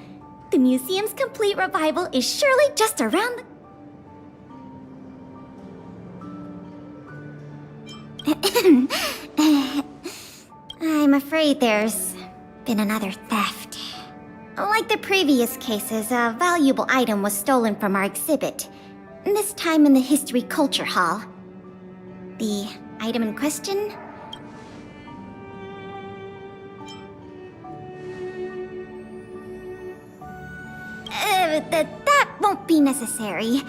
the museum's complete revival is surely just around the... I'm afraid there's been another theft. Like the previous cases, a valuable item was stolen from our exhibit. This time in the History Culture Hall. The item in question? That won't be necessary.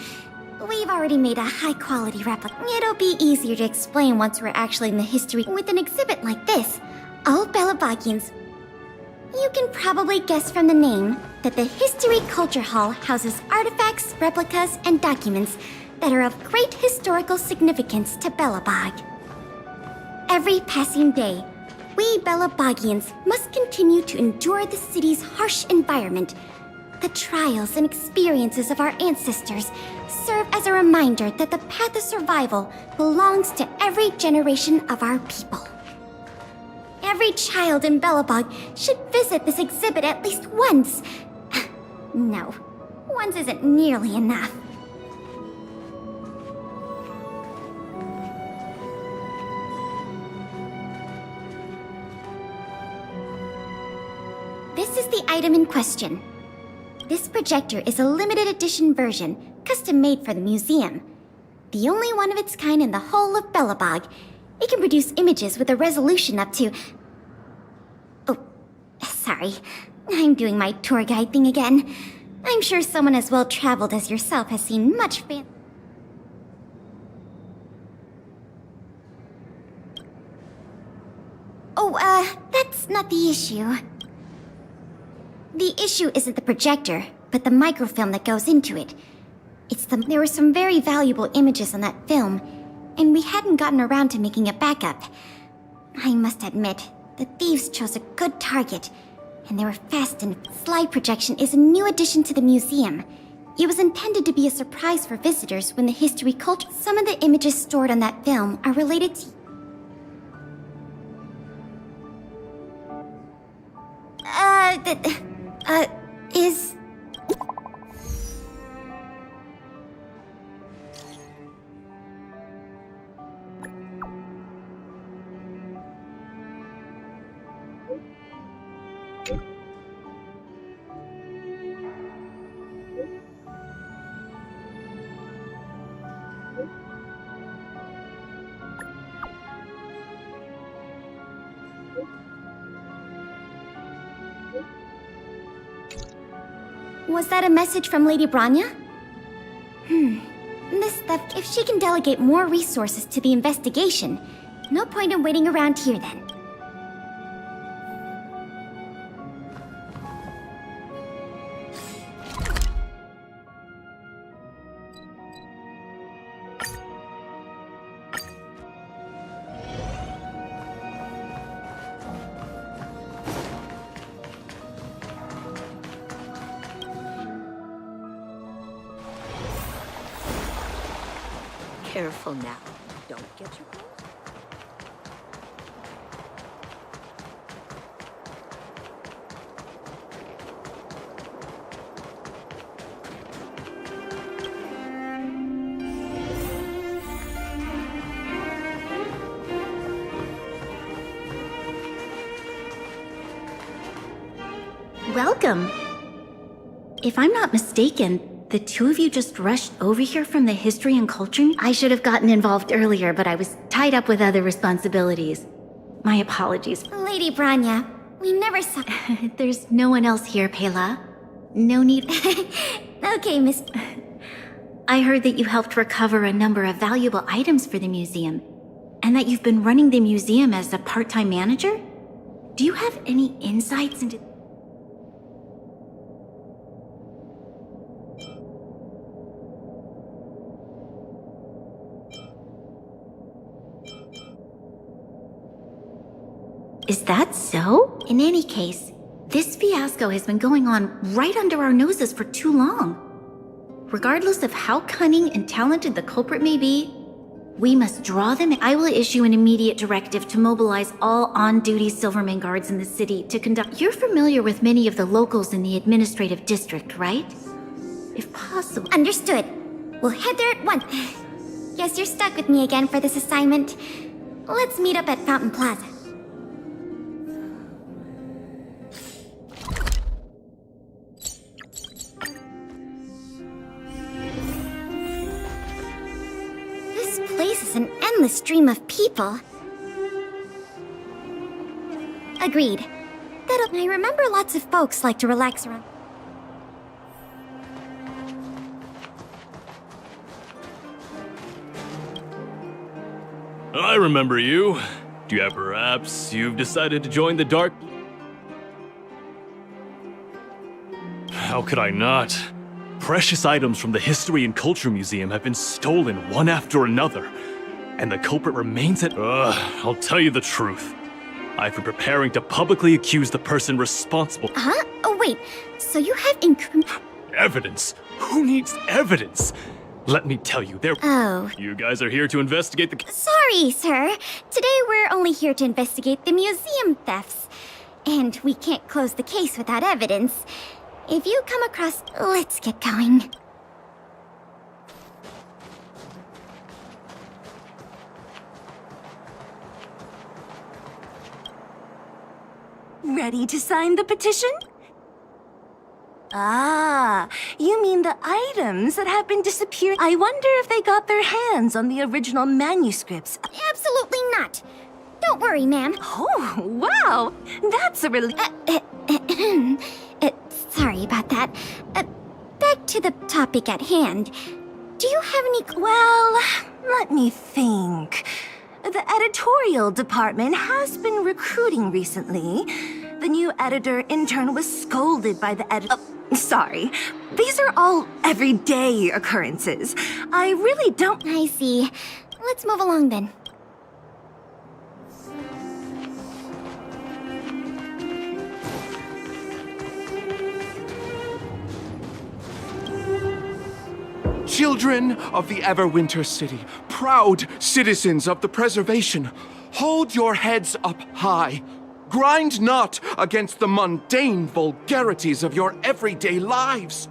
We've already made a high-quality replica. It'll be easier to explain once we're actually in the history. With an exhibit like this, all Belabagians... You can probably guess from the name that the History Culture Hall houses artifacts, replicas, and documents that are of great historical significance to Belobog. Every passing day, we Belabagians must continue to endure the city's harsh environment. The trials and experiences of our ancestors serve as a reminder that the path of survival belongs to every generation of our people. Every child in Belobog should visit this exhibit at least once. No, once isn't nearly enough. This is the item in question. This projector is a limited edition version, custom made for the museum. The only one of its kind in the whole of Belobog. It can produce images with a resolution up to... Oh, sorry. I'm doing my tour guide thing again. I'm sure someone as well traveled as yourself has seen much that's not the issue. The issue isn't the projector, but the microfilm that goes into it. There were some very valuable images on that film, and we hadn't gotten around to making a backup. I must admit, the thieves chose a good target, and they were fast, and slide projection is a new addition to the museum. It was intended to be a surprise for visitors when the history culture... Some of the images stored on that film are related to... is... Was that a message from Lady Branya? This theft, if she can delegate more resources to the investigation, no point in waiting around here then. Careful now. Don't get your... Welcome. If I'm not mistaken, the two of you just rushed over here from the history and culture? I should have gotten involved earlier, but I was tied up with other responsibilities. My apologies. Lady Branya, we never saw... There's no one else here, Pela. No need... Okay, Miss... I heard that you helped recover a number of valuable items for the museum, and that you've been running the museum as a part-time manager? Do you have any insights into... Is that so? In any case, this fiasco has been going on right under our noses for too long. Regardless of how cunning and talented the culprit may be, we must draw them. I will issue an immediate directive to mobilize all on-duty Silverman guards in the city to conduct... You're familiar with many of the locals in the administrative district, right? If possible... Understood. We'll head there at once. Guess you're stuck with me again for this assignment. Let's meet up at Fountain Plaza. This place is an endless stream of people. Agreed. I remember lots of folks like to relax around. I remember you. Perhaps you've decided to join the Dark... How could I not? Precious items from the History and Culture Museum have been stolen one after another, and the culprit remains at... I'll tell you the truth. I've been preparing to publicly accuse the person responsible... Huh? Oh, wait. So you have Evidence? Who needs evidence? Let me tell you, Oh. You guys are here to investigate the... Sorry, sir. Today we're only here to investigate the museum thefts. And we can't close the case without evidence. If you come across... Let's get going. Ready to sign the petition? Ah, you mean the items that have been disappeared? I wonder if they got their hands on the original manuscripts. Absolutely not. Don't worry, ma'am. Oh, wow. That's a relief. Sorry about that. Back to the topic at hand. Do you have any... Well, let me think. The editorial department has been recruiting recently. The new editor-intern was scolded by the editor... sorry. These are all everyday occurrences. I really don't... I see. Let's move along then. Children of the Everwinter City, proud citizens of the preservation, hold your heads up high. Grind not against the mundane vulgarities of your everyday lives.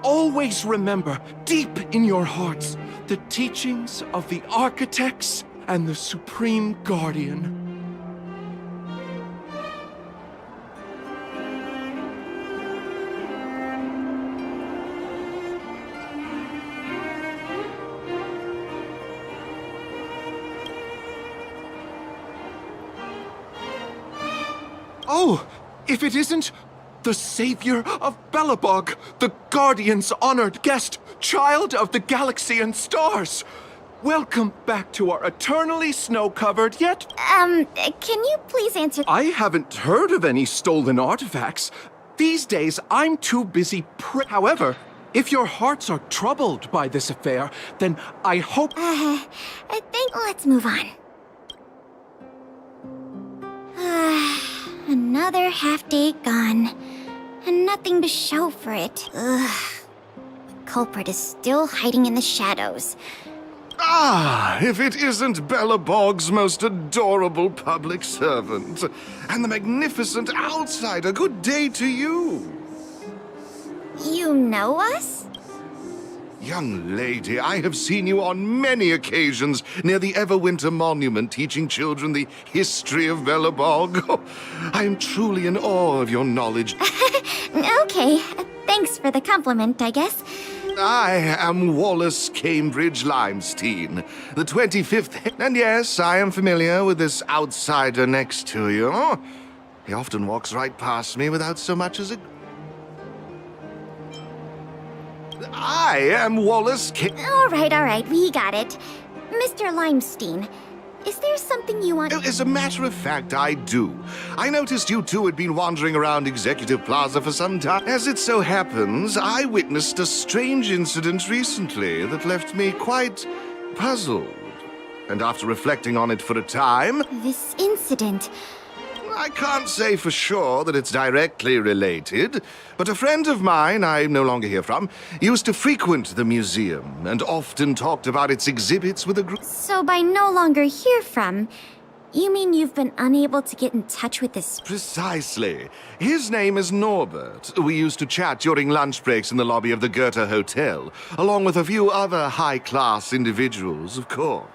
Always remember, deep in your hearts, the teachings of the architects and the Supreme Guardian. Oh, if it isn't the savior of Belobog, the Guardian's honored guest, child of the galaxy and stars. Welcome back to our eternally snow-covered yet... Can you please answer... I haven't heard of any stolen artifacts. These days, I'm too busy However, if your hearts are troubled by this affair, then I hope... I think let's move on. Another half-day gone, and nothing to show for it. Ugh. The culprit is still hiding in the shadows. Ah, if it isn't Belobog's most adorable public servant, and the magnificent outsider, good day to you. You know us? Young lady, I have seen you on many occasions near the Everwinter Monument teaching children the history of Belobog. Oh, I am truly in awe of your knowledge. Okay, thanks for the compliment, I guess. I am Wallace Cambridge Limestein, the 25th... And yes, I am familiar with this outsider next to you. He often walks right past me without so much as a... I am Wallace All right, we got it. Mr. Limestein, is there something you want... As a matter of fact, I do. I noticed you two had been wandering around Executive Plaza for some time. As it so happens, I witnessed a strange incident recently that left me quite puzzled. And after reflecting on it for a time... This incident... I can't say for sure that it's directly related, but a friend of mine I no longer hear from used to frequent the museum and often talked about its exhibits with a group. So by no longer hear from, you mean you've been unable to get in touch with this? Precisely. His name is Norbert. We used to chat during lunch breaks in the lobby of the Goethe Hotel, along with a few other high-class individuals, of course.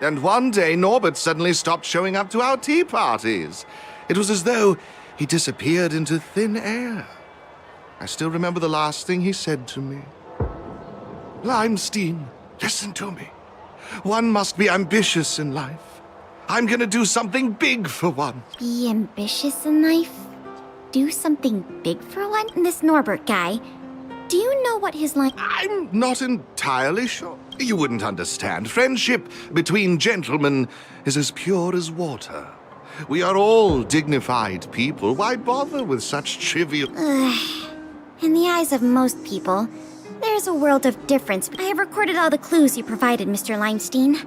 And one day, Norbert suddenly stopped showing up to our tea parties. It was as though he disappeared into thin air. I still remember the last thing he said to me. Limestein, listen to me. One must be ambitious in life. I'm gonna do something big for one. Be ambitious in life? Do something big for one? This Norbert guy, do you know what his line? I'm not entirely sure. You wouldn't understand. Friendship between gentlemen is as pure as water. We are all dignified people. Why bother with such trivial... In the eyes of most people, there's a world of difference. I have recorded all the clues you provided, Mr. Limestein.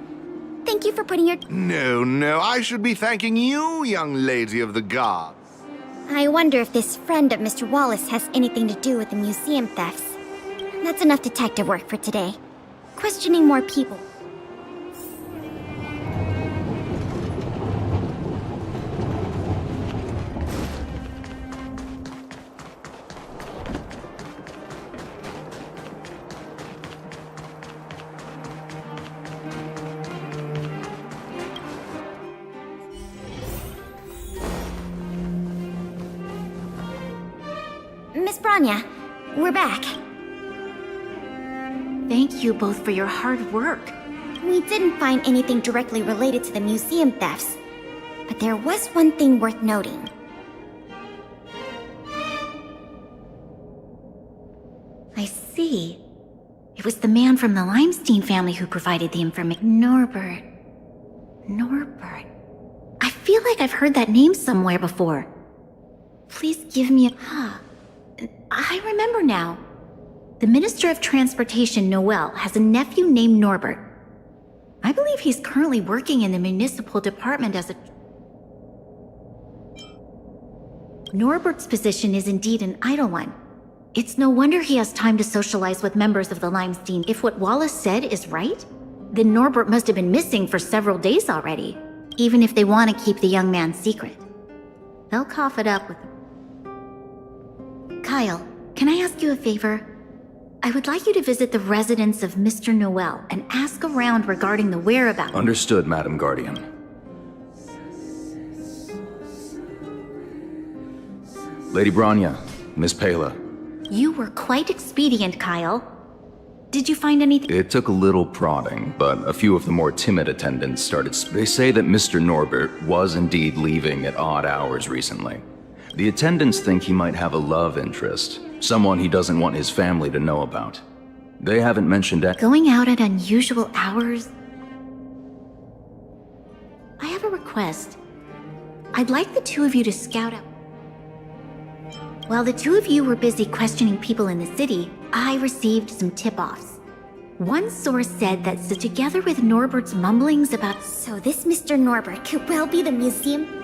Thank you for putting your... No, I should be thanking you, young lady of the guard. I wonder if this friend of Mr. Wallace has anything to do with the museum thefts. That's enough detective work for today. Questioning more people. Miss Branya, we're back. Thank you both for your hard work. We didn't find anything directly related to the museum thefts, but there was one thing worth noting. I see. It was the man from the Limestein family who provided the information. Norbert. I feel like I've heard that name somewhere before. Please give me a... I remember now. The Minister of Transportation, Noel, has a nephew named Norbert. I believe he's currently working in the municipal department as a... Norbert's position is indeed an idle one. It's no wonder he has time to socialize with members of the Limestein. If what Wallace said is right, then Norbert must have been missing for several days already, even if they want to keep the young man's secret. They'll cough it up with... Kyle, can I ask you a favor? I would like you to visit the residence of Mr. Noel and ask around regarding the whereabouts. Understood, Madam Guardian. Lady Branya, Miss Pela. You were quite expedient, Kyle. Did you find anything? It took a little prodding, but a few of the more timid attendants started... They say that Mr. Norbert was indeed leaving at odd hours recently. The attendants think he might have a love interest, someone he doesn't want his family to know about. They haven't mentioned that. Going out at unusual hours? I have a request. I'd like the two of you to scout out. While the two of you were busy questioning people in the city, I received some tip-offs. One source said that together with Norbert's mumblings about... So this Mr. Norbert could well be the museum?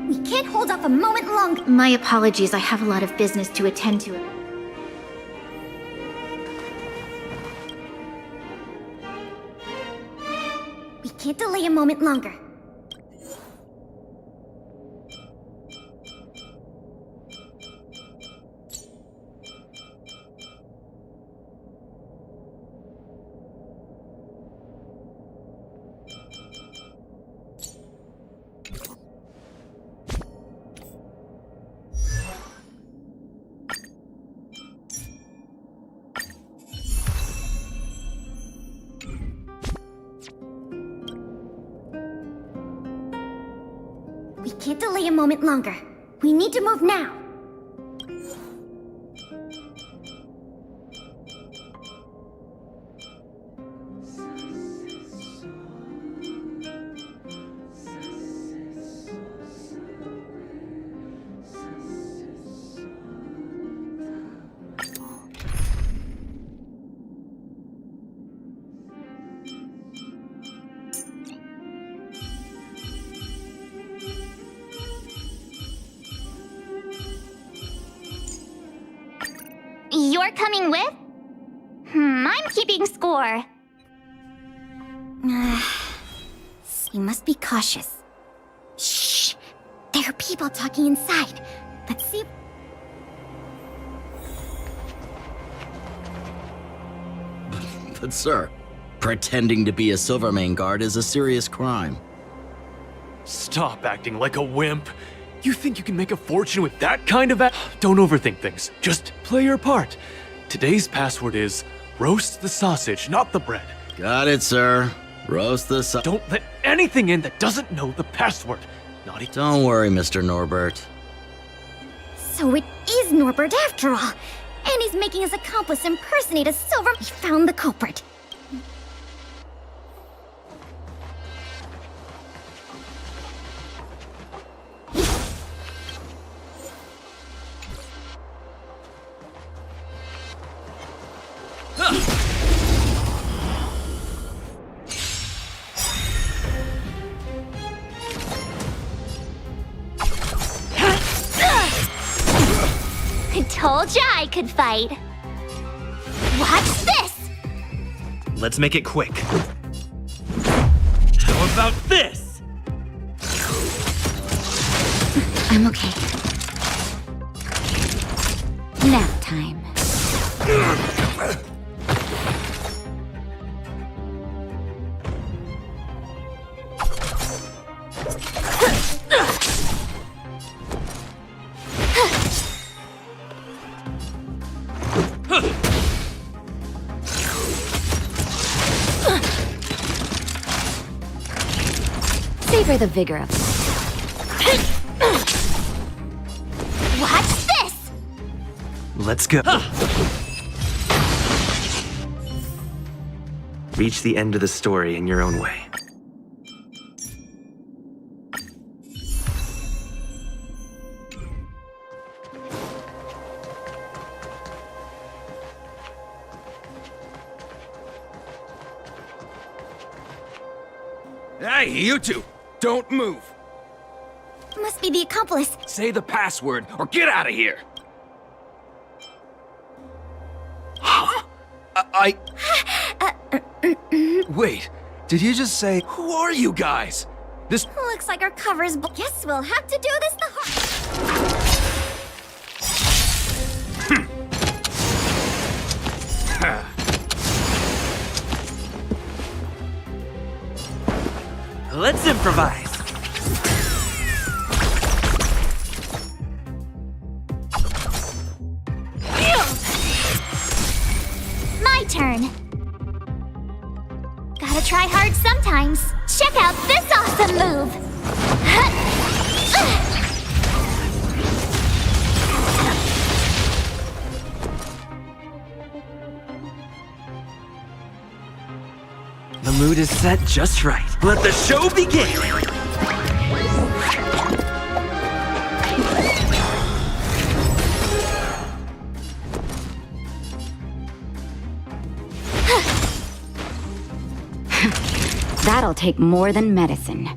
We can't hold off a moment longer. My apologies, I have a lot of business to attend to. We can't delay a moment longer. We can't delay a moment longer. We need to move now. Norbert coming with? I'm keeping score. You must be cautious. Shh! There are people talking inside. Let's see. But sir, pretending to be a Silvermane guard is a serious crime. Stop acting like a wimp. You think you can make a fortune with that kind of Don't overthink things. Just play your part. Today's password is roast the sausage, not the bread. Got it, sir. Roast the Don't let anything in that doesn't know the password. Not even. Don't worry, Mr. Norbert. So it is Norbert after all. And he's making his accomplice impersonate a silver. He found the culprit. I told ya I could fight. Watch this! Let's make it quick. How about this? I'm okay. Nap time. Savor the vigor of it. Watch this! Let's go. Reach the end of the story in your own way. Hey, you two! Don't move! Must be the accomplice. Say the password or get out of here! Huh? Wait, did you just say, who are you guys? This Looks like our cover is. Guess we'll have to do this the hard. Let's improvise. My turn. Gotta try hard sometimes. Check out this awesome move! The mood is set just right. Let the show begin! That'll take more than medicine.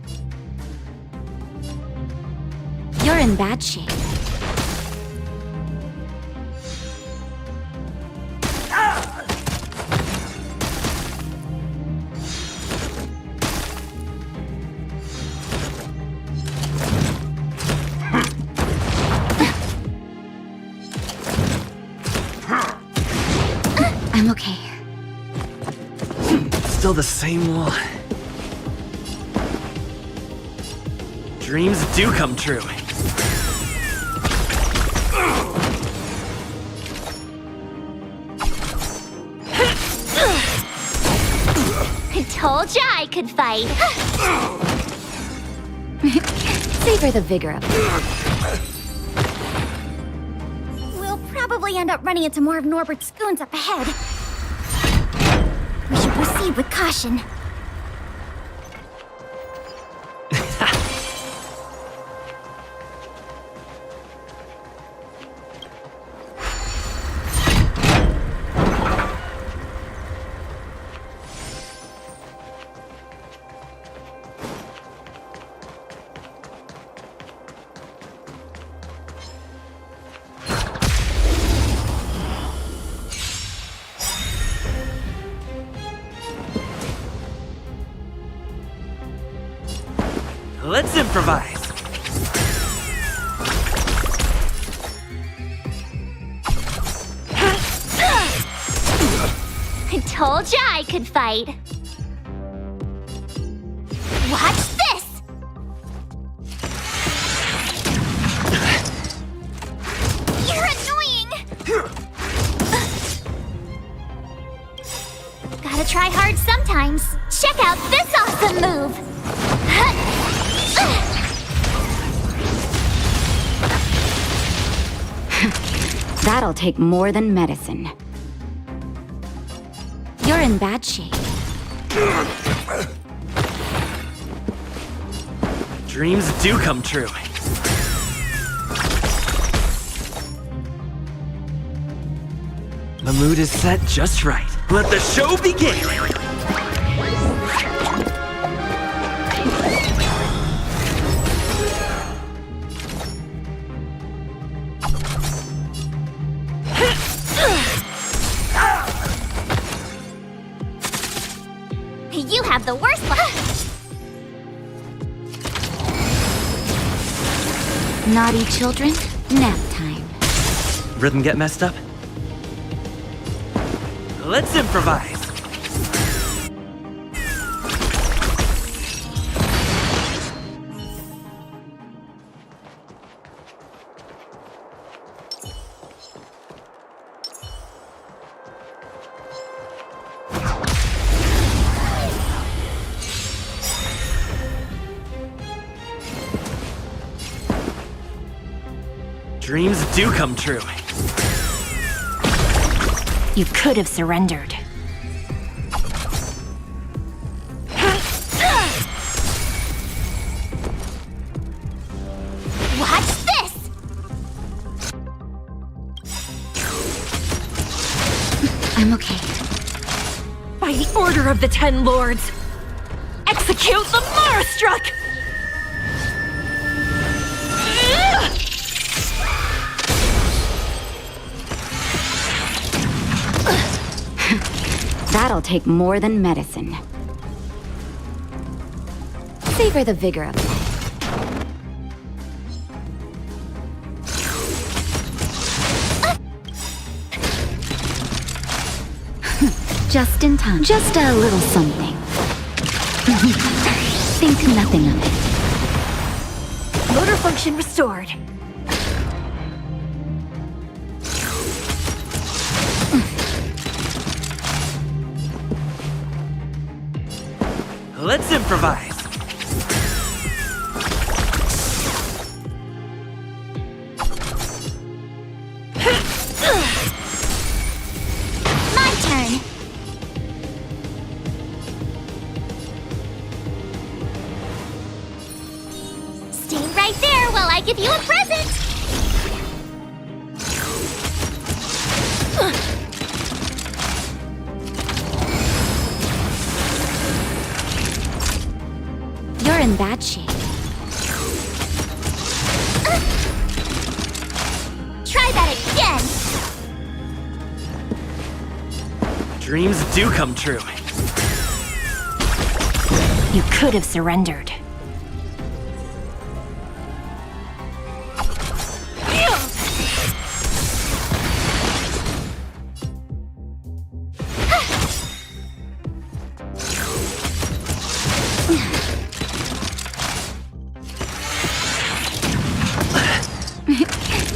You're in bad shape. I'm okay. Still the same one. Dreams do come true. I told ya I could fight. Savor the vigor of it. We'll probably end up running into more of Norbert's goons up ahead. We should proceed with caution. Let's improvise. I told ya I could fight. Watch this! You're annoying! Gotta try hard sometimes. Check out this awesome move! That'll take more than medicine. You're in bad shape. Dreams do come true. The mood is set just right. Let the show begin! You have the worst luck. Naughty children, nap time. Rhythm get messed up? Let's improvise. Dreams do come true. You could have surrendered. Watch this! I'm okay. By the order of the 10 Lords, execute the Marastruck! That'll take more than medicine. Savor the vigor of life. Just in time. Just a little something. Think nothing of it. Motor function restored. Let's improvise. My turn. Stay right there while I give you a present. You're in bad shape. Try that again. Dreams do come true. You could have surrendered.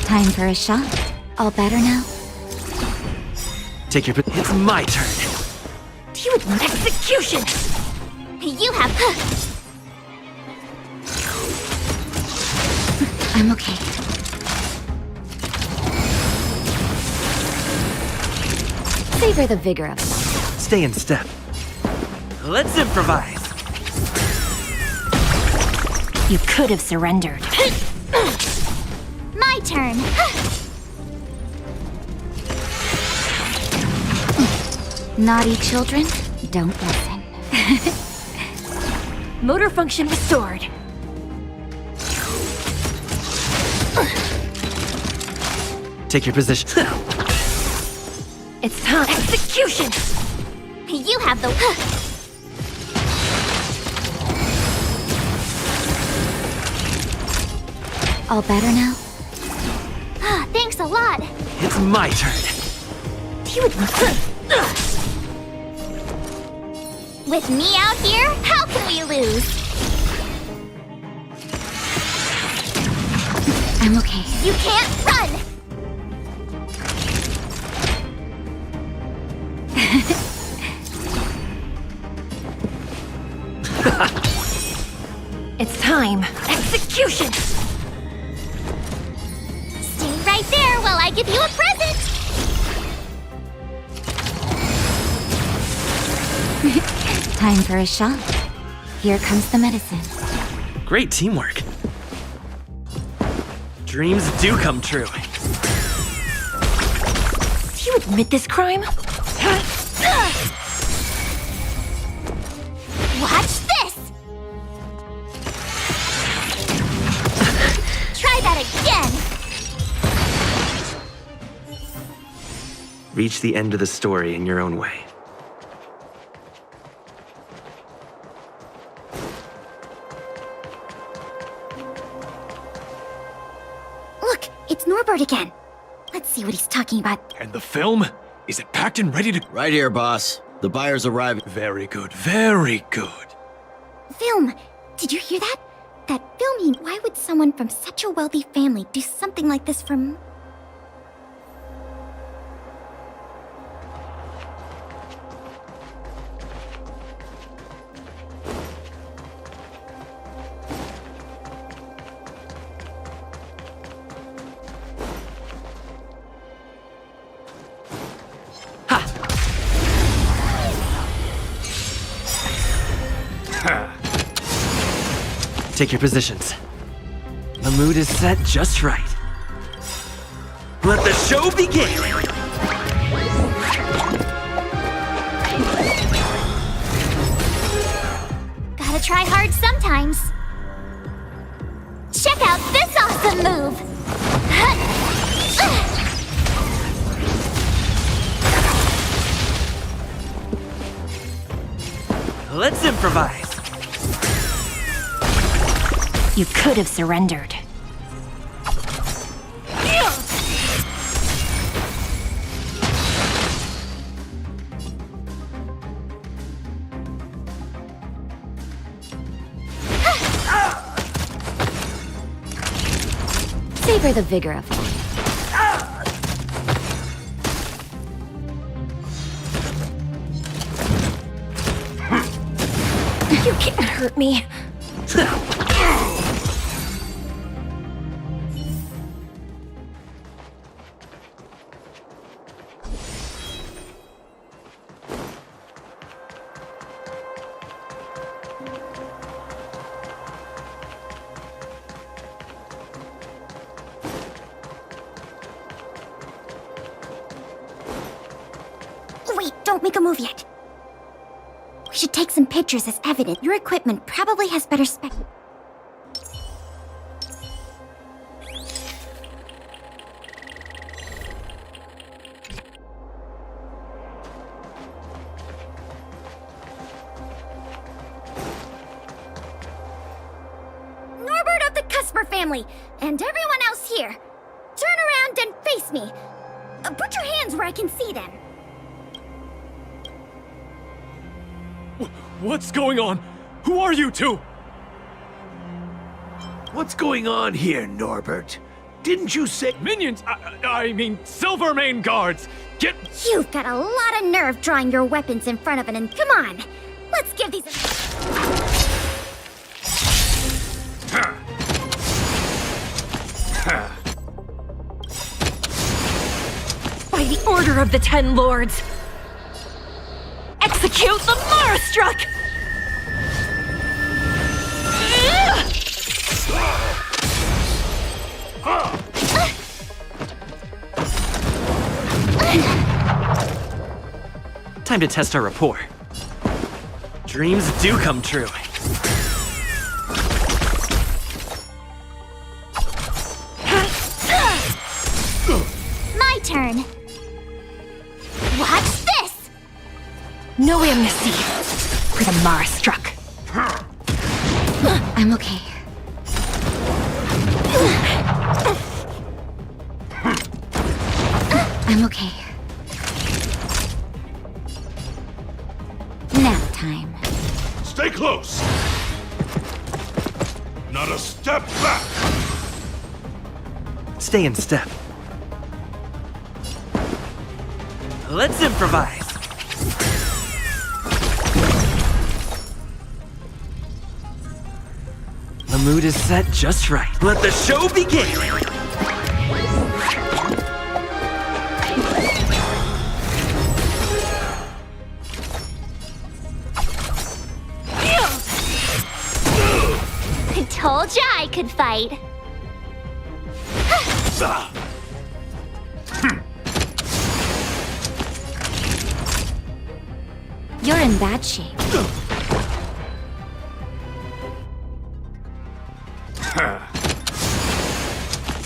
Time for a shot. All better now? Take your... It's my turn. You execution! You have... I'm okay. Savor the vigor of life. Stay in step. Let's improvise. You could have surrendered. My turn. Naughty children, don't listen. Motor function restored. Take your position. It's time. Execution! You have the... All better now? Thanks a lot. It's my turn. With me out here, how can we lose? I'm okay. You can't run! It's time. Execution! Stay right there while I give you a present! Time for a shot. Here comes the medicine. Great teamwork. Dreams do come true. Do you admit this crime? Watch this! Try that again! Reach the end of the story in your own way. Look, it's Norbert again. Let's see what he's talking about. And the film? Is it packed and ready to... Right here, boss. The buyer's arriving. Very good, very good. Film! Did you hear that? That filming, why would someone from such a wealthy family do something like this for... Take your positions. The mood is set just right. Let the show begin! Gotta try hard sometimes. Check out this awesome move! Let's improvise. You could have surrendered. Savor the vigor of life. You can't hurt me. Wait, don't make a move yet. We should take some pictures as evidence. Your equipment probably has better spec... Norbert of the Cusper family, and everyone else here. Turn around and face me. Put your hands where I can see them. What's going on? Who are you two? What's going on here, Norbert? Didn't you say— Minions! I mean, Silvermane guards! Get— You've got a lot of nerve drawing your weapons in front of an... Come on! Let's give these... By the order of the Ten Lords, execute the Marastruck! Time to test our rapport. Dreams do come true. My turn. Watch this! No amnesty for the Marastruck. I'm okay. time. Stay close! Not a step back! Stay in step. Let's improvise. The mood is set just right. Let the show begin! I told ya I could fight. You're in bad shape.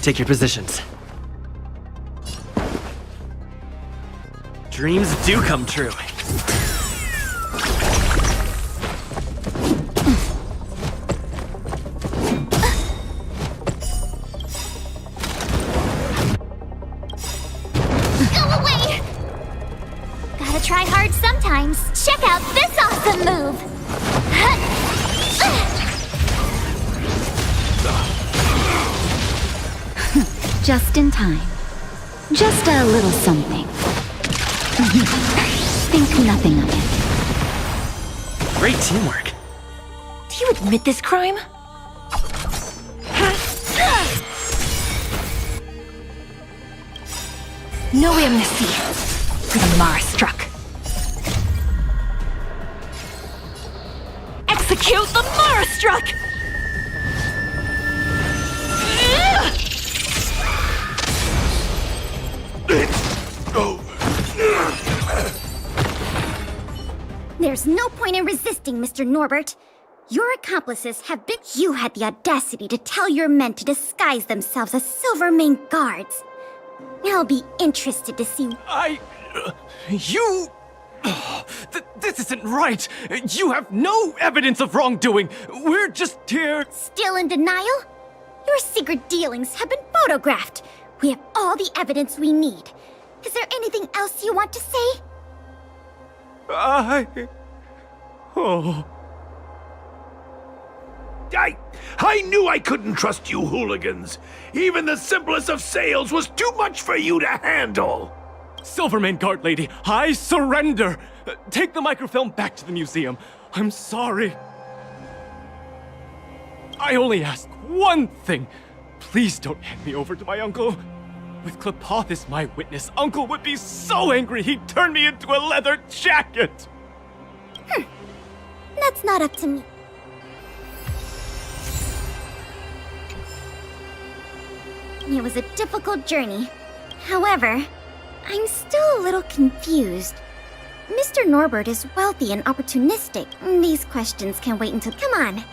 Take your positions. Dreams do come true. Go away! Gotta try hard sometimes. Check out this awesome move! Just in time. Just a little something. Think nothing of it. Great teamwork. Do you admit this crime? No amnesty for the Mara struck. Execute the Mara struck! There's no point in resisting, Mr. Norbert. Your accomplices have been... You had the audacity to tell your men to disguise themselves as Silvermane guards. I'll be interested to see... You... this isn't right! You have no evidence of wrongdoing! We're just here... Still in denial? Your secret dealings have been photographed. We have all the evidence we need. Is there anything else you want to say? I knew I couldn't trust you hooligans. Even the simplest of sales was too much for you to handle. Silvermane Guard Lady, I surrender! Take the microfilm back to the museum. I'm sorry. I only ask one thing. Please don't hand me over to my uncle. With Klepoth as my witness, Uncle would be so angry he'd turn me into a leather jacket! That's not up to me. It was a difficult journey. However, I'm still a little confused. Mr. Norbert is wealthy and opportunistic. These questions can wait until... Come on.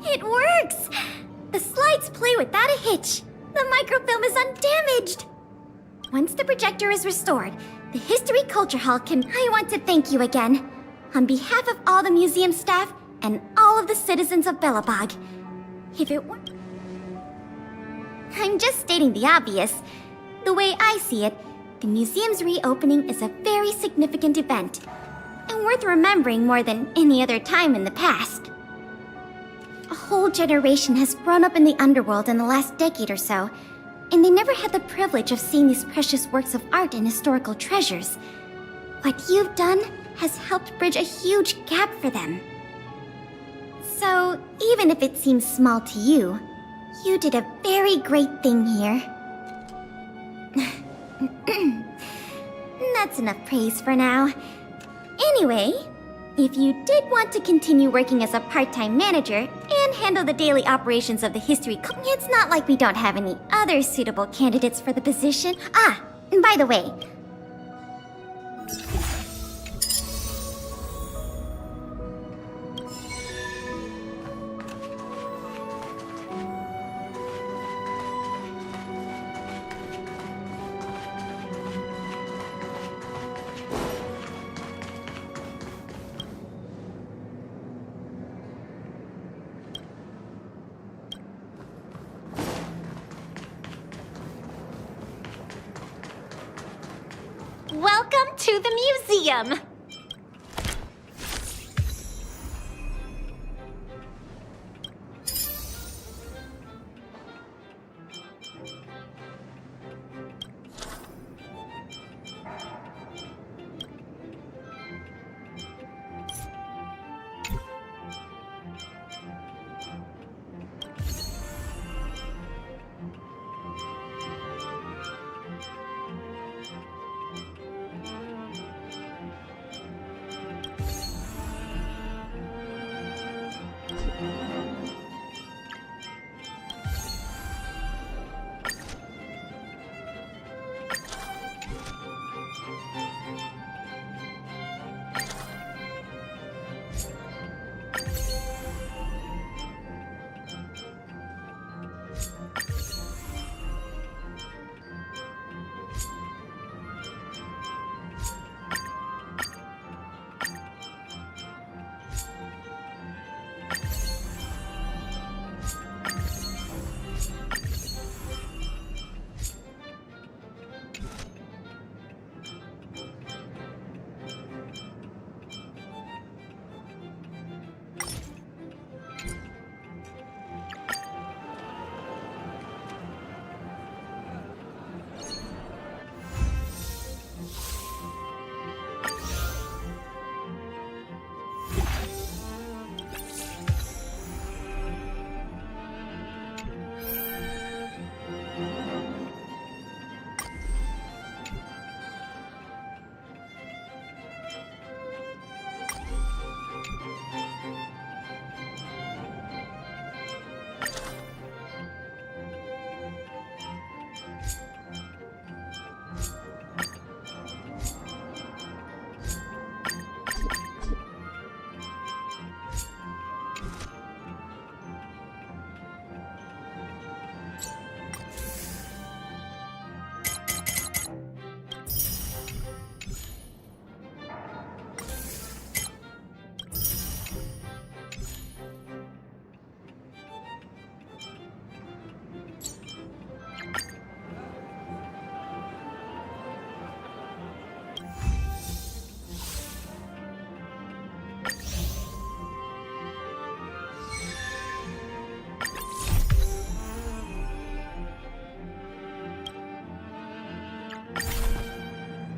It works! The slides play without a hitch. The microfilm is undamaged. Once the projector is restored, the History Culture Hall can... I want to thank you again. On behalf of all the museum staff and all of the citizens of Belobog. If it weren't... I'm just stating the obvious. The way I see it, the museum's reopening is a very significant event. And worth remembering more than any other time in the past. A whole generation has grown up in the underworld in the last decade or so, and they never had the privilege of seeing these precious works of art and historical treasures. What you've done has helped bridge a huge gap for them. So, even if it seems small to you, you did a very great thing here. That's enough praise for now. Anyway, if you did want to continue working as a part-time manager and handle the daily operations of the history club, it's not like we don't have any other suitable candidates for the position. Ah, and by the way, Welcome to the museum!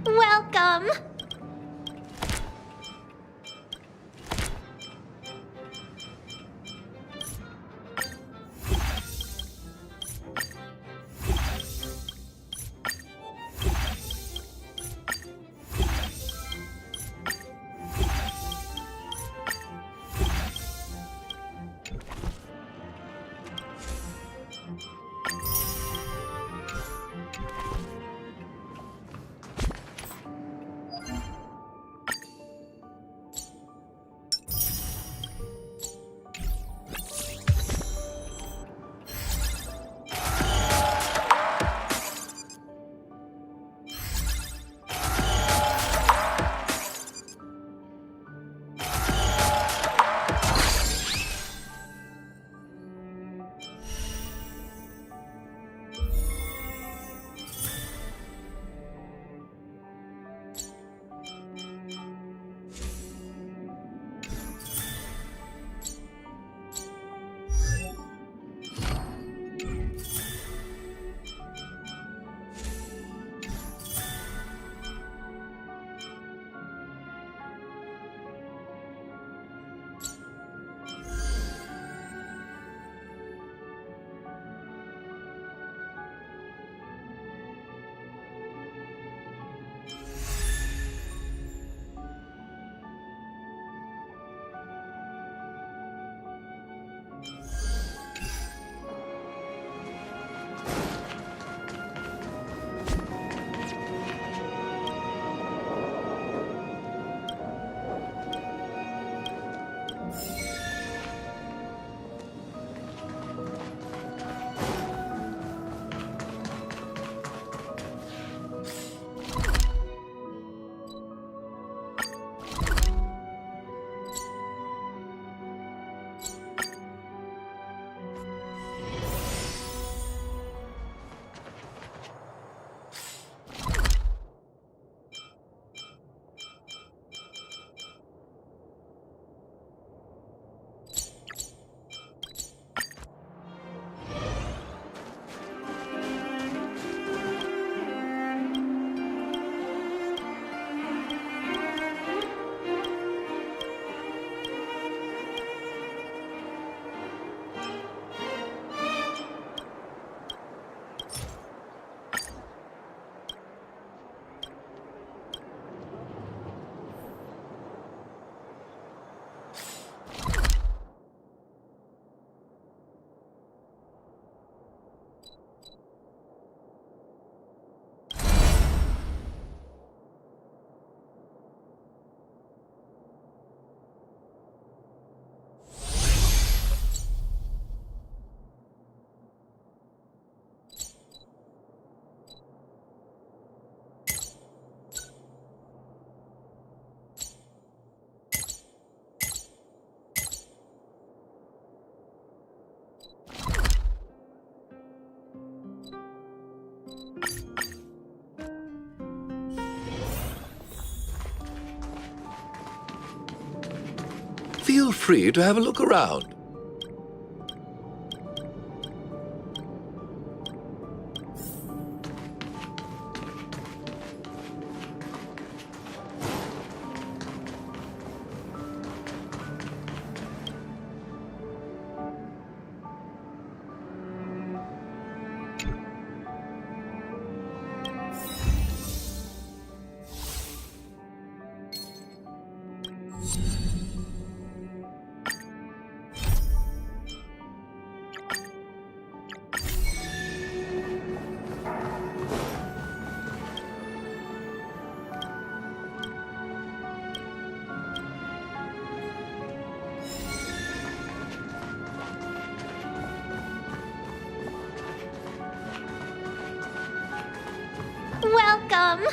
Welcome! Feel free to have a look around. Welcome!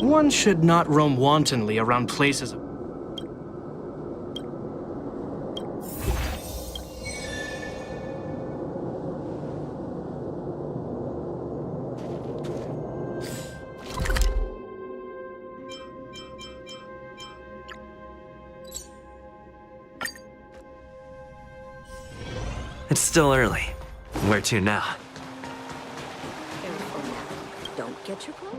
One should not roam wantonly around places. It's still early. Where to now? Careful now. Don't get your clothes.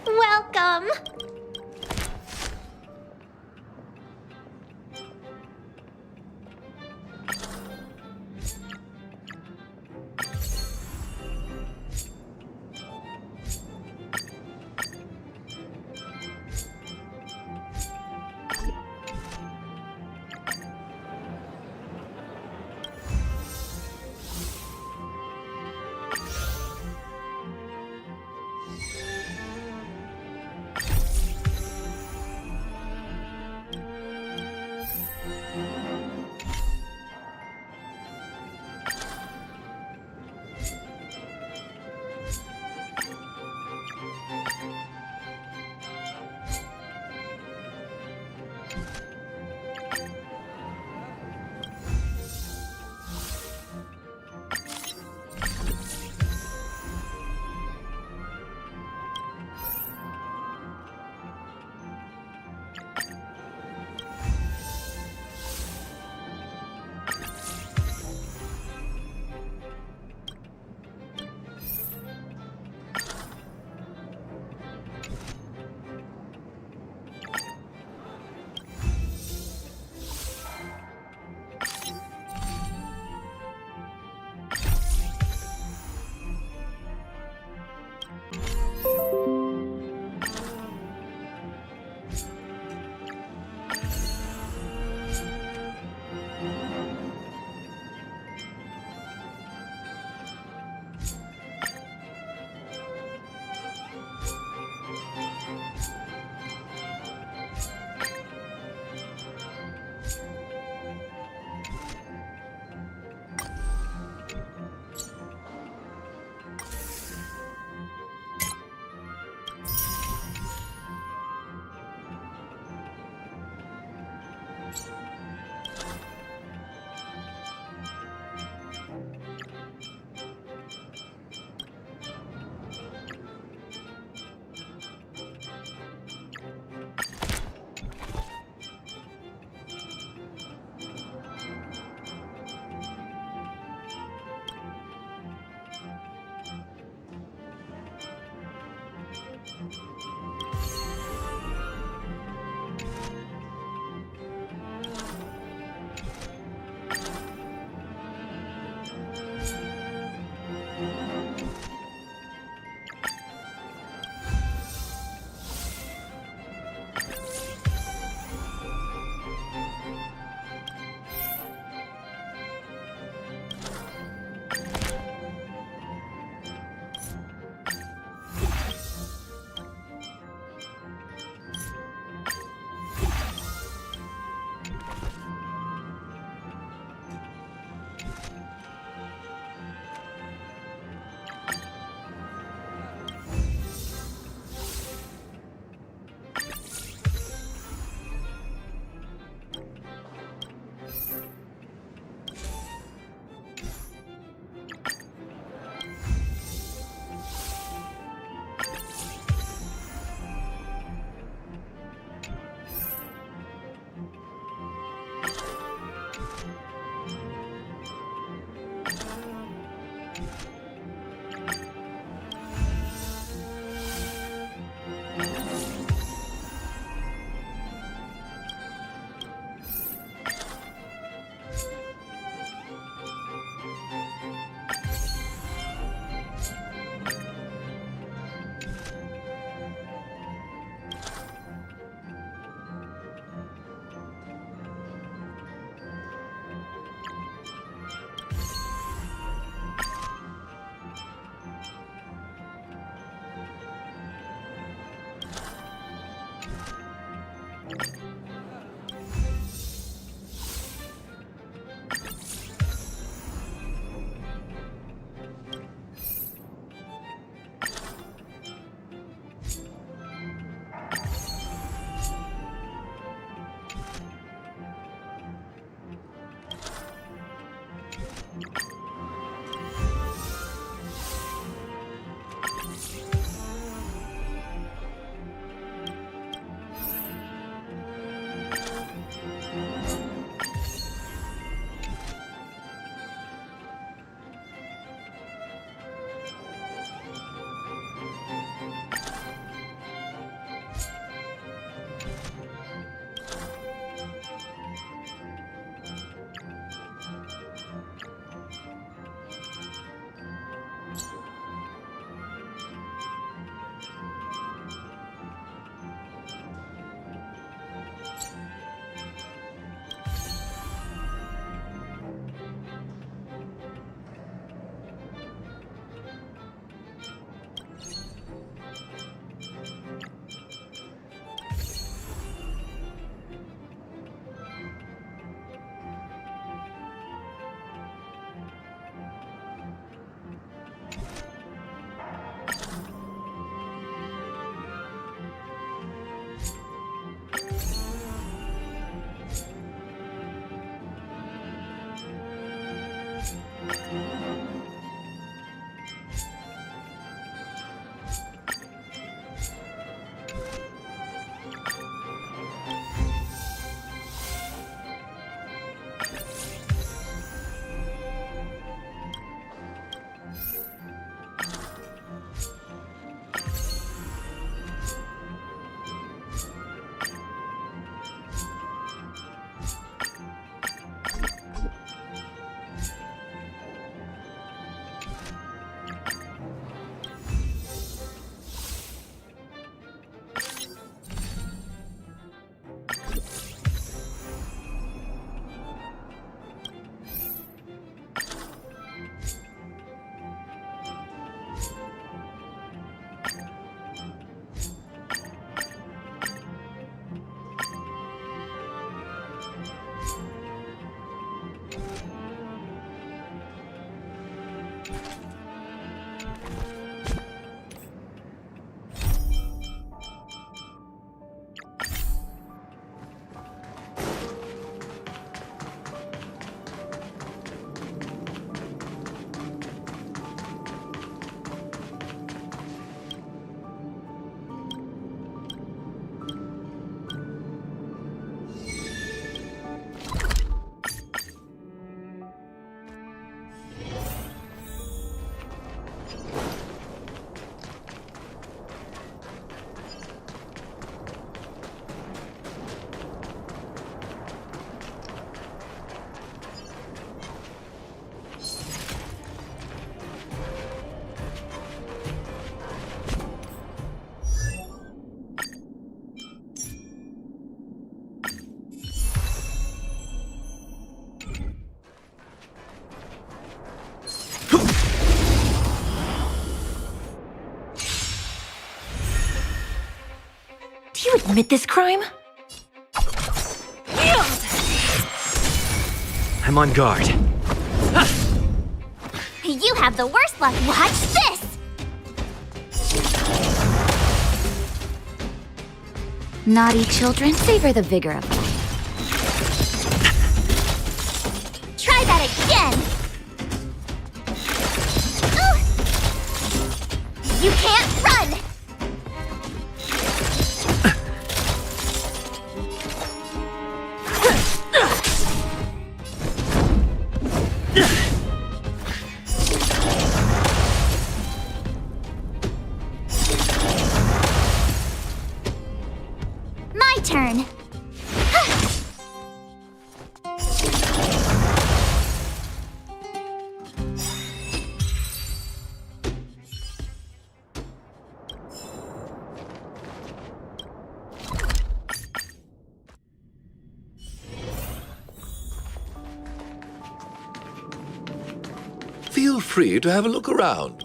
Welcome! you admit this crime? I'm on guard. You have the worst luck. Watch this! Naughty children, savor the vigor of life. Try that again! You can't run! My turn. Feel free to have a look around.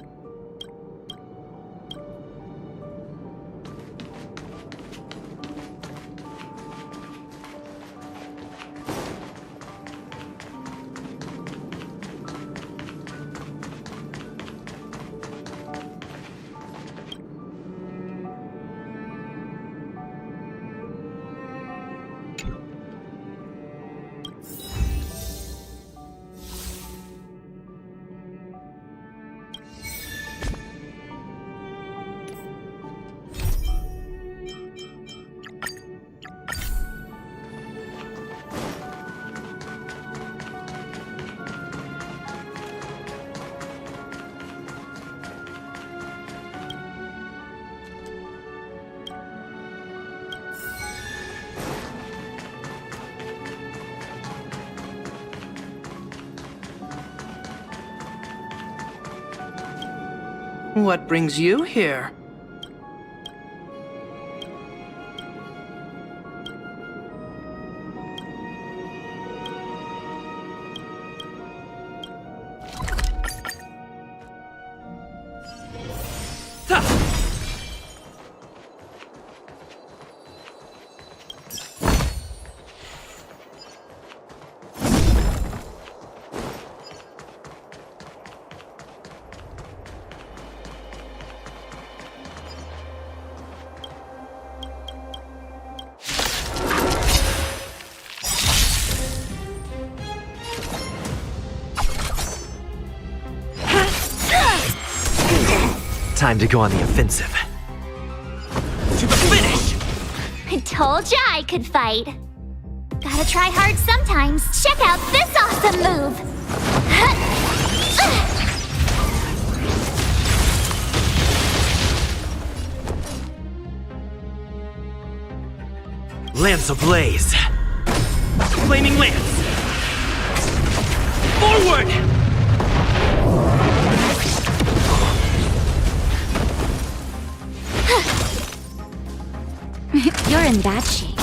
What brings you here? Time to go on the offensive. To the finish! I told ya I could fight. Gotta try hard sometimes. Check out this awesome move! Lance ablaze. Flaming Lance! Forward! You're in bad shape.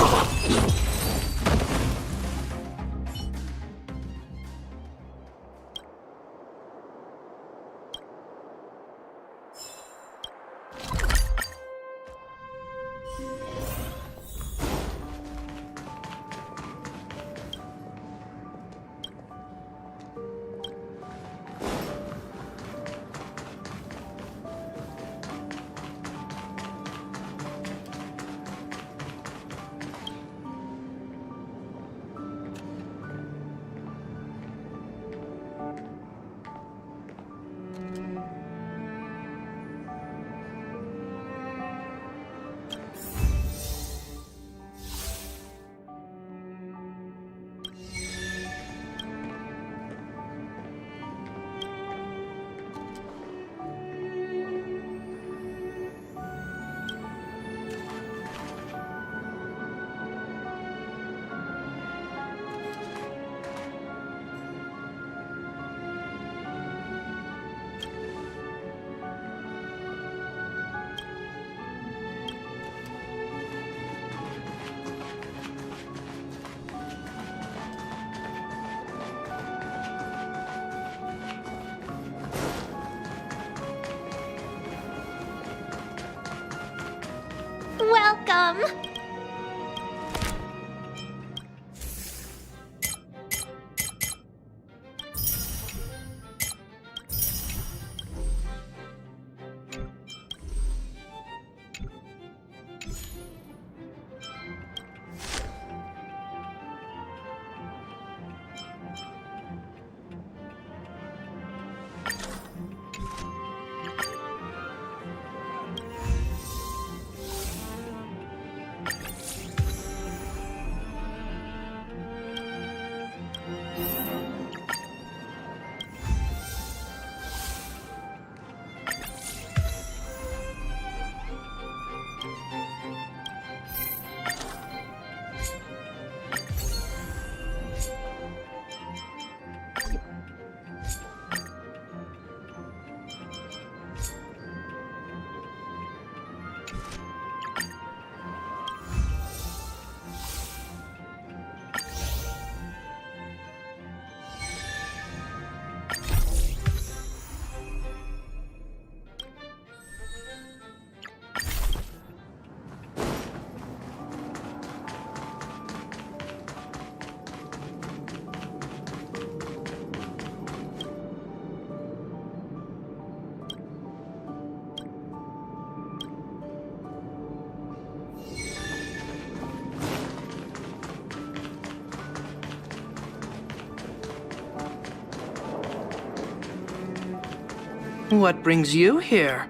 Welcome! What brings you here?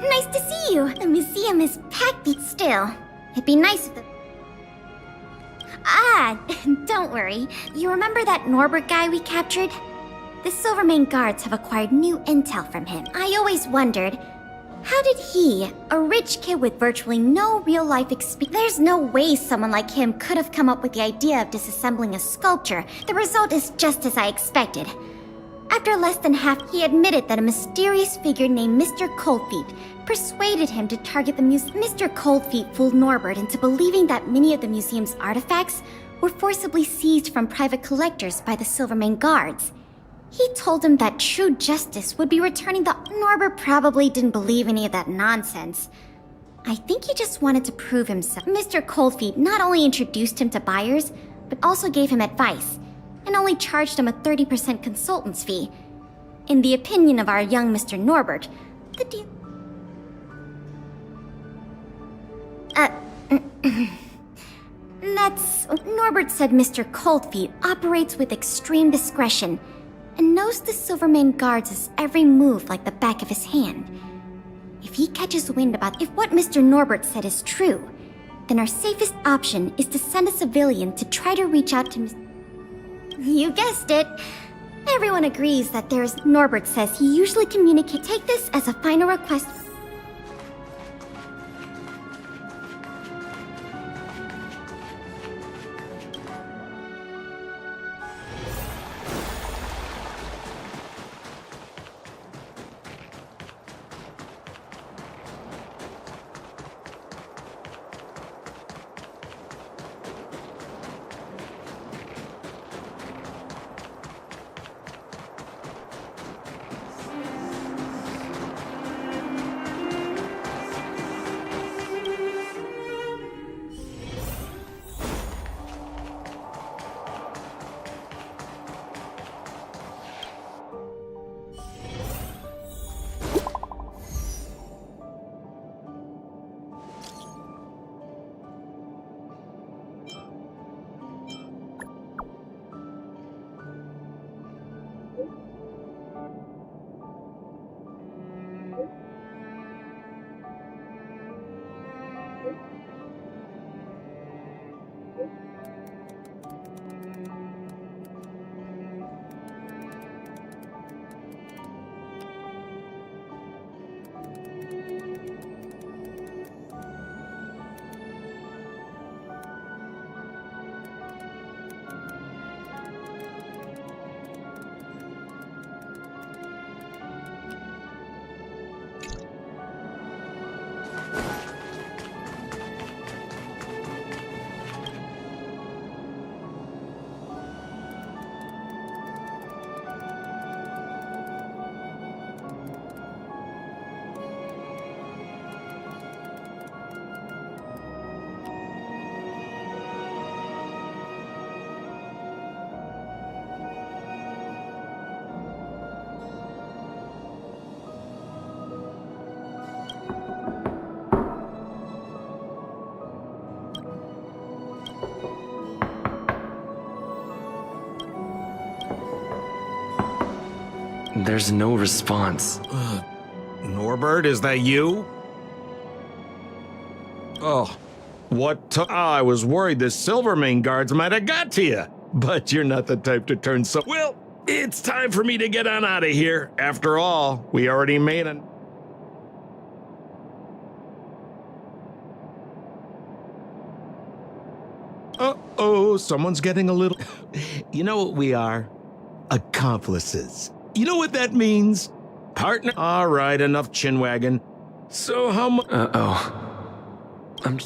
Nice to see you. The museum is packed still. It'd be nice if the... don't worry. You remember that Norbert guy we captured? The Silvermane guards have acquired new intel from him. I always wondered, how did he, a rich kid with virtually no real-life experience... There's no way someone like him could have come up with the idea of disassembling a sculpture. The result is just as I expected. After less than half, he admitted that a mysterious figure named Mr. Coldfeet persuaded him to target the museum. Mr. Coldfeet fooled Norbert into believing that many of the museum's artifacts were forcibly seized from private collectors by the Silvermane guards. He told him that true justice would be returning the... Norbert probably didn't believe any of that nonsense. I think he just wanted to prove himself. Mr. Coldfeet not only introduced him to buyers, but also gave him advice, and only charged him a 30% consultant's fee. In the opinion of our young Mr. Norbert, the deal... Norbert said Mr. Coldfeet operates with extreme discretion and knows the Silvermane guards' every move like the back of his hand. If he catches wind about if what Mr. Norbert said is true, then our safest option is to send a civilian to try to reach out to Mr. You guessed it. Everyone agrees that there's... Norbert says he usually communicates... Take this as a final request. There's no response. Norbert, is that you? Oh, what? I was worried the Silvermane guards might have got to you. But you're not the type to turn so. Well, it's time for me to get on out of here. After all, we already made an. Uh-oh, someone's getting a little. You know what we are? Accomplices. You know what that means? Partner. All right, enough chinwagging. So how much? I'm.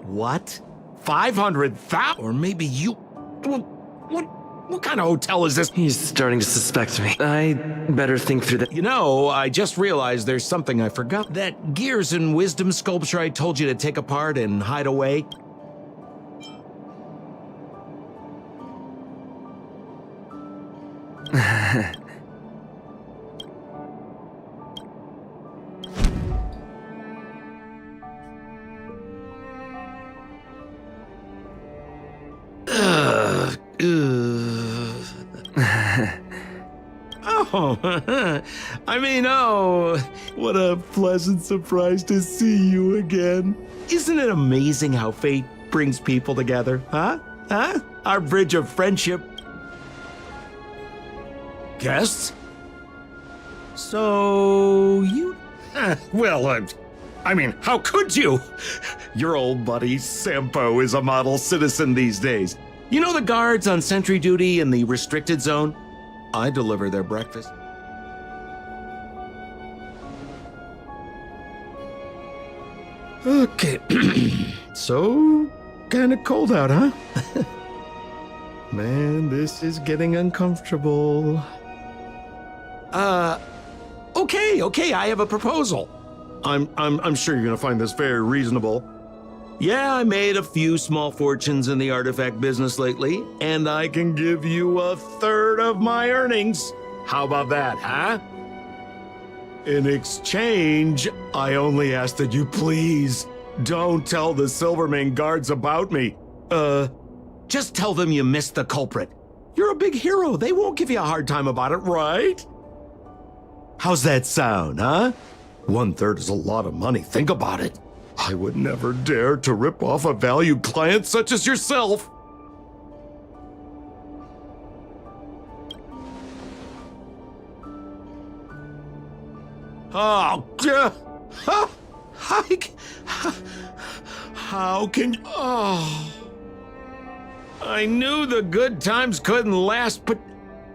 What? 500,000? Or maybe you. What kind of hotel is this? He's starting to suspect me. I better think through that. You know, I just realized there's something I forgot. That Gears and Wisdom sculpture I told you to take apart and hide away. What a pleasant surprise to see you again. Isn't it amazing how fate brings people together, huh? Huh? Our bridge of friendship. Guests? So, you... Well, I mean, how could you? Your old buddy, Sampo, is a model citizen these days. You know the guards on sentry duty in the restricted zone? I deliver their breakfast. Okay. So, kind of cold out, huh? Man, this is getting uncomfortable. Okay, I have a proposal. I'm sure you're gonna find this very reasonable. Yeah, I made a few small fortunes in the artifact business lately, and I can give you 1/3 of my earnings. How about that, huh? In exchange, I only ask that you please don't tell the Silvermane guards about me. Just tell them you missed the culprit. You're a big hero. They won't give you a hard time about it, right? How's that sound, huh? 1/3 is a lot of money. Think about it. I would never dare to rip off a valued client such as yourself. Oh, how can you? Oh, I knew the good times couldn't last, but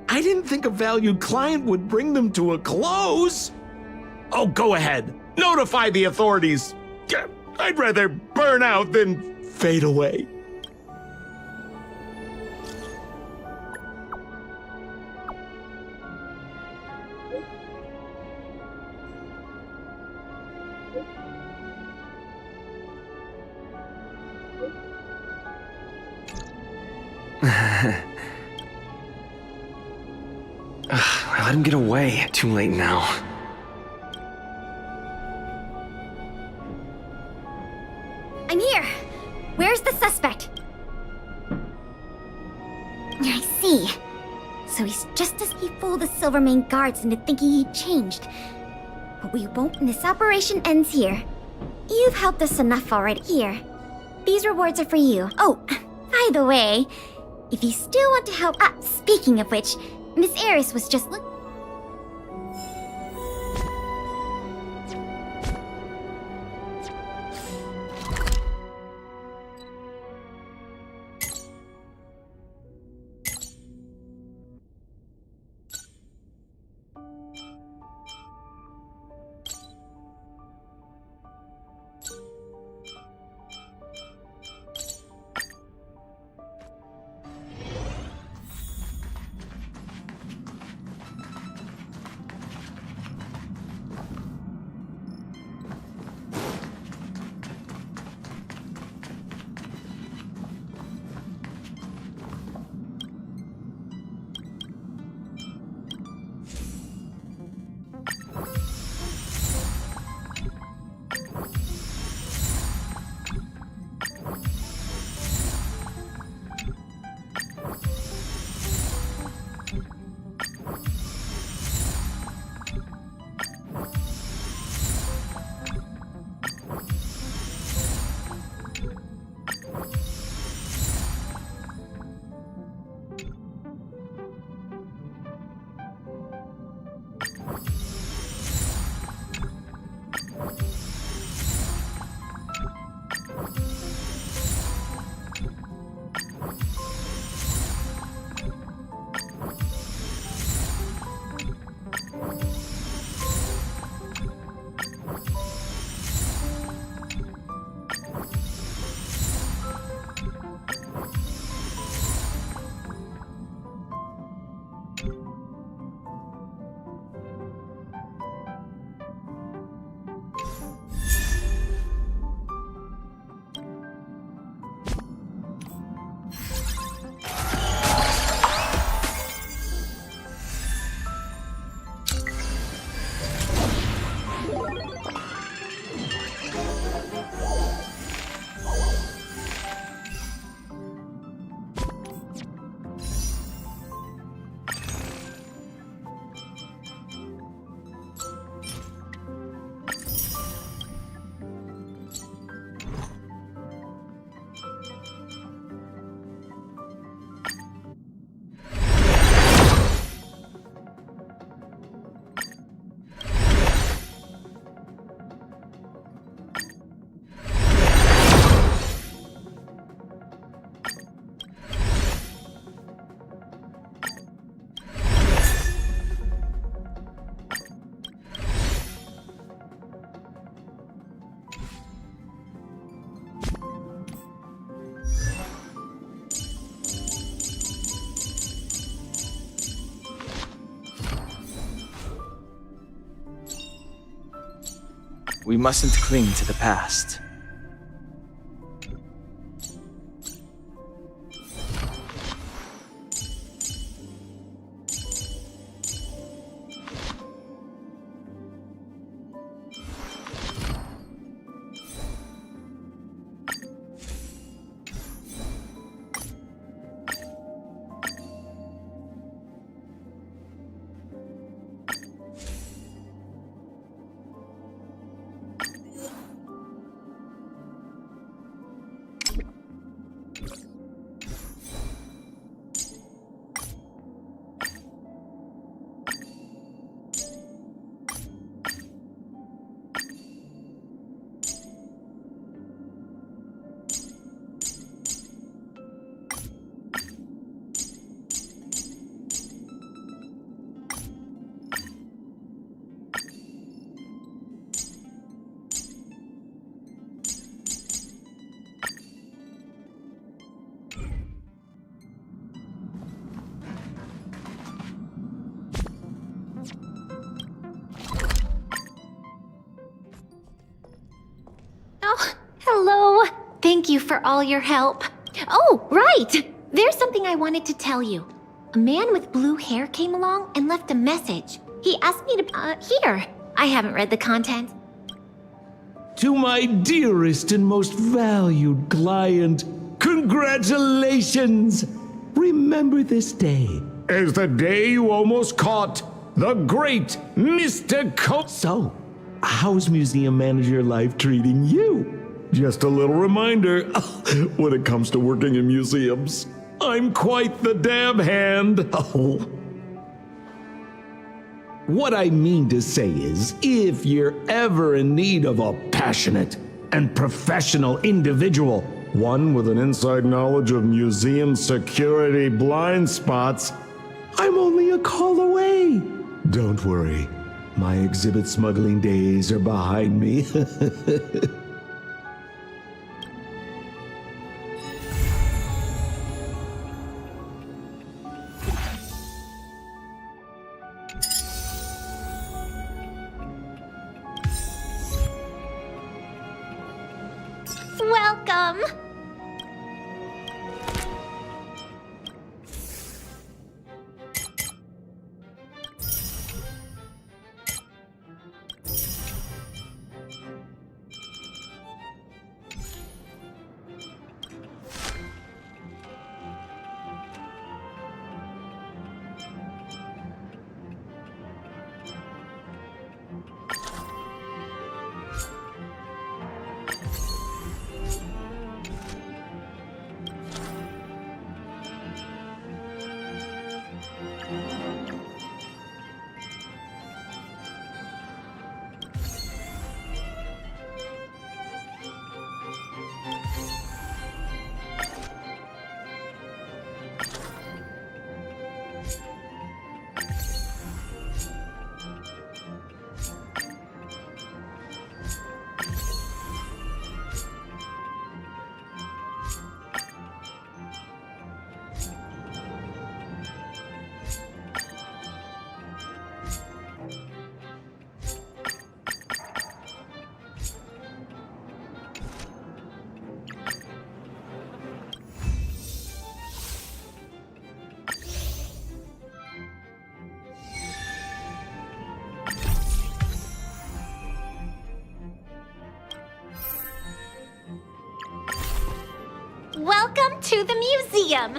I didn't think a valued client would bring them to a close. Oh, go ahead. Notify the authorities. I'd rather burn out than fade away. I let him get away. Too late now. I'm here. Where's the suspect? I see. So he's just as he fooled the Silvermane guards into thinking he'd changed. But we won't, and this operation ends here. You've helped us enough already. Here. These rewards are for you. Oh, by the way, if you still want to help... speaking of which, Miss Eris was just We mustn't cling to the past. Oh, hello. Thank you for all your help. Oh, right! There's something I wanted to tell you. A man with blue hair came along and left a message. He asked me to, here. I haven't read the content. To my dearest and most valued client, congratulations! Remember this day as the day you almost caught the great Mr. So, how's museum manager life treating you? Just a little reminder, when it comes to working in museums, I'm quite the dab hand. Oh. What I mean to say is, if you're ever in need of a passionate and professional individual, one with an inside knowledge of museum security blind spots, I'm only a call away. Don't worry, my exhibit smuggling days are behind me. Welcome! Welcome to the museum!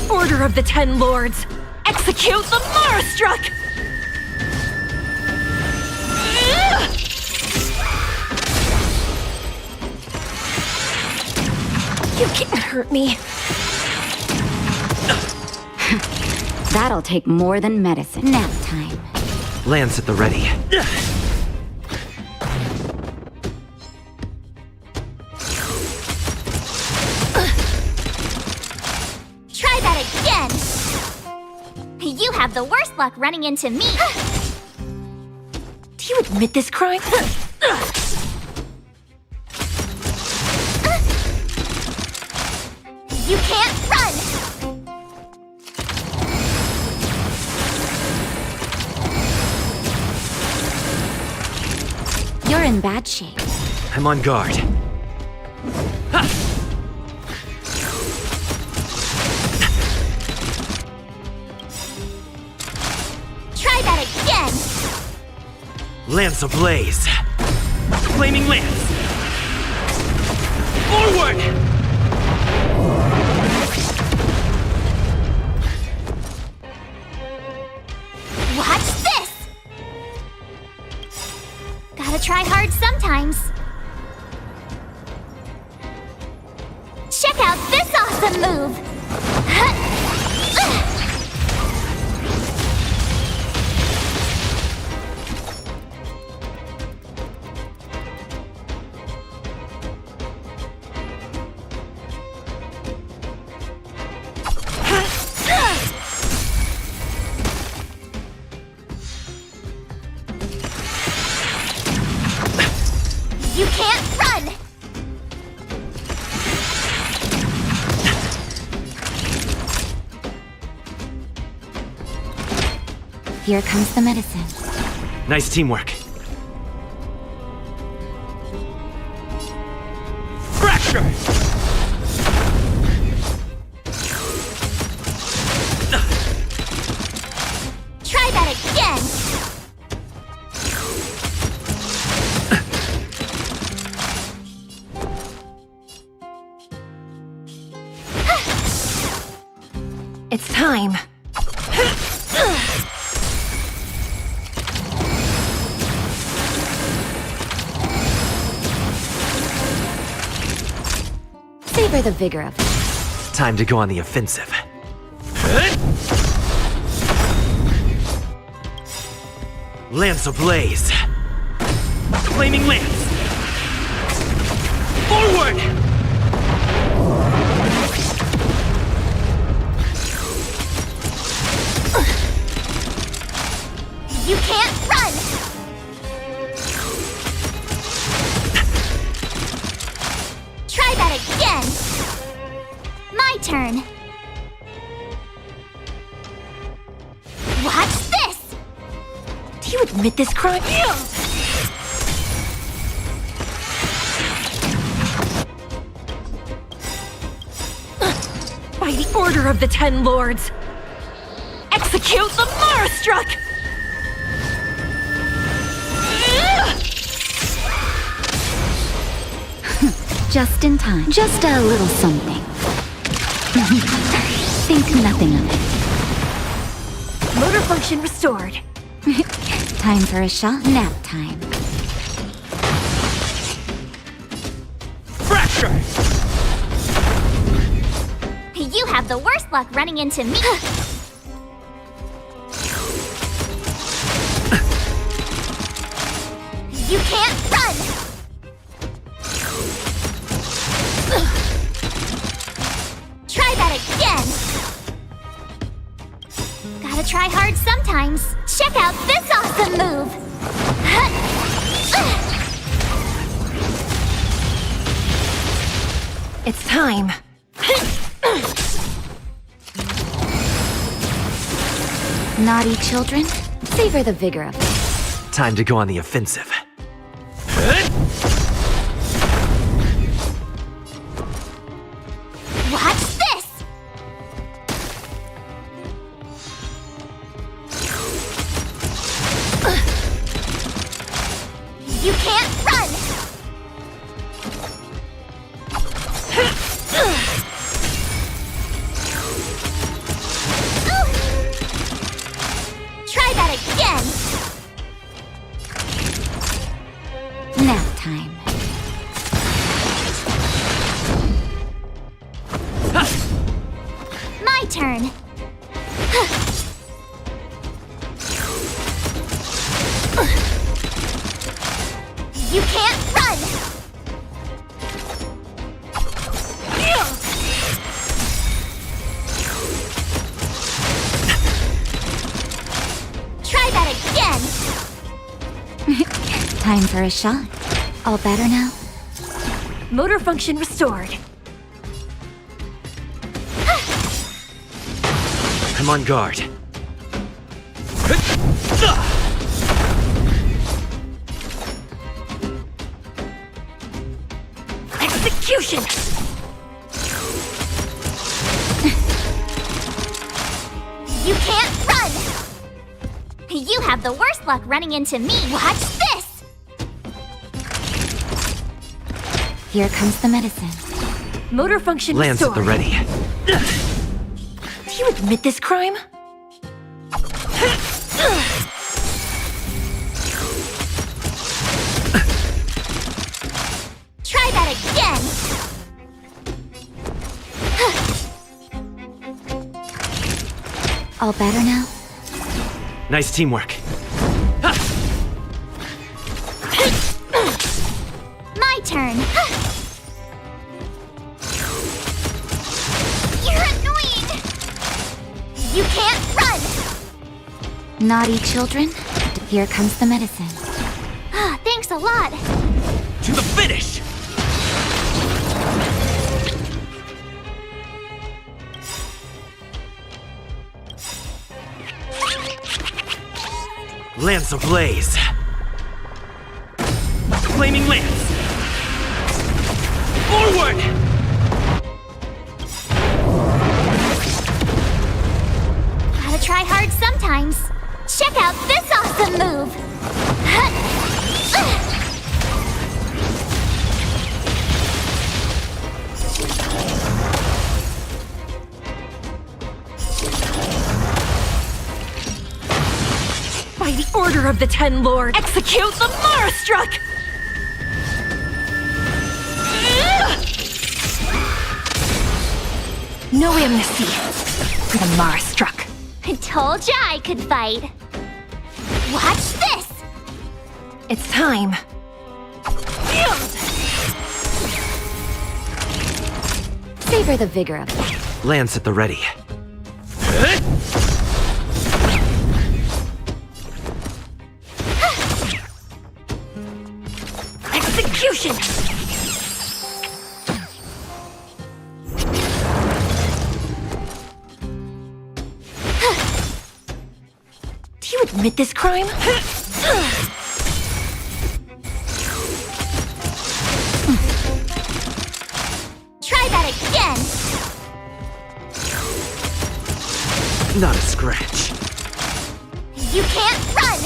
Order of the Ten Lords! Execute the Marastruck! You can't hurt me. That'll take more than medicine. Nap time. Lance at the ready. Try that again! You have the worst luck running into me. Do you admit this crime? You can't run! You're in bad shape. I'm on guard. Try that again! Lance ablaze. Flaming lance. Forward! Watch this! Gotta try hard sometimes. Check out this awesome move! You can't run! Here comes the medicine. Nice teamwork. Fracture! Try that again! It's time. Savor the vigor of it. Time to go on the offensive. Lance ablaze. Flaming lance. Forward! You can't run! Try that again! My turn! Watch this! Do you admit this crime? By the order of the Ten Lords, execute the Marastruck! Just in time. Just a little something. Think nothing of it. Motor function restored. Time for a shot. Nap time. Fracture! You have the worst luck running into me. You can't run! Try that again! Gotta try hard sometimes. Check out this awesome move! It's time. Naughty children, savor the vigor of it. Time to go on the offensive. Watch this! You can't run! Try that again! Nap time. My turn! You can't run! Time for a shot. All better now? Motor function restored. I'm on guard. Execution! You can't run! You have the worst luck running into me. Watch this! Here comes the medicine. Motor function Lance at restored. the ready. Do you admit this crime? Try that again! All better now? Nice teamwork. My turn! You're annoying! You can't run! Naughty children? Here comes the medicine. Thanks a lot! To the finish! Lance ablaze! Flaming lance! Forward! Gotta try hard sometimes. Check out this awesome move! By the order of the Ten Lords, execute the Mara Struck! No amnesty for the Mara Struck. I told ya I could fight. Watch this! It's time. Savor the vigor of it. Lance at the ready. Execution! Do you admit this crime? Try that again! Not a scratch. You can't run!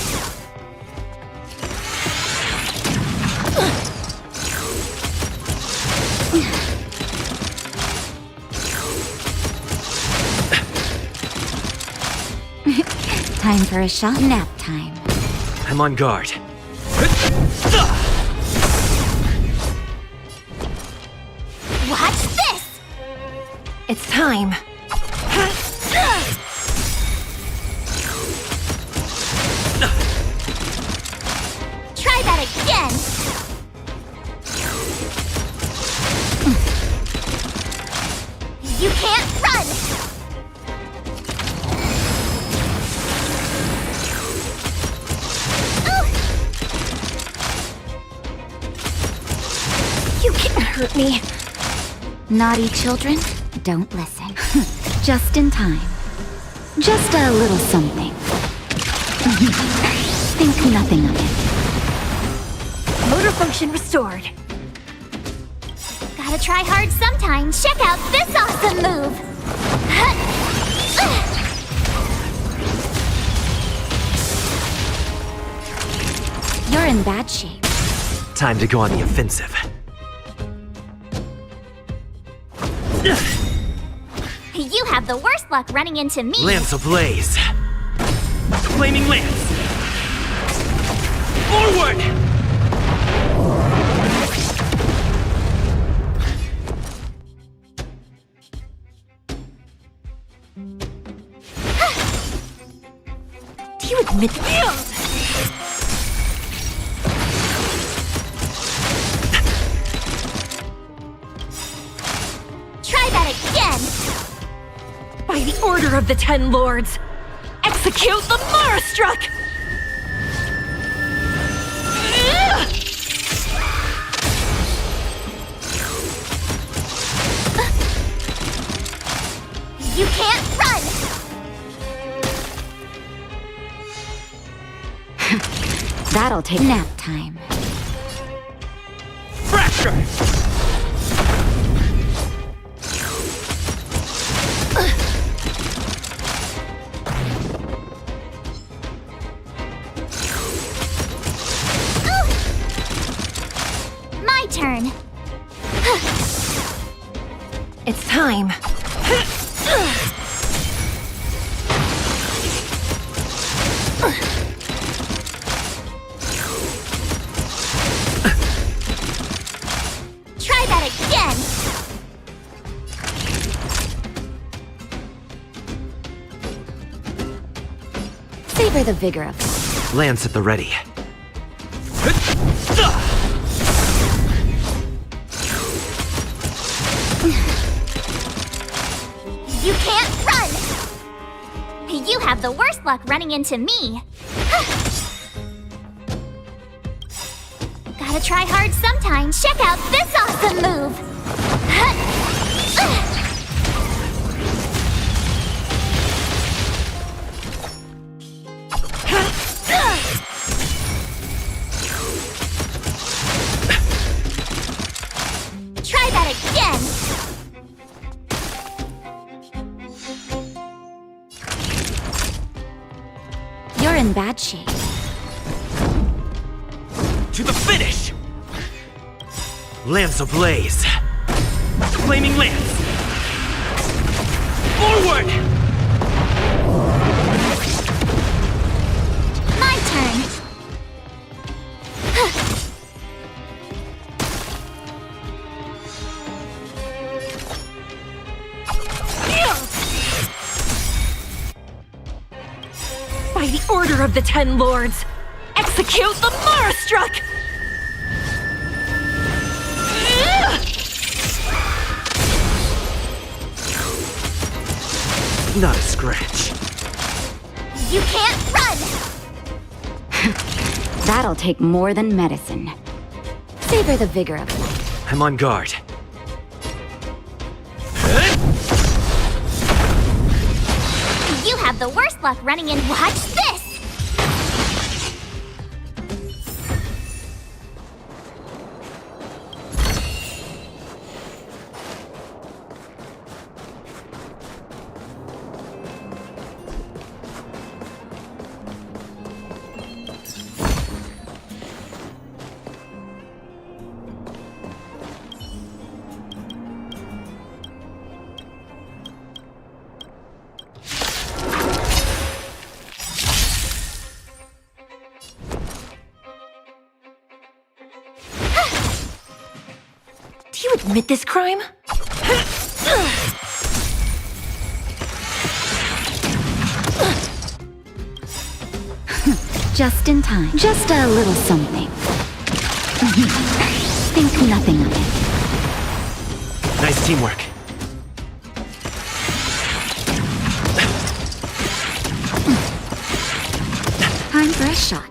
Time for a shot. Nap time. I'm on guard. Watch this! It's time. Try that again! You can't run! You can't hurt me. Naughty children, don't listen. Just in time. Just a little something. Think nothing of it. Motor function restored. Gotta try hard sometimes. Check out this awesome move! You're in bad shape. Time to go on the offensive. You have the worst luck running into me! Lance ablaze! Flaming lance! Forward! Do you admit Try that again! By the order of the Ten Lords, execute the Mara Struck! That'll take nap time. Fracture! My turn. It's time. Try that again. Savor the vigor of life. Lance at the ready. You can't run! You have the worst luck running into me. Gotta try hard sometimes. Check out this awesome move! Try that again! You're in bad shape. To the finish! Lance ablaze. Flaming lance. Forward! My turn! By the order of the Ten Lords, execute the Marastruck! Not a scratch. You can't run! That'll take more than medicine. Savor the vigor of life. I'm on guard. You have the worst luck running in. Watch this! Do you admit this crime? Just in time. Just a little something. Think nothing of it. Nice teamwork. Time for a shot.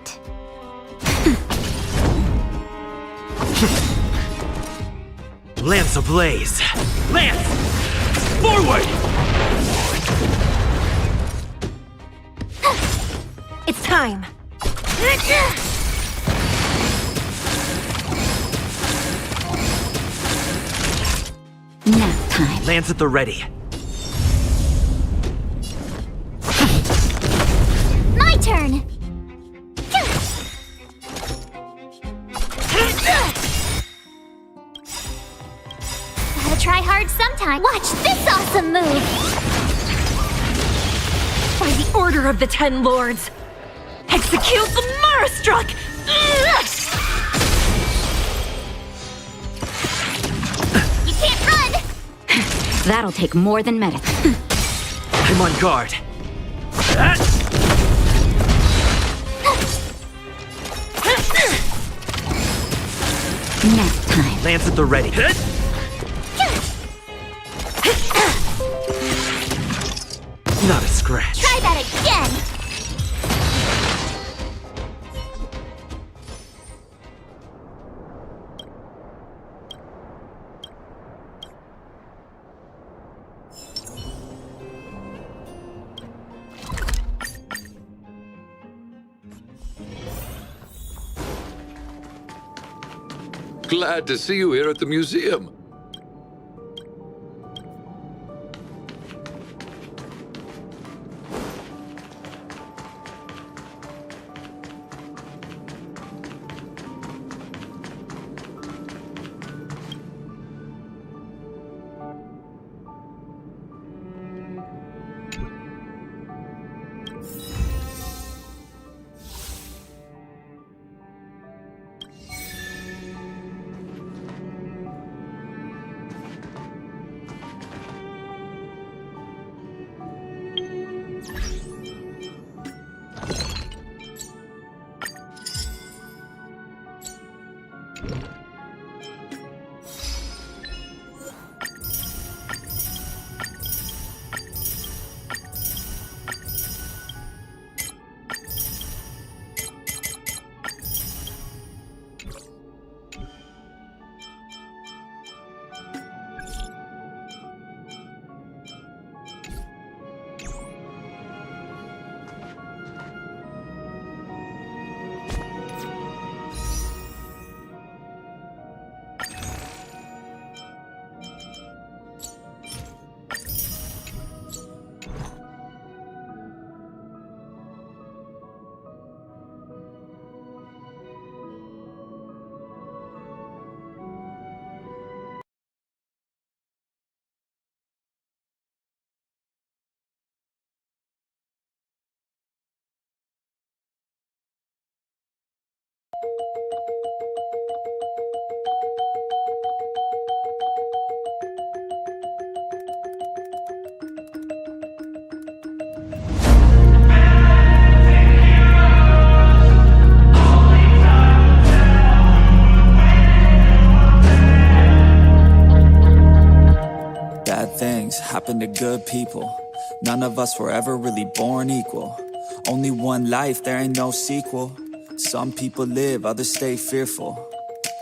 Lance ablaze. Lance! Forward! It's time. Nap time. Lance at the ready. My turn! Gotta try hard sometime. Watch this awesome move! By the order of the Ten Lords, execute the Marastruck! You can't run! That'll take more than medicine. I'm on guard. Nap time. Lance at the ready. Not a scratch. Try that again! Glad to see you here at the museum. Happen to good people. None of us were ever really born equal. Only one life, there ain't no sequel. Some people live, others stay fearful.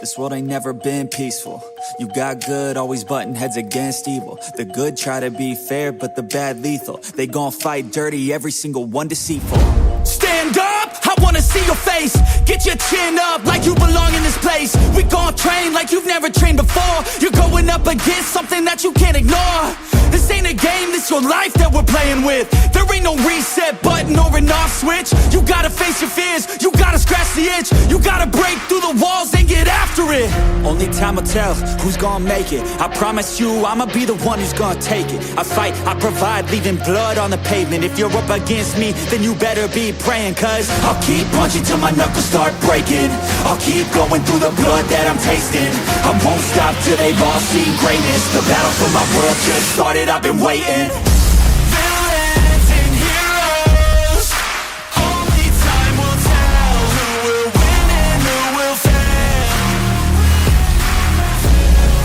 This world ain't never been peaceful. You got good, always butting heads against evil. The good try to be fair, but the bad lethal. They gon' fight dirty, every single one deceitful. Stand up, I wanna see your face. Get your chin up like you belong in this place. We gon' train like you've never trained before. You're going up against something that you can't ignore. This ain't a game, this your life that we're playing with. There ain't no reset button or an off switch. You gotta face your fears, you gotta scratch the itch. You gotta break through the walls and get after it. Only time will tell who's gonna make it. I promise you, I'ma be the one who's gonna take it. I fight, I provide, leaving blood on the pavement. If you're up against me, then you better be praying. Cause I'll keep punching till my knuckles start breaking. I'll keep going through the blood that I'm tasting. I won't stop till they've all seen greatness. The battle for my world just started, I've been waiting. Villains and heroes, only time will tell who will win and who will fail.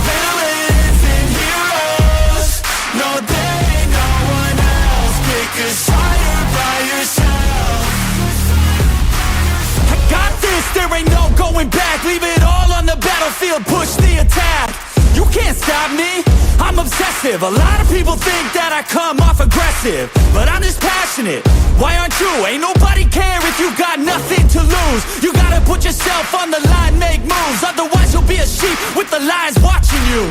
Villains and heroes, no there ain't no one else. Pick a side by yourself. I got this, there ain't no going back. Leave it all on the battlefield, push the attack. You can't stop me, I'm obsessive. A lot of people think that I come off aggressive, but I'm just passionate. Why aren't you? Ain't nobody care if you got nothing to lose. You gotta put yourself on the line, make moves. Otherwise you'll be a sheep with the lions watching you.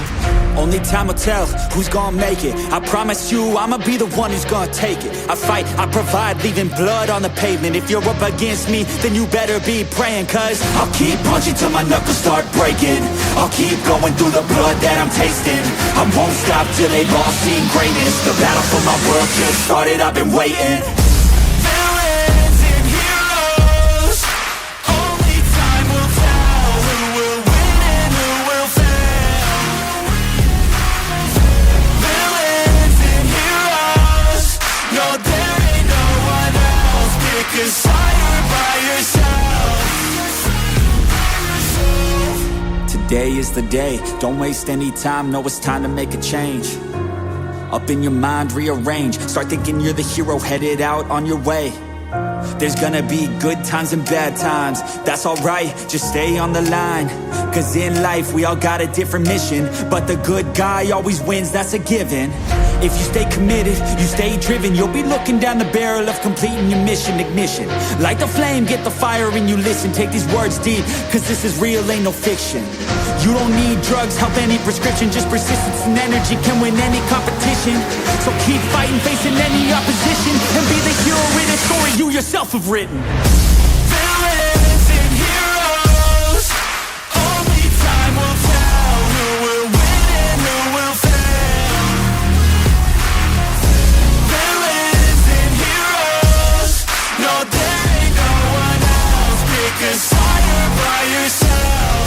only time will tell who's gonna make it. I promise you, I'ma be the one who's gonna take it. I fight, I provide, leaving blood on the pavement. If you're up against me, then you better be praying. Cause I'll keep punching till my knuckles start breaking. I'll keep going through the blood that I'm tasting. I won't stop till they've all seen greatness. The battle for my world just started, I've been waiting. Villains and heroes, only time will tell who will win and who will fail. Villains and heroes, no there ain't no one else. Pick a side by yourself. Today is the day, don't waste any time. Know it's time to make a change. Up in your mind, rearrange. Start thinking you're the hero headed out on your way. There's gonna be good times and bad times. That's alright, just stay on the line. Cause in life we all got a different mission, but the good guy always wins, that's a given. If you stay committed, you stay driven, you'll be looking down the barrel of completing your mission. Ignition, light the flame, get the fire and you listen. Take these words deep, cause this is real, ain't no fiction. You don't need drugs, help any prescription. Just persistence and energy can win any competition. So keep fighting, facing any opposition, and be the hero in a story you yourself have written. Villains and heroes, only time will tell who will win and who will fail. Villains and heroes, no there ain't no one else. Pick a side by yourself.